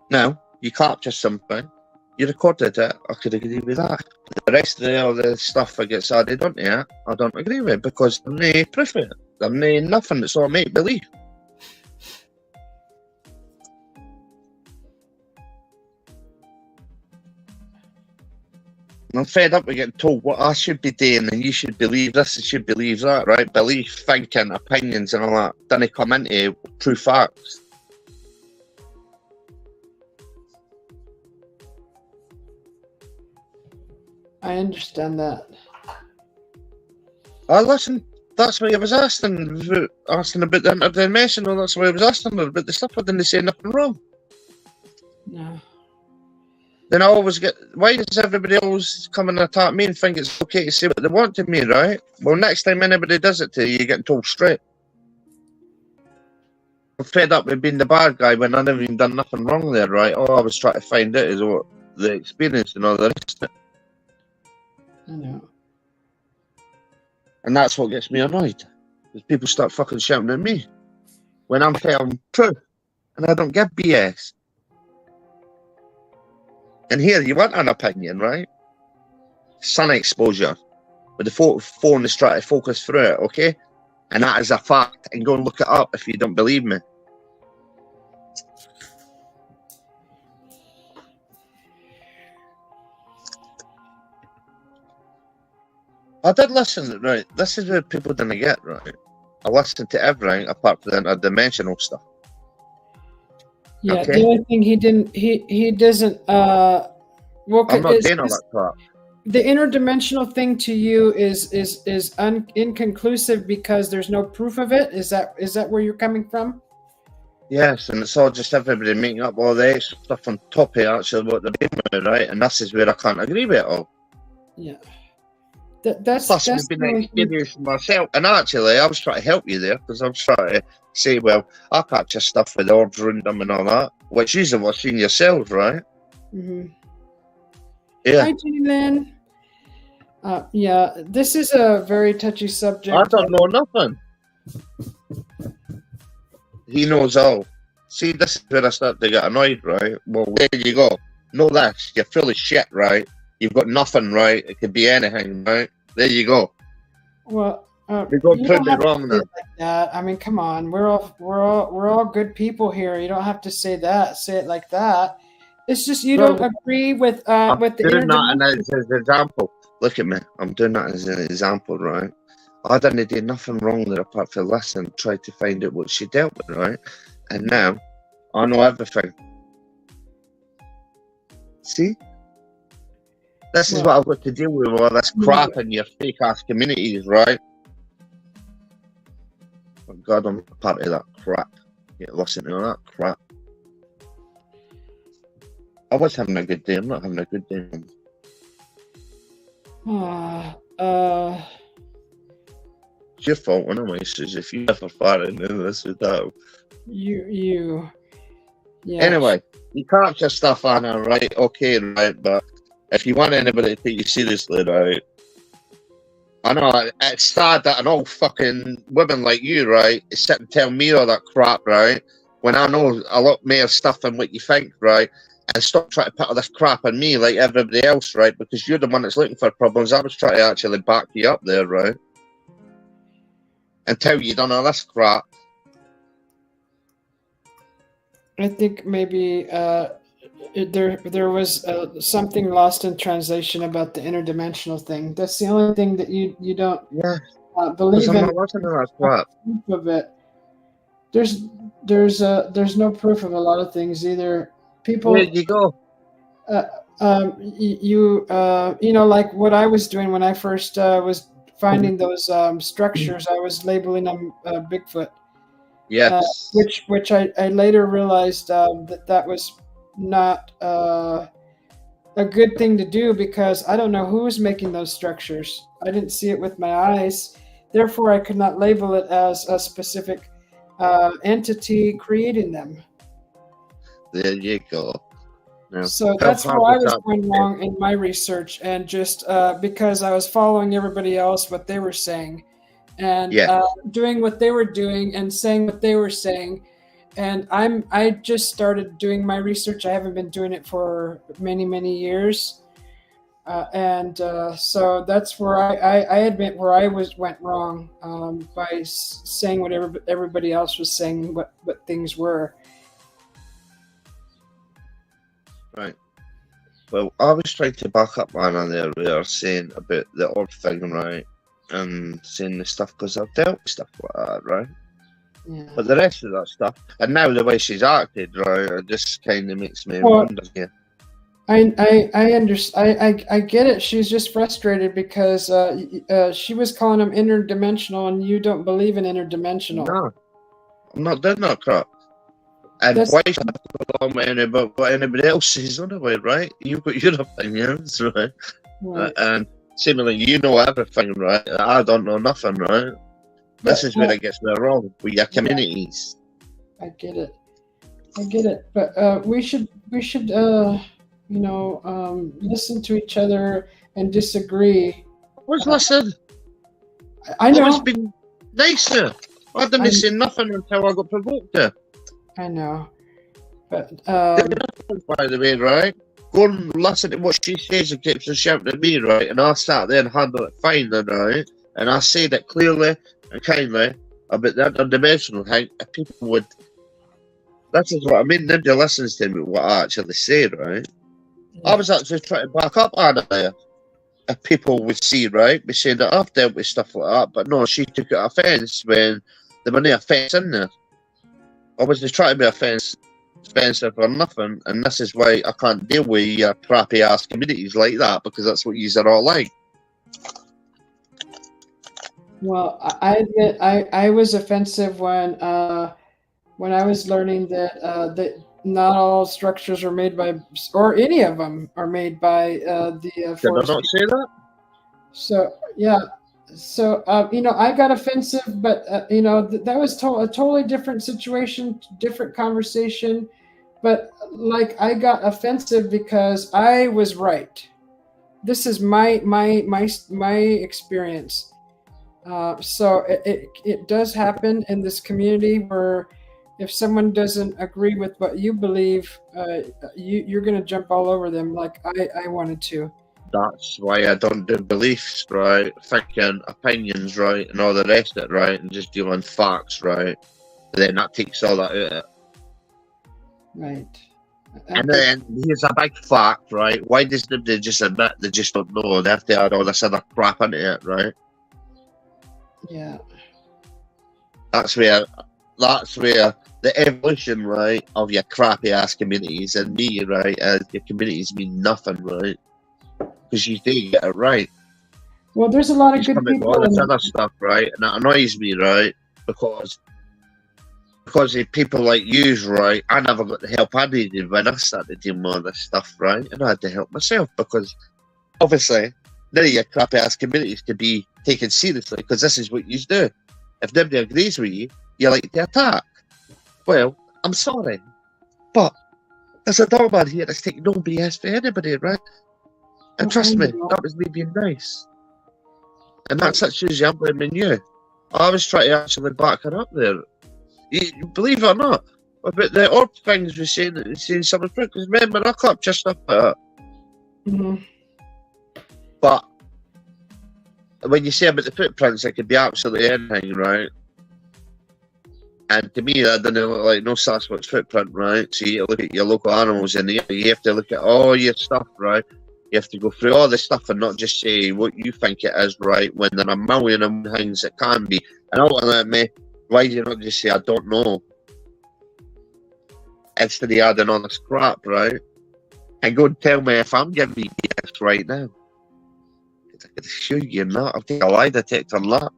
Now, you capture something, you recorded it, I could agree with that. The rest of the stuff that gets added onto it, I don't agree with because there's no proof of it. There's no nothing, it's all make believe. I'm fed up with getting told what I should be doing and you should believe this and should believe that, right? Belief, thinking, opinions and all that. Then they come into true facts. I understand that. Listen, that's why I was asking about the interdimensional. That's why I was asking about the stuff. I didn't say nothing wrong. No. Then I always get, why does everybody always come and attack me and think it's okay to say what they want to me, right? Well, next time anybody does it to you, you're getting told straight. I'm fed up with being the bad guy when I never even done nothing wrong there, right? All I was trying to find out is what the experience and all the rest of it. I know. And that's what gets me annoyed. Because people start fucking shouting at me when I'm telling truth. And I don't get BS. And here, you want an opinion, right? Sun exposure. But the phone is trying to focus through it, okay? And that is a fact. And go and look it up if you don't believe me. I did listen, right? This is where people didn't get, right? I listened to everything apart from the interdimensional stuff. Yeah, okay? the only thing he doesn't well, I'm not doing all that crap. The interdimensional thing to you is inconclusive because there's no proof of it. Is that where you're coming from? Yes, and it's all just everybody making up all the extra stuff on top of actually what they're doing with, right? And this is where I can't agree with it all. Yeah. Plus, we've been experiencing myself, and actually, I was trying to help you there because I was trying to say, well, I capture stuff with orbs around them and all that, which you have seen yourselves, right? Mm-hmm. Yeah. Hi, Jalen. Yeah, this is a very touchy subject. I don't know nothing. He knows all. See, this is where I start to get annoyed, right? Well, there you go. Know this. You're full of shit, right? You've got nothing, right? It could be anything, right? There you go. Well, you don't prove me wrong now. Like that. I mean, come on. We're all good people here. You don't have to say that. Say it like that. It's just you don't agree with the doing that as an example. Look at me. I'm doing that as an example, right? I didn't do nothing wrong there apart from listen, try to find out what she dealt with, right? And now I know everything. See? This is what I've got to deal with, all this crap in your fake-ass communities, right? Oh God, I'm part of that crap. Yeah, listen to that crap. I was having a good day. I'm not having a good day. It's your fault anyway, Susie. If you ever fart into this without... Yeah. Anyway, you can't your stuff, Anna, right? Okay, right, but if you want anybody to take you seriously, right? I know it's sad that an old fucking woman like you, right, is sitting telling me all that crap, right? When I know a lot more stuff than what you think, right? And stop trying to put all this crap on me like everybody else, right? Because you're the one that's looking for problems. I was trying to actually back you up there, right? Until you done all this crap. I think maybe there was something lost in translation about the interdimensional thing. That's the only thing that you don't believe in. I'm not watching all that crap. Proof of it. There's no proof of a lot of things either. People. Where you go? You know, like what I was doing when I first was finding those structures. I was labeling them Bigfoot. Yes. Which I later realized that was not a good thing to do, because I don't know who was making those structures. I didn't see it with my eyes. Therefore, I could not label it as a specific entity creating them. There you go. Yeah. So that's where I was going wrong in my research, and just because I was following everybody else, what they were saying, and doing what they were doing and saying what they were saying. And I just started doing my research. I haven't been doing it for many years. So that's where I admit where I went wrong by saying what everybody else was saying, what things were. Right. Well, I was trying to back up Anna there. We are saying about the orb thing, right? And saying the stuff, because I've dealt with stuff like that, right? Yeah. But the rest of that stuff, and now the way she's acted, right, it just kind of makes me wonder here. I understand. I get it. She's just frustrated because she was calling them interdimensional, and you don't believe in interdimensional. No, I'm not doing that crap. And why should I go along with what anybody else says anyway, right? You've got your opinions, right? And seemingly you know everything, right? I don't know nothing, right? This is where it gets me wrong with your communities. I get it. But we should listen to each other and disagree. What's listen? I know. I was being nicer. I didn't say nothing until I got provoked there. I know. But by the way, right? Go and listen to what she says and keeps on shouting at me, right? And I sat there and handle it fine, then, right? And I said it clearly and kindly about the interdimensional thing. If people would, this is what I mean. Nobody listens to me what I actually say, right? I was actually trying to back up Anna there. If people would see, right, me saying that I've dealt with stuff like that, but no, she took it offence when there was no offence in there. I was just trying to be offensive or nothing, and this is why I can't deal with your crappy ass communities like that, because that's what you are all like. Well, I admit I was offensive when I was learning that not all structures are made by, or any of them are made by the. Did I not say that? So yeah. So, I got offensive, but, that was a totally different situation, different conversation. But, I got offensive because I was right. This is my experience. So it does happen in this community where if someone doesn't agree with what you believe, you're going to jump all over them like I wanted to. That's why I don't do beliefs, right? Thinking opinions, right? And all the rest of it, right? And just dealing facts, right? And then that takes all that out of it. Right. And then here's a big fact, right? Why does nobody just admit they just don't know? They have to add all this other crap into it, right? Yeah. That's where the evolution, right, of your crappy ass communities and me, right, as your communities mean nothing, right? because you do get it right. Well, there's a lot of He's good coming with people. all this in- other stuff, right? And that annoys me, right? Because of people like you, right? I never got the help I needed when I started doing all this stuff, right? And I had to help myself because obviously none of your crappy ass communities can be taken seriously because this is what you do. If nobody agrees with you, you like to attack. Well, I'm sorry, but there's a dog man here that's taking no BS for anybody, right? And trust me, that was me being nice. And that's Susie, I'm blaming you. I was trying to actually back her up there. You believe it or not, about the orb things we saying that we've seen some fruit. Because remember, I clapped your stuff at it. But when you say about the footprints, it could be absolutely anything, right? And to me, that doesn't look like no Sasquatch footprint, right? So you look at your local animals in the area, you have to look at all your stuff, right? You have to go through all this stuff and not just say what you think it is, right? When there are a million and one things it can be. And ultimately, why do you not just say, I don't know? Instead of adding all this crap, right? And go and tell me if I'm giving you BS right now. I can assure you not. I'll take a lie detector on that.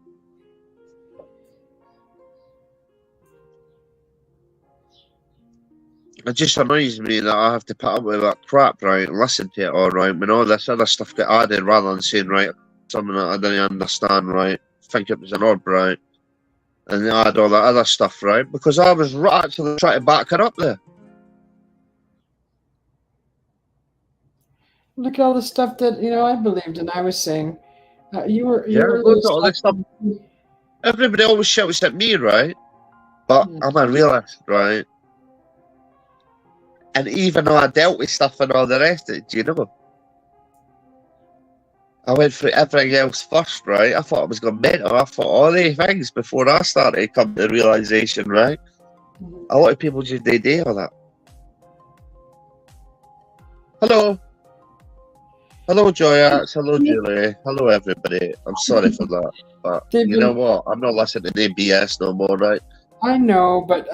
It just annoys me that I have to put up with that crap, right, and listen to it all right, when all this other stuff get added rather than saying, right, something that I didn't understand, right, think it was an orb, right, and they add all that other stuff, right, because I was actually trying to back it up there. Look at all the stuff that I believed and I was saying. You were Look at all this stuff. Everybody always shouts at me, right, but I'm a realist, right. And even though I dealt with stuff and all the rest of it, do you know? I went through everything else first, right? I thought I was going mental. I thought all these things before I started coming to realisation, right? A lot of people just they do all that. Hello. Hello, Joyax. Hello, Julie. Hello, everybody. I'm sorry for that. But you know what? I'm not listening to the BS no more, right? I know, but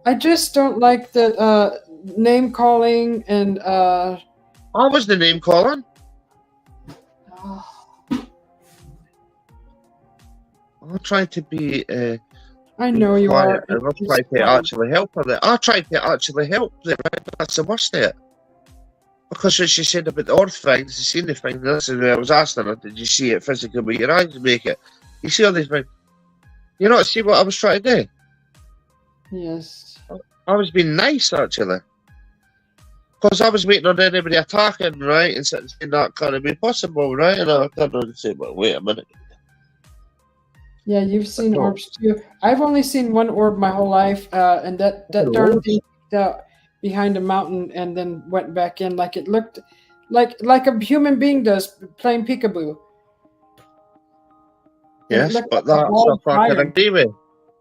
I just don't like the name calling and I was the name calling. I'm trying to be I know you are. I'm trying to actually help her there. I tried to actually help there, right? But that's the worst of it. Because when she said about the orb things, the seen the thing, this is where I was asking her, did you see it physically with your eyes and make it? You see all these things. You not see what I was trying to do? Yes. I was being nice, actually. Because I was waiting on anybody attacking, right? And saying that can't be possible, right? And I turned around and said, well, wait a minute. Yeah, you've seen orbs too. I've only seen one orb my whole life, and that darn thing peeked out behind a mountain and then went back in like it looked like a human being does playing peekaboo. Yes, but that stuff I can agree with.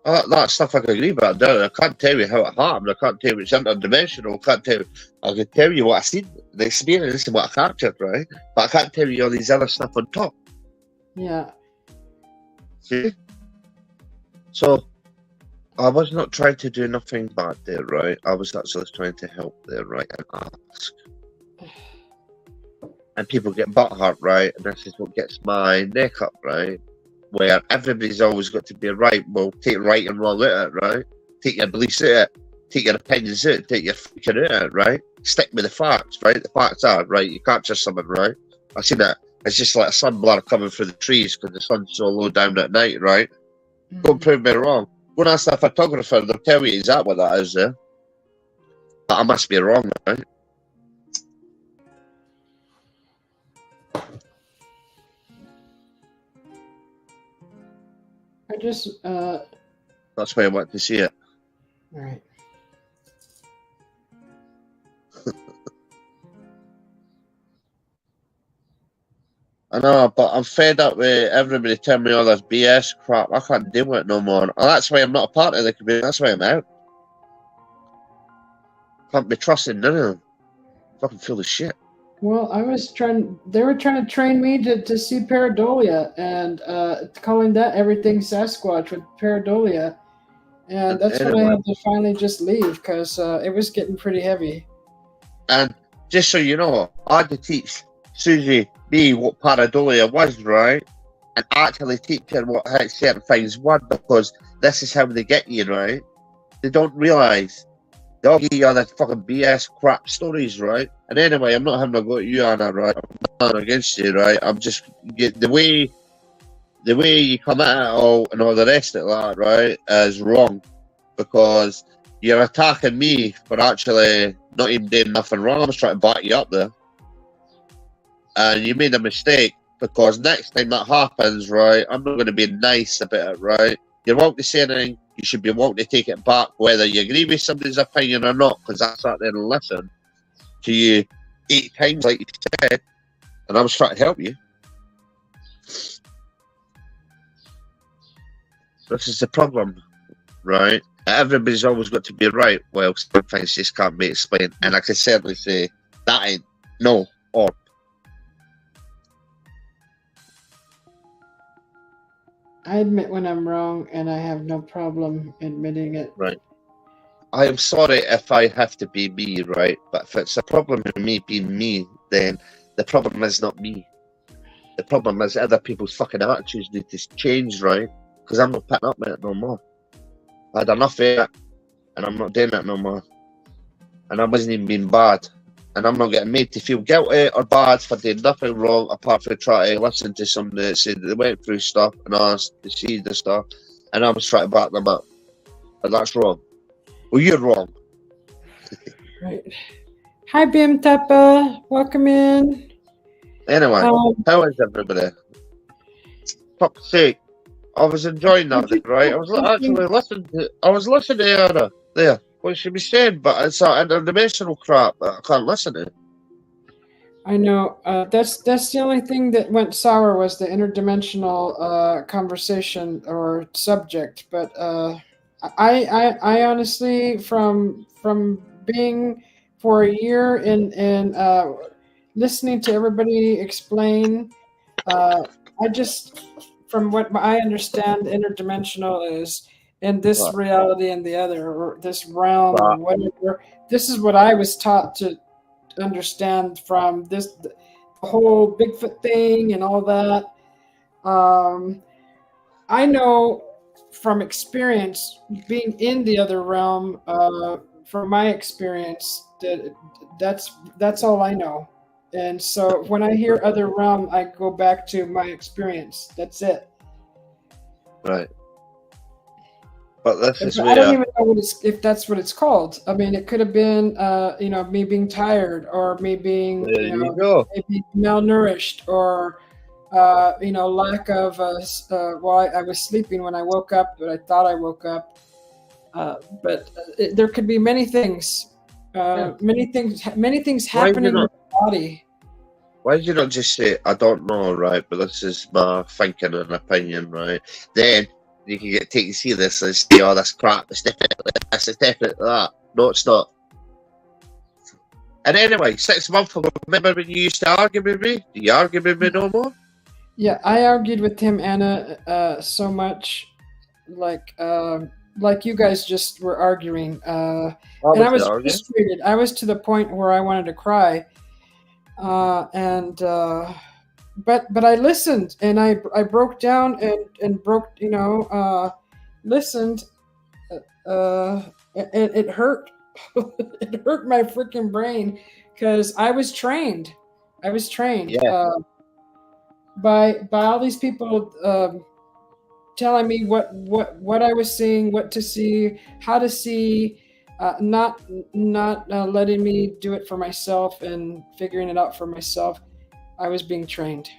That stuff I can agree with. I can't tell you how it happened. I can't tell you it's interdimensional. I can tell you what I seen, the experience and what I captured, right? But I can't tell you all these other stuff on top. Yeah. See? So, I was not trying to do nothing bad there, right? I was actually trying to help there, right? And ask. And people get butthurt, right? And this is what gets my neck up, right? Where everybody's always got to be right. Well, take right and wrong at it, right? Take your beliefs at it. Take your opinions at it. Take your freaking at it, right? Stick with the facts, right? The facts are, right? You capture something, right? I see that. It's just like a sun blur coming through the trees because the sun's so low down at night, right? Don't prove me wrong. Go and ask a photographer, they'll tell you exactly what that is there. But I must be wrong, right? I just That's why I want to see it. all right. I know, but I'm fed up with everybody telling me all this BS crap. I can't deal with it no more. And that's why I'm not a part of the community. That's why I'm out. Can't be trusting none of them. Fucking full of shit. Well, they were trying to train me to see pareidolia and calling that everything Sasquatch with pareidolia. And that's when I had to finally just leave because it was getting pretty heavy. And just so you know, I had to teach Susie B what pareidolia was, right? And actually teach her what how certain things were, because this is how they get you, right? They don't realise. They all give you other fucking BS crap stories, right? And anyway, I'm not having a go at you, Anna, right? I'm not against you, right? I'm just the way you come at it all and all the rest of that, right, is wrong, because you're attacking me for actually not even doing nothing wrong. I was trying to back you up there, and you made a mistake, because next time that happens, right, I'm not going to be nice about it, right? You're welcome to say anything. You should be welcome to take it back, whether you agree with somebody's opinion or not, because I sat there and listened to you 8 times, like you said, and I was trying to help you. This is the problem, right? Everybody's always got to be right. Well, some things just can't be explained, and I can certainly say that ain't no or. I admit when I'm wrong, and I have no problem admitting it. Right. I am sorry if I have to be me, right? But if it's a problem with me being me, then the problem is not me. The problem is other people's fucking attitudes need to change, right? Because I'm not putting up with it no more. I had enough of it, and I'm not doing it no more. And I wasn't even being bad. And I'm not getting made to feel guilty or bad for doing nothing wrong, apart from trying to listen to somebody that said that they went through stuff and asked to see the stuff, and I was trying to back them up. And that's wrong. Well, you're wrong. Right. Hi, Bim Tuppa. Welcome in. Anyway, how is everybody? Fuck's sake. I was enjoying that, right? I was actually listening to. I was listening to Anna there. What she was saying, but it's that interdimensional crap that I can't listen to. I know. That's the only thing that went sour was the interdimensional conversation or subject. But I honestly, from being for a year and listening to everybody explain, I just, from what I understand, interdimensional is in this reality and the other, or this realm, or whatever. This is what I was taught to understand from this, the whole Bigfoot thing and all that. I know from experience, being in the other realm, from my experience, that's all I know. And so when I hear other realm, I go back to my experience. That's it. Right. But this is I don't even know if that's what it's called. I mean, it could have been, me being tired, or me being, maybe malnourished, or, lack of, I was sleeping when I woke up, but I thought I woke up. But there could be many things, many things happening in the body. Why did you not just say, I don't know, right? But this is my thinking and opinion, right? Then you can get taken serious and say, oh, that's crap, it's definitely this, it's definitely that. No, it's not. And anyway, 6 months ago, remember when you used to argue with me? Do you argue with me no more? Yeah, I argued with him, Anna, so much, like you guys just were arguing. And I was frustrated. I was to the point where I wanted to cry. But I listened, and I broke down and broke, listened. It hurt. It hurt my freaking brain, because I was trained. Yeah. By all these people telling me what I was seeing, what to see, how to see. Not letting me do it for myself and figuring it out for myself. I was being trained.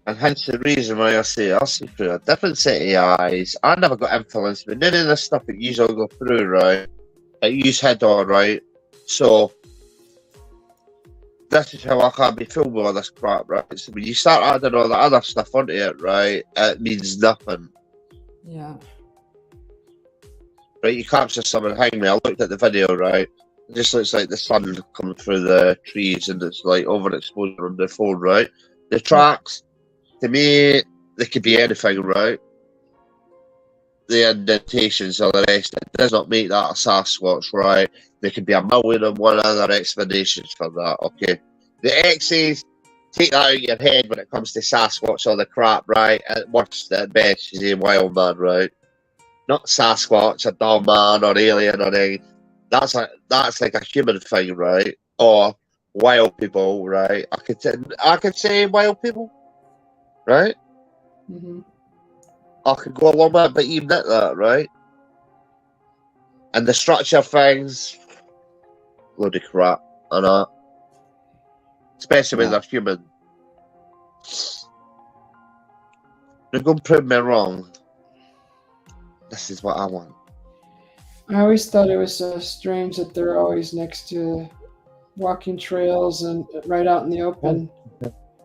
And hence the reason why I say I'll see through a different set of eyes. I never got influenced with none of the stuff that you all go through, right? That you head on, right? So this is how I can't be filled with all this crap, right? So when you start adding all the other stuff onto it, right, it means nothing. Yeah. Right, you capture someone behind me. I looked at the video, right? It just looks like the sun coming through the trees, and it's like overexposure on the phone, right? The tracks, to me, they could be anything, right? the indentations or the rest, it does not make that a Sasquatch, right? There could be a million and one other explanations for that, okay? The X's, take that out of your head when it comes to Sasquatch or the crap, right? At worst, at best, she's a wild man, right? Not Sasquatch, a dumb man or alien or anything. That's like a human thing, right? Or wild people, right? I could say wild people, right? Mm-hmm. I could go along with it, but even at that, right? And the structure things, load of crap, I know. Especially when they're human. They're going to prove me wrong. This is what I want. I always thought it was strange that they're always next to walking trails and right out in the open.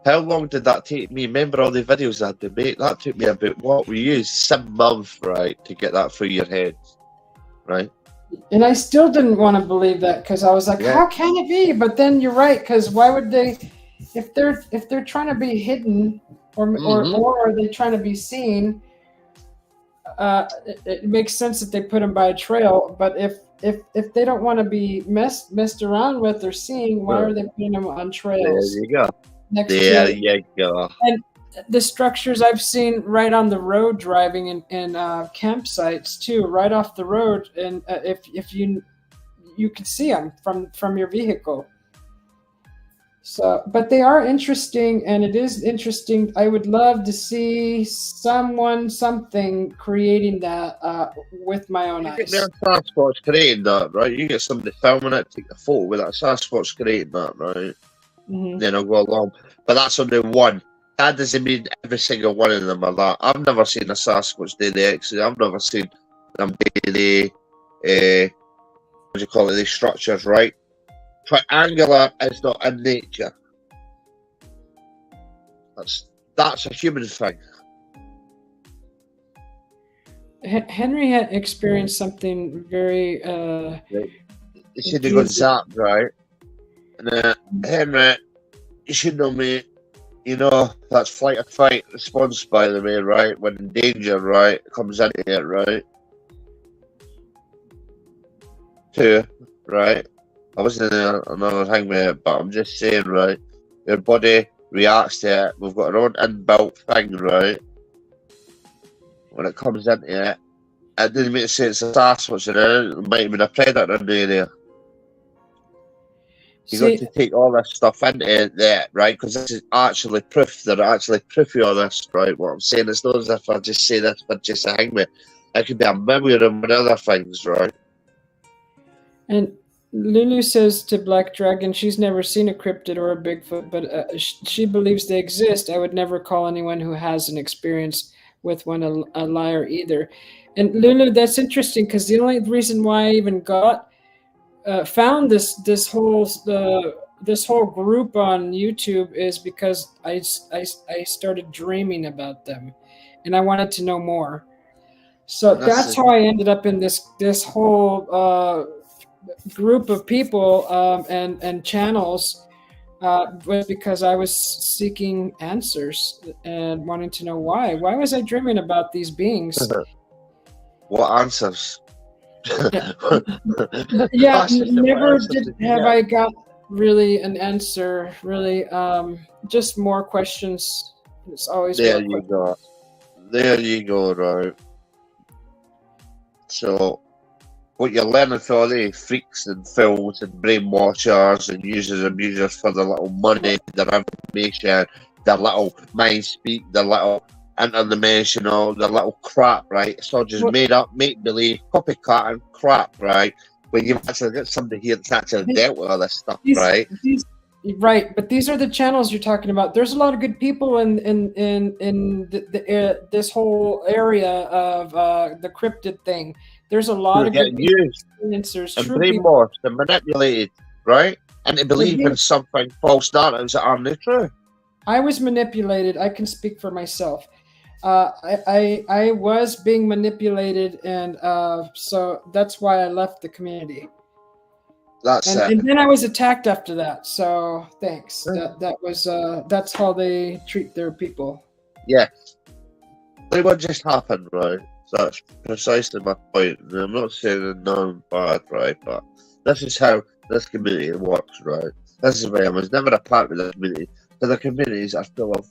How long did that take me? Remember all the videos I had to make? That took me about, what we used, 7 months, right, to get that through your head, right? And I still didn't want to believe that because I was like, how can it be? But then you're right, because why would they, if they're trying to be hidden or are they trying to be seen, it makes sense that they put them by a trail. But if they don't want to be messed around with or seen, why are they putting them on trails? There you go. There you go. And the structures I've seen right on the road driving in campsites too, right off the road, and if you can see them from your vehicle. So, but they are interesting, and it is interesting. I would love to see something creating that with my own eyes. You get Sasquatch creating that, right? You get somebody filming it, take a photo with that Sasquatch creating that, right? Mm-hmm. Then I'll go along. But that's only one. That doesn't mean every single one of them are that. I've never seen a Sasquatch do the exit. I've never seen them do the what do you call it? The structures, right? Triangular is not in nature. That's a human thing. Henry had experienced something very. You should have got zapped, right? And Henry, you should know me. You know, that's flight or fight response, by the way, right? When in danger, right, comes into it, right? 2, right? I wasn't in another thing with it, but I'm just saying, right? Your body reacts to it. We've got our own inbuilt thing, right? When it comes into it, it didn't make sense. The Sasquatch in it, it might have been a predator in the area. You got to take all this stuff into that, right? Because this is actually proof. They're actually proof of this, right? What I'm saying is not as if I just say this, but just hang me. It could be a million and other things, right? And Lulu says to Black Dragon, she's never seen a cryptid or a Bigfoot, but she believes they exist. I would never call anyone who has an experience with one a liar either. And Lulu, that's interesting because the only reason why I even found this whole group on YouTube is because I started dreaming about them, and I wanted to know more. So that's how I ended up in this whole group of people and channels, was because I was seeking answers and wanting to know why. Why was I dreaming about these beings? What answers? Yeah, never have I got really an answer. Really, just more questions. It's always there you go. There you go, right. So, what you're learning for all the freaks and fools and brainwashers and users and abusers for their little money, their information, their little mind speak, their little interdimensional, their little crap, right? It's all just made up, make believe, copycat and crap, right? When you've actually got somebody here that's actually dealt with all this stuff, right? Right, but these are the channels you're talking about. There's a lot of good people in this whole area of the cryptid thing. There's a lot of good experiencers, and brainwashed and manipulated, right? And to believe in something false narratives that aren't true. I was manipulated. I can speak for myself. I was being manipulated, and so that's why I left the community. And then I was attacked after that. So thanks. That was that's how they treat their people. Yeah. Look what just happened, right? So that's precisely my point. And I'm not saying that none bad, right? But this is how this community works, right? This is why I was never a part of the community. But the communities are full of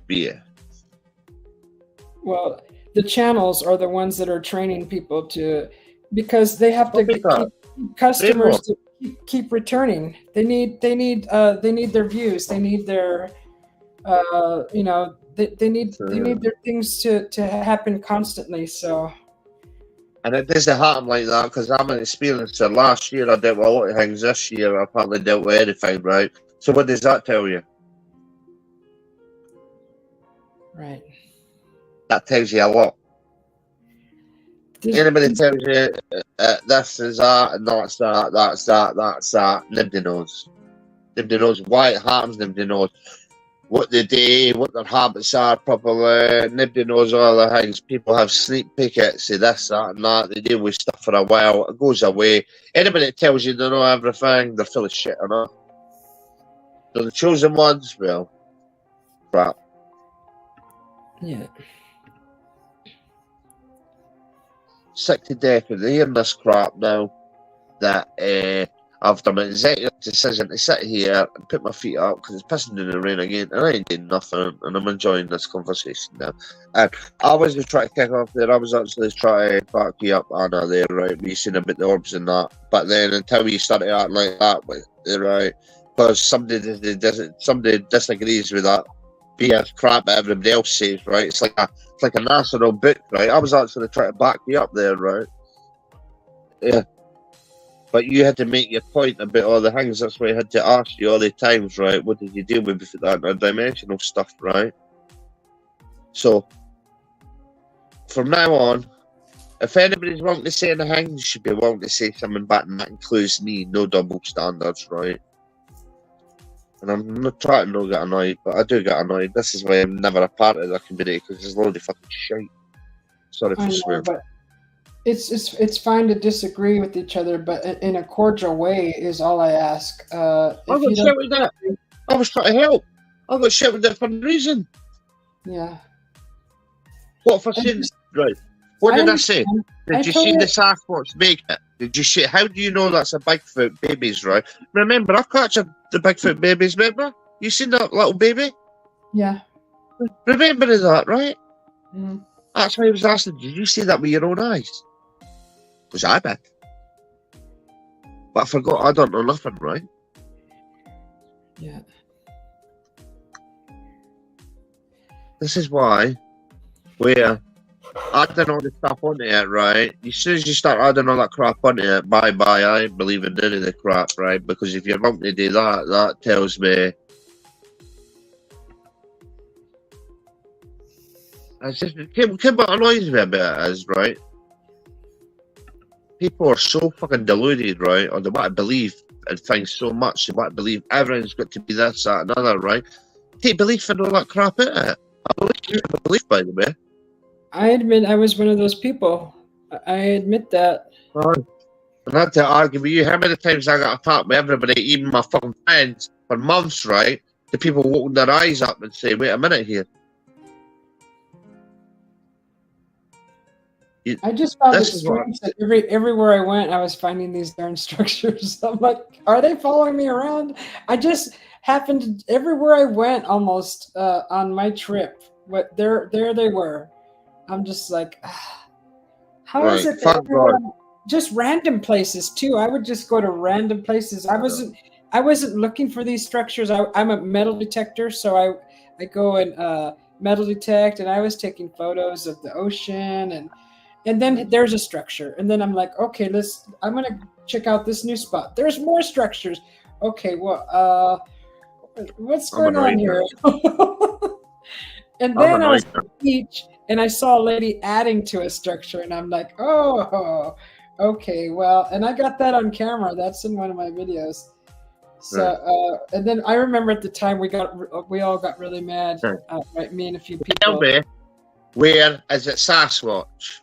beer. Well, the channels are the ones that are training people to, because they have to keep customers to keep returning. They need their views. They need their, you know, they need their things to happen constantly. So. And it doesn't happen like that because I'm an experiencer. Last year I dealt with a lot of things. This year I apparently dealt with anything, right? So what does that tell you? Right. That tells you a lot. Anybody tells you this is that and that's that, that's that, that's that, nobody knows. Nobody knows why it happens, nobody knows what they do, what their habits are properly, nobody knows all the things. People have sneak peeks, say this, that and that, they deal with stuff for a while, it goes away. Anybody that tells you they know everything, they're full of shit or not. So the chosen ones, well, crap. Yeah. Sick to death of hearing this crap now that I've done an executive decision to sit here and put my feet up because it's pissing in the rain again and I ain't doing nothing and I'm enjoying this conversation now. And I was just trying to kick off there, I was actually trying to back you up, Anna, there, right? We seen about the orbs and that. But then until you started acting like that, right? Because somebody disagrees with that BS crap that everybody else says, right? It's like a national book, right? I was actually trying to back you up there, right? Yeah. But you had to make your point about all the things. That's why I had to ask you all the times, right? What did you deal with that dimensional stuff, right? So, from now on, if anybody's wanting to say anything, you should be wanting to say something back, and that includes me. No double standards, right? And I'm not trying to not get annoyed, but I do get annoyed. This is why I'm never a part of the community, because there's a load of fucking shit. Sorry for swearing. But it's fine to disagree with each other, but in a cordial way is all I ask. I got shit with that. I was trying to help. I got shit with that for a reason. Yeah. What if I said right? What did I say? Did you see the Sasquatch make it? Did you see? How do you know that's a Bigfoot babies, right? Remember, I captured the Bigfoot babies. Remember? You seen that little baby? Yeah. Remember that, right? Mm-hmm. That's why I was asking. Did you see that with your own eyes? Because I did. But I forgot. I don't know nothing, right? Yeah. This is why we're adding all this stuff onto it, right? As soon as you start adding all that crap onto it, bye-bye, I ain't believing any of the crap, right? Because if you're wanting to do that, that tells me... It's just, what annoys me a bit is, right? People are so fucking deluded, right? Or they want to believe in things so much, they want to believe everything's got to be this, that, and other, right? Take belief in all that crap, innit? I believe you have a belief, by the way. I admit I was one of those people. I admit that. And I had to argue with you how many times I got attacked with everybody, even my fucking friends, for months, right? The people will open their eyes up and say, wait a minute here. I just found it strange that everywhere I went, I was finding these darn structures. I'm like, are they following me around? I just happened to, everywhere I went almost on my trip, there they were. I'm just like, how is it that everyone, just random places too? I would just go to random places. I wasn't looking for these structures. I'm a metal detector, so I go and metal detect, and I was taking photos of the ocean, and then there's a structure, and then I'm like, okay, I'm gonna check out this new spot. There's more structures. Okay, well, what's going on here? And then I was at the beach, and I saw a lady adding to a structure, and I'm like, oh, okay, well, and I got that on camera. That's in one of my videos. So, and then I remember at the time we all got really mad, right? Me and a few people. Tell me, where is it Sasquatch?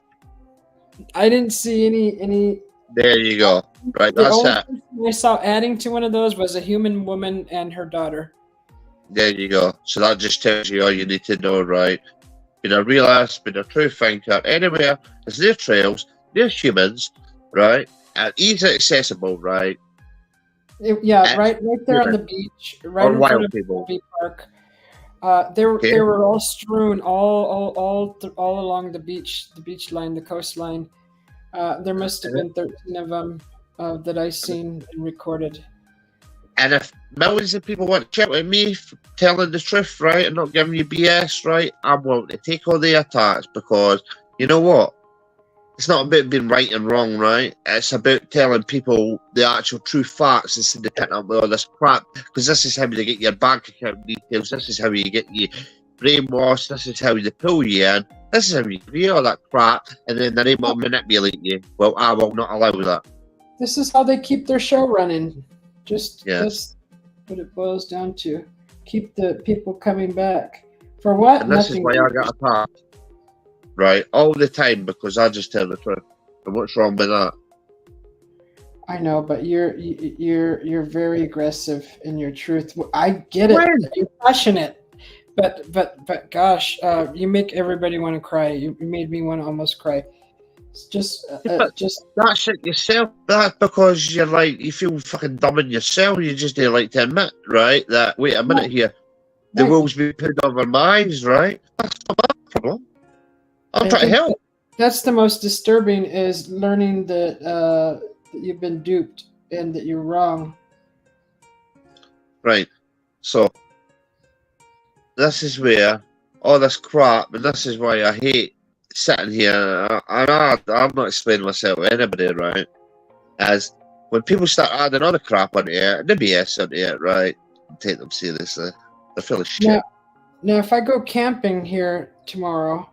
I didn't see any. There you go. Right, that's it. The only person I saw adding to one of those was a human woman and her daughter. There you go. So that just tells you all you need to know, right? being a realist, being a true thinker, anywhere, there's their trails, there's humans, right? And easily accessible, right? Yeah, right there on the beach, right Or in front wild of people. the park. Okay. They were all strewn all along the beach line, the coastline. There must have been 13 of them that I seen and recorded. And if millions of people want to chat with me telling the truth, right, and not giving you BS, right, I'm willing to take all the attacks because you know what? It's not about being right and wrong, right? It's about telling people the actual true facts instead of picking up with all this crap. Because this is how you get your bank account details. This is how you get you brainwashed. This is how they pull you in. This is how you hear all that crap, and then they're able to manipulate you. Well, I will not allow that. This is how they keep their show running. Just Yes. That's what it boils down to. Keep the people coming back. For what? And this Nothing. is why I got attacked, right, all the time because I just tell the truth. And what's wrong with that? I know, but you're very aggressive in your truth. I get it. When? You're passionate, but gosh, you make everybody want to cry. You made me want to almost cry. It's just That shit yourself. That's because you're like you feel fucking dumb in yourself. You just don't like to admit, right? That wait a minute here, the Right. will's been put over my eyes, right? That's not my problem. I'm I trying to think help. That's the most disturbing is learning that you've been duped and that you're wrong. Right. So this is where all this crap, and this is why I hate sitting here. And I'm not explaining myself to anybody, right? As when people start adding other crap onto it, the BS onto it, right? Take them seriously. They're full of shit. Now, if I go camping here tomorrow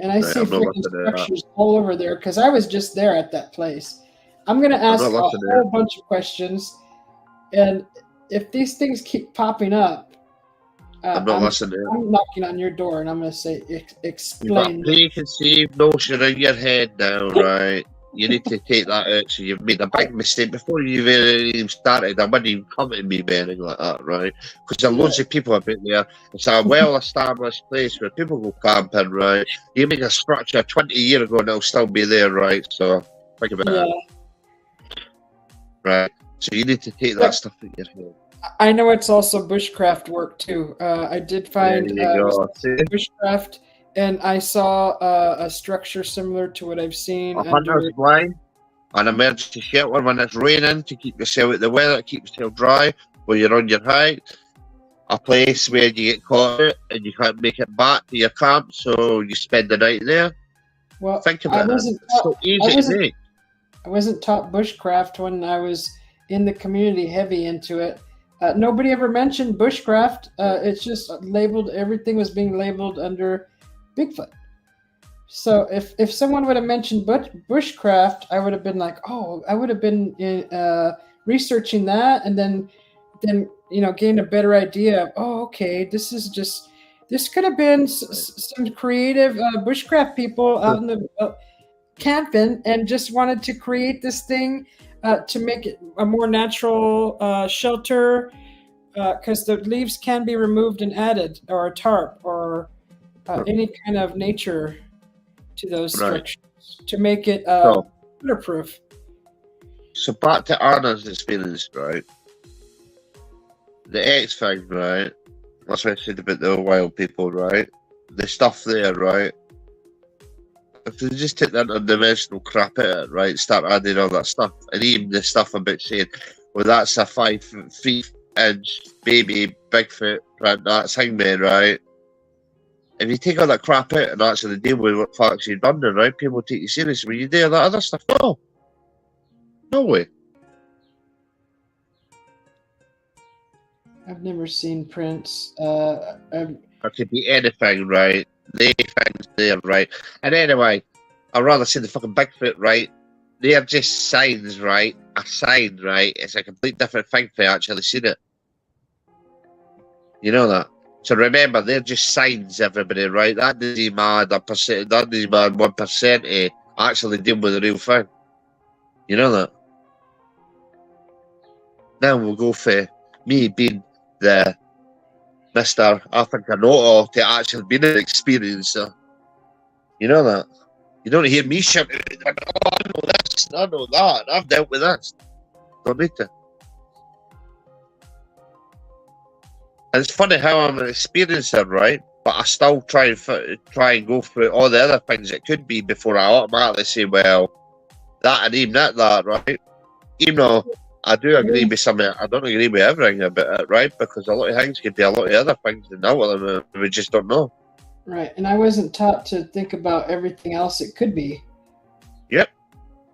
and I Right, see I'm not freaking listening to that. structures all over there, because I was just there at that place, I'm going to ask not a listening to whole bunch of questions. And if these things keep popping up, I'm not listening to it. I'm knocking on your door and I'm going to say, You've got explain. preconceived notion in your head now, right? You need to take that out. So you've made a big mistake before you even started. I wouldn't even come to me anything like that, right? Because there are loads of people about there. It's a well-established place where people go camping, right? You make a structure 20 years ago and it'll still be there, right? So think about it, right? So you need to take that stuff out your head. I know it's also bushcraft work too. I did find There you go. See? bushcraft, and I saw a structure similar to what I've seen. A hunter's blind, an emergency shelter when it's raining to keep yourself out the weather, keep yourself dry while you're on your hike. A place where you get caught out and you can't make it back to your camp, so you spend the night there. Well, Think about it. It's so easy to make. I wasn't taught bushcraft when I was in the community heavy into it. Nobody ever mentioned bushcraft. It's just labeled. Everything was being labeled under Bigfoot. So if someone would have mentioned bushcraft, I would have been like, oh, I would have been researching that, and then gain a better idea of, oh, okay, this could have been some creative bushcraft people out in the camping and just wanted to create this thing to make it a more natural shelter, because the leaves can be removed and added, or a tarp, or any kind of nature to those structures to make it waterproof. So back to Anna's experience, right? The X thing, right? That's what I said about the wild people, right? The stuff there, right? If they just take that undimensional crap out of it, right? Start adding all that stuff, and even the stuff about saying, well, that's a 5 foot 3 inch baby Bigfoot print, that's Hangman, right? If you take all that crap out and actually deal with what facts you're done, right? People take you seriously. When you do that other stuff, no way. I've never seen prints. It could be anything, right? The things there, right? And anyway, I'd rather see the fucking Bigfoot, right? They are just signs, right? A sign, right? It's a complete different thing for actually seeing it. You know that? So remember, they're just signs, everybody, right? That doesn't matter, that doesn't matter 1% actually deal with the real thing. You know that? Now we'll go for me being the Mr. I think I know all to actually being an experiencer. You know that. You don't hear me shouting, oh, I know this, I know that, I've dealt with this. Don't need to. And it's funny how I'm an experiencer, right? But I still try and go through all the other things it could be before I automatically say, well, that and even that, right? Even though I do agree with something, I don't agree with everything about it, right? Because a lot of things could be a lot of other things than that one, and we just don't know. Right, and I wasn't taught to think about everything else it could be. Yep.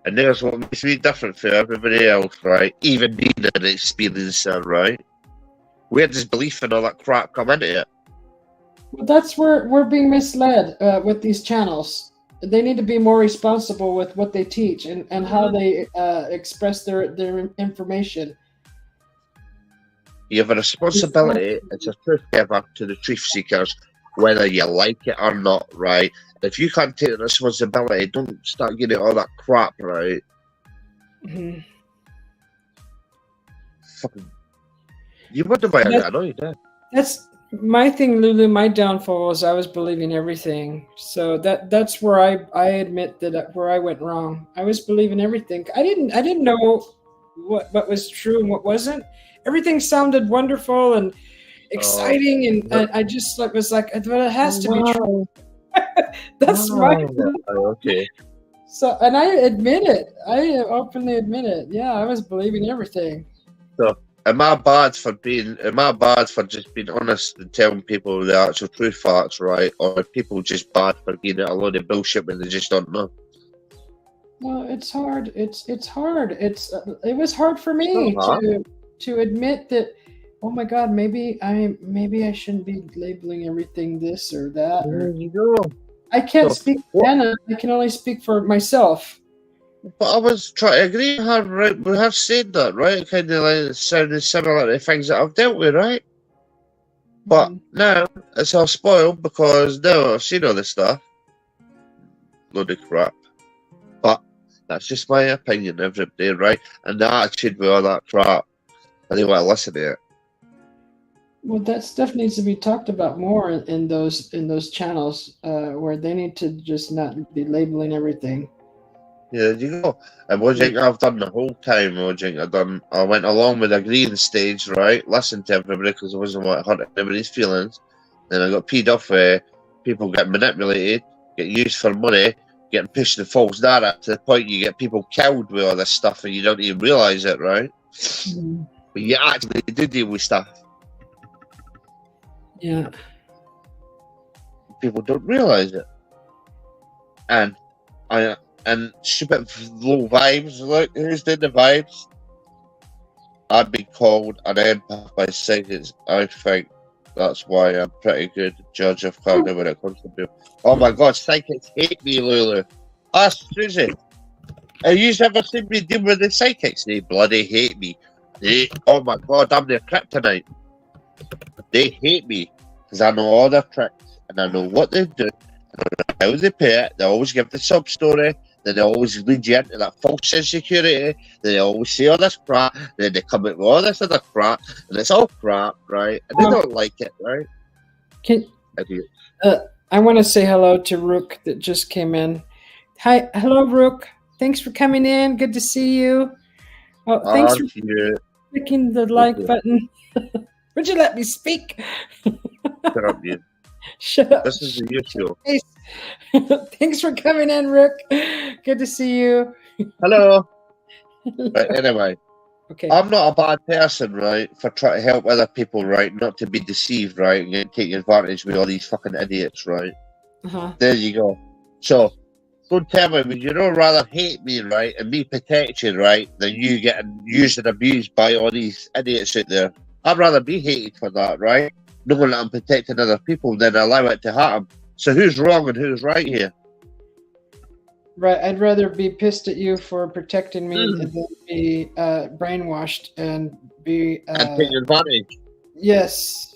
And there's what makes me different from everybody else, right? Even being an experiencer, right? Where does belief and all that crap come into it? Well, that's where we're being misled with these channels. They need to be more responsible with what they teach and how they express their information. You have a responsibility as a truth giver to the truth seekers, whether you like it or not, right? If you can't take the responsibility, don't start getting all that crap, right? Mm-hmm. Fucking, you wonder why I know you did. That's my thing, Lulu. My downfall was I was believing everything. So that's where I admit that where I went wrong. I was believing everything. I didn't know what was true and what wasn't. Everything sounded wonderful and exciting, and I just was like, well, it has to be true. That's my okay. So, and I admit it. I openly admit it. Yeah, I was believing everything. So, am I bad for just being honest and telling people the actual true facts, right? Or are people just bad for being a load of bullshit when they just don't know? Well, it's hard. It's hard. It was hard for me to admit that. Oh my God, maybe I shouldn't be labeling everything this or that. There you go. I can't speak for Anna. I can only speak for myself. But I was trying to agree with her, right? We have said that, right? Kind of like sounded similar to things that I've dealt with, right? But now it's all spoiled because now I've seen all this stuff. Load of crap. But that's just my opinion every day, right? And the attitude with all that crap, I didn't want to listen to it. Well, that stuff needs to be talked about more in those channels where they need to just not be labeling everything. Yeah, there you go. And what do you think I've done the whole time? What do you think I went along with the agreeing stage, right? Listened to everybody because I wasn't want to hurt anybody's feelings. Then I got peed off where people get manipulated, get used for money, getting pushed in false narrative to the point you get people killed with all this stuff and you don't even realise it, right? Mm-hmm. But you actually do deal with stuff. Yeah. People don't realise it. And stupid low vibes. Look, who's doing the vibes? I've been called an empath by psychics. I think that's why I'm pretty good judge of character when it comes to people. Oh my God, psychics hate me, Lulu. Ask Susie. Have you ever seen me deal with the psychics? They bloody hate me. Oh my God, I'm their kryptonite. They hate me because I know all their tricks and I know what they do, how they pay it. They always give the sub story. Then they always lead you into that false insecurity. They always say all this crap. Then they come up with all this other crap, and it's all crap, right? And they don't like it, right? I want to say hello to Rook that just came in. Hi, hello, Rook. Thanks for coming in. Good to see you. Oh, thanks for clicking the like button. Would you let me speak? Shut up, you. Shut up. This is the issue. Thanks for coming in, Rook. Good to see you. Hello. Right, anyway. Okay. I'm not a bad person, right, for trying to help other people, right, not to be deceived, right, and take advantage with all these fucking idiots, right? Uh-huh. There you go. So, don't tell me, would you not rather hate me, right, and me protect you, right, than you getting used and abused by all these idiots out there? I'd rather be hated for that, right? Knowing that I'm protecting other people than allow it to happen. So who's wrong and who's right here? Right, I'd rather be pissed at you for protecting me than be brainwashed and be... and take advantage. Yes.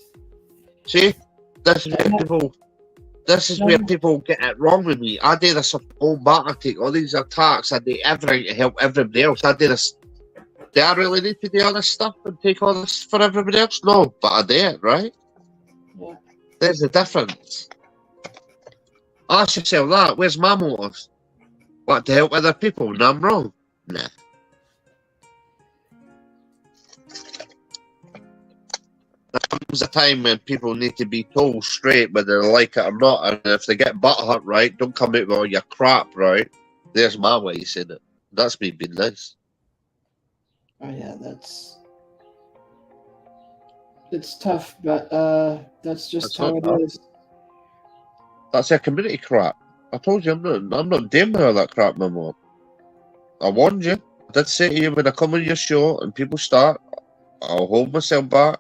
See? This is where people get it wrong with me. I do this whole back. I take all these attacks. I do everything to help everybody else. I do this. Do I really need to do all this stuff and take all this for everybody else? No, but I do it, right? Yeah. There's the difference. Ask yourself that. Where's my motives? What, to help other people? And I'm wrong? Nah. There's a time when people need to be told straight whether they like it or not, and if they get butt hurt, right, don't come out with all your crap, right? There's my way of saying it. That's me being nice. Oh yeah, it's tough, but that's just how it is. That's their community crap. I told you I'm not dealing with all that crap no more. I warned you. I did say to you when I come on your show and people start, I'll hold myself back.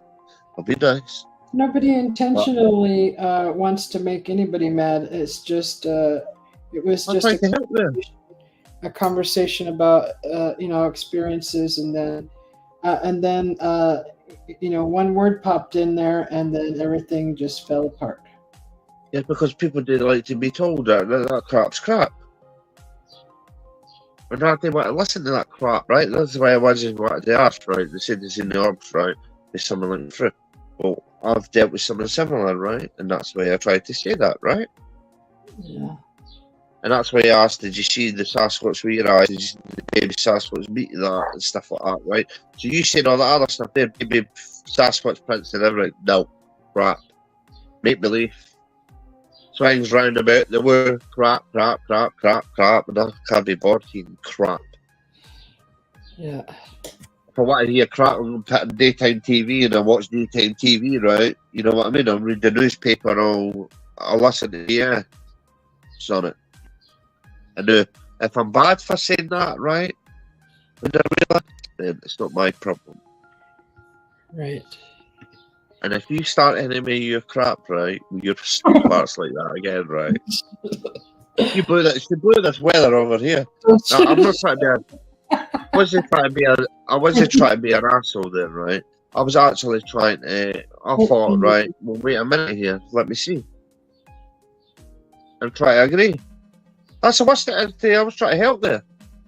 I'll be nice. Nobody intentionally wants to make anybody mad. It's just it was just a conversation about experiences, and then one word popped in there, and then everything just fell apart. Yeah, because people did like to be told that crap's crap. And I didn't want to listen to that crap, right? That's why I wasn't wanted to ask, right? They said it's in the orbs, right? There's someone looking through. Well, I've dealt with something similar, right? And that's why I tried to say that, right? Yeah. And that's why I asked, did you see the Sasquatch with your eyes? Did you see the baby Sasquatch meet that and stuff like that, right? So you said all that other stuff there, baby Sasquatch prints and everything. No, crap. Make believe. Swings round about the word crap, and I can't be bothered eating crap. Yeah. If I want to hear crap, I'm put on daytime TV and I watch daytime TV, right? You know what I mean? I'll read the newspaper, I'll listen to it's on it. And if I'm bad for saying that, right? Then it's not my problem. Right. And if you start any of your crap, right, your stupid parts like that again, right? You blew this weather over here. No, I'm not trying to be I wasn't trying to be an asshole there, right? I was actually trying to I thought, right, well wait a minute here, let me see. And try to agree. That's the worst thing I was trying to help there.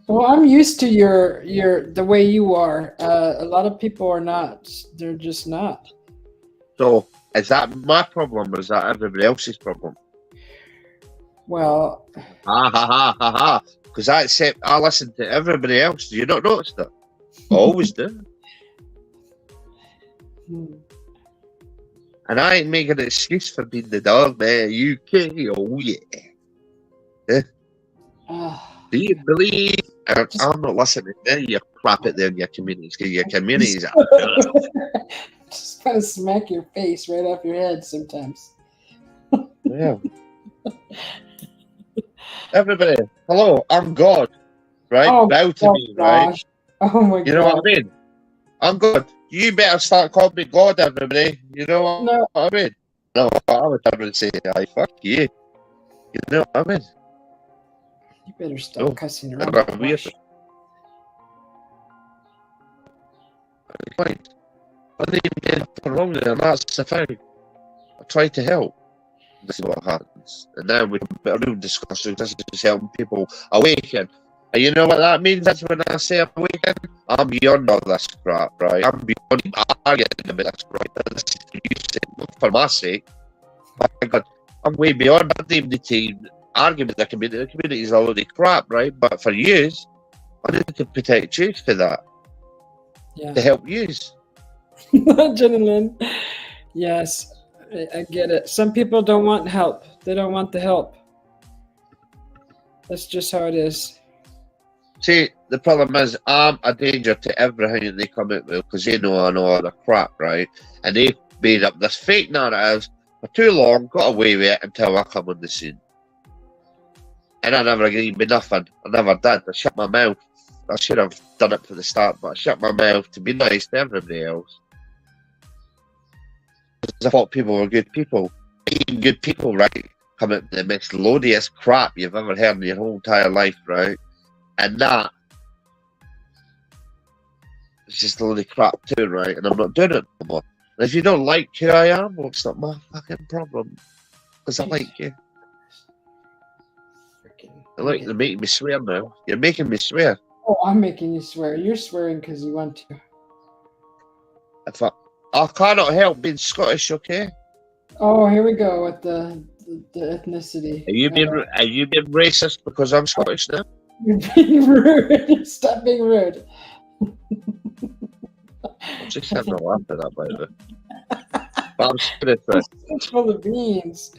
Well, I'm used to the way you are. A lot of people are not. They're just not. So, is that my problem or is that everybody else's problem? Well... Because I listen to everybody else. Do you not notice that? I always do. And I ain't making an excuse for being the dog man. UK, oh yeah. Do you believe? I'm not listening to you crap it there in your communities, because your communities are... Just kind of smack your face right off your head sometimes. Yeah. Everybody, hello, I'm God, right? Bow to me, right? Oh my God. You know what I mean? I'm God. You better start calling me God, everybody. You know what I mean? No, I would never say, fuck you. You know what I mean? You better stop cussing around. I didn't get anything wrong there, and that's the thing. I try to help. This is what happens. And now we have a real discussion. This is just helping people awaken. And you know what that means? That's when I say I'm awaken. I'm beyond all this crap, right? I'm beyond arguing about this, right? This is for you sake, for my sake. My God, I'm way beyond. I don't need to argue with the community. The community is already crap, right? But for you, I need to protect you for that. Yeah. To help you. Gentlemen, yes, I get it. Some people don't want help. They don't want the help. That's just how it is. See, the problem is I'm a danger to everything they come out with because they know I know all the crap, right? And they've made up this fake narrative for too long, got away with it until I come on the scene. And I never agreed with nothing. I never did. I shut my mouth. I should have done it from the start, but I shut my mouth to be nice to everybody else. I thought people were good people. Being good people, right, come out with the most loadiest crap you've ever heard in your whole entire life, right? And that is just a load of crap too, right? And I'm not doing it no more. And if you don't like who I am, well, it's not my fucking problem. Because I like you. Look, you're making me swear now. You're making me swear. Oh, I'm making you swear. You're swearing because you want to. I cannot help being Scottish, okay? Oh, here we go with the the ethnicity. Are you being racist because I'm Scottish now? You're being rude. Stop being rude. I'm just having a laugh at that, by the way. But I'm serious, right? It's full of beans.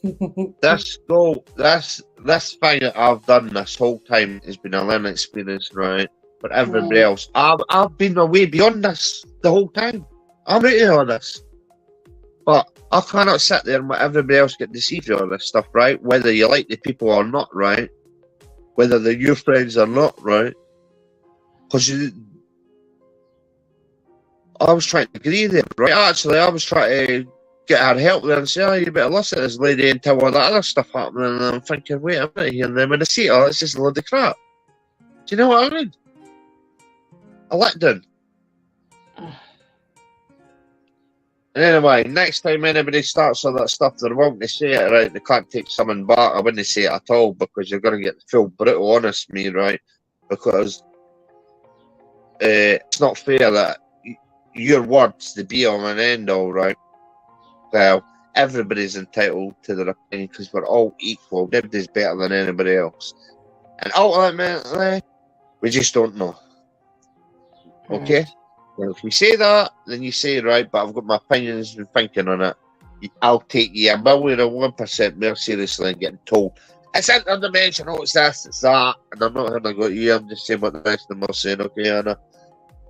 This thing that I've done this whole time has been a learning experience, right? But everybody else, I've been away beyond this the whole time. I'm out of all this. But I cannot sit there and let everybody else get deceived with all this stuff, right? Whether you like the people or not, right? Whether they're your friends or not, right? Because I was trying to agree there, right? Actually, I was trying to get her help there and say, oh, you better listen to this lady until all that other stuff happened. And I'm thinking, wait a minute here. And then when I see it, it's just a load of crap. Do you know what I mean? A letdown. And anyway, next time anybody starts all that stuff, they're wanting to say it, right? They can't take someone back. I wouldn't say it at all because you're going to get the full brutal honest me, right? Because it's not fair that your word's the be all and end all, right? Well, everybody's entitled to their opinion because we're all equal. Nobody's better than anybody else. And ultimately, we just don't know. Okay? Well, if you say that, then you say, right, but I've got my opinions and thinking on it. I'll take you 1,001% more seriously and getting told, it's interdimensional, it's this, it's that. And I'm not going to go, yeah, I'm just saying what the rest of them are saying, okay, Anna?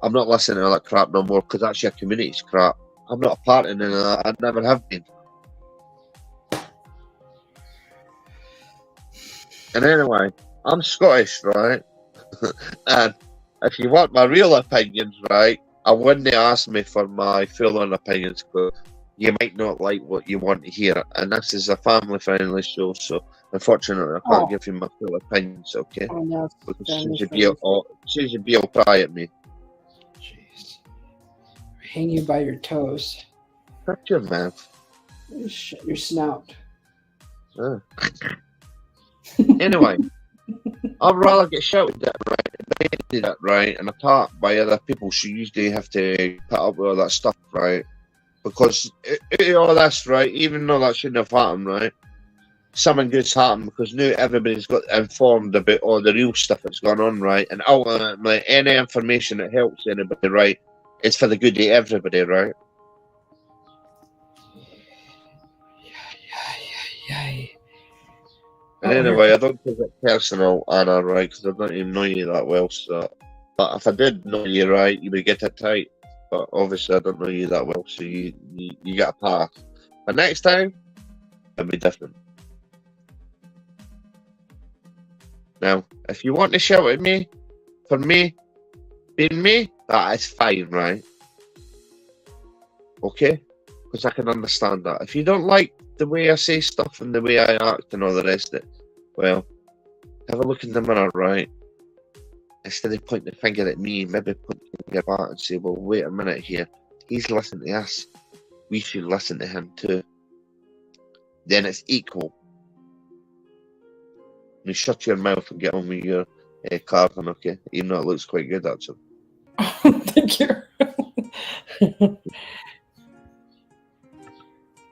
I'm not listening to all that crap no more because that's your community's crap. I'm not a part in any of that. I never have been. And anyway, I'm Scottish, right? And if you want my real opinions, right, I wouldn't ask me for my full-on opinions because you might not like what you want to hear. And this is a family-friendly show, so unfortunately I can't give you my full opinions, okay? Oh, no, because Susie B will pry at me. Jeez. Hang you by your toes. Shut your mouth. Shut your snout. Anyway, I'd rather get shouted at, right, and attacked by other people, so usually have to put up with all that stuff, right? Because all this, right, even though that shouldn't have happened, right, something good's happened because now everybody's got informed about all the real stuff that's going on, right? And ultimately, any information that helps anybody, right, it's for the good of everybody, right? Yeah. And anyway, I don't take it personal, Anna, right? Because I don't even know you that well. So, but if I did know you, right, you would get it tight. But obviously, I don't know you that well, so you get a pass. But next time, it'll be different. Now, if you want to shout at me, for me, being me, that is fine, right? Okay? Because I can understand that. If you don't like the way I say stuff and the way I act and all the rest of it, well, have a look in the mirror, right? Instead of pointing the finger at me, maybe point the finger back and say, well, wait a minute here. He's listening to us. We should listen to him too. Then it's equal. You shut your mouth and get on with your carving, okay? Even though it looks quite good, actually. Thank you.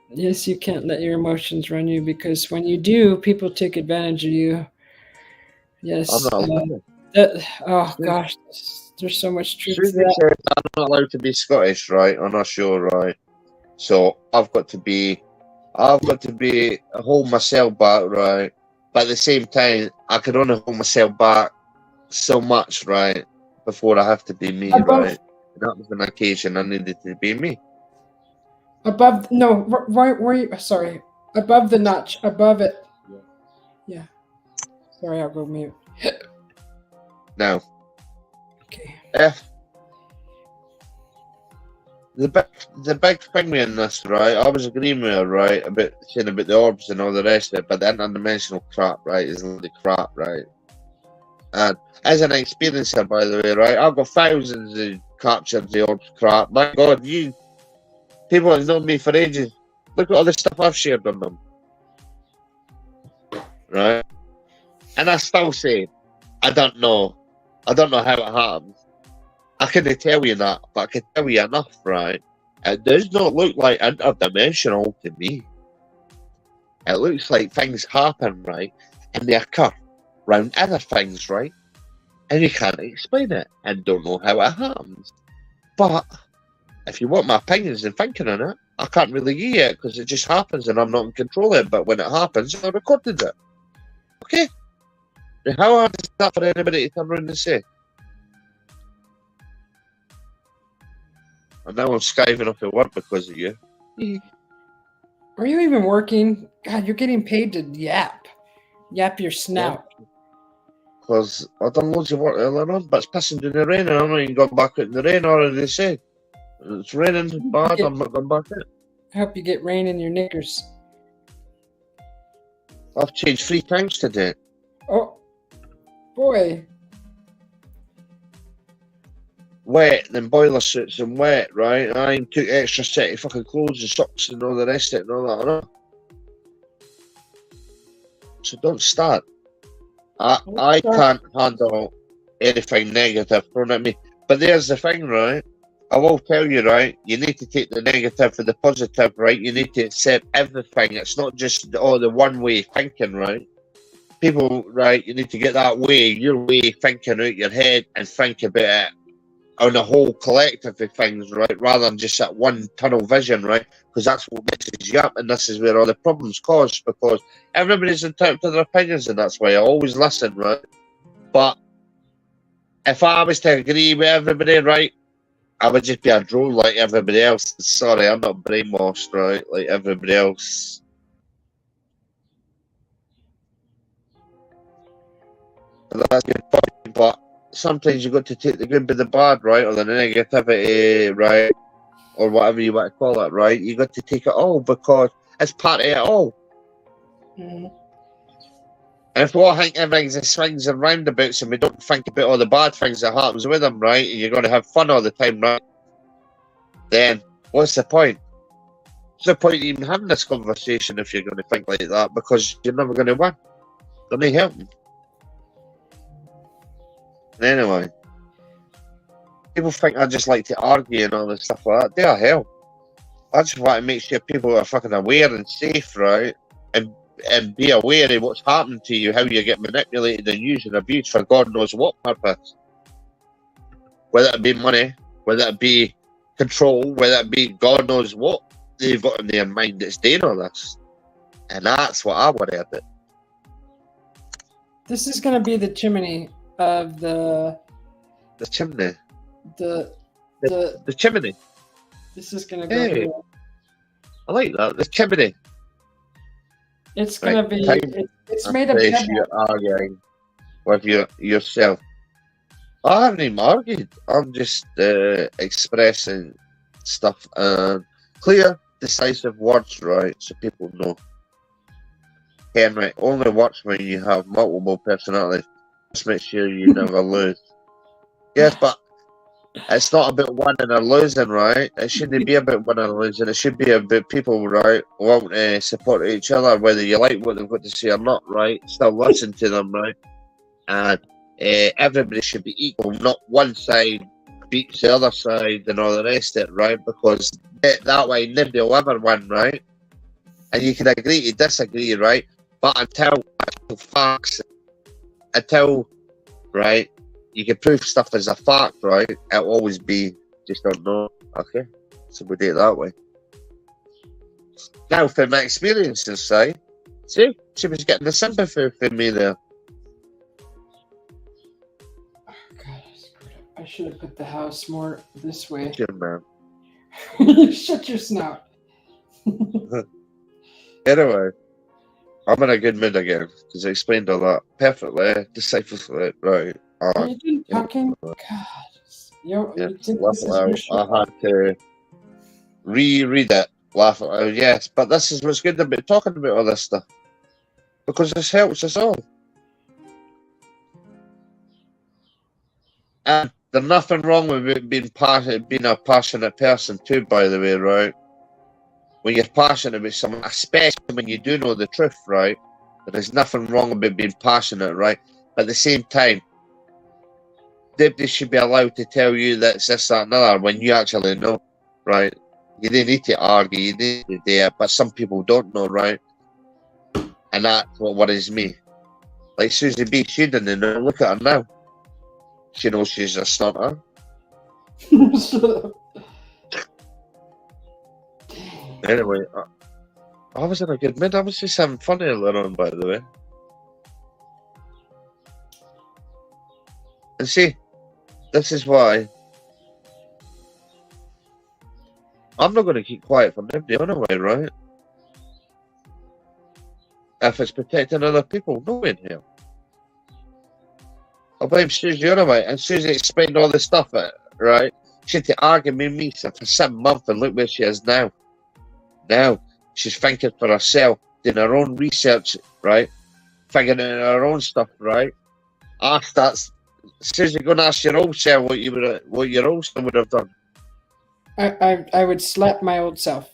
Yes, you can't let your emotions run you because when you do, people take advantage of you. Yes. Gosh, there's so much truth to that. Says I'm not allowed to be Scottish, right? On our show, right? So I've got to hold myself back, right? But at the same time, I can only hold myself back so much, right? Before I have to be me, right? And that was an occasion I needed to be me. Above the notch, above it. Yeah. Sorry, I'll go mute. Now, okay. If the big thing in this, right? I was agreeing with her, right, about saying about the orbs and all the rest of it, but the interdimensional crap, right, is the crap, right? And as an experiencer, by the way, right, I've got thousands of captured the orbs crap. My God, people have known me for ages. Look at all the stuff I've shared on them. Right? And I still say, I don't know how it happens. I couldn't tell you that, but I can tell you enough, right? It does not look like interdimensional to me. it looks like things happen, right? And they occur around other things, right? And you can't explain it and don't know how it happens. But if you want my opinions and thinking on it, I can't really give you it because it just happens and I'm not in control of it. But when it happens, I recorded it. Okay? How hard is that for anybody to turn around and say? And now I'm skiving off at work because of you. Are you even working? God, you're getting paid to yap. Yap your snout. Because I've done loads of work earlier on, but it's pissing down the rain and I'm not even got back out in the rain already said. It's raining bad, I'm not going back out. I hope you get rain in your knickers. I've changed 3 times today. Oh, boy. Wet, then boiler suits and wet, right? I took extra set of fucking clothes and socks and all the rest of it and all that, I know. So don't start. I can't handle anything negative thrown at me. But there's the thing, right? I will tell you, right? You need to take the negative for the positive, right? You need to accept everything. It's not just the one-way thinking, right? People, right? You need to get that way, your way thinking out your head and think about it on a whole collective of things, right? Rather than just that one tunnel vision, right? Because that's what messes you up, and this is where all the problems cause, because everybody's entitled to their opinions, and that's why I always listen, right? But if I was to agree with everybody, right, I would just be a drone like everybody else. Sorry, I'm not brainwashed, right? Like everybody else. But that's a good point, but sometimes you've got to take the good with the bad, right? Or the negativity, right? Or whatever you want to call it, right? You got to take it all because it's part of it all. Mm. And if we all think everything's a swings and roundabouts and we don't think about all the bad things that happens with them, right? And you're going to have fun all the time, right? Then what's the point? What's the point of even having this conversation if you're going to think like that? Because you're never going to win. They're not helping. Anyway, people think I just like to argue and all this stuff like that. They are hell. I just want to make sure people are fucking aware and safe, right? And be aware of what's happening to you, how you get manipulated and used and abused for God knows what purpose. Whether it be money, whether it be control, whether it be God knows what they've got in their mind that's doing all this. And that's what I worry about. This is going to be the chimney of the chimney. The chimney. This is going to go. Hey, I like that. The chimney. It's going to be. It's made of. You're arguing with yourself. I haven't even argued. I'm just expressing stuff and clear, decisive words, right? So people know. Henry, only works when you have multiple personalities. Just make sure you never lose. Yes, but it's not about winning or losing, right? It shouldn't be about winning or losing. It should be about people, right, wanting to support each other, whether you like what they've got to say or not, right? Still listen to them, right? And everybody should be equal, not one side beats the other side and all the rest of it, right? Because that way nobody will ever win, right? And you can agree to disagree, right? But until facts, right, you can prove stuff as a fact, right? It'll always be just don't know. Okay, so we do it that way. Now, from my experiences, see, she was getting the sympathy for me there. Oh, God, I should have put the house more this way. Sure, man. Shut your snout. Anyway, I'm in a good mood again because I explained all that perfectly, decisively, right? Are you done talking? God. Yes, laugh out. I had to reread it, laugh out, yes. But this is what's good about talking about all this stuff. Because this helps us all. And there's nothing wrong with being a passionate person too, by the way, right? When you're passionate about something, especially when you do know the truth, right? There's nothing wrong about being passionate, right? But at the same time, they should be allowed to tell you that it's this, that, and another when you actually know, right? You don't need to argue, you need to do it, but some people don't know, right? And that's what worries me. Like Susie B, she didn't know. Look at her now. She knows she's a stunter. Shut up. Anyway, I was in a good mood. I was just having fun earlier on, by the way. And see, this is why I'm not going to keep quiet for nobody anyway, right? If it's protecting other people, no in here. I'll blame Susie anyway, and Susie explained all this stuff, right? She had to argue with me for 7 months, and look where she is now. Now, she's thinking for herself, doing her own research, right? Figuring out her own stuff, right? Ask that. Susie, go and ask your old self what your old self would have done. I would slap my old self.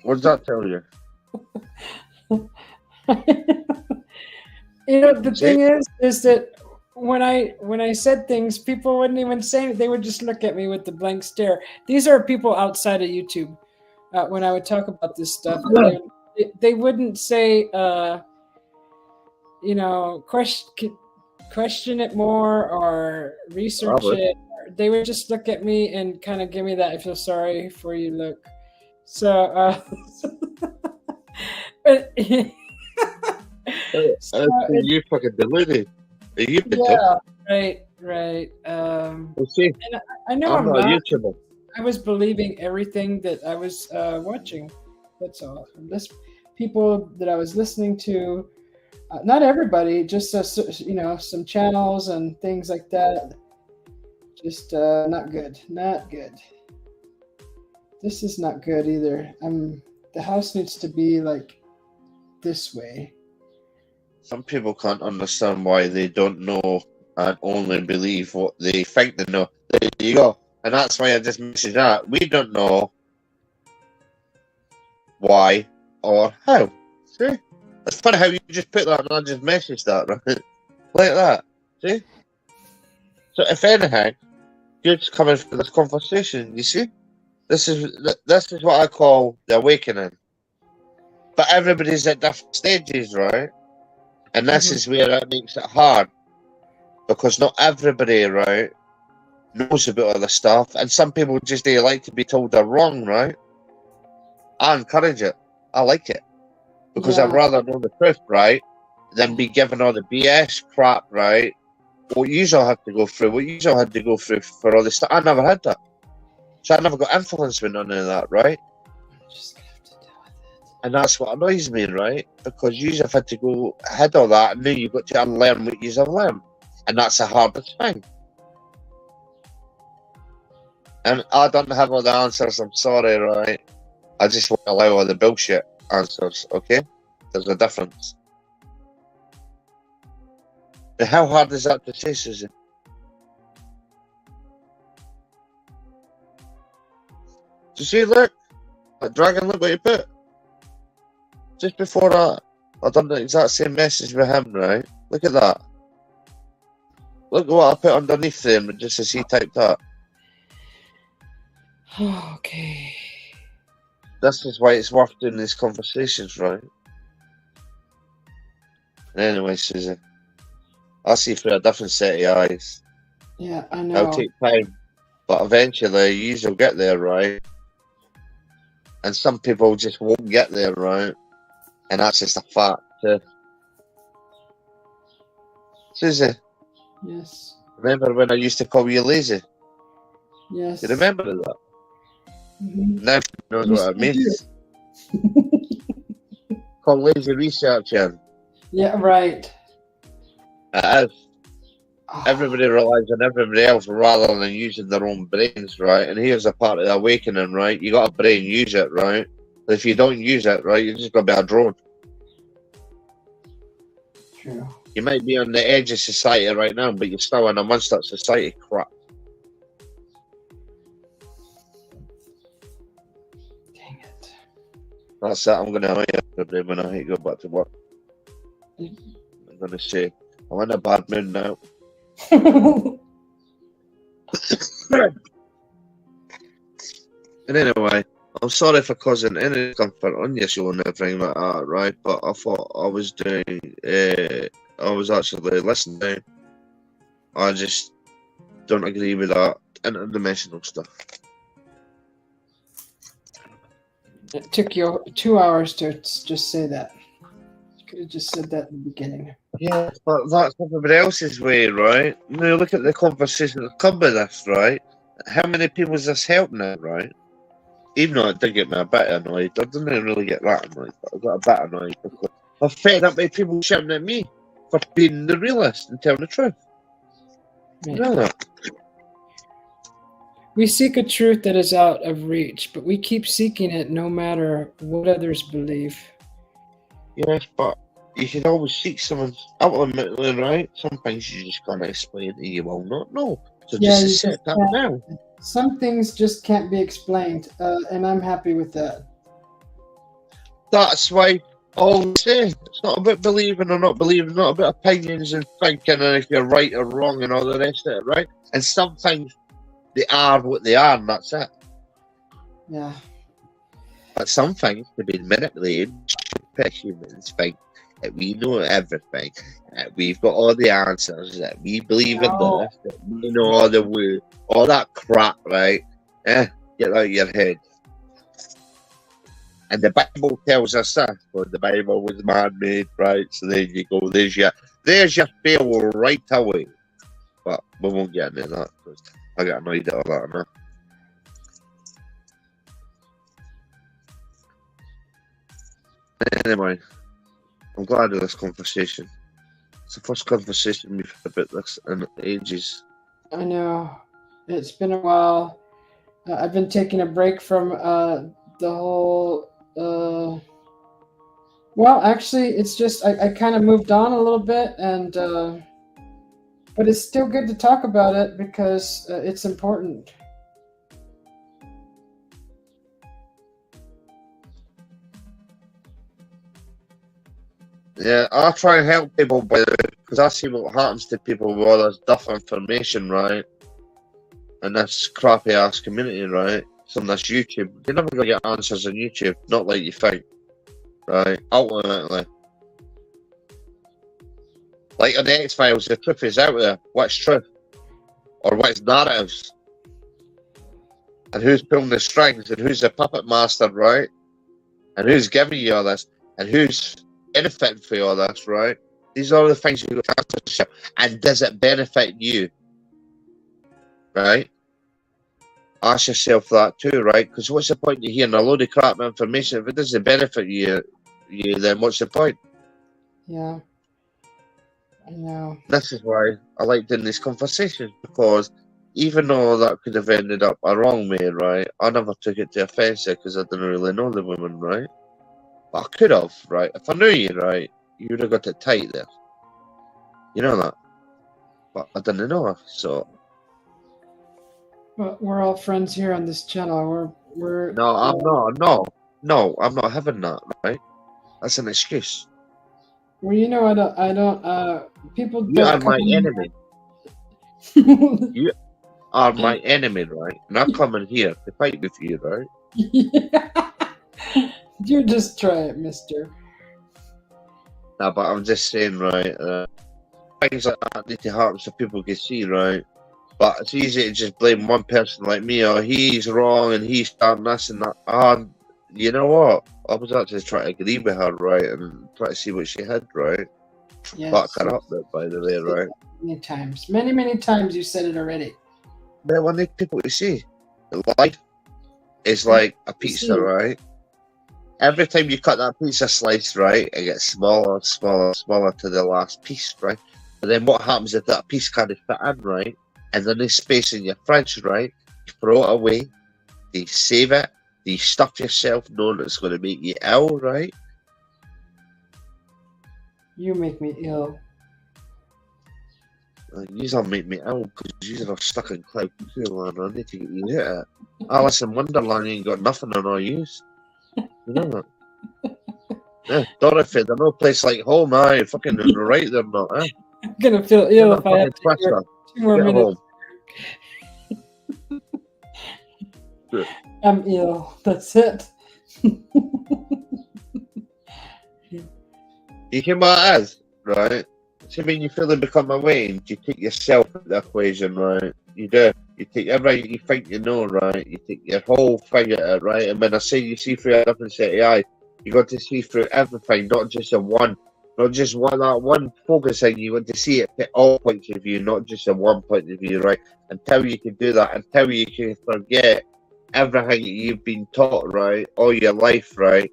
What does that tell you? You know, the thing is that when I said things, people wouldn't even say it. They would just look at me with the blank stare. These are people outside of YouTube. When I would talk about this stuff, they wouldn't say, you know, question it more or research it. They would just look at me and kind of give me that "I feel sorry for you" look. So, but, so you fucking deluded. You right. See, and I know I'm not a YouTuber. I was believing everything that I was watching. That's all. And this people that I was listening to, not everybody, just you know, some channels and things like that. Just not good. Not good. This is not good either. The house needs to be like this way. Some people can't understand why they don't know and only believe what they think they know. There you go. And that's why I just messaged that. We don't know why or how. See? It's funny how you just put that and I just messaged that, right? Like that. See? So if anything, you're just coming for this conversation, you see? This is what I call the awakening. But everybody's at different stages, right? And this is where it makes it hard. Because not everybody, right, knows about all this stuff. And some people just they like to be told they're wrong, right? I encourage it. I like it. Because I'd rather know the truth, right? Than be given all the BS crap, right? What you all have to go through, what you all had to go through for all this stuff. I never had that. So I never got influenced with none of that, right? Just gonna have to deal with it. And that's what annoys me, right? Because you have had to go ahead of that, and now you've got to unlearn what you have learned. And that's the hardest thing. And I don't have all the answers, I'm sorry, right? I just won't allow all the bullshit answers, okay? There's a difference. But how hard is that to say, Susie? Do you see, look? That dragon, look what you put. Just before that, I done the exact same message with him, right? Look at that. Look at what I put underneath him, just as he typed that. Okay. This is why it's worth doing these conversations, right? Anyway, Susie, I see through a different set of eyes. Yeah, I know. It'll take time, but eventually you'll get there, right? And some people just won't get there, right? And that's just a fact. Susie, Yes. remember when I used to call you lazy? Yes. You remember that? Mm-hmm. Now she knows what it means. Called lazy researching. Yeah, right. It is. Everybody relies on everybody else rather than using their own brains, right? And here's a part of the awakening, right? You got a brain, use it, right? But if you don't use it, right, you're just going to be a drone. True. You might be on the edge of society right now, but you're still in amongst that society crap. Dang it. That's it. I'm going to hire everybody when I go back to work. I'm going to say, I'm in a bad mood now. And anyway, I'm sorry for causing any discomfort on your show and everything like that, right? But I thought I was doing, I was actually listening. I just don't agree with that interdimensional stuff. It took you 2 hours to just say that. You could have just said that in the beginning. Yeah, but that's everybody else's way, right? Now look at the conversation that come with this, right? How many people has this helped now, right? Even though it did get me a bit annoyed, I didn't really get that annoyed, but I got a bit annoyed because I'm fed up with people shouting at me for being the realist and telling the truth. You know that? We seek a truth that is out of reach, but we keep seeking it no matter what others believe. Yes, but you can always seek someone's ultimately, right? Some things you just can't explain and you will not know. So Yeah, just you accept that can't. now. Some things just can't be explained, and I'm happy with that. That's why I always say it's not about believing or not believing, not about opinions and thinking and if you're right or wrong and all the rest of it, right? And some things they are what they are and that's it. Yeah. But some things can be manipulated. Humans think that we know everything, that we've got all the answers, that we believe in this, that we know all the way, all that crap, right? Get out of your head. And the Bible tells us that, well, the Bible was man-made, right? So there you go. There's your fail right away. But we won't get into that because I got annoyed at all that enough. Anyway, I'm glad of this conversation. It's the first conversation we've had about this in ages. I know. It's been a while. I've been taking a break from the whole... well, actually, it's just I kind of moved on a little bit, and but it's still good to talk about it because it's important. Yeah, I try and help people because I see what happens to people with all this duff information, right? And this crappy ass community, right? So on this YouTube, you're never gonna get answers on YouTube, not like you think, right? Ultimately, like on the X-Files, the truth is out there. What's truth, or what's narratives, and who's pulling the strings, and who's the puppet master, right? And who's giving you all this, and who's benefiting for all this, right? These are the things you got to ask yourself. And does it benefit you? Right? Ask yourself that too, right? Because what's the point of hearing a load of crap information if it doesn't benefit you? Then what's the point? Yeah, I know. This is why I like doing these conversations because even though that could have ended up a wrong way, right? I never took it to offence because I didn't really know the woman, right? But I could have, right? If I knew you, right, you would have got it tight there. You know that. But I didn't know her, so. Well, we're all friends here on this channel. We're. No, I'm not. No, I'm not having that, right? That's an excuse. Well, you know, I don't. People. You are my enemy. You are my enemy, right? And I'm coming here to fight with you, right? You just try it, mister. No, but I'm just saying, right? Things like that need to happen so people can see, right? But it's easy to just blame one person like me, or he's wrong and he's done this and that. You know what? I was actually trying to agree with her, right? And try to see what she had, right? Yes. Back her up there, by the way, right? Many times you said it already. But I need people to see. Life is like a pizza, right? Every time you cut that pizza slice, right, it gets smaller, smaller, smaller to the last piece, right? But then what happens if that piece can't fit in, right? And then there's space in your fridge, right? You throw it away, you save it, you stuff yourself knowing it's going to make you ill, right? You make me ill. You don't make me ill because you're stuck in Cloud Land. I need to get you out of it. Alice in Wonderland, you ain't got nothing on our use. You know that? Yeah, Dorothy, there's no place like home, you're fucking right there, not, eh? I'm gonna feel ill if I have to hear 2 more Get minutes. home. I'm ill. That's it. You hear what it is, right? So when you fully become aware, you take yourself out of the equation, right? You do. You take everything you think you know, right? You take your whole thing at it, right? And when I say you see through a different set of eyes, you got to see through everything, not just in one, not just one that one focusing. You want to see it at all points of view, not just in one point of view, right? Until you can do that, until you can forget everything that you've been taught, right, all your life, right?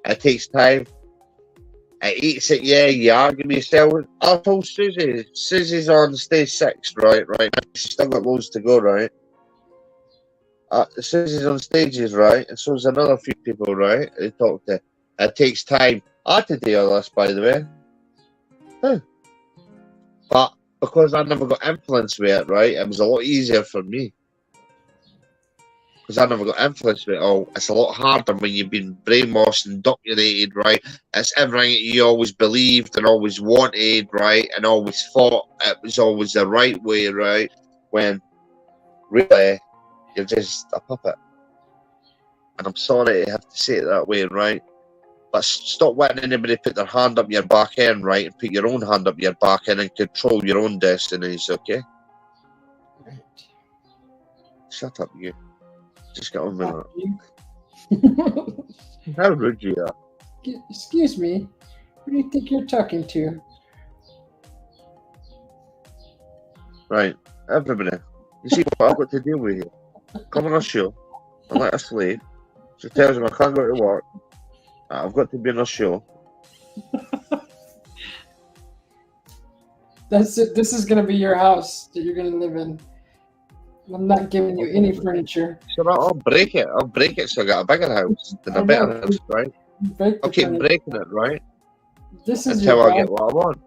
It takes time. It eats it, yeah, you argue with yourself. I told Susie. Susie's on stage 6, right? She's still got loads to go, right? Susie's on stages, right? And so's another few people, right? They talk to. It takes time. I had to do all this, by the way. Huh. But because I never got influence with it, right? It was a lot easier for me. Because I never got influenced with it all. It's a lot harder when you've been brainwashed and indoctrinated, right? It's everything that you always believed and always wanted, right? And always thought it was always the right way, right? When really you're just a puppet. And I'm sorry to have to say it that way, right? But stop letting anybody put their hand up your back end, right? And put your own hand up your back end and control your own destinies, okay? Right. Shut up, you. Just get on with Not it. you. How rude you are. Excuse me. Who do you think you're talking to? Right, everybody. You see what I've got to deal with here? Come on a show. I'm like a slave. She tells me I can't go to work. I've got to be on a show. That's it. This is gonna be your house that you're gonna live in. I'm not giving you any furniture. So I'll break it. I'll break it so I got a bigger house than a better house, right? Break the I'll keep furniture. breaking it, right? This is Until your I get dog. what I want.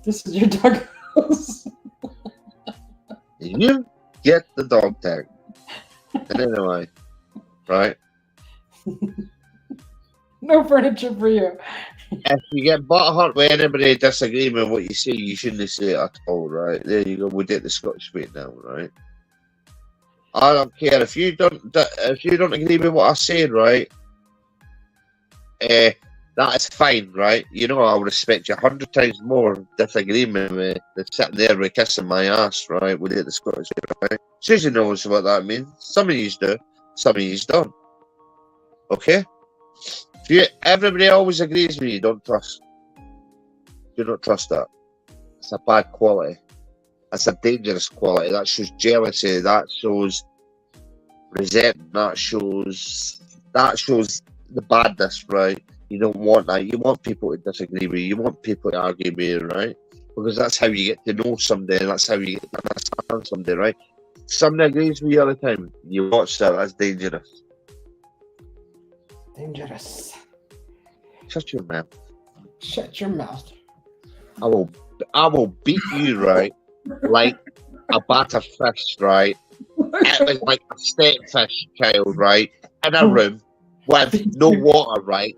This is your dog house. You get the dog tag. And anyway, right? No furniture for you. If you get butthurt with anybody disagreeing with what you say, you shouldn't say it at all, right? There you go. We did the Scottish way now, right? I don't care if you don't agree with what I say, right? That is fine, right? You know I'll respect you 100 times more disagreeing with me than sitting there with kissing my ass, right? We did the Scottish way, right? Susie knows what that means. Some of you do, some of you don't. Okay? Everybody always agrees with you, don't trust. Do not trust that. It's a bad quality. That's a dangerous quality. That shows jealousy. That shows resentment. That shows the badness, right? You don't want that. You want people to disagree with you. You want people to argue with you, right? Because that's how you get to know somebody. That's how you get to understand somebody, right? Somebody agrees with you all the time. You watch that. That's dangerous. Dangerous. Shut your mouth. Shut your mouth. I will beat you, right? Like a batter fish, right? It was like a steak fish child, right? In a room with no water, right?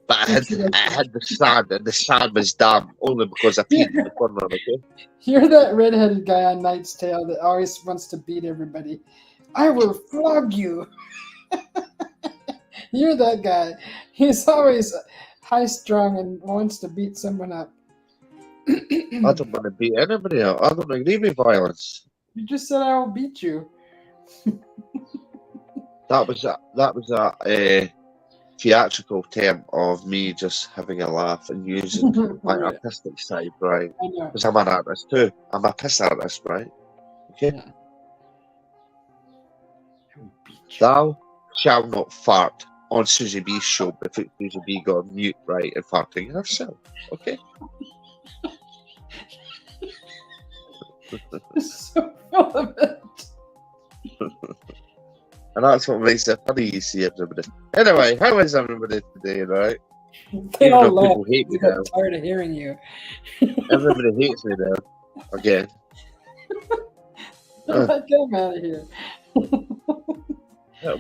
But it had the sand, and the sand was damp only because I peed in the corner, okay? You're that redheaded guy on Knight's Tale that always wants to beat everybody. I will flog you. You're that guy. He's always high-strung and wants to beat someone up. I don't want to beat anybody up. I don't agree with violence. You just said I will beat you. That was a theatrical term of me just having a laugh and using my Right. artistic side, right? I know. Because I'm an artist too. I'm a piss artist, right? Okay. Yeah. I will beat you. Thou shall not fart on Susie B's show before Susie B got mute, right, and farting herself. Okay. So full of it. And that's what makes it funny, you see, everybody. Anyway, how is everybody today, right? They Even all though laugh. people hate me They now. got tired of hearing you. Everybody hates me now. Again. They're like, get him out of here.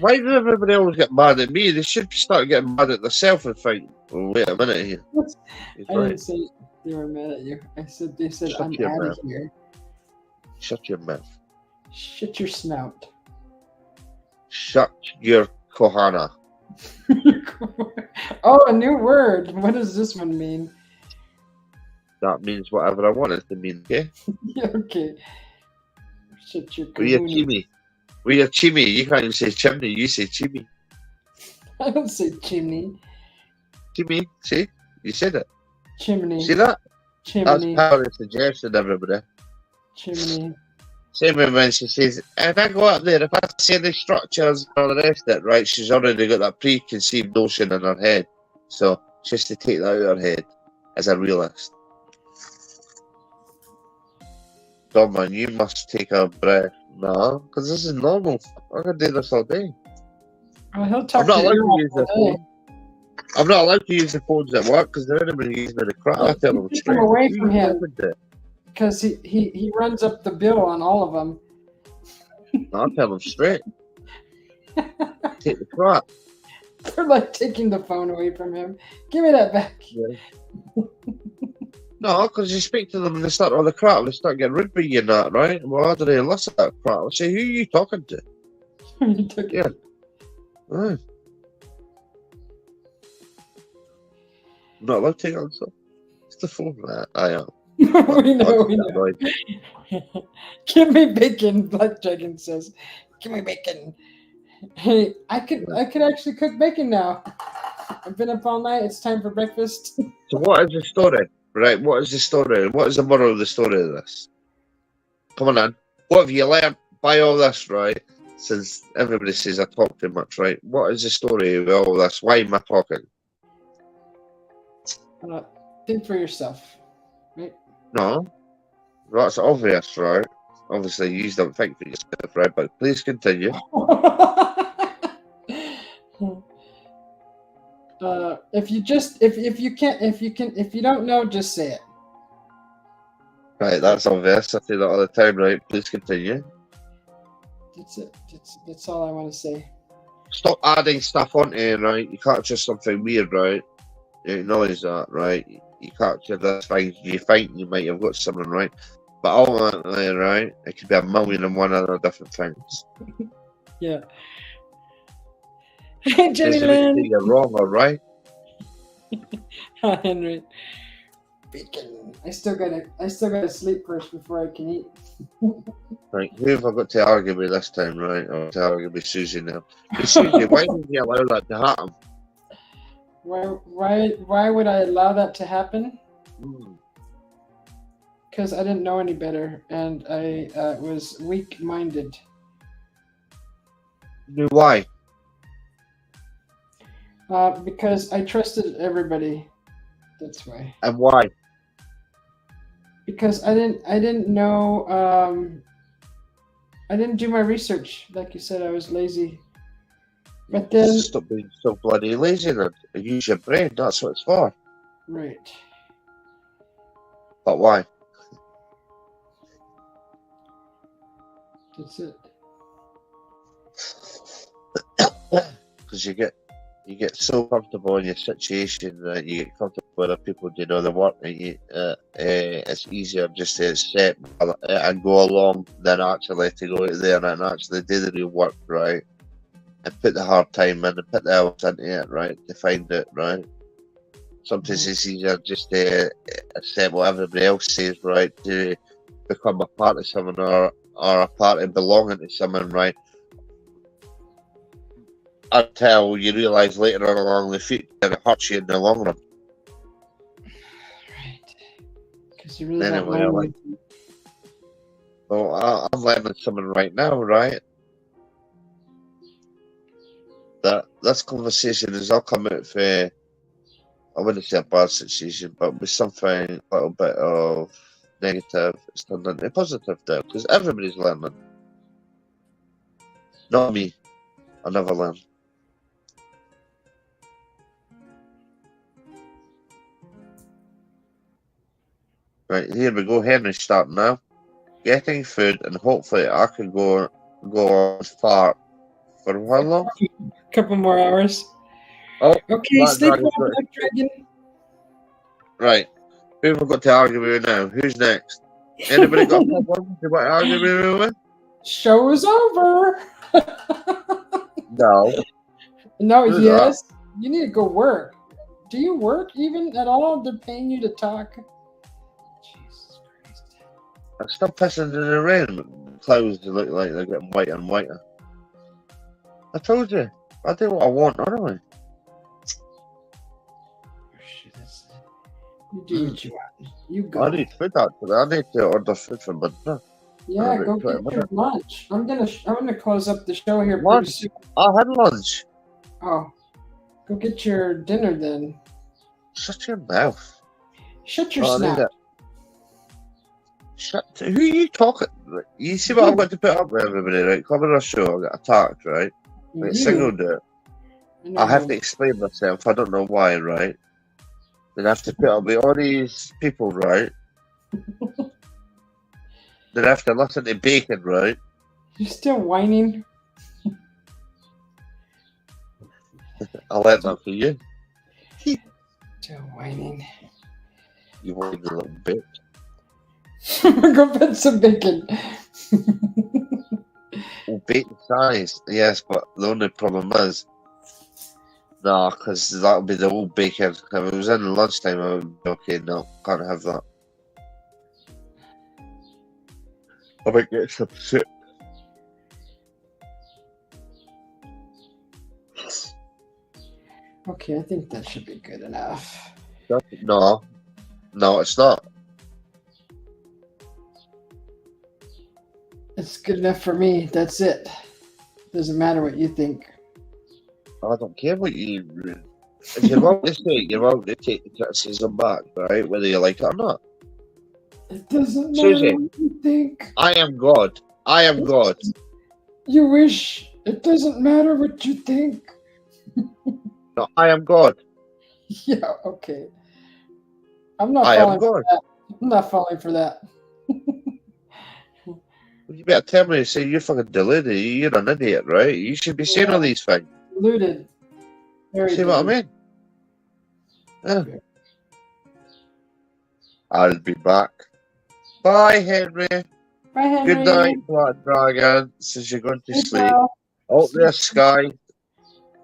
Why does everybody always get mad at me? They should start getting mad at themselves and think, oh, wait a minute here. He's I right. didn't say they were mad at you. I said they said Shut I'm your out mouth. of here. Shut your mouth. Shut your snout. Shut your kohana. Oh, a new word. What does this one mean? That means whatever I want it to mean, okay? Okay. Shut your We are kahuna. chimney. We are chimney. You can't even say chimney, you say chimney. I don't say chimney. Chimney, see? You said it. Chimney. See that? Chimney. That's power of suggestion, everybody. Chimney. Same with when she says, if I go up there, if I say the structures and all the rest of it, right, she's already got that preconceived notion in her head. So she has to take that out of her head as a realist. Come on, you must take a breath. No, because this is normal. I can do this all day. Oh, he'll talk I'm not to allowed you to use the all day. phone. I'm not allowed to use the phones at work because they're anybody using the crap. I tell them Keep straight. him away You from him. opened it. Because he runs up the bill on all of them. I'll tell them straight. Take the crap. They're like taking the phone away from him. Give me that back. Yeah. No, because you speak to them and they start all the crap. They start getting rude with you and that, right? Well, I don't really listen to that crap. I say, who are you talking to? He took Yeah. it. Right. I'm not allowed to take answer. It's the phone, right? I am. we know. Right. Give me bacon, Black Dragon says. Give me bacon. Hey, I could actually cook bacon now. I've been up all night. It's time for breakfast. So what is the story? Right, what is the story? What is the moral of the story of this? Come on, then. What have you learned by all this, right? Since everybody says I talk too much, right? What is the story of all this? Why am I talking? Think for yourself. Right? No. That's obvious, right? Obviously, you don't think for yourself, right? But please continue. If you don't know, just say it. Right, that's obvious. I say that all the time, right? Please continue. That's it. That's all I want to say. Stop adding stuff onto it, right? You capture something weird, right? You acknowledge that, right? You capture this thing, you think you might have got something right. But ultimately, right, it could be a million and one other different things. Yeah. Hey, Jenny Doesn't mean Lynn. you're wrong or right. Hi, Henry. Bacon. I still gotta sleep first before I can eat. Right, who have I got to argue with this time, right? Or to argue with Susie now. Hey, Susie, why did you allow that to happen? Why would I allow that to happen? Hmm. Because I didn't know any better, and I was weak-minded. Why? Because I trusted everybody. That's why. And why? Because I didn't know. I didn't do my research. Like you said, I was lazy. But then, Stop being so bloody lazy then. Use your brain, that's what it's for. right. But why? That's it. Because you get so comfortable in your situation that you get comfortable with other people doing all the work, and it's easier just to accept and go along than actually to go out there and actually do the real work, right? And put the hard time in and put the hours into it, right? To find it, right? Sometimes it's easier just to accept what everybody else says, right? To become a part of someone or a part of belonging to someone, right? Until you realise later on along the future that it hurts you in the long run. Right. Because you really Anyway, don't know me. Well, I'm learning something right now, right? That this conversation has all come out for, I wouldn't say a bad situation, but with something a little bit of negative, it's turned into positive now, because everybody's learning. Not me. I never learn. Right, here we go. Henry's starting now. Getting food, and hopefully I can go on far for how long? Couple more hours. Oh, Okay, Black sleep Dragon's well, got- Black Dragon. Right. Who have we got to argue with now? Who's next? Anybody got a problem? Do you want to argue with me? Show is over. No. No, Do yes. You need to go work. Do you work even at all? They're paying you to talk. Jesus Christ. I'm still pissing in the rain. Clouds look like they're getting whiter and whiter. I told you. I do what I want, anyway. You do what you want. You go. I need food actually. I need to order food for dinner. Yeah, About go 20 get your minutes. lunch. I'm gonna close up the show here pretty Lunch? soon. I had lunch. Oh, go get your dinner then. Shut your mouth. Shut your I need snap. it. Shut. Who are you talking? You see what I've got to put up with everybody, right? Come on our show, I got attacked, right? Like, singled it. I have to explain myself. I don't know why, right? Then I have to put up with all these people, right? Then I have to listen to Bacon, right? You're still whining. I'll let that for you. Still whining. You want a little bit. Go put some bacon. Oh, bacon size, yes, but the only problem is, nah, because that'll be the old bacon. If it was in lunchtime, I would be okay. No, can't have that. I might get some shit. Okay, I think that should be good enough. No, it's not. It's good enough for me. That's it. Doesn't matter what you think. I don't care what you. If you're wrong to say it, you're wrong to take the criticism back, right? Whether you like it or not. It doesn't matter Susie, what you think. I am God. I am God. You wish. It doesn't matter what you think. No, I am God. Yeah, okay. I'm not I falling am for God. that. I'm not falling for that. You better tell me, say you're fucking deluded. You're an idiot, right? You should be saying all these things. Deluded. Very See what I deluded. mean? Yeah. I'll be back. Bye, Henry. Bye, Henry. Good night, Black Dragon. Since you're going to Hey, sleep. pal. Oh, there's Sky.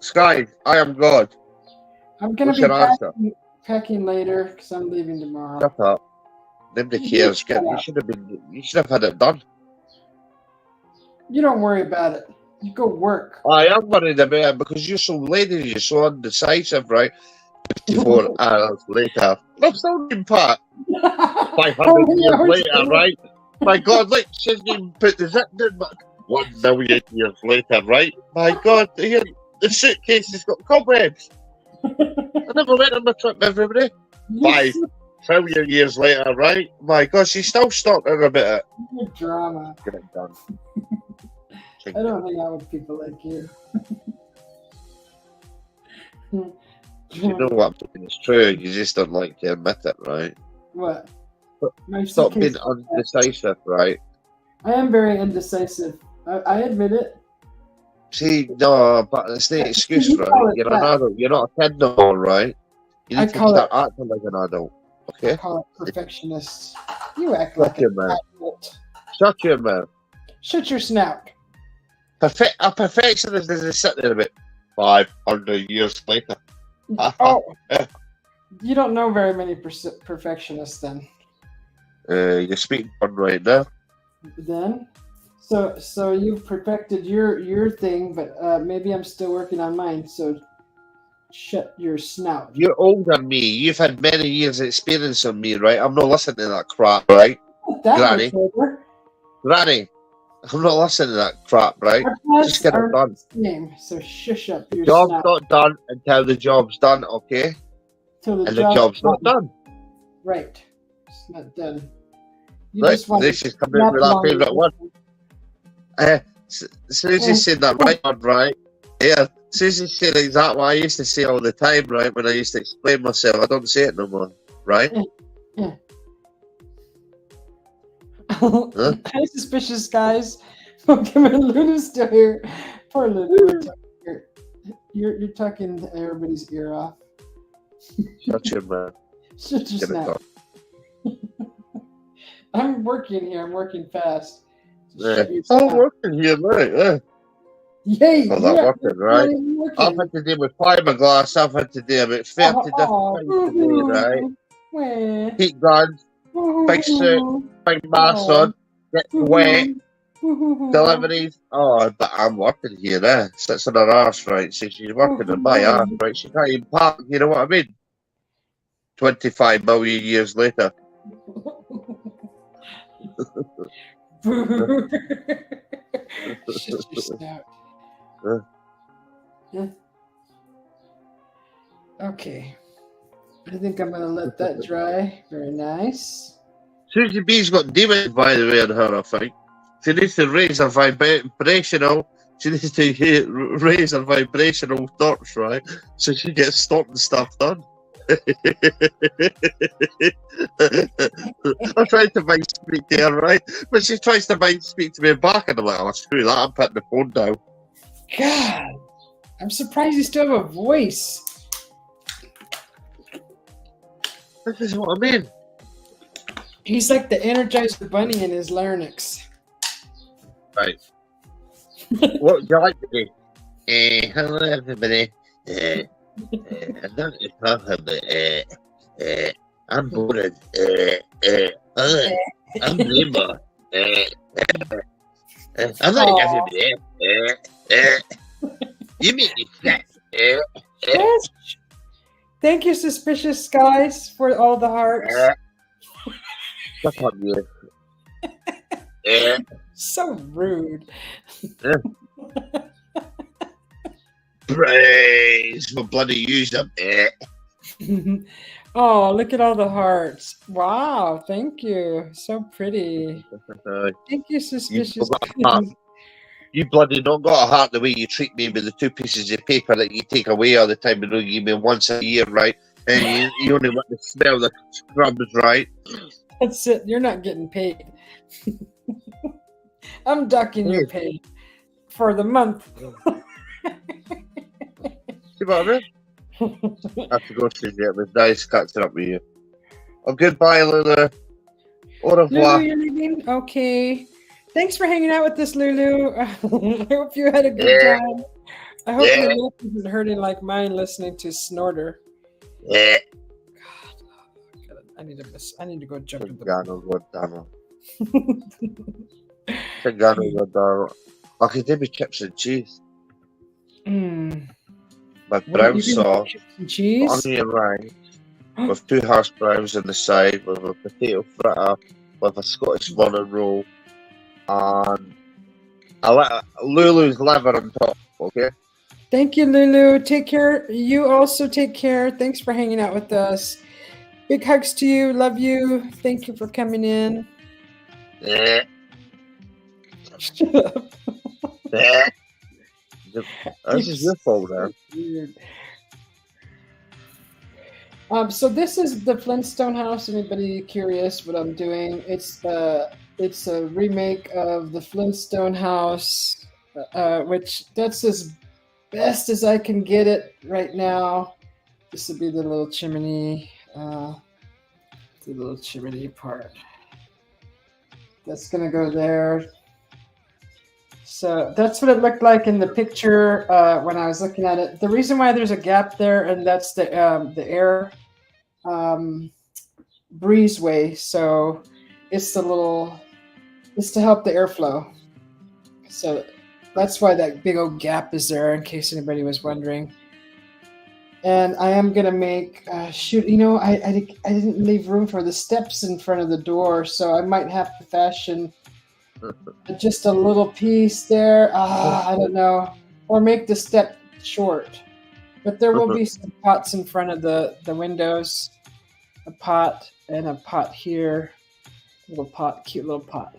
Sky, I am God. I'm going What's to be your answer? packing later because I'm leaving tomorrow. Shut up. Nobody cares. You should have had it done. You don't worry about it. You go work. I am worried about it because you're so lady, you're so undecisive, right? 54 hours later. I'm still in Pat. 500 years later, right? My God, look, she hasn't even put the zip in, but 1 million years later, right? My God, here, the suitcase has got cobwebs. I never went on the trip, everybody. 5 trillion years later, right? My God, she's still stalking about it. Drama. Get it done. I don't hang out with people like you. You know what I'm saying? It's true. You just don't like to admit it, right? What? Stop being undecisive, right? I am very indecisive. I admit it. See, no, but it's the excuse, right? You're an adult. You're not a kid no more, right? You need to start acting like an adult, okay? I call it perfectionist. You act like an adult. Shut your mouth. Shut your snout. A perfectionist doesn't sit there about 500 years later. Oh, you don't know very many perfectionists then. You're speaking one right now. Then, so you've perfected your thing, but maybe I'm still working on mine. So shut your snout. You're older than me. You've had many years' experience on me, right? I'm not listening to that crap, right? Granny. Granny, I'm not listening to that crap, right? Just get it done. Same, so shush up your job's snout. not done until the job's done, okay? Till the job's not done. Right. It's not done. You Right, just want this is coming with that favourite one. Susie said that right one, right? Yeah, Susie said exactly what I used to say all the time, right? When I used to explain myself. I don't say it no more, right? Yeah. Huh? Hi, suspicious guys. Okay, my Luna's still here. Poor Luna. You're tucking everybody's ear off. Shut your mouth. Shut your snap. I'm working here. I'm working fast. I'm working here, right? Yay! Well, that Yeah, working, it's right? not even I've working. had to do with fiberglass. I've had to do about 30 different things today, right? Wah. Heat guns, big suit, big mask on, getting wet, deliveries. Oh, but I'm working here, eh? Sits on her arse, right? So she's working on my arse, right? She can't even park, you know what I mean? 25 million years later. Shut your snout. Uh, Yeah. Okay. I think I'm gonna let that dry. Very nice. Susie B's got demons, by the way, on her, I think. She needs to raise her vibrational. She needs to raise her vibrational thoughts, right? So she gets starting stuff done. I'm trying to mind speak to her, right? But she tries to mind speak to me back, and I'm like, oh, screw that, I'm putting the phone down. God, I'm surprised you still have a voice. This is what I mean. He's like the Energizer Bunny in his larynx. Right. What would you like to do? Hello, everybody. I'm not to talk about I'm bored. I'm Rainbow. I'm like everybody. You make me sick. Yes. Thank you, Suspicious Skies, for all the hearts. Shut up, you. So rude. Praise for bloody use them. Oh, look at all the hearts. Wow, thank you. So pretty. Thank you, Suspicious Skies. You bloody not got a heart the way you treat me with the 2 pieces of paper that you take away all the time and only give me once a year, right? And you only want to smell the scrubs, right? That's it. You're not getting paid. I'm ducking your pay for the month. See what I mean? I have to go, Susie. It was nice catching up with you. Oh, goodbye, Lulu. Au revoir. Lulu, you're leaving? Okay. Thanks for hanging out with us, Lulu. I hope you had a good time. I hope your neck isn't hurting like mine listening to Snorter. God, I need to go jump in the pool. I could do with chips and cheese. With brown sauce, onion rings, with 2 hash browns on the side, with a potato fritter, with a Scottish bonnet roll, and Lulu's liver on top, okay? Thank you, Lulu. Take care. You also take care. Thanks for hanging out with us. Big hugs to you. Love you. Thank you for coming in. Shut up. This is your fault, man. So this is the Flintstone house. Anybody curious what I'm doing? It's a remake of the Flintstone house, which that's as best as I can get it right now. This will be the little chimney, part. That's gonna go there. So that's what it looked like in the picture when I was looking at it. The reason why there's a gap there, and that's the air breezeway. So it's to help the airflow. So that's why that big old gap is there, in case anybody was wondering. And I am gonna make I didn't leave room for the steps in front of the door, so I might have to fashion just a little piece there. I don't know, or make the step short. But there will be some pots in front of the windows. A pot and a pot here. Little pot, cute little pot.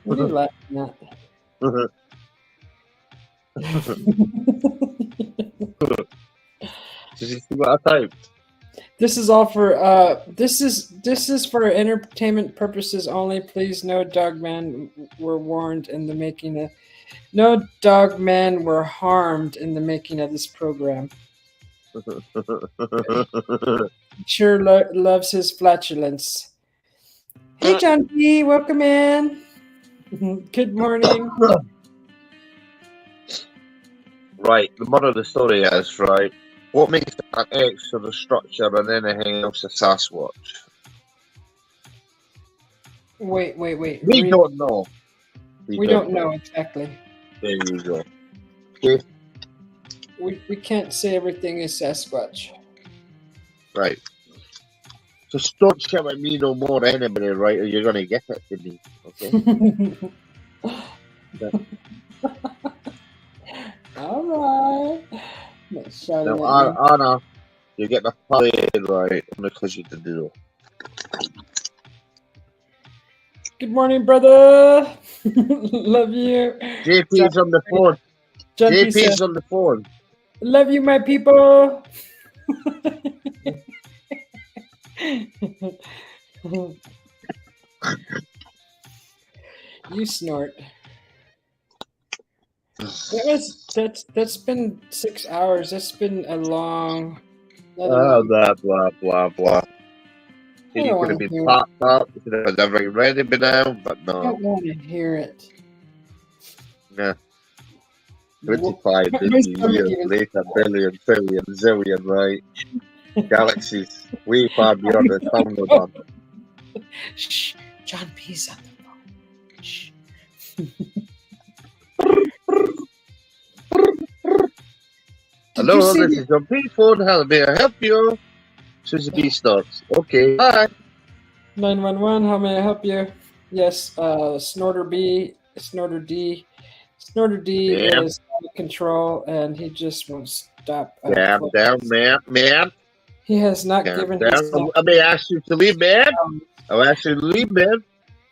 What are you laughing at? Did you see what I typed? This is all for this is for entertainment purposes only. Please, no dogmen were warned in the making of no dogmen were harmed in the making of this program. Sure loves his flatulence. Hey, John B. Welcome in. Good morning. Right, the moral of the story is, right, what makes an X of the structure and anything else a Sasquatch? Wait. We don't know. We don't know exactly. There you go. Okay, We can't say everything is Sasquatch. right. So don't shout at me no more, anybody, right, or you're going to get it to me, okay? All right. Not shouting Now, at you. Anna, you're getting a parade, right, because you did do. Good morning, brother. Love you. JP's on the phone. John P. JP's said, on the phone. love you, my people. You snort. That's been 6 hours. That's been a long. Blah, blah, blah, blah. I You don't could have want to been hear it. popped up. You could have had everything ready by now, but I no. don't want to hear it. Yeah. My 25 stomach billion years even- later, billion, trillion, zillion, right? Galaxies way far beyond the tongue of them. Shh, John P's on the phone. Shh. Did you Hello, see this is your P phone. How may I help you? Susie B starts. Okay, bye. 911? How may I help you? Yes, Snorter B, Snorter D. Snorter D Yeah. is out of control and he just won't stop. Calm down, man. He has not Calm given down. himself. I may ask you to leave, man. I'll ask you to leave, man.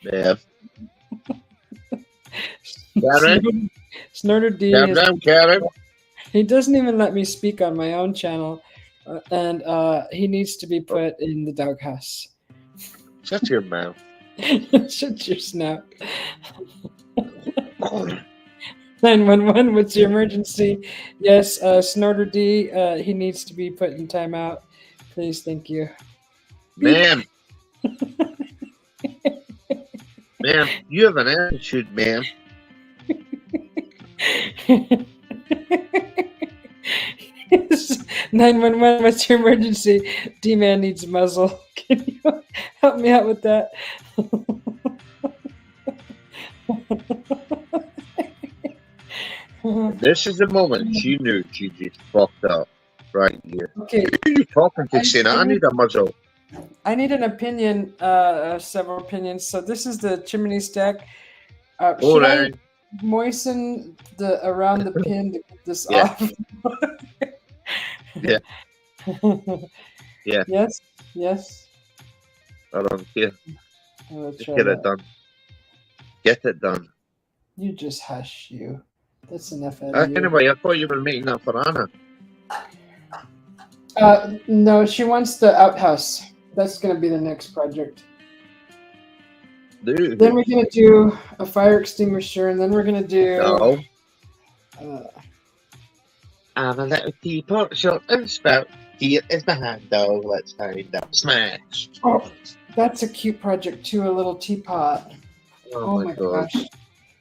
Man. Karen? Snorter D Calm has, down, Karen. he doesn't even let me speak on my own channel, and he needs to be put in the doghouse. Shut your mouth. Shut your snap. 911, what's your emergency? Yes, Snorter D, he needs to be put in timeout. Please, thank you. Man. Man, you have an attitude, man. 911, what's your emergency? D-Man needs muzzle. Can you help me out with that? This is the moment she knew she just fucked up. Right here. Okay. Who are you talking to, saying I need a muzzle? I need an opinion, several opinions. So this is the chimney stack. Should I moisten the around the pin to get this off? Yeah. Yeah. Yes. I don't care. Just get it done. Get it done. You just hush, you. That's enough out of you. Anyway, I thought you were making that for Anna. No, she wants the outhouse. That's going to be the next project. Dude. Then we're going to do a fire extinguisher, and then we're going to do... No. I'm a little teapot, short and spout. Here is the handle. Let's find out. Smash. Oh, that's a cute project, too. A little teapot. Oh my gosh.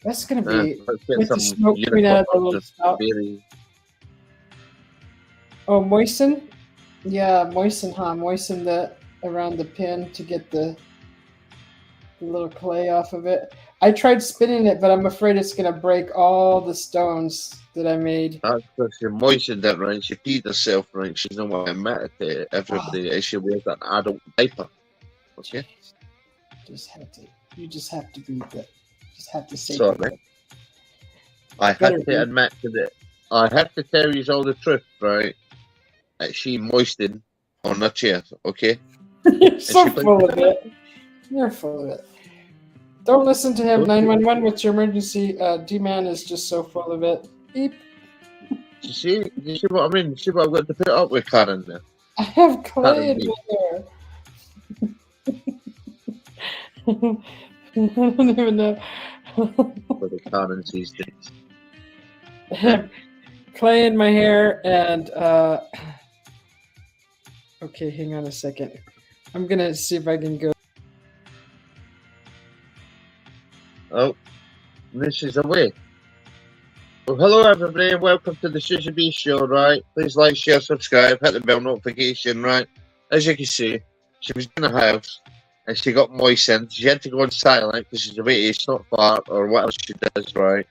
That's going to be... with the smoke coming out of the little spout. Oh, moisten? Yeah, moisten, huh? Moisten that around the pin to get the little clay off of it. I tried spinning it, but I'm afraid it's going to break all the stones that I made. That's because she moistened it, right? She peed herself, right? She's not want to admit it to everybody as she wears an adult diaper. Okay? You just have to be good. Just have to say Sorry. I had to admit to it. I had to tell you all the truth, right? That she moistened on the chair, okay? You're so full of it. You're full of it. Don't listen to him. 911, what's your emergency? D-Man is just so full of it. Beep. You see what I mean? See what I've got to put up with, Karen, there? I have clay in my hair. I don't even know. For the Karen these days. Clay in my hair and okay, hang on a second. I'm gonna see if I can go. Oh, this is away. Well, hello everybody, and welcome to the Susie B show, right? Please like, share, subscribe, hit the bell notification, right? As you can see, she was in the house, and she got moistened. She had to go on silent, because she's away to snot fart, or what else she does, right?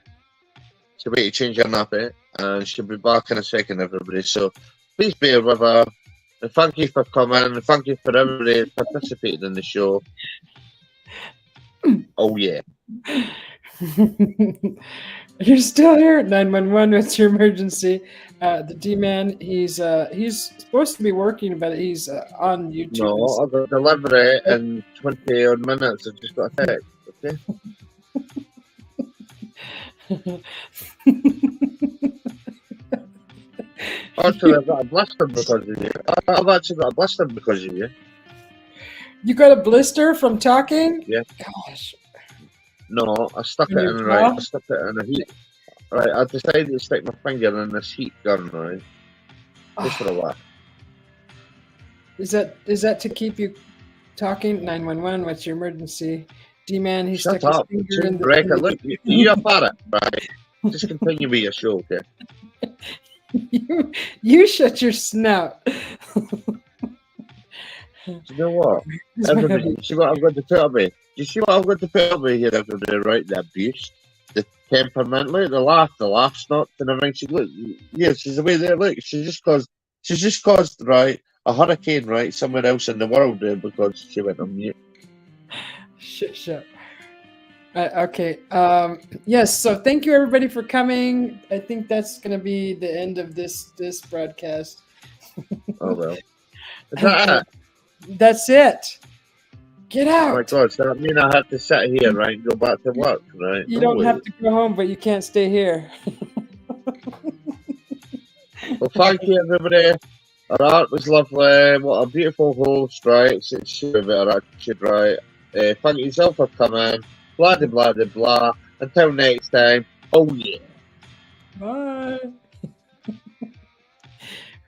She's away to change her nappy, and she'll be back in a second, everybody. So, please bear with her. And thank you for coming, and thank you for everybody who participated in the show. Oh, yeah. You're still here. 911. What's your emergency? The D-man. He's supposed to be working, but he's on YouTube. No, I've got delivery in 20 odd minutes. I've just got a text. Okay. Actually, I've got a blister because of you. I've actually got a blister because of you. You got a blister from talking? Yeah. Gosh. No, I stuck In it your in right. paw? I stuck it in a heat. Right, I decided to stick my finger in this heat gun, right? Just for a while. Is that to keep you talking? 911. What's your emergency? D-man. He Shut stuck up. his finger in the. Rebecca, look, you're a parrot, right? Just continue with your show, okay? You shut your snout. Do you know what? Everybody, you see what I've got to put up with? Do you see what I've got to put up with here, everybody, right? The abuse, the temperament, look, the laugh snorts and everything. She, look, yeah, she's away there, look, she's just caused, right, a hurricane, right, somewhere else in the world there because she went on mute. Shut. Okay. Yes. So thank you everybody for coming. I think that's going to be the end of this broadcast. Oh well. Is that it? That's it. Get out. Oh my God! So that means I have to sit here, right, and go back to work, right? You don't have to go home, but you can't stay here. Well, thank you, everybody. Our art was lovely. What a beautiful host, right? She's a bit of attitude, right? Thank yourself for coming. Blah, blah, blah, blah. Until next time. Oh, yeah. Bye.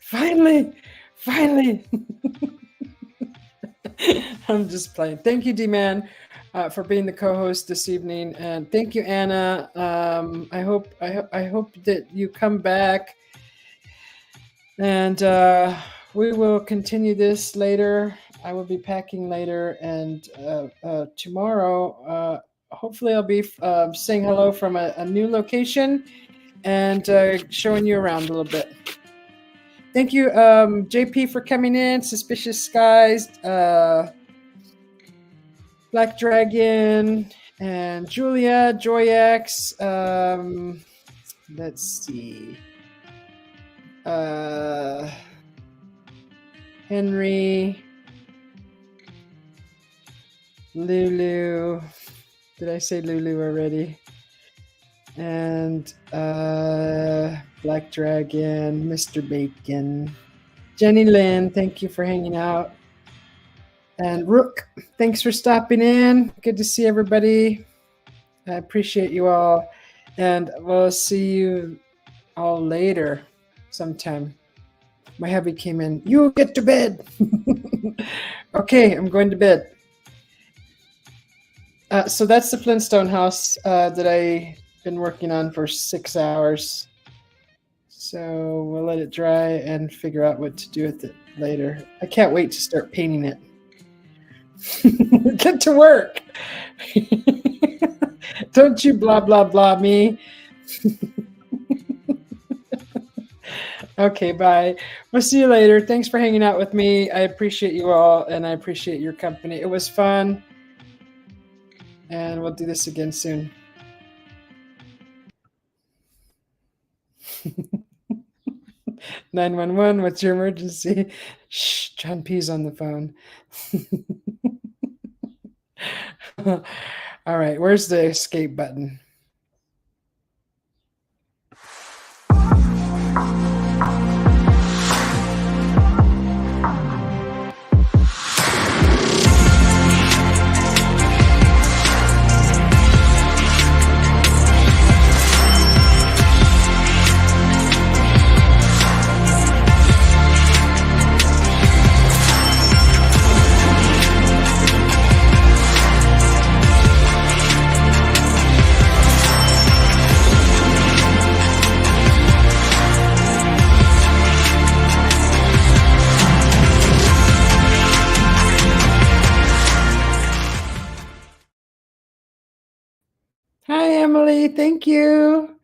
Finally. I'm just playing. Thank you, D-Man, for being the co-host this evening, and thank you, Anna. I hope that you come back, and we will continue this later. I will be packing later, and tomorrow, hopefully, I'll be saying hello from a new location and showing you around a little bit. Thank you, JP, for coming in. Suspicious Skies, Black Dragon, and Julia, JoyX. Let's see. Henry, Lulu. Did I say Lulu already? And Black Dragon, Mr. Bacon, Jenny Lynn, thank you for hanging out. And Rook, thanks for stopping in. Good to see everybody. I appreciate you all. And we'll see you all later sometime. My hubby came in. You get to bed. Okay, I'm going to bed. So that's the Flintstone house that I've been working on for 6 hours. So we'll let it dry and figure out what to do with it later. I can't wait to start painting it. Get to work. Don't you blah, blah, blah me. Okay, bye. We'll see you later. Thanks for hanging out with me. I appreciate you all, and I appreciate your company. It was fun. And we'll do this again soon. "911, what's your emergency?" Shh, John P's on the phone. All right, where's the escape button? Hi, Emily. Thank you.